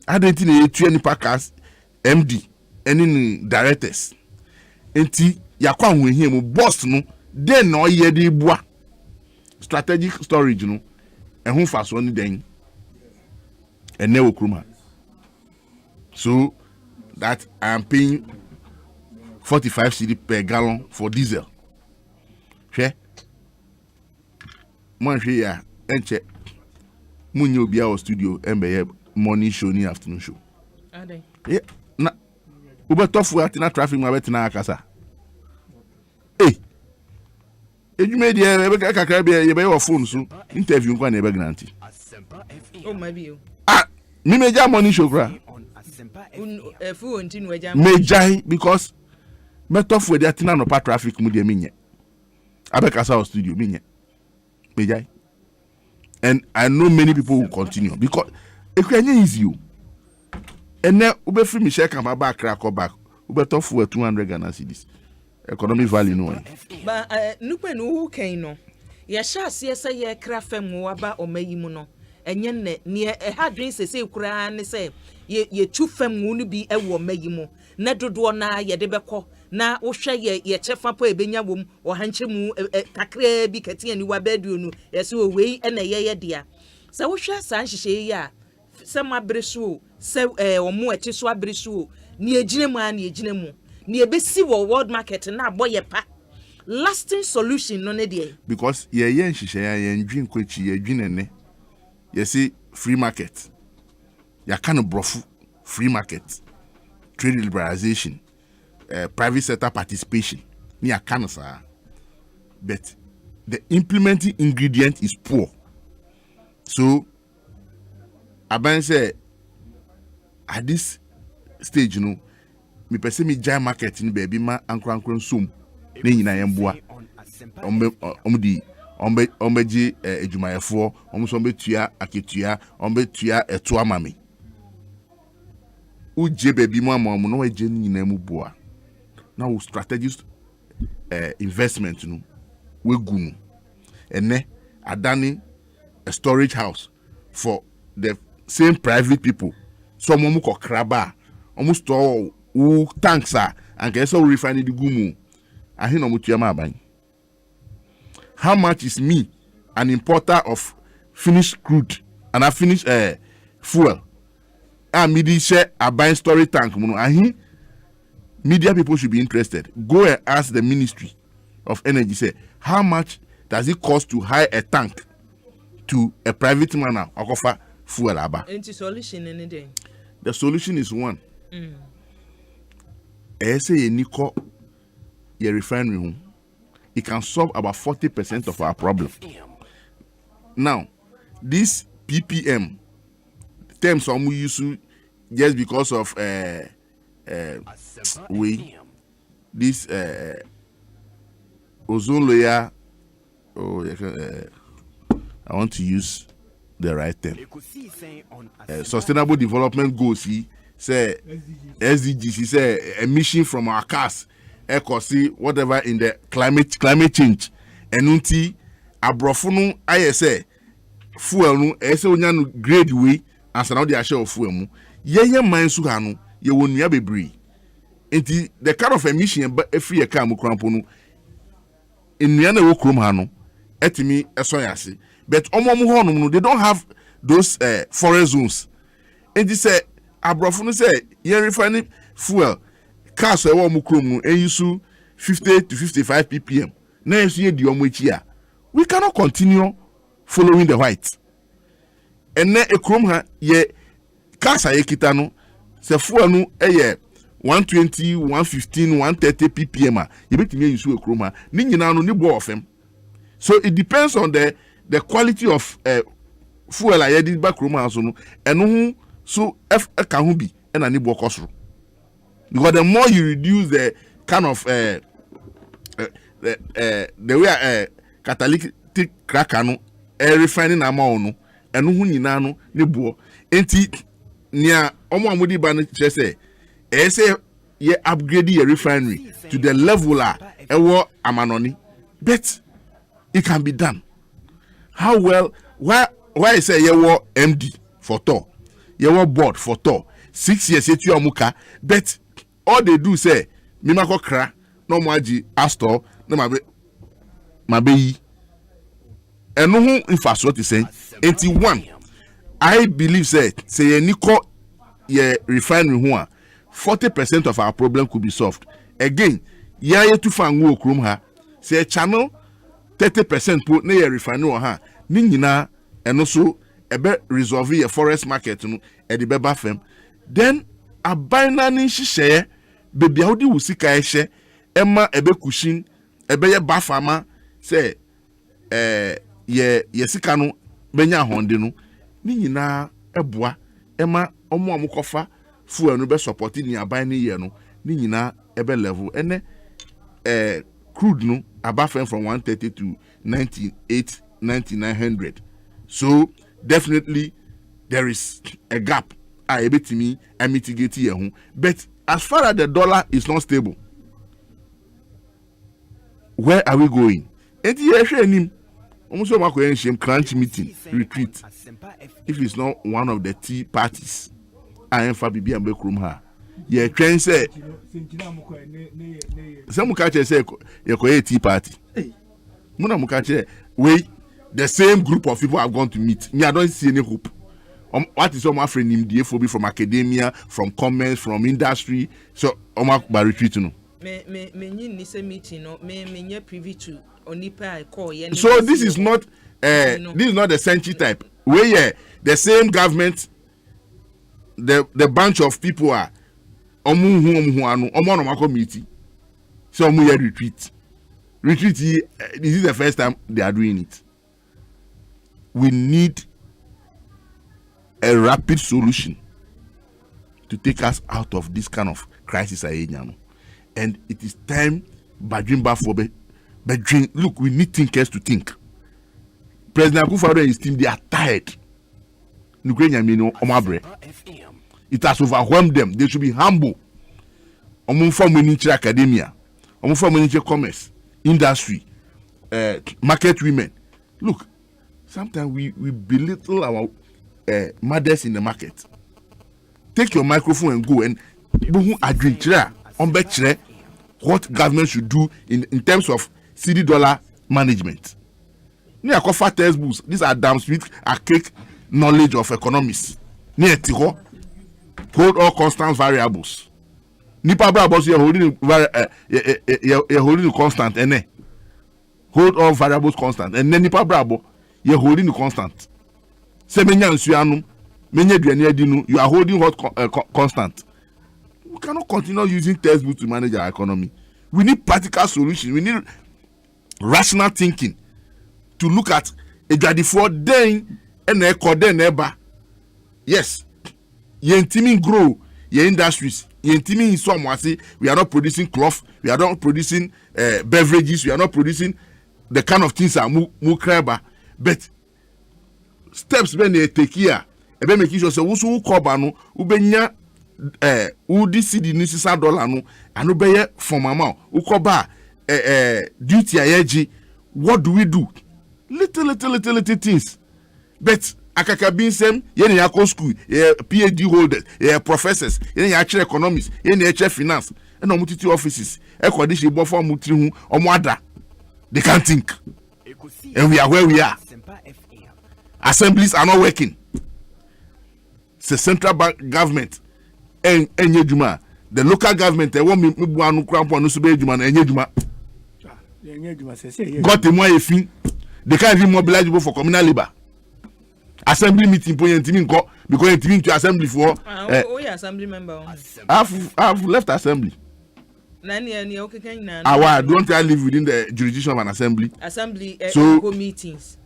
I don't think you any packers, MD, any directors. Enti yakwa hwe bust no then no ye de bua. Strategic storage no ehun faso ni den. And ne okromha. So that I am paying 45 cedi per gallon for diesel. She man she ya enche munyo bia o studio embe morning show ni afternoon show. Ade. Yeah, na ubetofu atina traffic ma betina akasa. Eh. Ejume die ebe kakra bia ye be your phone so interview kwa na ebe grant. Oh maybe you. Ah, me meja morning show kra. Mejai because metofu de atina no pa traffic mu de minye. Abekasa o studio minye. Mejai. And I know many people will continue because it can easy you. And then ube free me share come back crack or back. Ube tofu 200 Ghana cedis. Economic value no one. But nupe no who can no. Ya sha se ye kra fam wo aba omayimu no. Enye ne ne hadwen sese kura ne se ye tu fam wo no bi e wo omayimu. Na dodo na ye de beko na wo hwe ye chefa po ebenya wom o hanche mu kakra bi kati ani wa bedu no ye se wei e na ye dia. Sa wo hwe sa nhihye ya se mabreso se omo ati so abreso ni ejine mu an ejine mu ni ebesi wo world market na aboye pa lasting solution no ne de because ye nhihye ya ye ndwin kwachi ye dwine ne ye see free market ya kan brofu free market trade liberalization private sector participation ni akan sa but the implementing ingredient is poor. So Aban say at this stage you know me person me giant market ni baby ma ankran sum na nyina yemboa omdi ombeji ejumayefo omso ombetua aketua ombetua eto amame uje baby mu amamu no eje nyina mu boa now strategic investment no we gunu ene adani a storage house for the same private people. Some mu ko kraba almost store tanks and can so refine the gumu ahin omutua ma ban. How much is me an importer of finished crude and a finished fuel and me share a buying storage tank muno ahin media people should be interested. Go and ask the Ministry of Energy say how much does it cost to hire a tank to a private man offer fuel aba. Solution any day. The solution is one. Say ye niko ye refinery home. It can solve about 40% of our problem. Now, this PPM terms some we use just because of ozone layer. I want to use the right term. Sustainable development goals. Say SDGs. Say emission from our cars. Ecosi whatever in the climate change. Enunti abrofunu ISA fuel no. Ese onya no grade way. Ansa now the share of fuel mu. Ye mansu hanu. Ye wonua bebree. Enti the kind of emission every car mu krampo no. Enua na wo krom ha no. Etimi esoyase. But they don't have those forest zones. And they say, Abrofunu say, you refining fuel, cars are warm and use 50 to 55 ppm. Now you we cannot continue following the whites. And then a chrome ye cars are kitano, se fuel no 120, 115, 130 ppm. You bet me use a chroma, Nina no bo of them. So it depends on the quality of fuel I did back room house and who so F can be and any book cost. Because the more you reduce the kind of the way catalytic cracker no refining amount and who ni nano ni bo enti nia omo amudi ba no say ye upgrade your refinery to the level ewo amanoni, but it can be done. How well? Why say you were MD for tour, you were board for tour 6 years yet you amuka, but all they do say mimako kra no maji astor no mabe and no infrastructure saying 81. I believe say niko ye refinery one 40% of our problem could be solved. Again, ye to find wo krum ha say channel 30% put na refinery ha ni nyina eno so ebe resolve your forest market no e de beba fam then abina ni hihye bebi ahodi wusika ehye ema ebe kushin ebe ye bafama say ye sika no benya honde no ni nyina eboa ema omo amukofa fuel no be support ni abina ye no ni nyina ebe level ene crude no abafem from 130 to 98 9900. So definitely there is a gap I able to me and mitigate here. But as far as the dollar is not stable, where are we going? Almost crunch meeting retreat. If it's not one of the tea parties, I am Fabi and Bekrum ha. Yeah, train say some catcher say you're tea party. Muna mukache wait. The same group of people have gone to meet. Me, I don't see any hope. What is my friend named DFOB from academia, from commerce, from industry? So, by retreat, no. Me meeting, no. Me privy to only I call. So this is not this is not the century type. Where the same government, the bunch of people are meeting. So retreat. Retreat. This is the first time they are doing it. We need a rapid solution to take us out of this kind of crisis. And it is time Bajimba for look, we need thinkers to think. President Akufo-Addo and his team, they are tired. It has overwhelmed them. They should be humble. Academia, commerce, industry, market women. Look, sometimes we belittle our mothers in the market. Take your microphone and go and what government should do in terms of CD dollar management. Textbooks. These are damn sweet, archaic knowledge of economics. Hold all constant variables. Nipa brabos you're holding the constant and hold all variables constant and then nipa brabo you're holding the constant. You are holding what constant. We cannot continue using textbooks to manage our economy. We need practical solutions. We need rational thinking to look at a jadi then and a code neighbor. Yes, your teaming grow your industries. yentimi so amwase, we are not producing cloth, we are not producing beverages, we are not producing the kind of things that mu kreba, but steps when they take here, ebe make sure say wusu koba no ubenya udi cedi ni $6 no anu beye from amount ukoba duty ayeji. What do we do? Little things, but akaka bin sem yene yako school PhD holders professors yene actual economics yene actual finance and omutiti offices ekwadishi bo for mutiri hu omoada. They can't think, and we are where we are. Assemblies are not working. It's the central government and Yejuma. The local government they want me buanu krampo no sube Yejuma and Yejuma. Got the more fin. They can't even mobilize people for communal labor. Assembly meeting point go because team to assembly for assembly member. I've left assembly. Don't I live within the jurisdiction of an assembly? So meetings.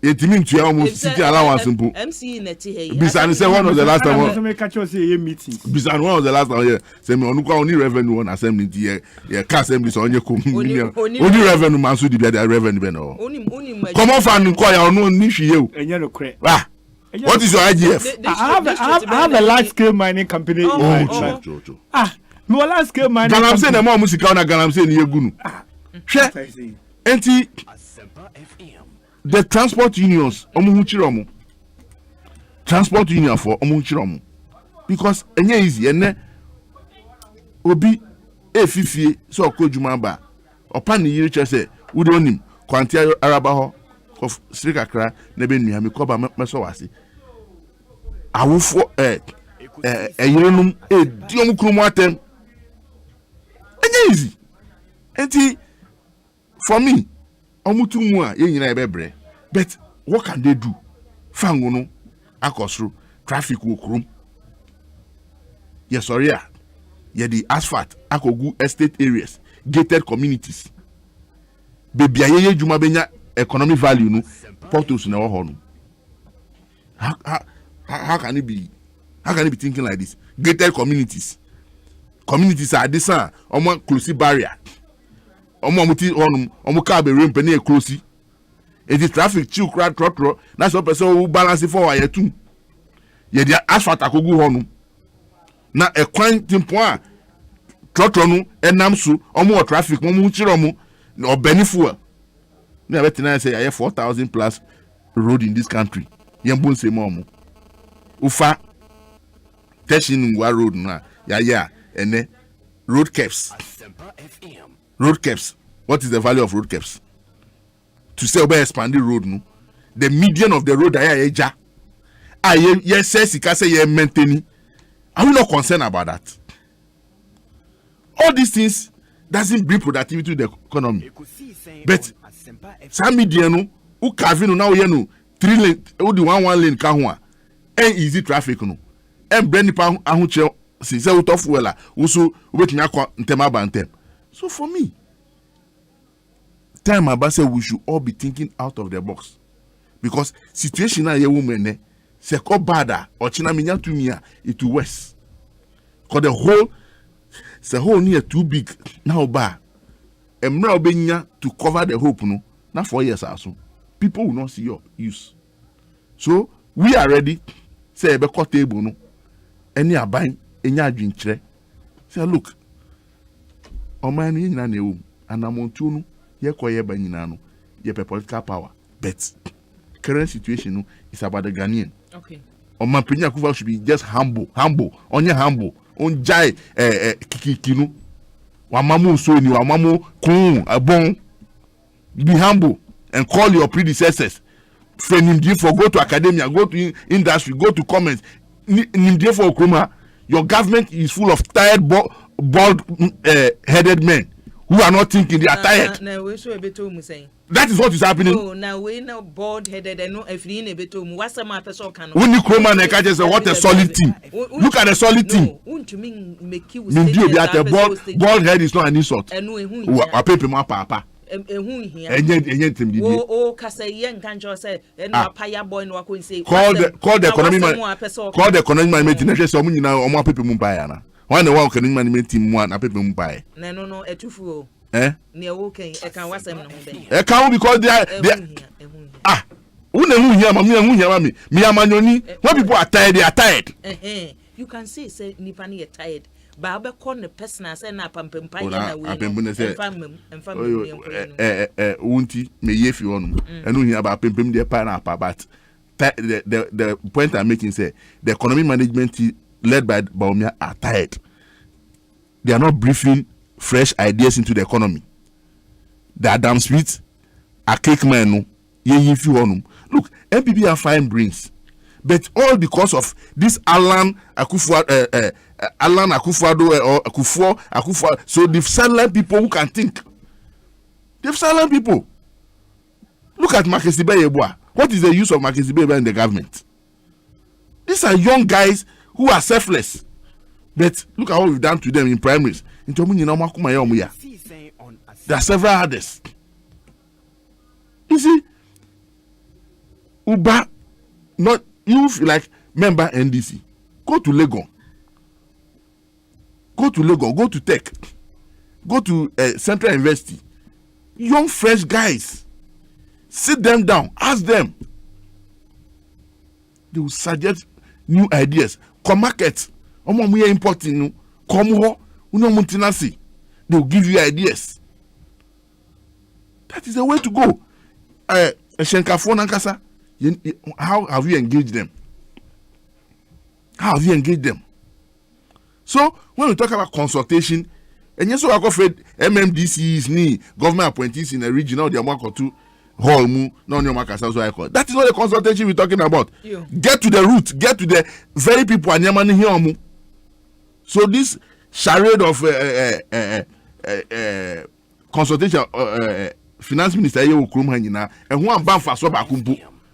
It means you almost city allowance simple. MC Neti. Bisan say one of the last time. Meetings. Bisan one of the last time here. Say me only revenue on assembly here. Yeah, assembly so only revenue man so the revenue be no. Come on fan nko ya no ni hwe you. What is your IGF? I have a large scale mining company. No large scale mining. Galam say na mo musika na galam say ni egunu. Hwe enti the transport unions omuhuchiromu transport union for omuhuchiromu because enye easy ene obi efifie so okojuma ba opa ni yiri chese udonim kwanti araba ho of sirikakra na be nua me koba meso wase awofo eyirenum di omukrumu atem enye easy enti for me omutumu a ye nyina ebebre but what can they do fango no akosru traffic wo krum yes sorry ye the asphalt akogu estate areas gated communities baby ayeye juma benya economic value no portos na wo ho no how can it be thinking like this? Gated communities are this omo close barrier omo muti onum omo ka be rempe na close e di traffic chill crowd trotro na so person who balance for wire too ye di asphalt akogu ho no na ekwan timpo a trotro no enam so omo traffic mo mu chiro mo obenifu na betina say I have 4,000 plus road in this country ye mbon se mo ufa teshin ngwa road na ya ene road caps. Road caps. What is the value of road caps? To say about expanding road, no. The median of the road yes, say you maintaining. Are we not concerned about that? All these things doesn't bring productivity to the economy. But some median who carving now 3 lane, who the one lane kahwa, and easy traffic no, and brandy pound ahuche since out of wella, also waiting ntema bantem. So for me, time about say we should all be thinking out of the box, because situation na ye woman se ko bada or china minya to me it to worse. Cause the whole near too big now ba. Emra obenya to cover the hope no. Not 4 years also. People will not see your use. So we are ready. Say be cut table no. Any abine enya adwinkyere. Say look. Oman ni nyina na ewu. Anamontu no ye koye ba nyina no. Ye political power. But current situation no is about the Ghanaian. Okay. Oman Penya Kufa should be just humble. Onye humble. Onjai kikinu. Wamamu so ni wamamu kun abon. Be humble and call your predecessors. Nimdie for go to academia, go to industry, go to comments. Nimdie for Okroma. Your government is full of tired, bald-headed men who are not thinking. They are tired. That is what is happening. Oh, now we know bald-headed and no if you need to what's the matter? So can we Kroma and catches what a solid team. Look at the solid team. Nimdie be at a bald head is not an insult. I pay my papa. Oh, Cassayan can't say, and Paya boy no one say, call the economy man, make the next some now, or more people Mumpayana. One the one can management team one a paper mumbai. No, a two near walking, I can was them. I can't because they are Mammy, when people are tired, they are tired. You can say Nipani are tired. Baba corner personas and up and Unti may if you on and we about pimping their pineapple, but the point I'm making say the economy management led by Baumia are tired. They are not briefing fresh ideas into the economy. The Adam Smith, a cake man, if you want. Look, MPP are fine brains, but all because of this Alan Akufo-Addo or Akufo. So they've silent people who can think. They've silent people. Look at Marcus Ibeyebua. What is the use of Marcus Ibeyebua in the government? These are young guys who are selfless. But look at what we've done to them in primaries. There are several others. You see, Uba, not you feel like member NDC. Go to Lagos. Go to Tech. Go to Central University. Young, fresh guys. Sit them down. Ask them. They will suggest new ideas. Come market. We are importing. Come here. They will give you ideas. That is the way to go. How have you engaged them? How have you engaged them? So when we talk about consultation, and yes, I afraid MMDCs ni government appointees in a regional they work or two hall mu no I call. That is not the consultation we're talking about. Get to the root, get to the very people and yamani here. So this charade of consultation finance minister you and one ban for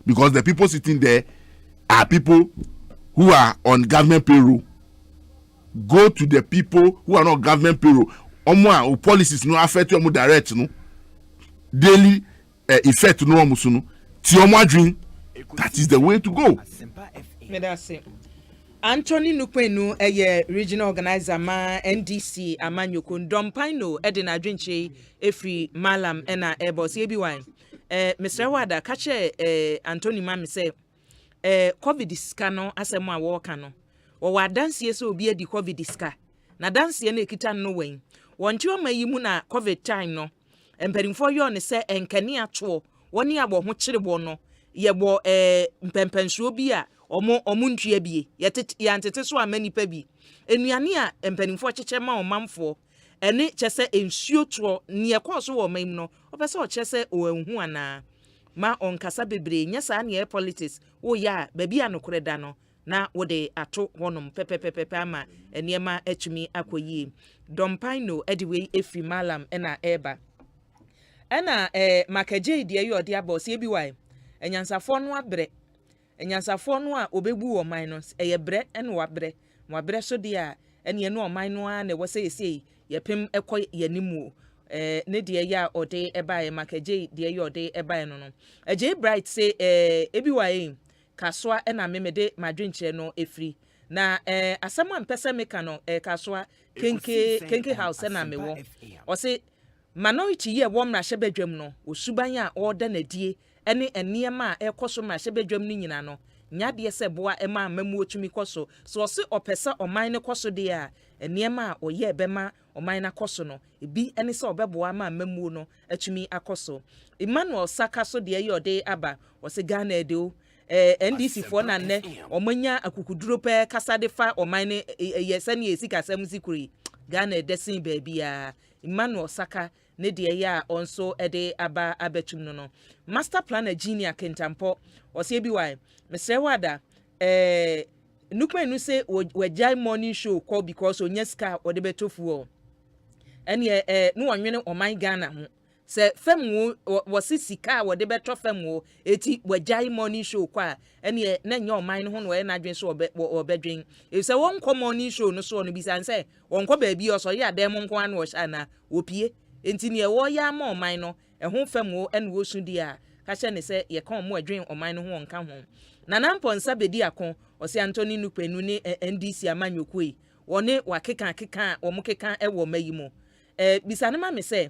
because the people sitting there are people who are on government payroll. Go to the people who are not government payroll. Or policies no affect you direct no daily effect no musuno. That is the way to go. Anthony Nupenu, a regional organizer ma NDC Amanyoko Dompaino Edina Drinche Efri Malam Ena Ebos Yebiwine. Mr. Wada kache Anthony Mami say COVID scano asema walkano. Wa dance yeso obi edi COVID ska. Na dance ye na ekita no wen. Wonchi o mayimu na COVID time no. Emperimfo yo ne se enkani ato. Woni abo ho kyerebo no. Ye bo mpempensuo bi a omo ntua bie ya ntete so amani pa bi enuane a empanimfo kyekye ma omamfo ene kyese ensuo to ne ekoso wo mam no opese o kyese o anhu ana ma onkasa bebre nya sa na politics wo ya ba bia no koreda no na wo de ato wonom pepepepe ama eniema atumi akoyie Dompaino ediwe efi malam ena eba ena makaje de ayo de abos ye bi wai enyansafo no abre enyansafo no a obebu wo man no eye ene wabre so de a ene ye no man no a na wo sei yepem ekoy yanimu ne de ya ode ebae makaje de ya ode ebae no eje bright say ebi wae kaswa ena memede madwenche no efri na asem ampese meka no kaswa kenke house na mewo o say minority ye wo mra hyebedwam no osuban a order na die ene eniema a ekoso mra hyebedwam ni nyina no nyade se boa ema mamu otumi koso so se opese oman ne koso de a eniema a oye bema oman na koso no ebi ene se obeboa ma mamu no atumi akoso Emmanuel Saka so de ye ode aba o se Ghana edeo NDC for na ne omanya akukuduro pe kasa de fa oman ne yese ne esika sam sikuri Ghana edesin baabia Emmanuel Saka ne de ya onso ede aba abetum no master planner Genia Kentampo o se bi wai Mr. Wada nukmenu say wejai morning show call because onyeska ode betofu ene no wanwene oman Ghana ho se fam wo sisika wode beto fam wo eti wejai morning show kwa ene na nya oman ho no na dwen so obedwen e se won ko morning show no so no bisan se won ko baabi o so ya dem nko an wo sha na opie enti ne wo ya ma oman no ho fam wo ene wo su di a ka hye ne se ye kan mo adwen oman no ho nka ho na nampo nsa bedi akon o se Anthony Nupenu ne NDC amanyokoi one wakeka omukeka ewo mayimo bisane ma me say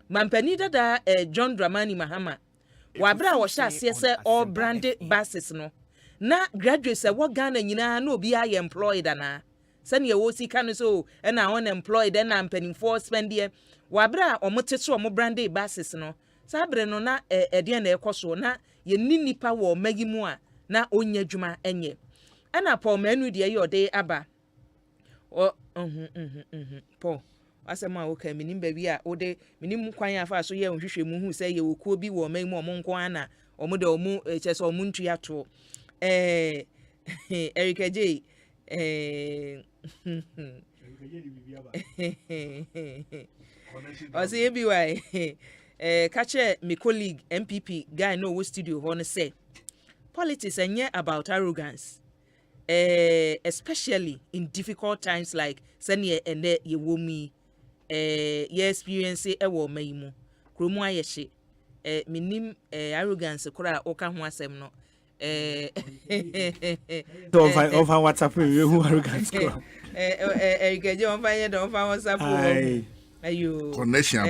mampani dada John Dramani Mahama wabra wo sha ase say all branded buses no na graduates wo Ghana nyina na obi aye employed ana sane wo sika no so na unemployed na mpanimfo spend here wabra omote so omo branded buses no sabre no na ede na ekoso na ye nipa wo magimu a na onya dwuma enye ana Paul manu de ye ode aba o Paul asema okay minim ba wi a ode minim kwan afa so ye nhwehwe mu hu say ye wokuo bi wo magimu omo nko ana omo de omo chese omo ntu ato Erika J Osei ebi why catch my colleague MPP guy no wo studio ho no say politics enye about arrogance especially in difficult times like sene ene ye womi ye experience e wo mayimu kromu ayehye minim arrogance kura oka ho asem no Don't find WhatsApp who arrogance Erika J on find WhatsApp ayo connection or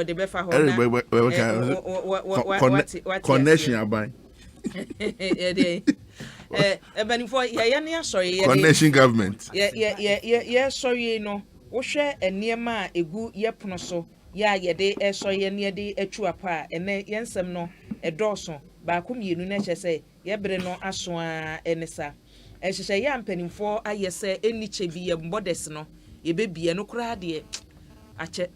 the befa ho connection aban ebani for ya ne sorry connection government yeah sorry no wo hwe enema egu ye pono so ya ye de so ye ne de atu apa ene yensem no edoso ba komienu na che ye bere no aso a enesa ehye ya mpanimfo ayese eniche bi ye borders no ye bebie no kura de ache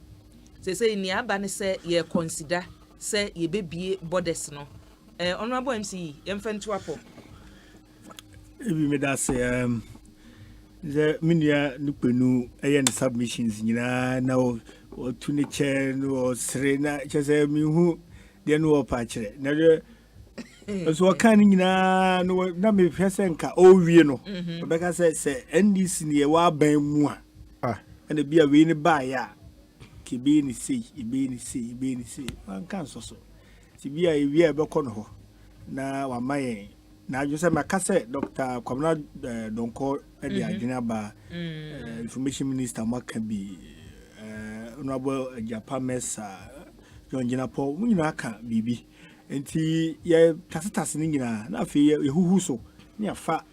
se ni aba ne se ye consider se ye bebie borders no honorable MC yemfentu apo ebi me da say the minia nupenu eye ne submissions nyina na o tuni che no sre na che se mi hu de no pa kire na de so kan nyina no na me hwese nka o wie no obeka se NDC ne wa ban mu a and be a winning by ya. Kibi ni see, ibi ni see. One can so. Tibia we are becono. Na wa my na just say my cassette Dr. Kwamna Donko at the Adinaba Information Minister Makabi Honorable Japan Mesa John Jinapo, Munaka Bibi. And ye Tacitas Nina, na fear who so near fat.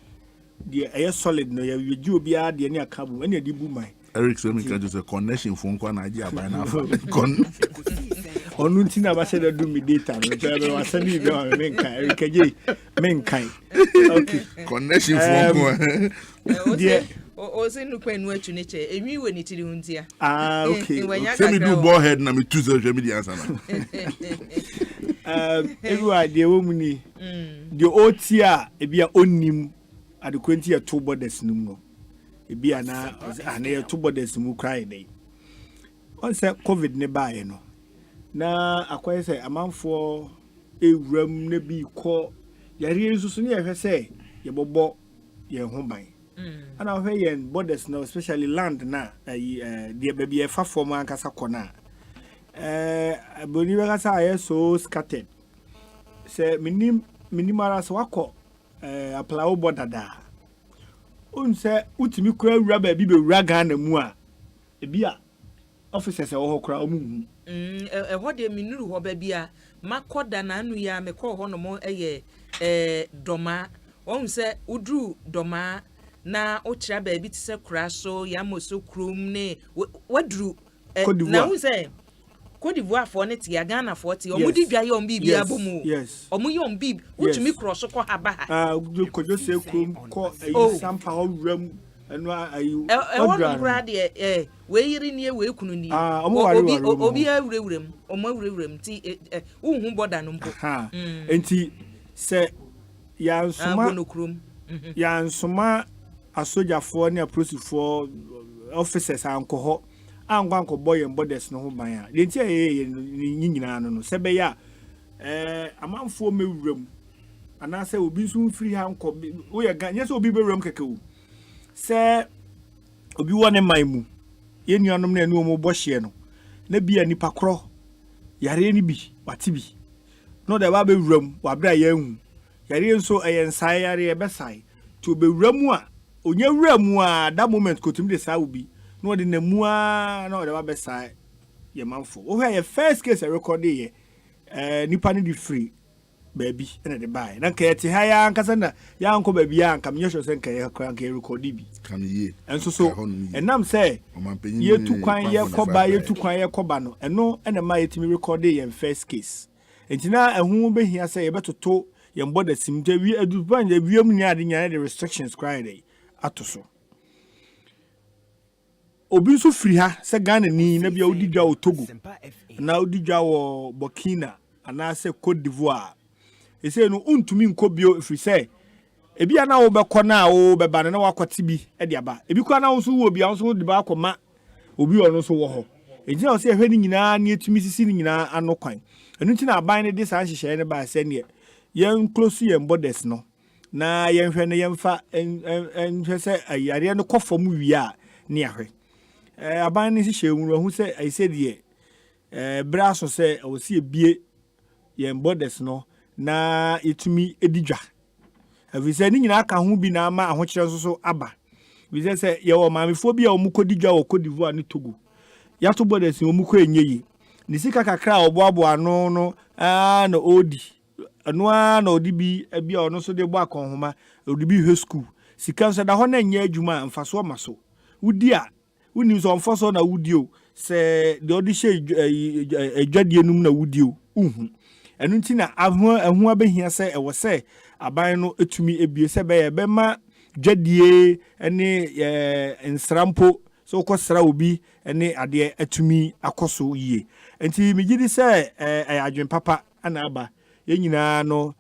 The air solid no you do be a the near cabo any dibu my Eric Semika just a connection phone kwa Nigeria by now. Onuntina ba se do me data no was sending you menka Eric J menkai okay connection phone kwa dear o se nu kwenu atuneche enwi we ni tiri huntia okay say me do ball head na me two social media answer everywhere the woman the otia e bia onim adequency ya two borders no ebi ana ya two borders mu cry dey on say covid ne bae no na akwai say amanfo ewuram na bi ko yare nsusu ne yehwe say ye bobo ye ho ban ana hwe ye borders no especially land na the baby e fa form ankasa kona boni we say aye so scattered say minimara so wako apply border da unse utimi kura wura ba bi be wura Ghana mu a ebia officers e wo ho kura omu ho de minuru ho ba bia makoda na anu ya mekọ ho no mo eye doma onse udru doma na o kira ba bi tse kura so ya moso krum ne wadru na unse Cote d'Ivoire for net ya Ghana for ti omudi dwa ye ombi bia bomu omuye ombi utumi cross ko haba ha ko jo se krum ko Asempa owram enu ayu odra de we yiri nie we kunu ni obi awurewurem omo awurewurem ti uhu border no mpo enti se ya nsoma asojafo ne apolicefor officers ankoho angwanko boy borders no ho ban a de ntia ye nyina no sebe ya amanfo mewuram ana se obi nso free hanko wo ye ganye se obi bewuram kekewu se obi wone maimu ye nuanom na enu omo bohye no na bia nipa kro yare ni bi wate bi no da ba bewuram wa bra ya hu yare nso eye nsae yare e besai to bewuram a onye wura mu a that moment kotum de saa obi no de na mu a na o de ba be saa ye manfo o hwe ye first case record ye nipa ne di free baby ene de buy na ka yete ha ya nkasa na ya anko baby ya nka me sure nka ye kwan ka record bi kan ye enso so enam say ye tu kwan ye koba ye tu kwan ye koba no eno ene ma yetimi record ye first case entina ehun be hia say ye betoto ye mboda simte wi adupan ye wiem nya ade nya the restrictions cry dey atoso obi so free ha se Ghana ni na bia odidwa o Togo na odidwa wo Burkina ana se Cote d'Ivoire ese no untumi nkobio free say ebi ana wo bekọ na wo beba na wakwati bi e de aba ebi kwa na wo so wo bia wo so de ba akoma obi ono so wo ho ejina wo se ehwe ni nyina na etumi sisi ni nyina ano kwan enu nti na aban ne de san hyehyɛ ne ba se ne yen close yen borders no na yen hwɛ ne yen fa hwɛ se ayare no kɔfam wi a ne ahwɛ aban ne hyehyɛ nwuru hu se ai se de bra so se wo se ebie yen borders no na etumi edidwa afise ni nyina aka ho bi na ama ahokyere so aba bize se ye wo maamefo bi a wo mukodidwa wo Cote d'Ivoire ne Togo ya to borders wo muko enyeyi ni sika kakra oboabo ano no na odi anu na odi bi bia ono so de bo akonhoma odi bi high school sika so da ho na nya adwuma mfaso maso wudi a woni so mfaso na wudi o se de odi hye adwadie num na wudi o enu nti na ahu abehia se ewo se aban no etumi ebie se be ma dwadie ene nsrampo so kosra obi ene ade etumi akoso yie enti migidi se adwen papa ana aba ye nyina no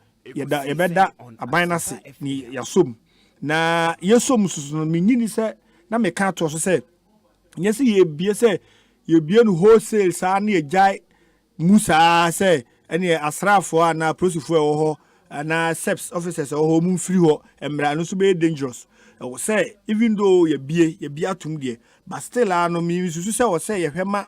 yebeda aban na se ni yasom na yesom susu no minyini se na meka to so se nyese yebie se yebie no wholesale sa na yejai musa se ene asrafo na prosifo ho na seps officers ho mu free ho emra no so be dangerous we say even though ye bie atum de but still no mi susu se we say ye hwema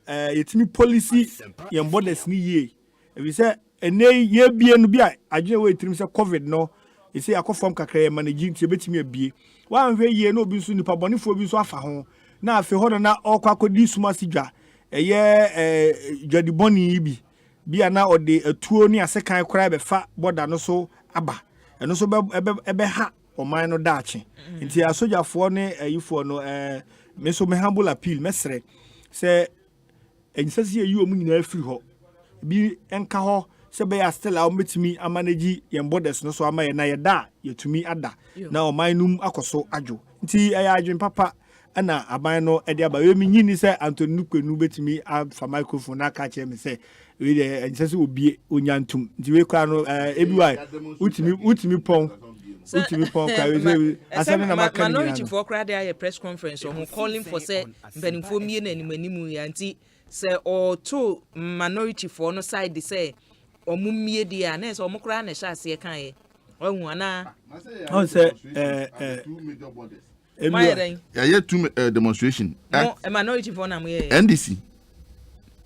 yetimi policy ye borders ni ye we say ene ye bie no bia adwene we tirim se covid no e say akofom kakra ye manage nti betimi abie wan hwe ye no obi so nipa bonefo obi so afa ho na afi ho na okakodi suma sidwa eye jadi boni bi bia na ode atuo ni asekan kora be fa border no so aba eno so be ha oman no daache nti asojafo ne ayifo no me so me humble appeal mesre se enyisasi ayi omu nyina afiri ho bi enka ho se be ya still a metimi amanage yen borders no so amaye na yeda yetumi ada na oman num akoso adwo nti aya adwen papa ana aban no ede aba we nyini se Anthony Nukwenu betimi afa microphone na ka che me se we de enyisasi obi onyantum nti we kwa no ebiwa utimi pon ka we asana na makani minority for crowd a press conference on calling for say benifo mie na animanimu ya nti say or to minority for no side say omumie dia na say omukra na sha ase kan ye ohun ana on say two major borders yeah two demonstration no minority for na me NDC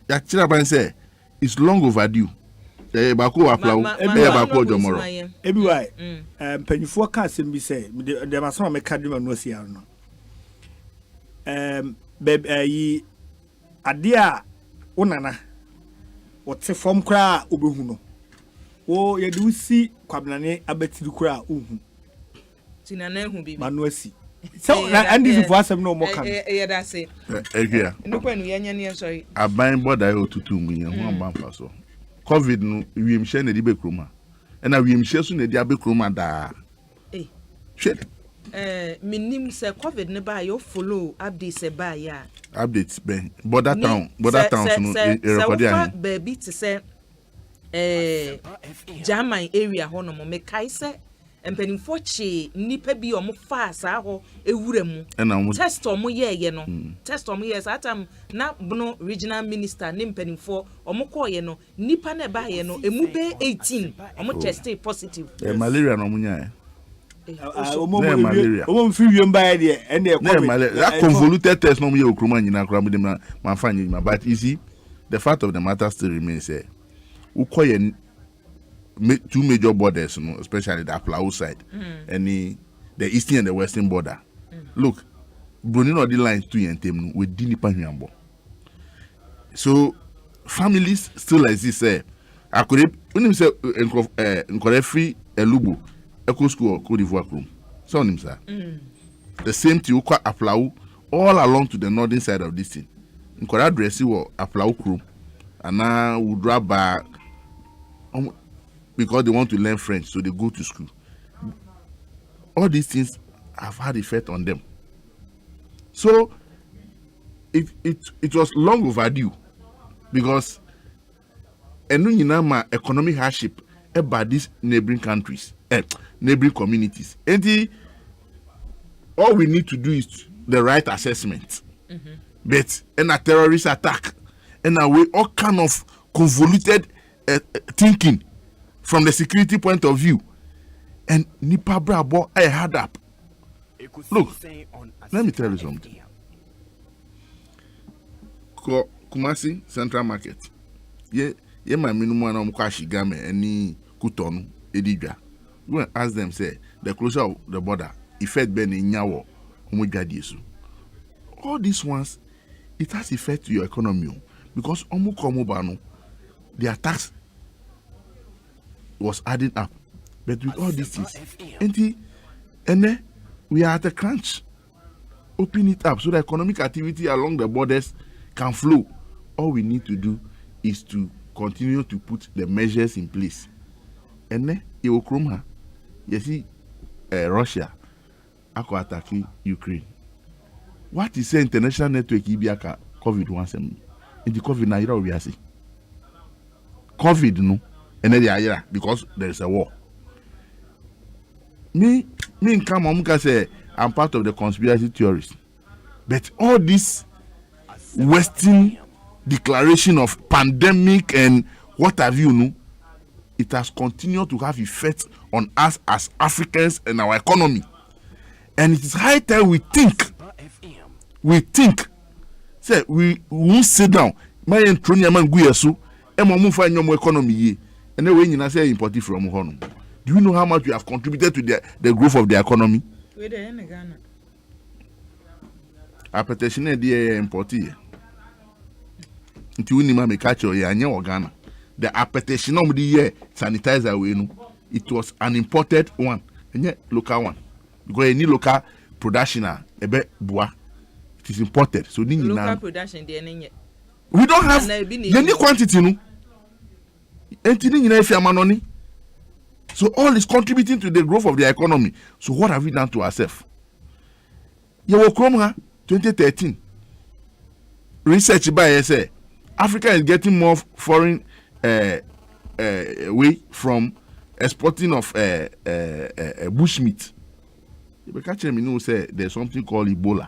ya tira ban say it's long overdue bako aplau bako jomoro ebi why mpanyifo ka asem bi say de maso me ka de ma no asia no yi ade a wonana wote fom kra obehu no wo ye de usi kwabnane abatiri kra ohu tinana ehu bibi manu asi so na ndisi for asem no mo kan ye da say egia nupanu ye nya ne sorry aban border o tutu mu ye ho amba mfa so covid no wiemhye na di bekroma na wiemhye so na di abekroma da shit minim se covid ne ba yo follow update se ba ya updates be border town no record ya baby to say German area ho no me kai se empanimfo chi nipa bi omo fa sa ho ewura mu test omo ye no test omo ye sa tam na no regional minister ne empanimfo omo ko ye no nipa na ba ye no emu be 18 omo test positive malaria no munya omo mfi wiem ba de ene e that convoluted test no ye okroma nyina kra dem na manfa nyima but you see the fact of the matter still remains say ukoye two major borders, no, especially the Aplau side, any the eastern and the western border. Look, Brunei or the lines to Yentem with Dinipa Hyambo. So families still exist. I could when him say free Elubu, Eco School or Cote d'Ivoire room. So him sir. The same thing ukwa Aplau all along to the northern side of this thing. Nkora address wo Aplau room. And now we drop back because they want to learn French, so they go to school. All these things have had effect on them. So it was long overdue because economic hardship about these neighboring countries, neighboring communities. And all we need to do is the right assessment. But in a terrorist attack, in a way, all kind of convoluted thinking from the security point of view. And Nipa Brabo, I had up. Look, let me tell you something. Kumasi Central Market. My minimum and Mukashigame any Kutonu Edidja. We ask them, say, the closure of the border, effect Ben in Yawo, Omugadisu. All these ones, it has effect to your economy because Omukomubano, their tax was adding up. But with all these things, and we are at a crunch. Open it up so the economic activity along the borders can flow. All we need to do is to continue to put the measures in place. And then you will you see Russia attacking Ukraine. What is the international network Ibiaka COVID once in the COVID na we are see COVID no and then they are because there is a war. Me come on say I'm part of the conspiracy theorists. But all this Western declaration of pandemic and what have you know, it has continued to have effects on us as Africans and our economy. And it is high time we think. Say we won't sit down. My entronia man guyesu, and my move find your economy. And then when you say import from home. Do you know how much you have contributed to the growth of the economy? Appetition is important. Until we need to catch your Ghana. The appetition of the year sanitizer we it was an imported one, and yet local one. Because any local production it is imported. So local production we don't have any quantity no. So all is contributing to the growth of the economy. So what have we done to ourselves? Yawokromha 2013 research by say Africa is getting more foreign way from exporting of bushmeat. You catch me know say there's something called Ebola.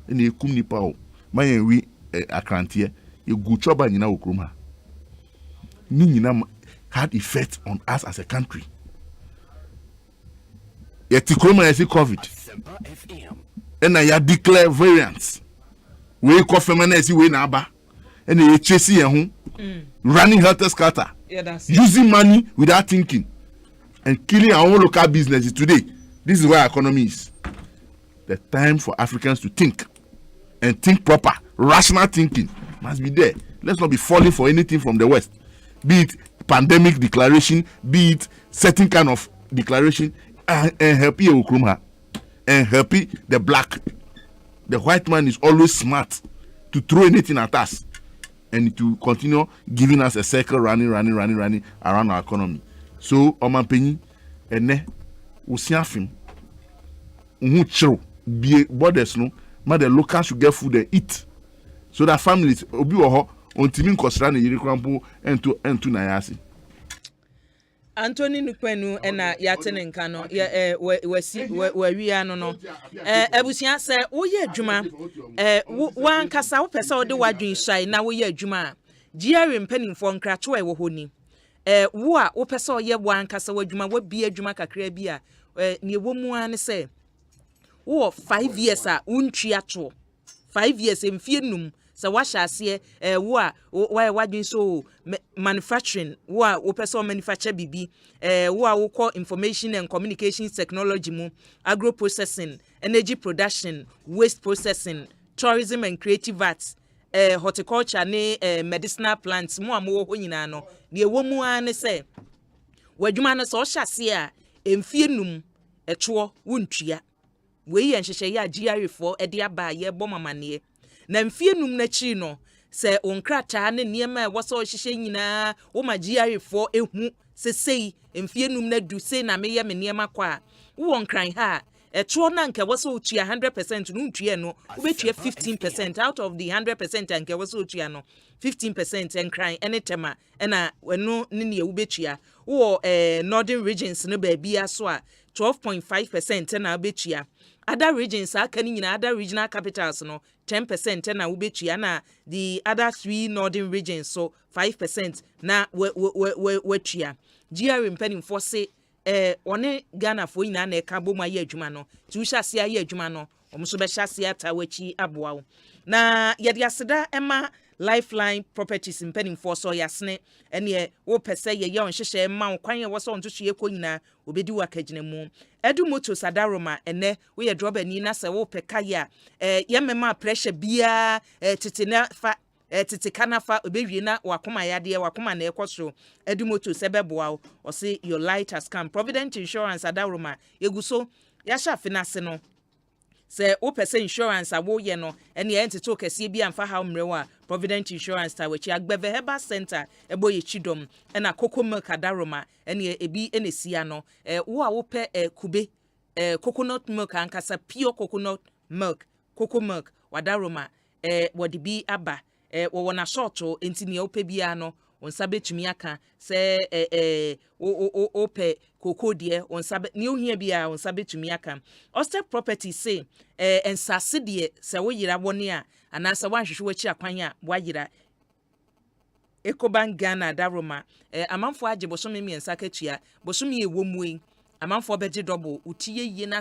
And you come nipa my we akrantie you go choba nyina okromha. Ni nyina had effect on us as a country. Yet COVID. And I declare variants. We confirm see we naba. And they chasing running helter scatter. Using money without thinking. And killing our own local businesses today. This is where our economy is. The time for Africans to think. And think proper. Rational thinking must be there. Let's not be falling for anything from the West. Be it pandemic declaration, be it certain kind of declaration, and help you and help the black. The white man is always smart to throw anything at us and to continue giving us a circle running around our economy. So Oman Penny and ne usiafim unhuchro be borders no ma the locals should get food and eat. So that families obi wo ontimi nkosra na yiri krampo entu na yasi. Anthony Nupenu ena yatene nka no wawia no abusia se wo ye adwuma wan kasa wo pese wo de wadwen swai na wo ye adwuma giare mpanimfo nkrato e wo honi wo a wo pese wo ye wan kasa wo adwuma wo bi adwuma kakra bi a ne wo mu an se wo 5 years a untwi ato 5 years emfie num so wa hyase wo a wa dwen so manufacturing wo a wo person manufacture bibi wo a wo call information and communications technology mu agro processing energy production waste processing tourism and creative arts horticulture ne medicinal plants mu amwo ho nyina no ne ewo mu an se wadwuma no so hyase a emfie num eto wontua we ye nhyehyɛ ya GRE4 ede aba ye bomamane na mfie num na chi no se onkrata ne niema wo so hyehyɛ nyina wo ma GRE4 ehu sesei mfie num na du se na meyɛ me niema kwa wo nkran ha eto na nke wo so otua 100% no ntua no wo betua 15% out of the 100% nke wo so otua no 15% nkran ene tema ena wenu ne wo betua wo northern regions no ba bia so a 12.5% na betua other regions aka ni nyina other regional capitals no 10% na wo betua na the other 3 northern regions so 5% na wetua GR mpanimfo se one Ghana fo nyina na eka bom aye adwuma no ti wo hyase aye adwuma no omso be hyase ata wachi aboa wo na yede aseda ema lifeline properties mpanimfo so yasne ene wo pese ye onhyehye ma kwan ye wo so ontohwe ekɔ nyina obedi wakagina mu edu moto sadaroma ene wo ye droba ni na se wo peka ya ye mema pressure bia tete na fa tete kanafa obewie na wakoma yade wakoma na ekɔso edu moto sebeboa o say your light has come Provident Insurance sadaroma yeguso ya sha finance no se wo pese insurance awo ye no ene ye ntete okese bi amfa ha mrewa Provident Insurance ta wachi agbeve Herbal Center ebo ye chidom ena cocoa milk adaroma ene ebi enesia no wo a wo pe kube coconut milk ankasa pure coconut milk cocoa milk wadaroma wodi bi aba wo na shorto enti ne ope bia no onsa betumi aka se ope koko de onsa ne ohia bia onsa betumi aka Osei property say ensase de se wo yira woni a anasa wanhwehwe wachi akwan a wayira Ecobank Ghana daroma amanfo age bosome miensa katua bosome ewomui amanfo beje double utiye yie na